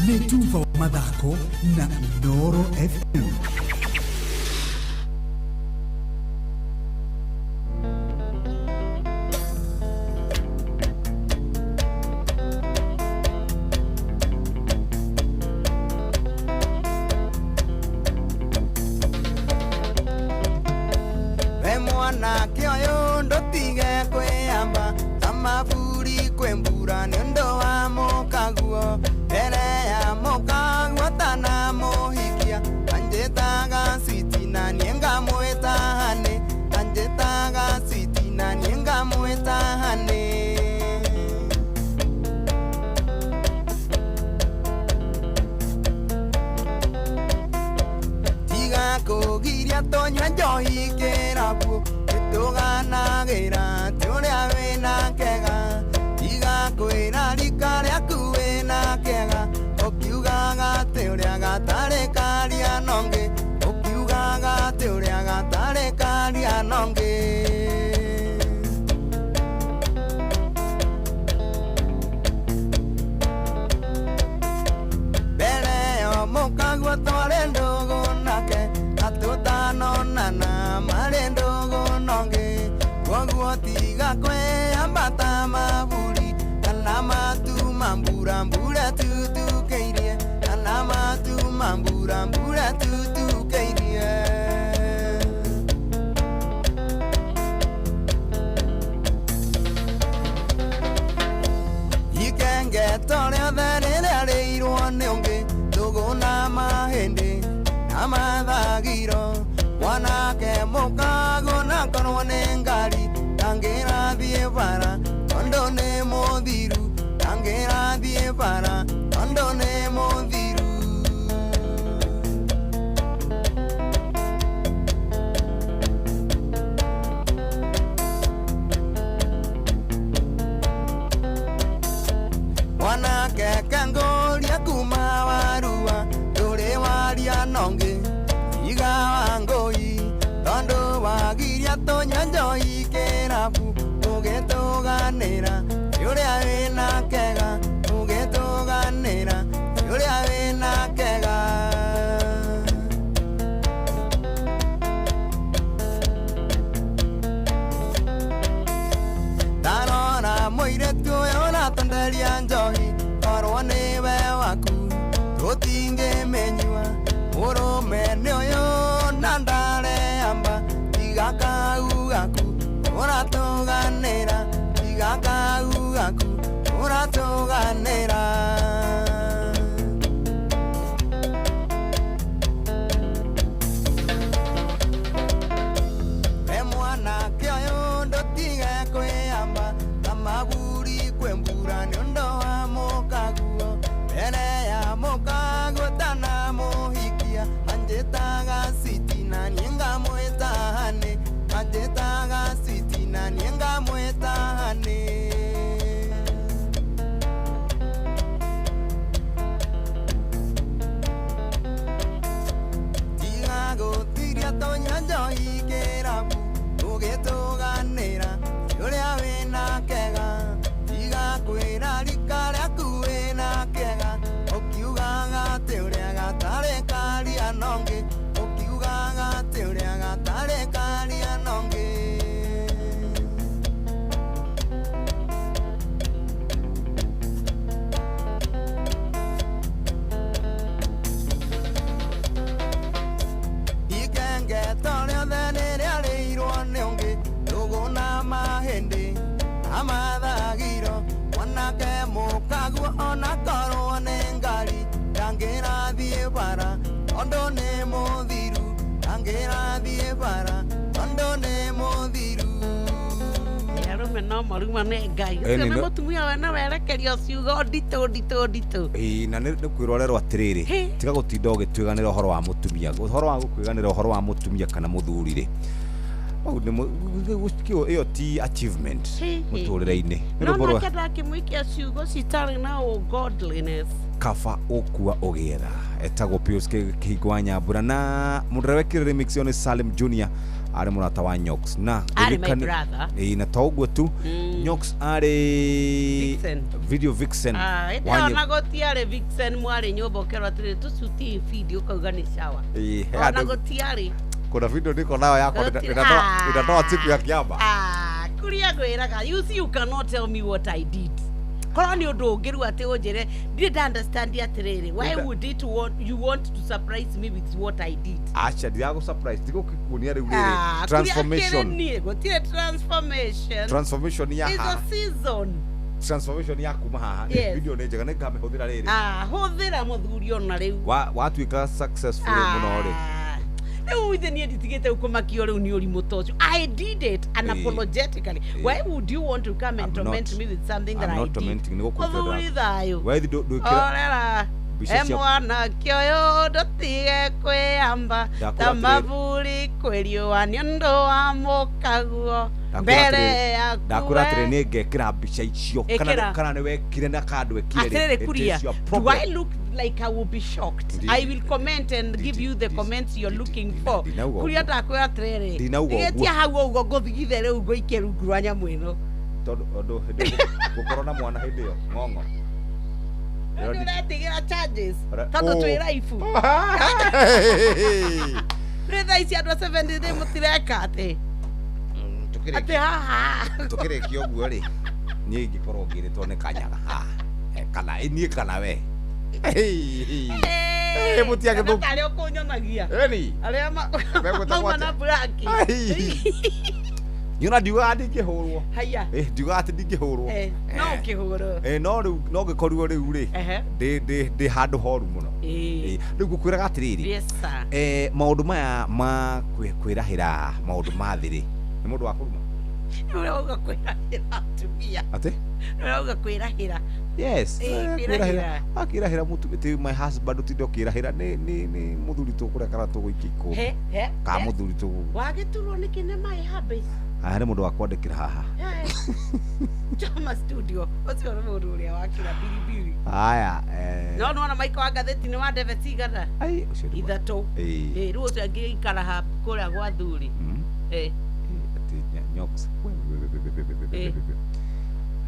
Netuva Madako na Noro FM. Na nä kwirorerwo atiriri tiga gutinda ugitwiganira uhoro wa mutumia uhoro wa gukwiganira uhoro wa mutumia kana muthuri ri iyo ti achievement muturire-ini no nakenda kimwikia ciugo citari na godliness kaba ukua ugietha etagwo Pius Kihingwa Nyambura na murewekire remix ni Salim Junior ari murata wa Nyox na ari my brother na toguo tu Nyox ari video vixen wana gotiare vixen mwari nyobo kerwa tire tusuti video kauga ni sawa wana gotiare kuna video niko nayo yako itatoa siku ya kiyama kuria gwiraga you cannot tell me what I did kono ni undu ungiru ati unjire did understand atiriri why would you want to surprise me with what I did acha ndiago surprise ndiko kikunia riu riri transformation ya is a season transformation ya kuma haha video ne njega neka mehuthira riri huthira muthuri ona riu watuika successful muno ri Then you ditigate ukomakio riu ni urimu tocio I did it unapologetically why would you want to come and torment me with something that I did? I'm not tormenting niko kuthuri thayo why do orera emwana kioyo dotige kwamba tamavuri kweriwa ni ndo wa mukaguo mbere ya ndakuratire ni ngekira mbica icio kana ni wekire na kandu ekire do I look like I will be shocked? I will comment and give you the comments you're looking for. Kuria ndakwira trere ngetia hau ugo ngothigithe riu ngoike rungu rwa nyamu ino tondu gukorwo na mwana hindi yo ngongo ndiratigera charges tondu twi raifu retha ici andu 70 day mutireka ati ati haha tukireki oguo ri nie ngikorwo ngiritwo ni kanyaga kana nie kana we mutiage thu kale okunyonagia eni aria ma braki Yuna ndiuga ndingihurwo haya ndiuga ati ndingihurwo no ukihurwo no riu no ngikorwo riu ri ndi handu horu muno riu gukwiraga atiriri yes sir maundu maya ma kwirahira maundu ma thiri ni mundu wa kuruma urauga kwirahira tumia ati urauga kwirahira yes kwirahira akirahira mutu ti my husband utindo kirahira ni muthuri tu kurekara tu guikiko ka muthuri tu wagiturwo ni kine my habits ari mundu wa kwandikira haha Chama studio ocio ni mundu uria wakira biribiri haya no no na maiko wa gatheti ni wa deveti gada ai ucio ithato riu ucio angikara ha kuria gwa thuri ati Nyox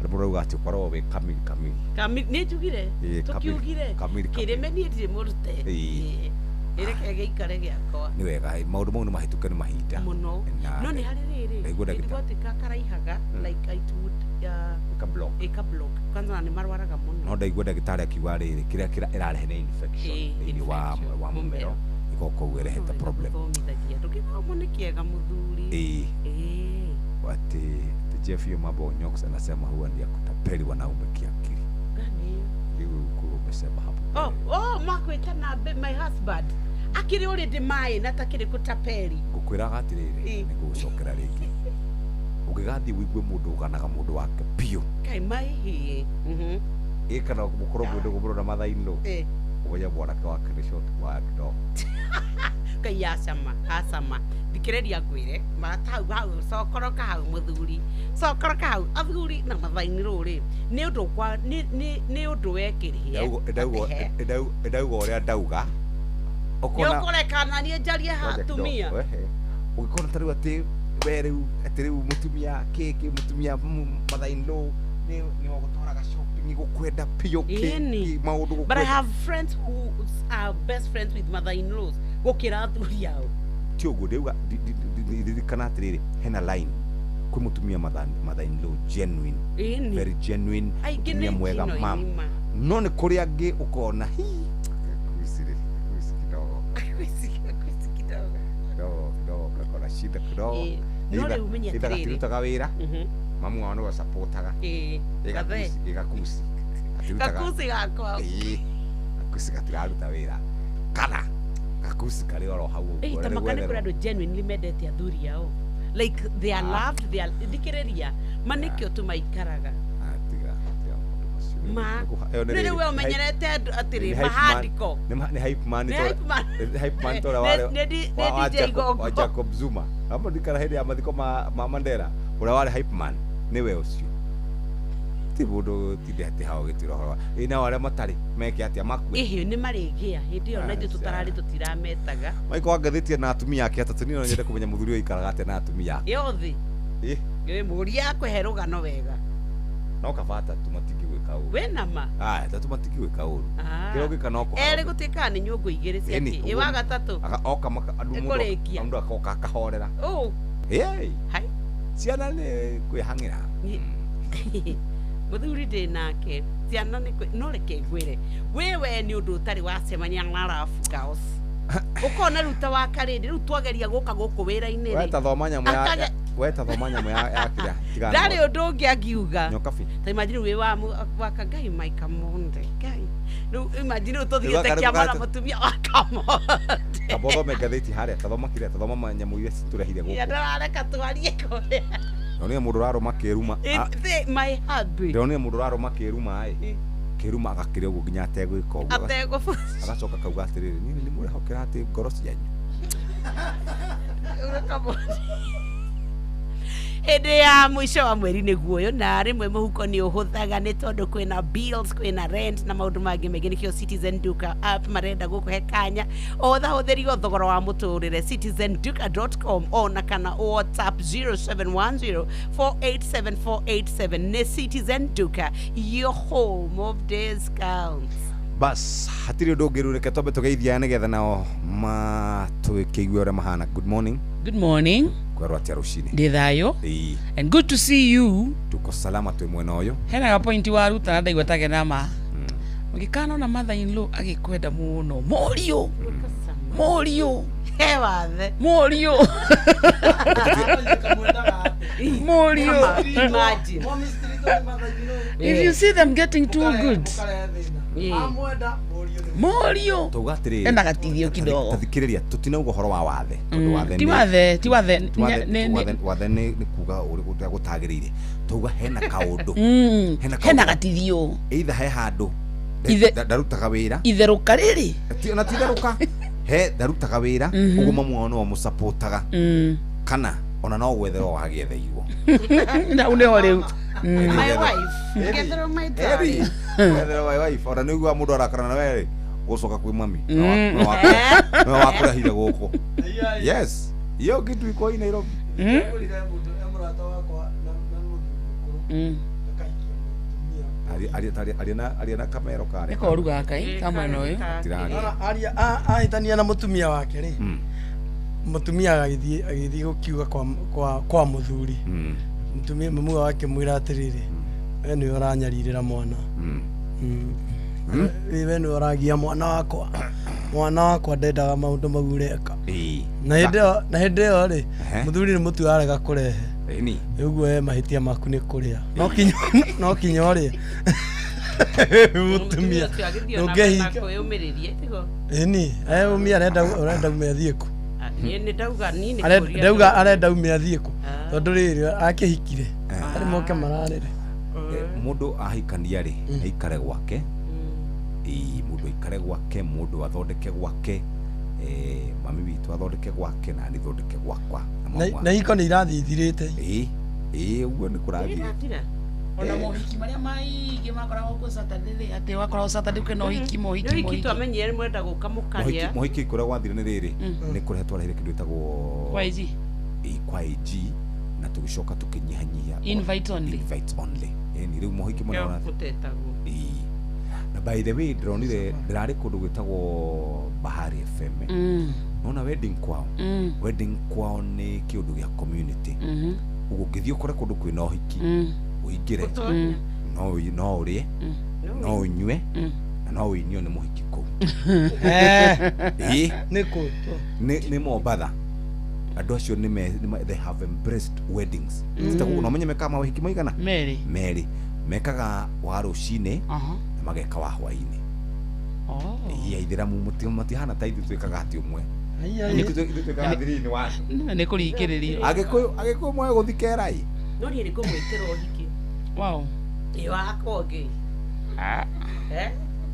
Arborauga ati korwo we kamili ni tugire tukiugire kireme ni ndire murute ire kege ikare giakwa ni wega maundu mau ni mahituke ni mahinda muno no ni hari riri ndigutika karaihaga like I would eka block kwanza ni marwaraga muno no ndaigua ndagitari akiuga riri kiria irarehe ni infection ni wa mumero igoko wirehete problem tukiwa mone kiega muthuri wati Jeff yo mambo Nyox anasema huwa ndiye kutapeli wanaume kiakili gani hiyo ukuru umesema hapo makwita na my husband akiri uri ndimai natakiri kutapeli gukwiraga atiriri nigucokera ringi ugigathi wigue mundu uganaga mundu wake pio kai mai hi ikana gukorwo mundu gumuro na mathaino uya mwanake wake ni short wa kido kai asama dikereria gwire matau hau sokoroka hau muthuri sokoroka hau athuri na mathaini ruri ni undu kwa ni undu wekirihia ndauga uria ndauga ukorekana ni njarie ha tumia ugikora tariu ati we riu atiriu mutumia kiki mutumia mathaini ro ni ogutwaraga shopping gukwenda pio ki maundu but I have friends who are best friends with mother-in-laws gukira athuri yao tiogo ndeuga kana atiriri hena line kwi mutumia mother-in-law genuine very genuine mutumia mwega mam no ni kuri angi ukona kidogo kakona shida kidogo ida kirutaga wira mamu wao no supportaga igakusi kakusi gakwa akusi gatiraruta wira kana kakusi kari oro hau tamakane kuri andu genuinely mendete athuri yao like they are loved they are dikereria manikio tumaikaraga ma nene we umenyerete atiri mahandiko ni hype man tora wale wa DJ Jacob Zuma hapo dikara hedi ya mathiko ma Mandela ura wale hype man ni we ucio ti mundu tinde ati hao gitiro horo ina wale matari meke atia maku ihio ni marigia hindi yo na ithu tutarari tutirametaga maiko angathetie na atumia yake atatu ni no nyende kumenya muthuri oikaraga ate na atumia yothi ye muria kweheruga no wega no kabata tumatiki gwika uru wena ma tatu matiki gwika uru kirogi kanoko eri gutika ni nyungu igiri cia ki iwa gatatu oka andu mundu akoka kahorera hey hai ciana ni kwihangira muthuri ndi nake ciana ni no reke ngwire wewe ni undu utari wacemania na rafu gaos ukona ruta wa karindi ru twageria guka guku wira-ini ri weta thomanya moya ya kira tigana ndari undu ungi akiuga nyokabi ta imagine we wa kagai Mike Monde gai no imagine utothiete kiamara mutumia wa Kamonde kabotho megatheti haria tathoma manyamu iria citurehire guku ya ndarareka twarie kore none mundu raruma kiruma my hubby none mundu raruma kiruma kiruma agakire uguo nginya ategwika uguo agacoka kauga atiriri nini ni murehokera ati ngoro cianyu hĩndĩ ya mũico wa mweri nĩguo ũyũ na rĩmwe mũhuko nĩ ũhũthaga nĩ tondũ kwĩna bills kwĩna rent na maũndũ mangĩ maingĩ nĩkĩo Citizen Duka app marenda gũkũhe kanya hũthĩrio thogora wa mũtũrĩre citizenduka.com ona kana WhatsApp 0710487487 nĩ Citizen Duka, your home of discounts. Bas hatiri undu ungi rureke twambe tugeithia nigetha nao matwikeigue uria mahana. Good morning. Good morning. Kwerwo atia rucini ndi thayo and good to see you. Tuko salama twi mwena uyu hena ga point wa ruta na ndaigwa tage na ma ngikana na mother in law agikwenda muno morio hewathe morio imagine if you see them getting too good morio tugatiri enda gatithio kidogo tathikiriria tutinauga horo wa wathe tondu wathe ti wathe wathe ni kuga uri gutagirire tuga hena kaundu hena gatithio either he handu darutaga wira itheruka riri na titheruka he darutaga wira uguma mwana wa musupportaga kana ona no gwetherwo wagietheiwo na une riu my wife getherwo my daddy getherwo my wife ona nigua mundu arakana na wewe gucoka kwi mami no wakurahire guku yes iyo kitu iko Nairobi ariana kamero kare ko ruga kai kama noyo ahitania na mutumia wake ri mutumia agithii gukiuga kwa muthuri mutumia mamu wake mwira atiriri we ni uranyaririra mwana we ni uragia mwana wakwa ndendaga maundu mau ureka na hindi iyo ri muthuri ni mutu arega kurehe uguo mahitia maku ni kuria no kinya uri mutumia ngehinga ni umia arenda umethiĩ ku ndauga arenda umethiĩ ku tondu riri akihikire ari moke mararire mundu ahikania ri aikare gwake mundu aikare gwake mundu athondeke gwake mami witu athondeke gwake na ni thondeke gwakwa na iko ni irathithirite uguo ni kurathire ona mohiki maria maigi makoragwo ku Saturday ati wakoragwo Saturday kwena mohiki twamenyere mwenda guka mukaria mohiki kuria gwathire ni riri ni kurehetwo rahire kindu itagwo kwa AG na tugicoka tukinyihanyihia invite only ni riu mohiki mwana ona na by the way ndronire ndirari kundu gwitagwo Bahari FM nona wedding kwao ni kiundu gia community ugukithio kore kundu kwina uhiki uingire no urie no unywe na no uinio ni muhiki ku ni Mombatha andu acio they have embraced weddings no menye meka mawahiki maigana Meri mekaga wa rucini na mageka wa hwaini ithiramu matihana ta ithu twikaga ati umwe twikaga thiri-ini wa ni kuringiririo agikuyu mwe guthikerai no ni kumwikira uhiki wow iyo akongi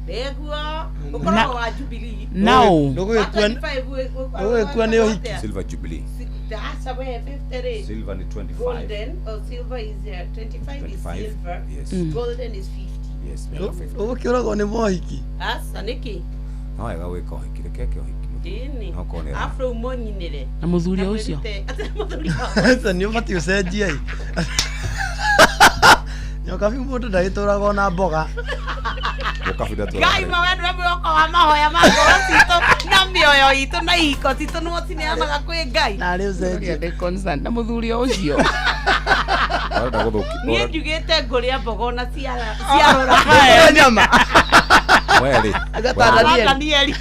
Begua ukora wa Jubilee now kwa ni hiki Silver Jubilee that's where 50 silver ni 25 golden or silver is 25 is silver yes golden is 50 yes mega 50 ukirogwo ni mohiki asa niki no ega wika hiki keke hiki dini okone afro monyinire na muthuri ucio ate muthuri sasa ni ubati ucenjia nyoka mundu ndagituraga na mboga Ngai mawendwe mwoko wa mahoya ma ngoro citũ na mĩoyo itũ na ihiko citũ nĩ mũcineanaga kwĩ Ngai na rĩu cenjia ndĩ concern na muthuri ucio niĩ njugĩte ngũrĩa mboga na ciarora nyama weri Danieli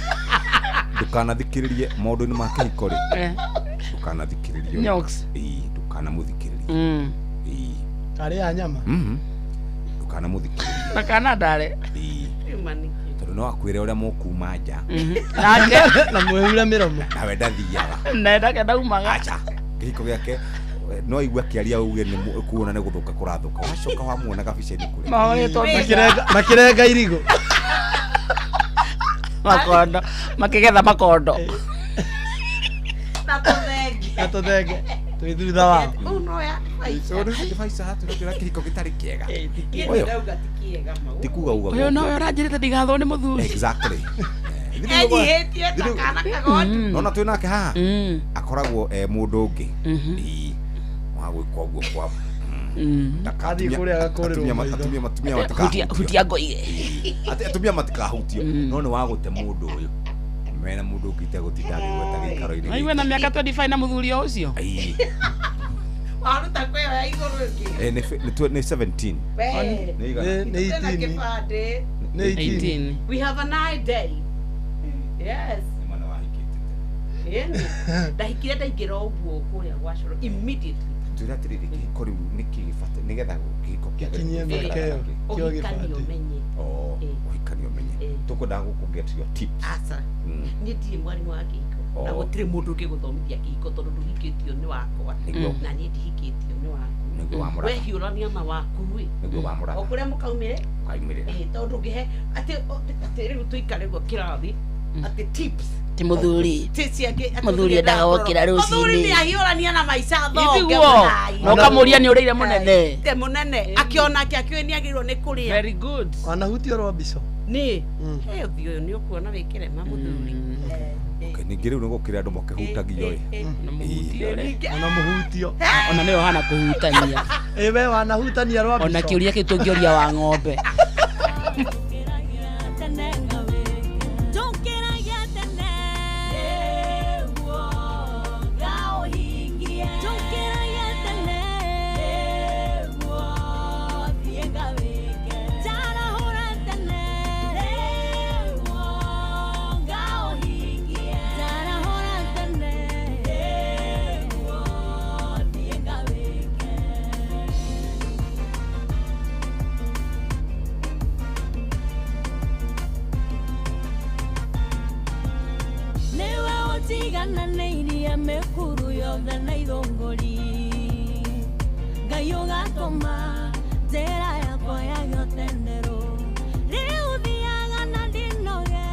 ndukanathikiririe maũndũ-inĩ ma kĩhiko rĩ ndukanathikiririe Nyox ndukanamuthikiririe arĩa nyama ndukanamuthikiririe na Canada tondũ no akwĩre ũrĩa mũkuma nja na mwĩhure mĩromo nawe ndathiaga nenda kenda umaga acha kĩhiko gĩake no igua kĩaria uge nĩ kuona nĩ gũthũka kũrathũka wacoka wamuona kabica-inĩ kũrĩa makĩrenga irigo makondo makĩgetha makondo na tũthenge twĩ thutha wao unoya device hatu ndio kĩhiko gĩtarĩ kĩega tikuga uga uyu no ũranjĩrĩte ndigathwo nĩ mũthuri exactly enyihĩtie takana kagoti nona twĩ nake haha akoragwo mũndũ ũngĩ wa gwĩka ũguo kwa ndakathi kũrĩa agakũrĩrwo matumia hutia ngoige atumia matikahutio no nĩ wa gũte mũndũ ũyũ mena mũndũ ũngĩte gũtinda gweta gĩikaro-inĩ aiwe na mĩaka 25 na mũthuri ũcio waruta kwĩyo ya igũrũ ĩngĩ ni 17 ni 18 we have a nice day yes ndahikire ndaingĩra ũguo kũrĩa gwacoro immediately twĩra atĩrĩrĩ kĩhiko rĩu nĩ kĩgĩbata nĩgetha kĩhiko kinyie mĩaka ĩyo ũhikani ũmenye ũhikani ũmenye tũkwendaga gũkũ get your tips asa niĩ ndirĩ mwarimũ wa kĩhiko na gũtirĩ mũndũ ũngĩgũthomithia kĩhiko tondũ ndũhikĩtio nĩ wakwa na niĩ ndihikĩtio nĩ waku we hiũrania na waku o kũrĩa mũkaumĩre tondũ ngĩhe atĩ rĩu tũikare guo kĩrathi atĩ tips ti muthuri endaga gũkĩra rũcinĩ muthuri nĩ ahiũrania na maica thonge no kamuria nĩ ũrĩire mũnene te mũnene akiona akĩoĩ nĩ agĩrĩirwo nĩ kũrĩa very good wanahutio rwa mbico nĩ ũthiũ ũyũ nĩ ũkuona wĩkĩre ma muthuri ningĩ rĩu nĩ gũkĩrĩ andũ makĩhutagio ona mũhutio ona nĩ ũhana kũhutania we wanahutania rwa mbico ona kĩũria kĩu tũngĩũria wa ng'ombe tigananĩirie mĩkuru yothe na ithũngũri Ngai ũgatũma njĩra yakwa yagĩo tenderũ rĩu thiaga na ndinoge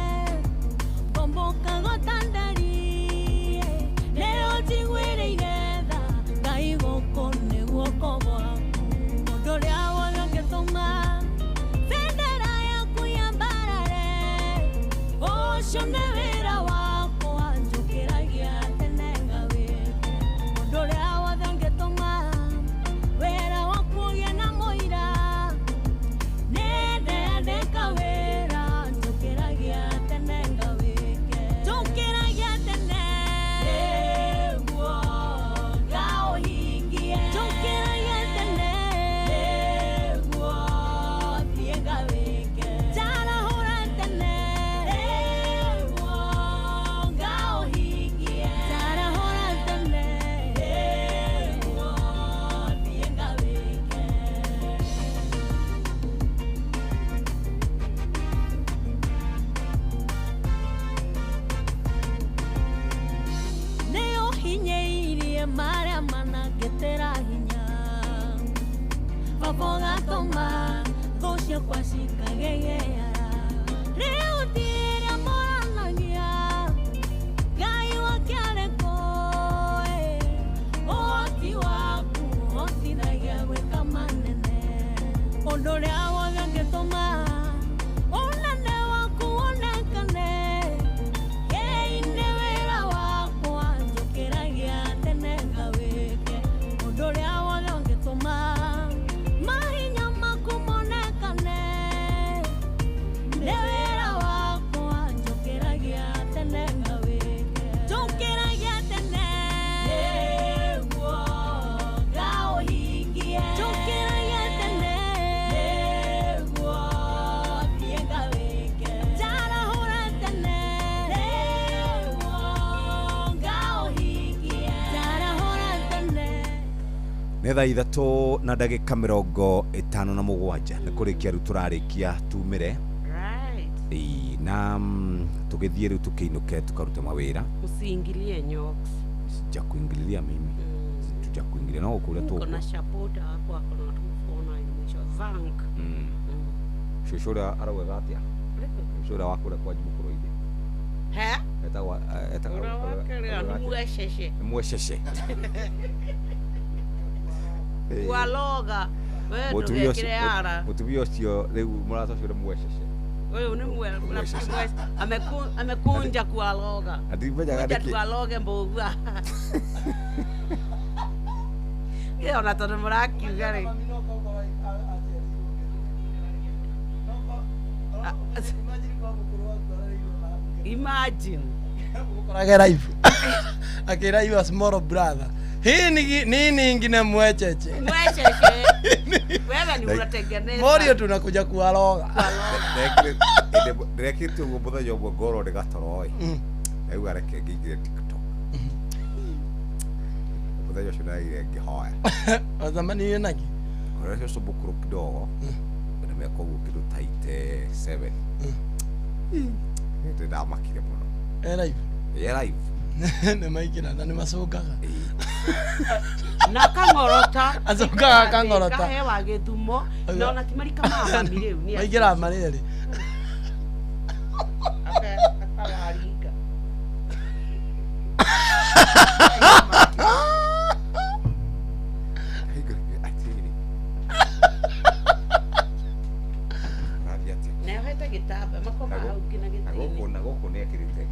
ngombokaga ta ndari rĩu njiguĩrĩire tha Ngai gũkũ nĩ guoko gwaku mũndũ ũrĩa wothe ũngĩtũma bendera yaku yambarare ũcio nĩ wĩra wa Boga toma, gocio kwa shika gegeara. Undorea wothe ngĩtũma ũnene waku wonekane ĩ-inĩ wĩra wakwa njũkĩragia tene ngawĩke ũndũrĩa wothe ũngĩtũma mahinya maku monekane nĩ wĩra wakwa njũkĩragia tene ngawĩke njũkĩragia tene nĩguo ngaũhingie njũkĩragia tene nĩguo thiĩ ngawĩke njarahũra tene nĩguo ngaũhingie njarahũra tene. nä thaa ithatå na ndagä 57 nä kå rä kia rä u tå rarä kia tumä re na tå gä thiä rä u tå kä inå ke tå karute mawä ra usiingilie nyoka ja kuingililia mimi ja kuingilia no kule tu kuna shapota hapo akona tufona mwisho zank shoshora arawe gatia shoshora wakule kwa jibu kuroide he etagwa ni mwesheshe waloga wewe ndugekire ara mutubio cio riu muratocire mwesheshe wewe ni amekunja kualoga adimenyaga kualoge mbugua yeye unatona murakiuga ri imagine koragera live akira you as small brother hii ni ingine mwecheche wewe ni unatengeneza morio tunakuja kualoga ndekire tu gubutha yobwo ngoro de gatoroi eu areke ngigire TikTok gubutha yo shona ile ngihoya azamani ni naki kwa so bukuru kidogo na meko kido taite 7 ndio da makire muno live ne maikira na ne masokaga na kangorota azokaga kangorota kahewa githumo na ona timarika mama mireu ni maikira mareri akawaringa na hata gitaba makoma au kina gitaba na goko ne kirite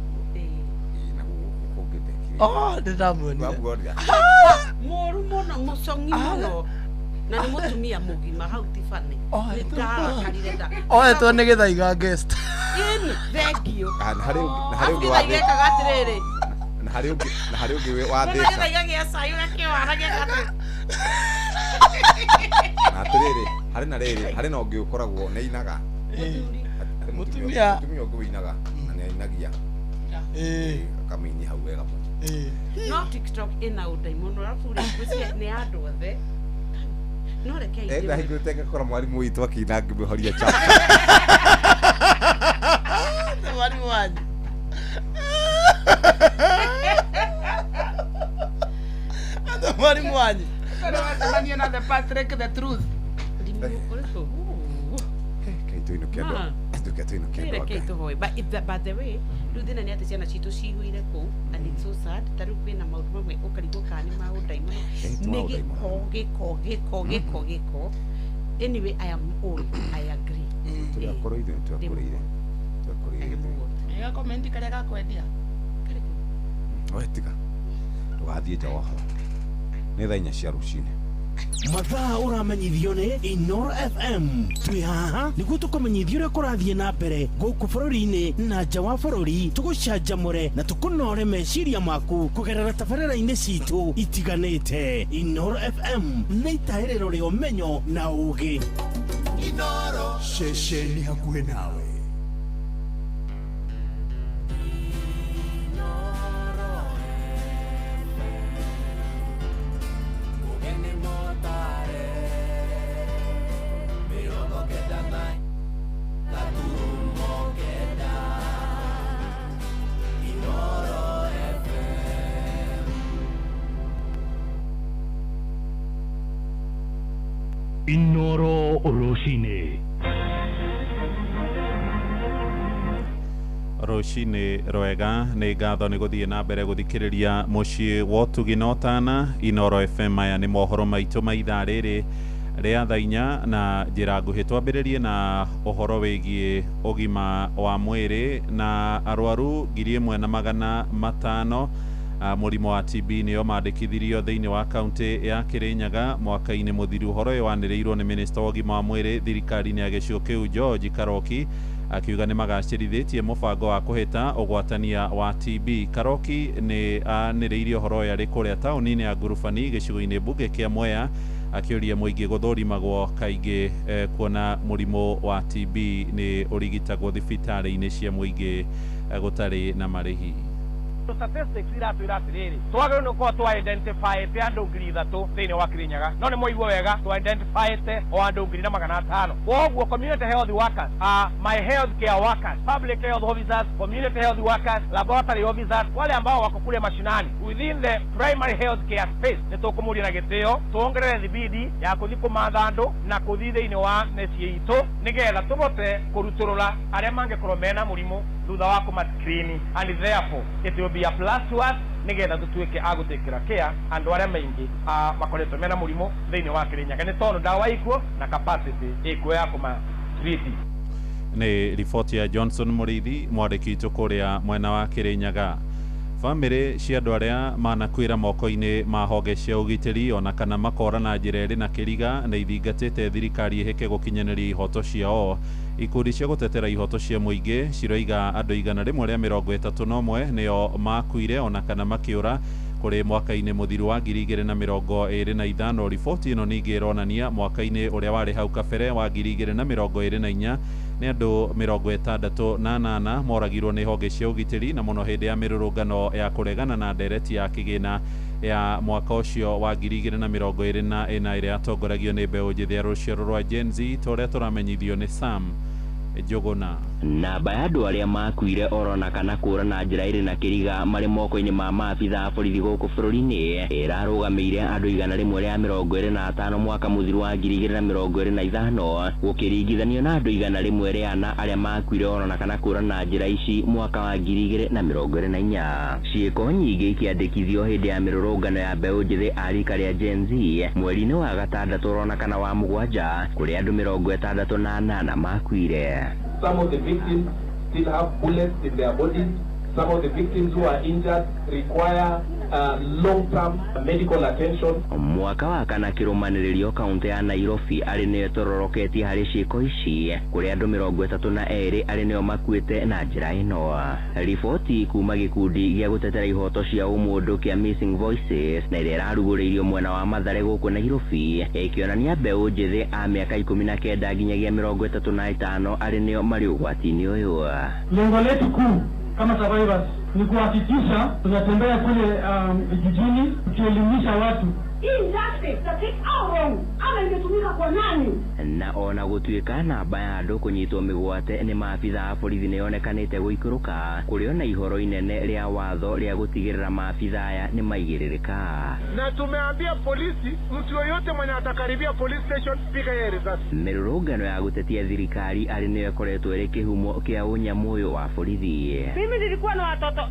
ndĩramwonire mũru mũno mũcongi mũno na nĩ mũtumia mũgima hau tibane nĩndarakarire nda oetwo nĩ gĩthaiga guest thengio harĩ gekaga atĩrĩrĩ na harĩ ũngĩ wa thĩka gĩthaiga gĩa cai ũgakĩwara gĩkatĩ na atĩrĩrĩ harĩ na rĩrĩ harĩ na ũngĩ ũkoragwo nĩ inaga mũtumia ũngĩ wĩinaga na nĩ ainagia kamĩini hau wega mũno no TikTok ina udaimono alafu rĩkucia nĩ andũ othe no rekei enda hingo tekakora mwarimu witũ akĩina ngĩmĩhoria chapa mwarimu wanyu mwarimu wanyu Tamania na the Patrick the truth kaito ino kiado kaito ino kiado rekei tuhoe by the way ruthina ni ati ciana citu ciguire ku and it's so sad taru kwina maundu mamwe ukarigwo kani maundaimono ni giko anyway I am old I agree tuakoroire ega comment kare ga kwendia oetika tugathie nja waho nĩ thaa 4 cia rũcinĩ mathaa ũramenyithio nĩ Inoro FM twĩ haha nĩguo tũkũmenyithia ũrĩa kũrathiĩ na mbere gũkũ bũrũri-inĩ na nja wa bũrũri tũgũcanjamũre na tũkũnore meciria maku kũgerera tabarĩra-inĩ citũ itiganĩte. Inoro FM nĩ itaĩrĩro rĩa ũmenyo na ũũgĩ. Inoro ceceni hakuhĩ nawe. Inoro Roshine. Roshine rwega nĩ ngatho nĩ gũthiĩ na mbere gũthikĩrĩria mũciĩ wa ũtugi na ũtana Inoro FM. Aya nĩ mohoro maitũ ma ithaa rĩrĩ ria thaa 4 na njira nguhi. Twambĩrĩrie na ũhoro wĩgiĩ ũgima wa mwĩrĩ na arwaru 1,500 mũrimũ wa TB nĩo mandĩkithirio thĩinĩ wa kaunti ya Kirinyaga mwaka-inĩ mũthiru. Ũhoro ũyũ wanĩrĩirwo nĩ minista wa ũgima wa mwĩrĩ thirikari-inĩ ya gĩcigo kĩu George Karoki, akiuga nĩ magacĩrithĩtie mũbango wa kũhĩta ũgwatania wa TB. Karoki nĩ anĩrĩirie ũhoro ũyũ arĩ kũrĩa taũni-inĩ ya Ngurubani gĩcigo-inĩ mbunge kĩa Mwea, akĩũria mũingĩ gũthũrimagwo kaingĩ kuona mũrimũ wa TB nĩ ũrigitagwo thibitarĩ-inĩ cia mũingĩ gũtarĩ na marĩhi. Statistics iratwira atiriri twagĩrĩirwo nĩ gũkorwo twa-identifyĩte andũ 3,000 thĩinĩ wa Kirinyaga, no nĩ mũigua wega twa-identifyĩte o andũ 5,000. Koguo community health workers, my health care workers, public health officers, community health workers, laboratory officers, wale ambao wako kule mashinani within the primary health care space, nĩ tũkũmũria na gĩtĩo tuongerere thibidi ya kũthi kũmatha andũ na kũthi thĩinĩ wa mĩciĩ itũ nĩgetha tũbote kũrutũrũra arĩa mangĩkorwo mena mũrimũ thutha wa kũmaskrini, and therefore it will be a plus to us nigetha tutuike agũtekera care andũ arĩa maingĩ makoretwo mena mũrimũ thĩinĩ wa Kirinyaga, nĩ tondũ ndawa ikuo na capacity ikuo ya kũmatreat. Nĩ riboti ya Johnson Mũrĩithi, mwandĩki witũ kũrĩa mwena wa Kirinyaga. Bamĩrĩ cia andũ arĩa manakuĩra moko-inĩ ma honge cia ũgitĩri ona kana makora na njĩra ĩrĩ na kĩriga nĩ ithingatĩte thirikari ĩhĩke gũkinyanĩria ihoto ciao. Ikundi cia gũtetera ihoto cia mũingĩ ciroiga andũ 131 nĩo makuire ona kana makĩũra kũrĩ mwaka-inĩ mũthiru wa 2025. Riboti ĩno ningĩ ĩronania mwaka-inĩ ũrĩa warĩ hau kabere wa 2024 nĩ andũ 68 moragirwo nĩ honge cia ũgitĩri, na mũno hĩndĩ ya mĩrũrũngano ya kũregana na ndereti ya kĩgĩna ya mwaka ũcio wa 2024 ĩrĩa yatongoragio nĩ mbeũ njĩthĩ ya rũciaro rwa Gen Z, ta ũrĩa tũramenyithio nĩ Sam Njũgũna. Namba ya andũ arĩa makuire orona kana kũra na njĩra ĩrĩ na kĩriga marĩ moko-inĩ ma maabitha a borithi gũkũ bũrũri-inĩ ĩrarũgamĩire andũ 125 mwaka mũthiru wa 2025 gũkĩringithanio na andũ 104 arĩa makuire orona kana kũra na njĩra ici mwaka wa 2024. Ciĩko nyingĩ ikĩandĩkithio hĩndĩ ya mĩrũrũngano ya mbeũ njĩthĩ a rika rĩa Gen Z mweri-inĩ wa gatandatũ orona kana wa mũgwanja kũrĩa andũ 68 makuire. Some of the victims still have bullets in their bodies. Some of the victims who are injured require long-term medical attention. Mwaka wa kana kĩrũmanĩrĩrio kaunti ya Nairobi arĩ nĩyo tororoketie harĩ ciĩko ici kũrĩa andũ 32 arĩ nĩo makuĩte na njĩra ĩno. Riboti kuma gĩkundi gĩa gũtetera ihoto cia ũmũndũ kĩa Missing Voices na ĩrĩa ĩrarugũrĩirio mwena wa Mathare gũkũ Nairobi ĩkĩonania mbeũ njĩthĩ a mĩaka 19 nginyagia 35 arĩ nĩo marĩ ũgwati-inĩ ũyũ. Lengo letu kuu kama survivors ni kuhakikisha tunatembea kule vijijini tukielimisha watu na ona gũtuĩka namba ya andũ kũnyitwo mĩgwate nĩ maabitha a borithi nĩyonekanĩte gũikũrũka kũrĩ ona ihoro inene rĩa watho rĩa gũtigĩrĩra maabitha aya nĩ maigĩrĩrĩka. Na tumeambia polisi mtu yoyote mwenye atakaribia police station piga yeye risasi. Mĩrũrũngano ya gũtetia thirikari arĩ nĩyo ĩkoretwo ĩrĩ kĩhumo kĩa ũnyamũyũ wa borithi. Mimi nilikuwa na watoto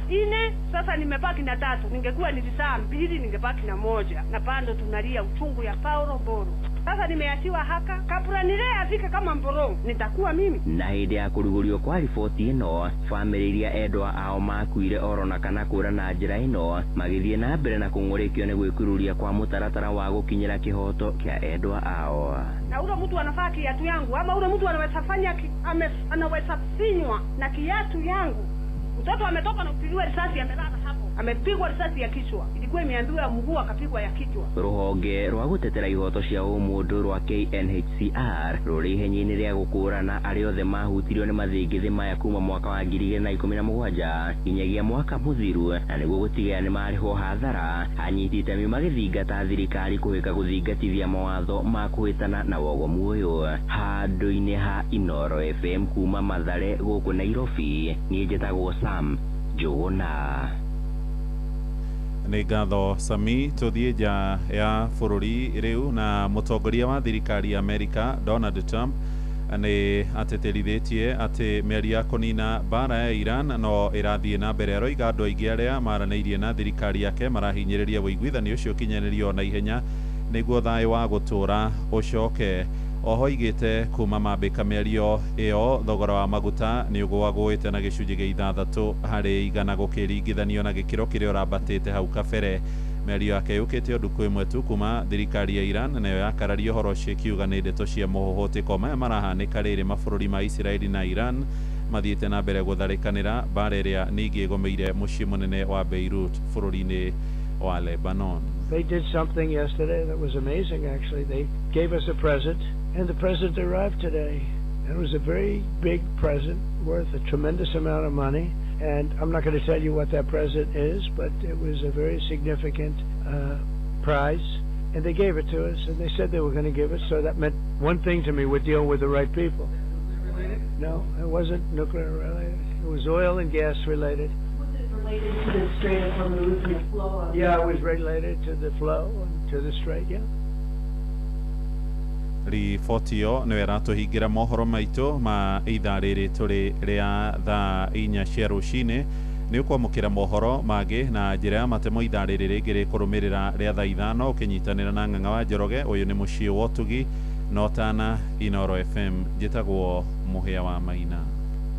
4, sasa nimebaki na 3. Ningekuwa nilizaa 2 ningebaki na 1. Na bado tunalia uchungu ya Paulo Mboro. Sasa nimeachiwa haka kabla nile afike kama Mboro nitakuwa mimi. Na hĩndĩ ya kũrugũrio kwa riboti ĩno, bamĩrĩ iria endwa ao makuire orona kana kũra na njĩra ĩno magĩthiĩ na mbere na kũng'ũrĩkio nĩ gwĩkururia kwa mũtaratara wa gũkinyĩra kĩhoto kĩa endwa ao. Na ule mtu anafaa kiatu yangu ama ule mtu anaweza fanya anaweza sinywa na kiatu yangu. Mtoto ametoka na kupigwa risasi amelala hapo. Amepigwa risasi ya kichwa. Ilikuwa imeambiwa mguu akapigwa ya kichwa. Rũhonge rwa gũtetera ihoto cia ũmũndũ rwa KNHCR rũrĩ ihenya-inĩ rĩa gũkũrana arĩa othe mahutirio nĩ mathĩngĩthĩ maya kuma mwaka wa 2017 nginyagia mwaka mũthiru, na nĩguo gũtigĩrĩra nĩ marĩhwo hathara anyiti itemi magĩthingata thirikari kũhĩka gũthingatithia mawatho ma kũhĩtana na wogomu ũyũ. Handũ-inĩ ha Inoro FM kuma Mathare gũkũ Nairobi, niĩ njĩtagwo Sam Njũgũna. Nĩ ngatho Sami. Tũthiĩ nja ya bũrũri rĩu na mũtongoria wa thirikari ya Amerika Donald Trump nĩ ateterithĩtie atĩ mĩario ya kũnina mbara ya Iran no ĩrathiĩ na mbere. Aroiga andũ aingĩ arĩa maranĩirie na thirikari yake marahinyĩrĩria ũiguithanio ũcio ũkinyanĩrio na ihenya niguo thayo wa gutura ucoke. Oho igite kuma mambika mĩario ĩyo thogora wa maguta nĩ ũgũagũĩte na gĩcunjĩ gĩa 6 harĩ 100 gũkĩringithanio na gĩkĩro kĩrĩa ũrambatĩte hau kabere. Mĩario yake yũkĩte ndukũ ĩmwe tu kuma thirikari ya Iran nayo yakararia ũhoro ũcio ĩkiuga nĩ ndeto cia mũhuhũtĩko maya marahanĩka rĩrĩ mabũrũri ma Isiraeli na Iran mathiĩte na mbere gũtharĩkanĩra mbara ĩrĩa ningĩ ĩgũmĩire mũciĩ mũnene wa Beirut bũrũri-inĩ wa Lebanon. They did something yesterday that was amazing, actually. They gave us a present, and the present arrived today. And it was a very big present worth a tremendous amount of money. And I'm not going to tell you what that present is, but it was a very significant prize. And they gave it to us, and they said they were going to give it, so that meant one thing to me: we're dealing with the right people. No, it wasn't nuclear related. It was oil and gas related. Related to the Strait of Hormuz and the flow of... Yeah, it was related to the flow and to the strait, yeah. Riboti ĩyo nĩyo ĩratũhingĩra mohoro maitũ ma ithaa rĩrĩ tũrĩ rĩa thaa 4 cia rũcinĩ. Nĩ ũkwamũkĩra mohoro mangĩ na njĩra ya matemo ithaa rĩrĩ rĩngĩ rĩkũrũmĩrĩra rĩa thaa 5 ũkĩnyitanĩra na Ng'ang'a wa Njoroge. Ũyũ nĩ mũciĩ wa Ũtugi Notana Inoro FM. Njĩtagwo Mũhĩa wa Maina.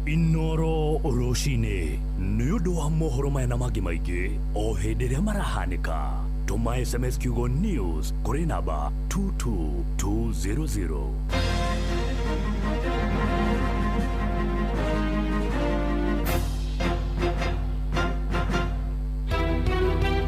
Inoro rũcinĩ nĩ ũndũ wa mohoro maya na mangĩ maingĩ o hĩndĩ ĩrĩa marahanĩka. Tũma SMS kiugo news kũrĩ namba 22200.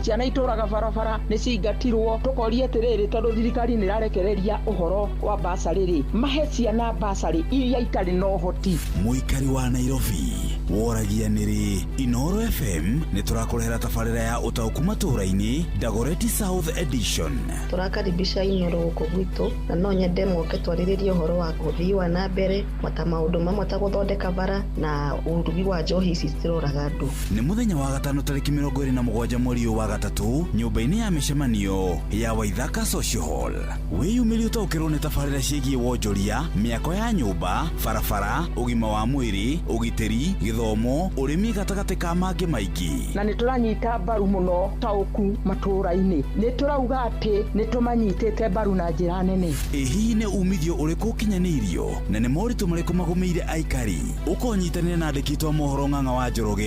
ciana itũraga barabara nĩ cingatirwo tũkoria atĩrĩrĩ tondũ thirikari nĩ ĩrarekereria ũhoro wa basarĩ mahe ciana basarĩ iria itarĩ na ũhoti. Mũikari wa Nairobi woragia nĩrĩ Inoro FM nĩ tũrakũrehera tabarĩra ya ũtaũku matũũra-inĩ Dagoretti South Edition. Tũrakaribisha Inoro gũkũ gwitũ na no nyende moke twarĩrĩrie ũhoro wa ũthii wa na mbere mata maũndũ mamwe ta gũthondeka bara na ũrugi wa njohi ici ciroraga andũ. Nĩ mũthenya wa gatano tarĩki 27 mweri wa gatatu nyũmba-inĩ ya mĩcemanio ya Waithaka Social Hall. Wĩyumĩrie ũtaũkĩrwo nĩ tabarĩra ciĩgiĩ wonjoria, mĩako ya nyũmba, barabara, ũgima wa mwĩrĩ, ũgitĩri, gĩthomo, ũrĩmi gatagatĩ ka mangĩ maingĩ. Na nĩ tũranyita mbaru mũno taũku matũũra-inĩ. Nĩ tũrauga atĩ nĩ tũmanyitĩte mbaru na njĩra nene. Hihi nĩ umithio ũrĩkũ ũkinyanĩirio na nĩ moritũ marĩkũ magũmĩire aikari? Ũkonyitanĩra na andĩki a mohoro Ng'ang'a wa Njoroge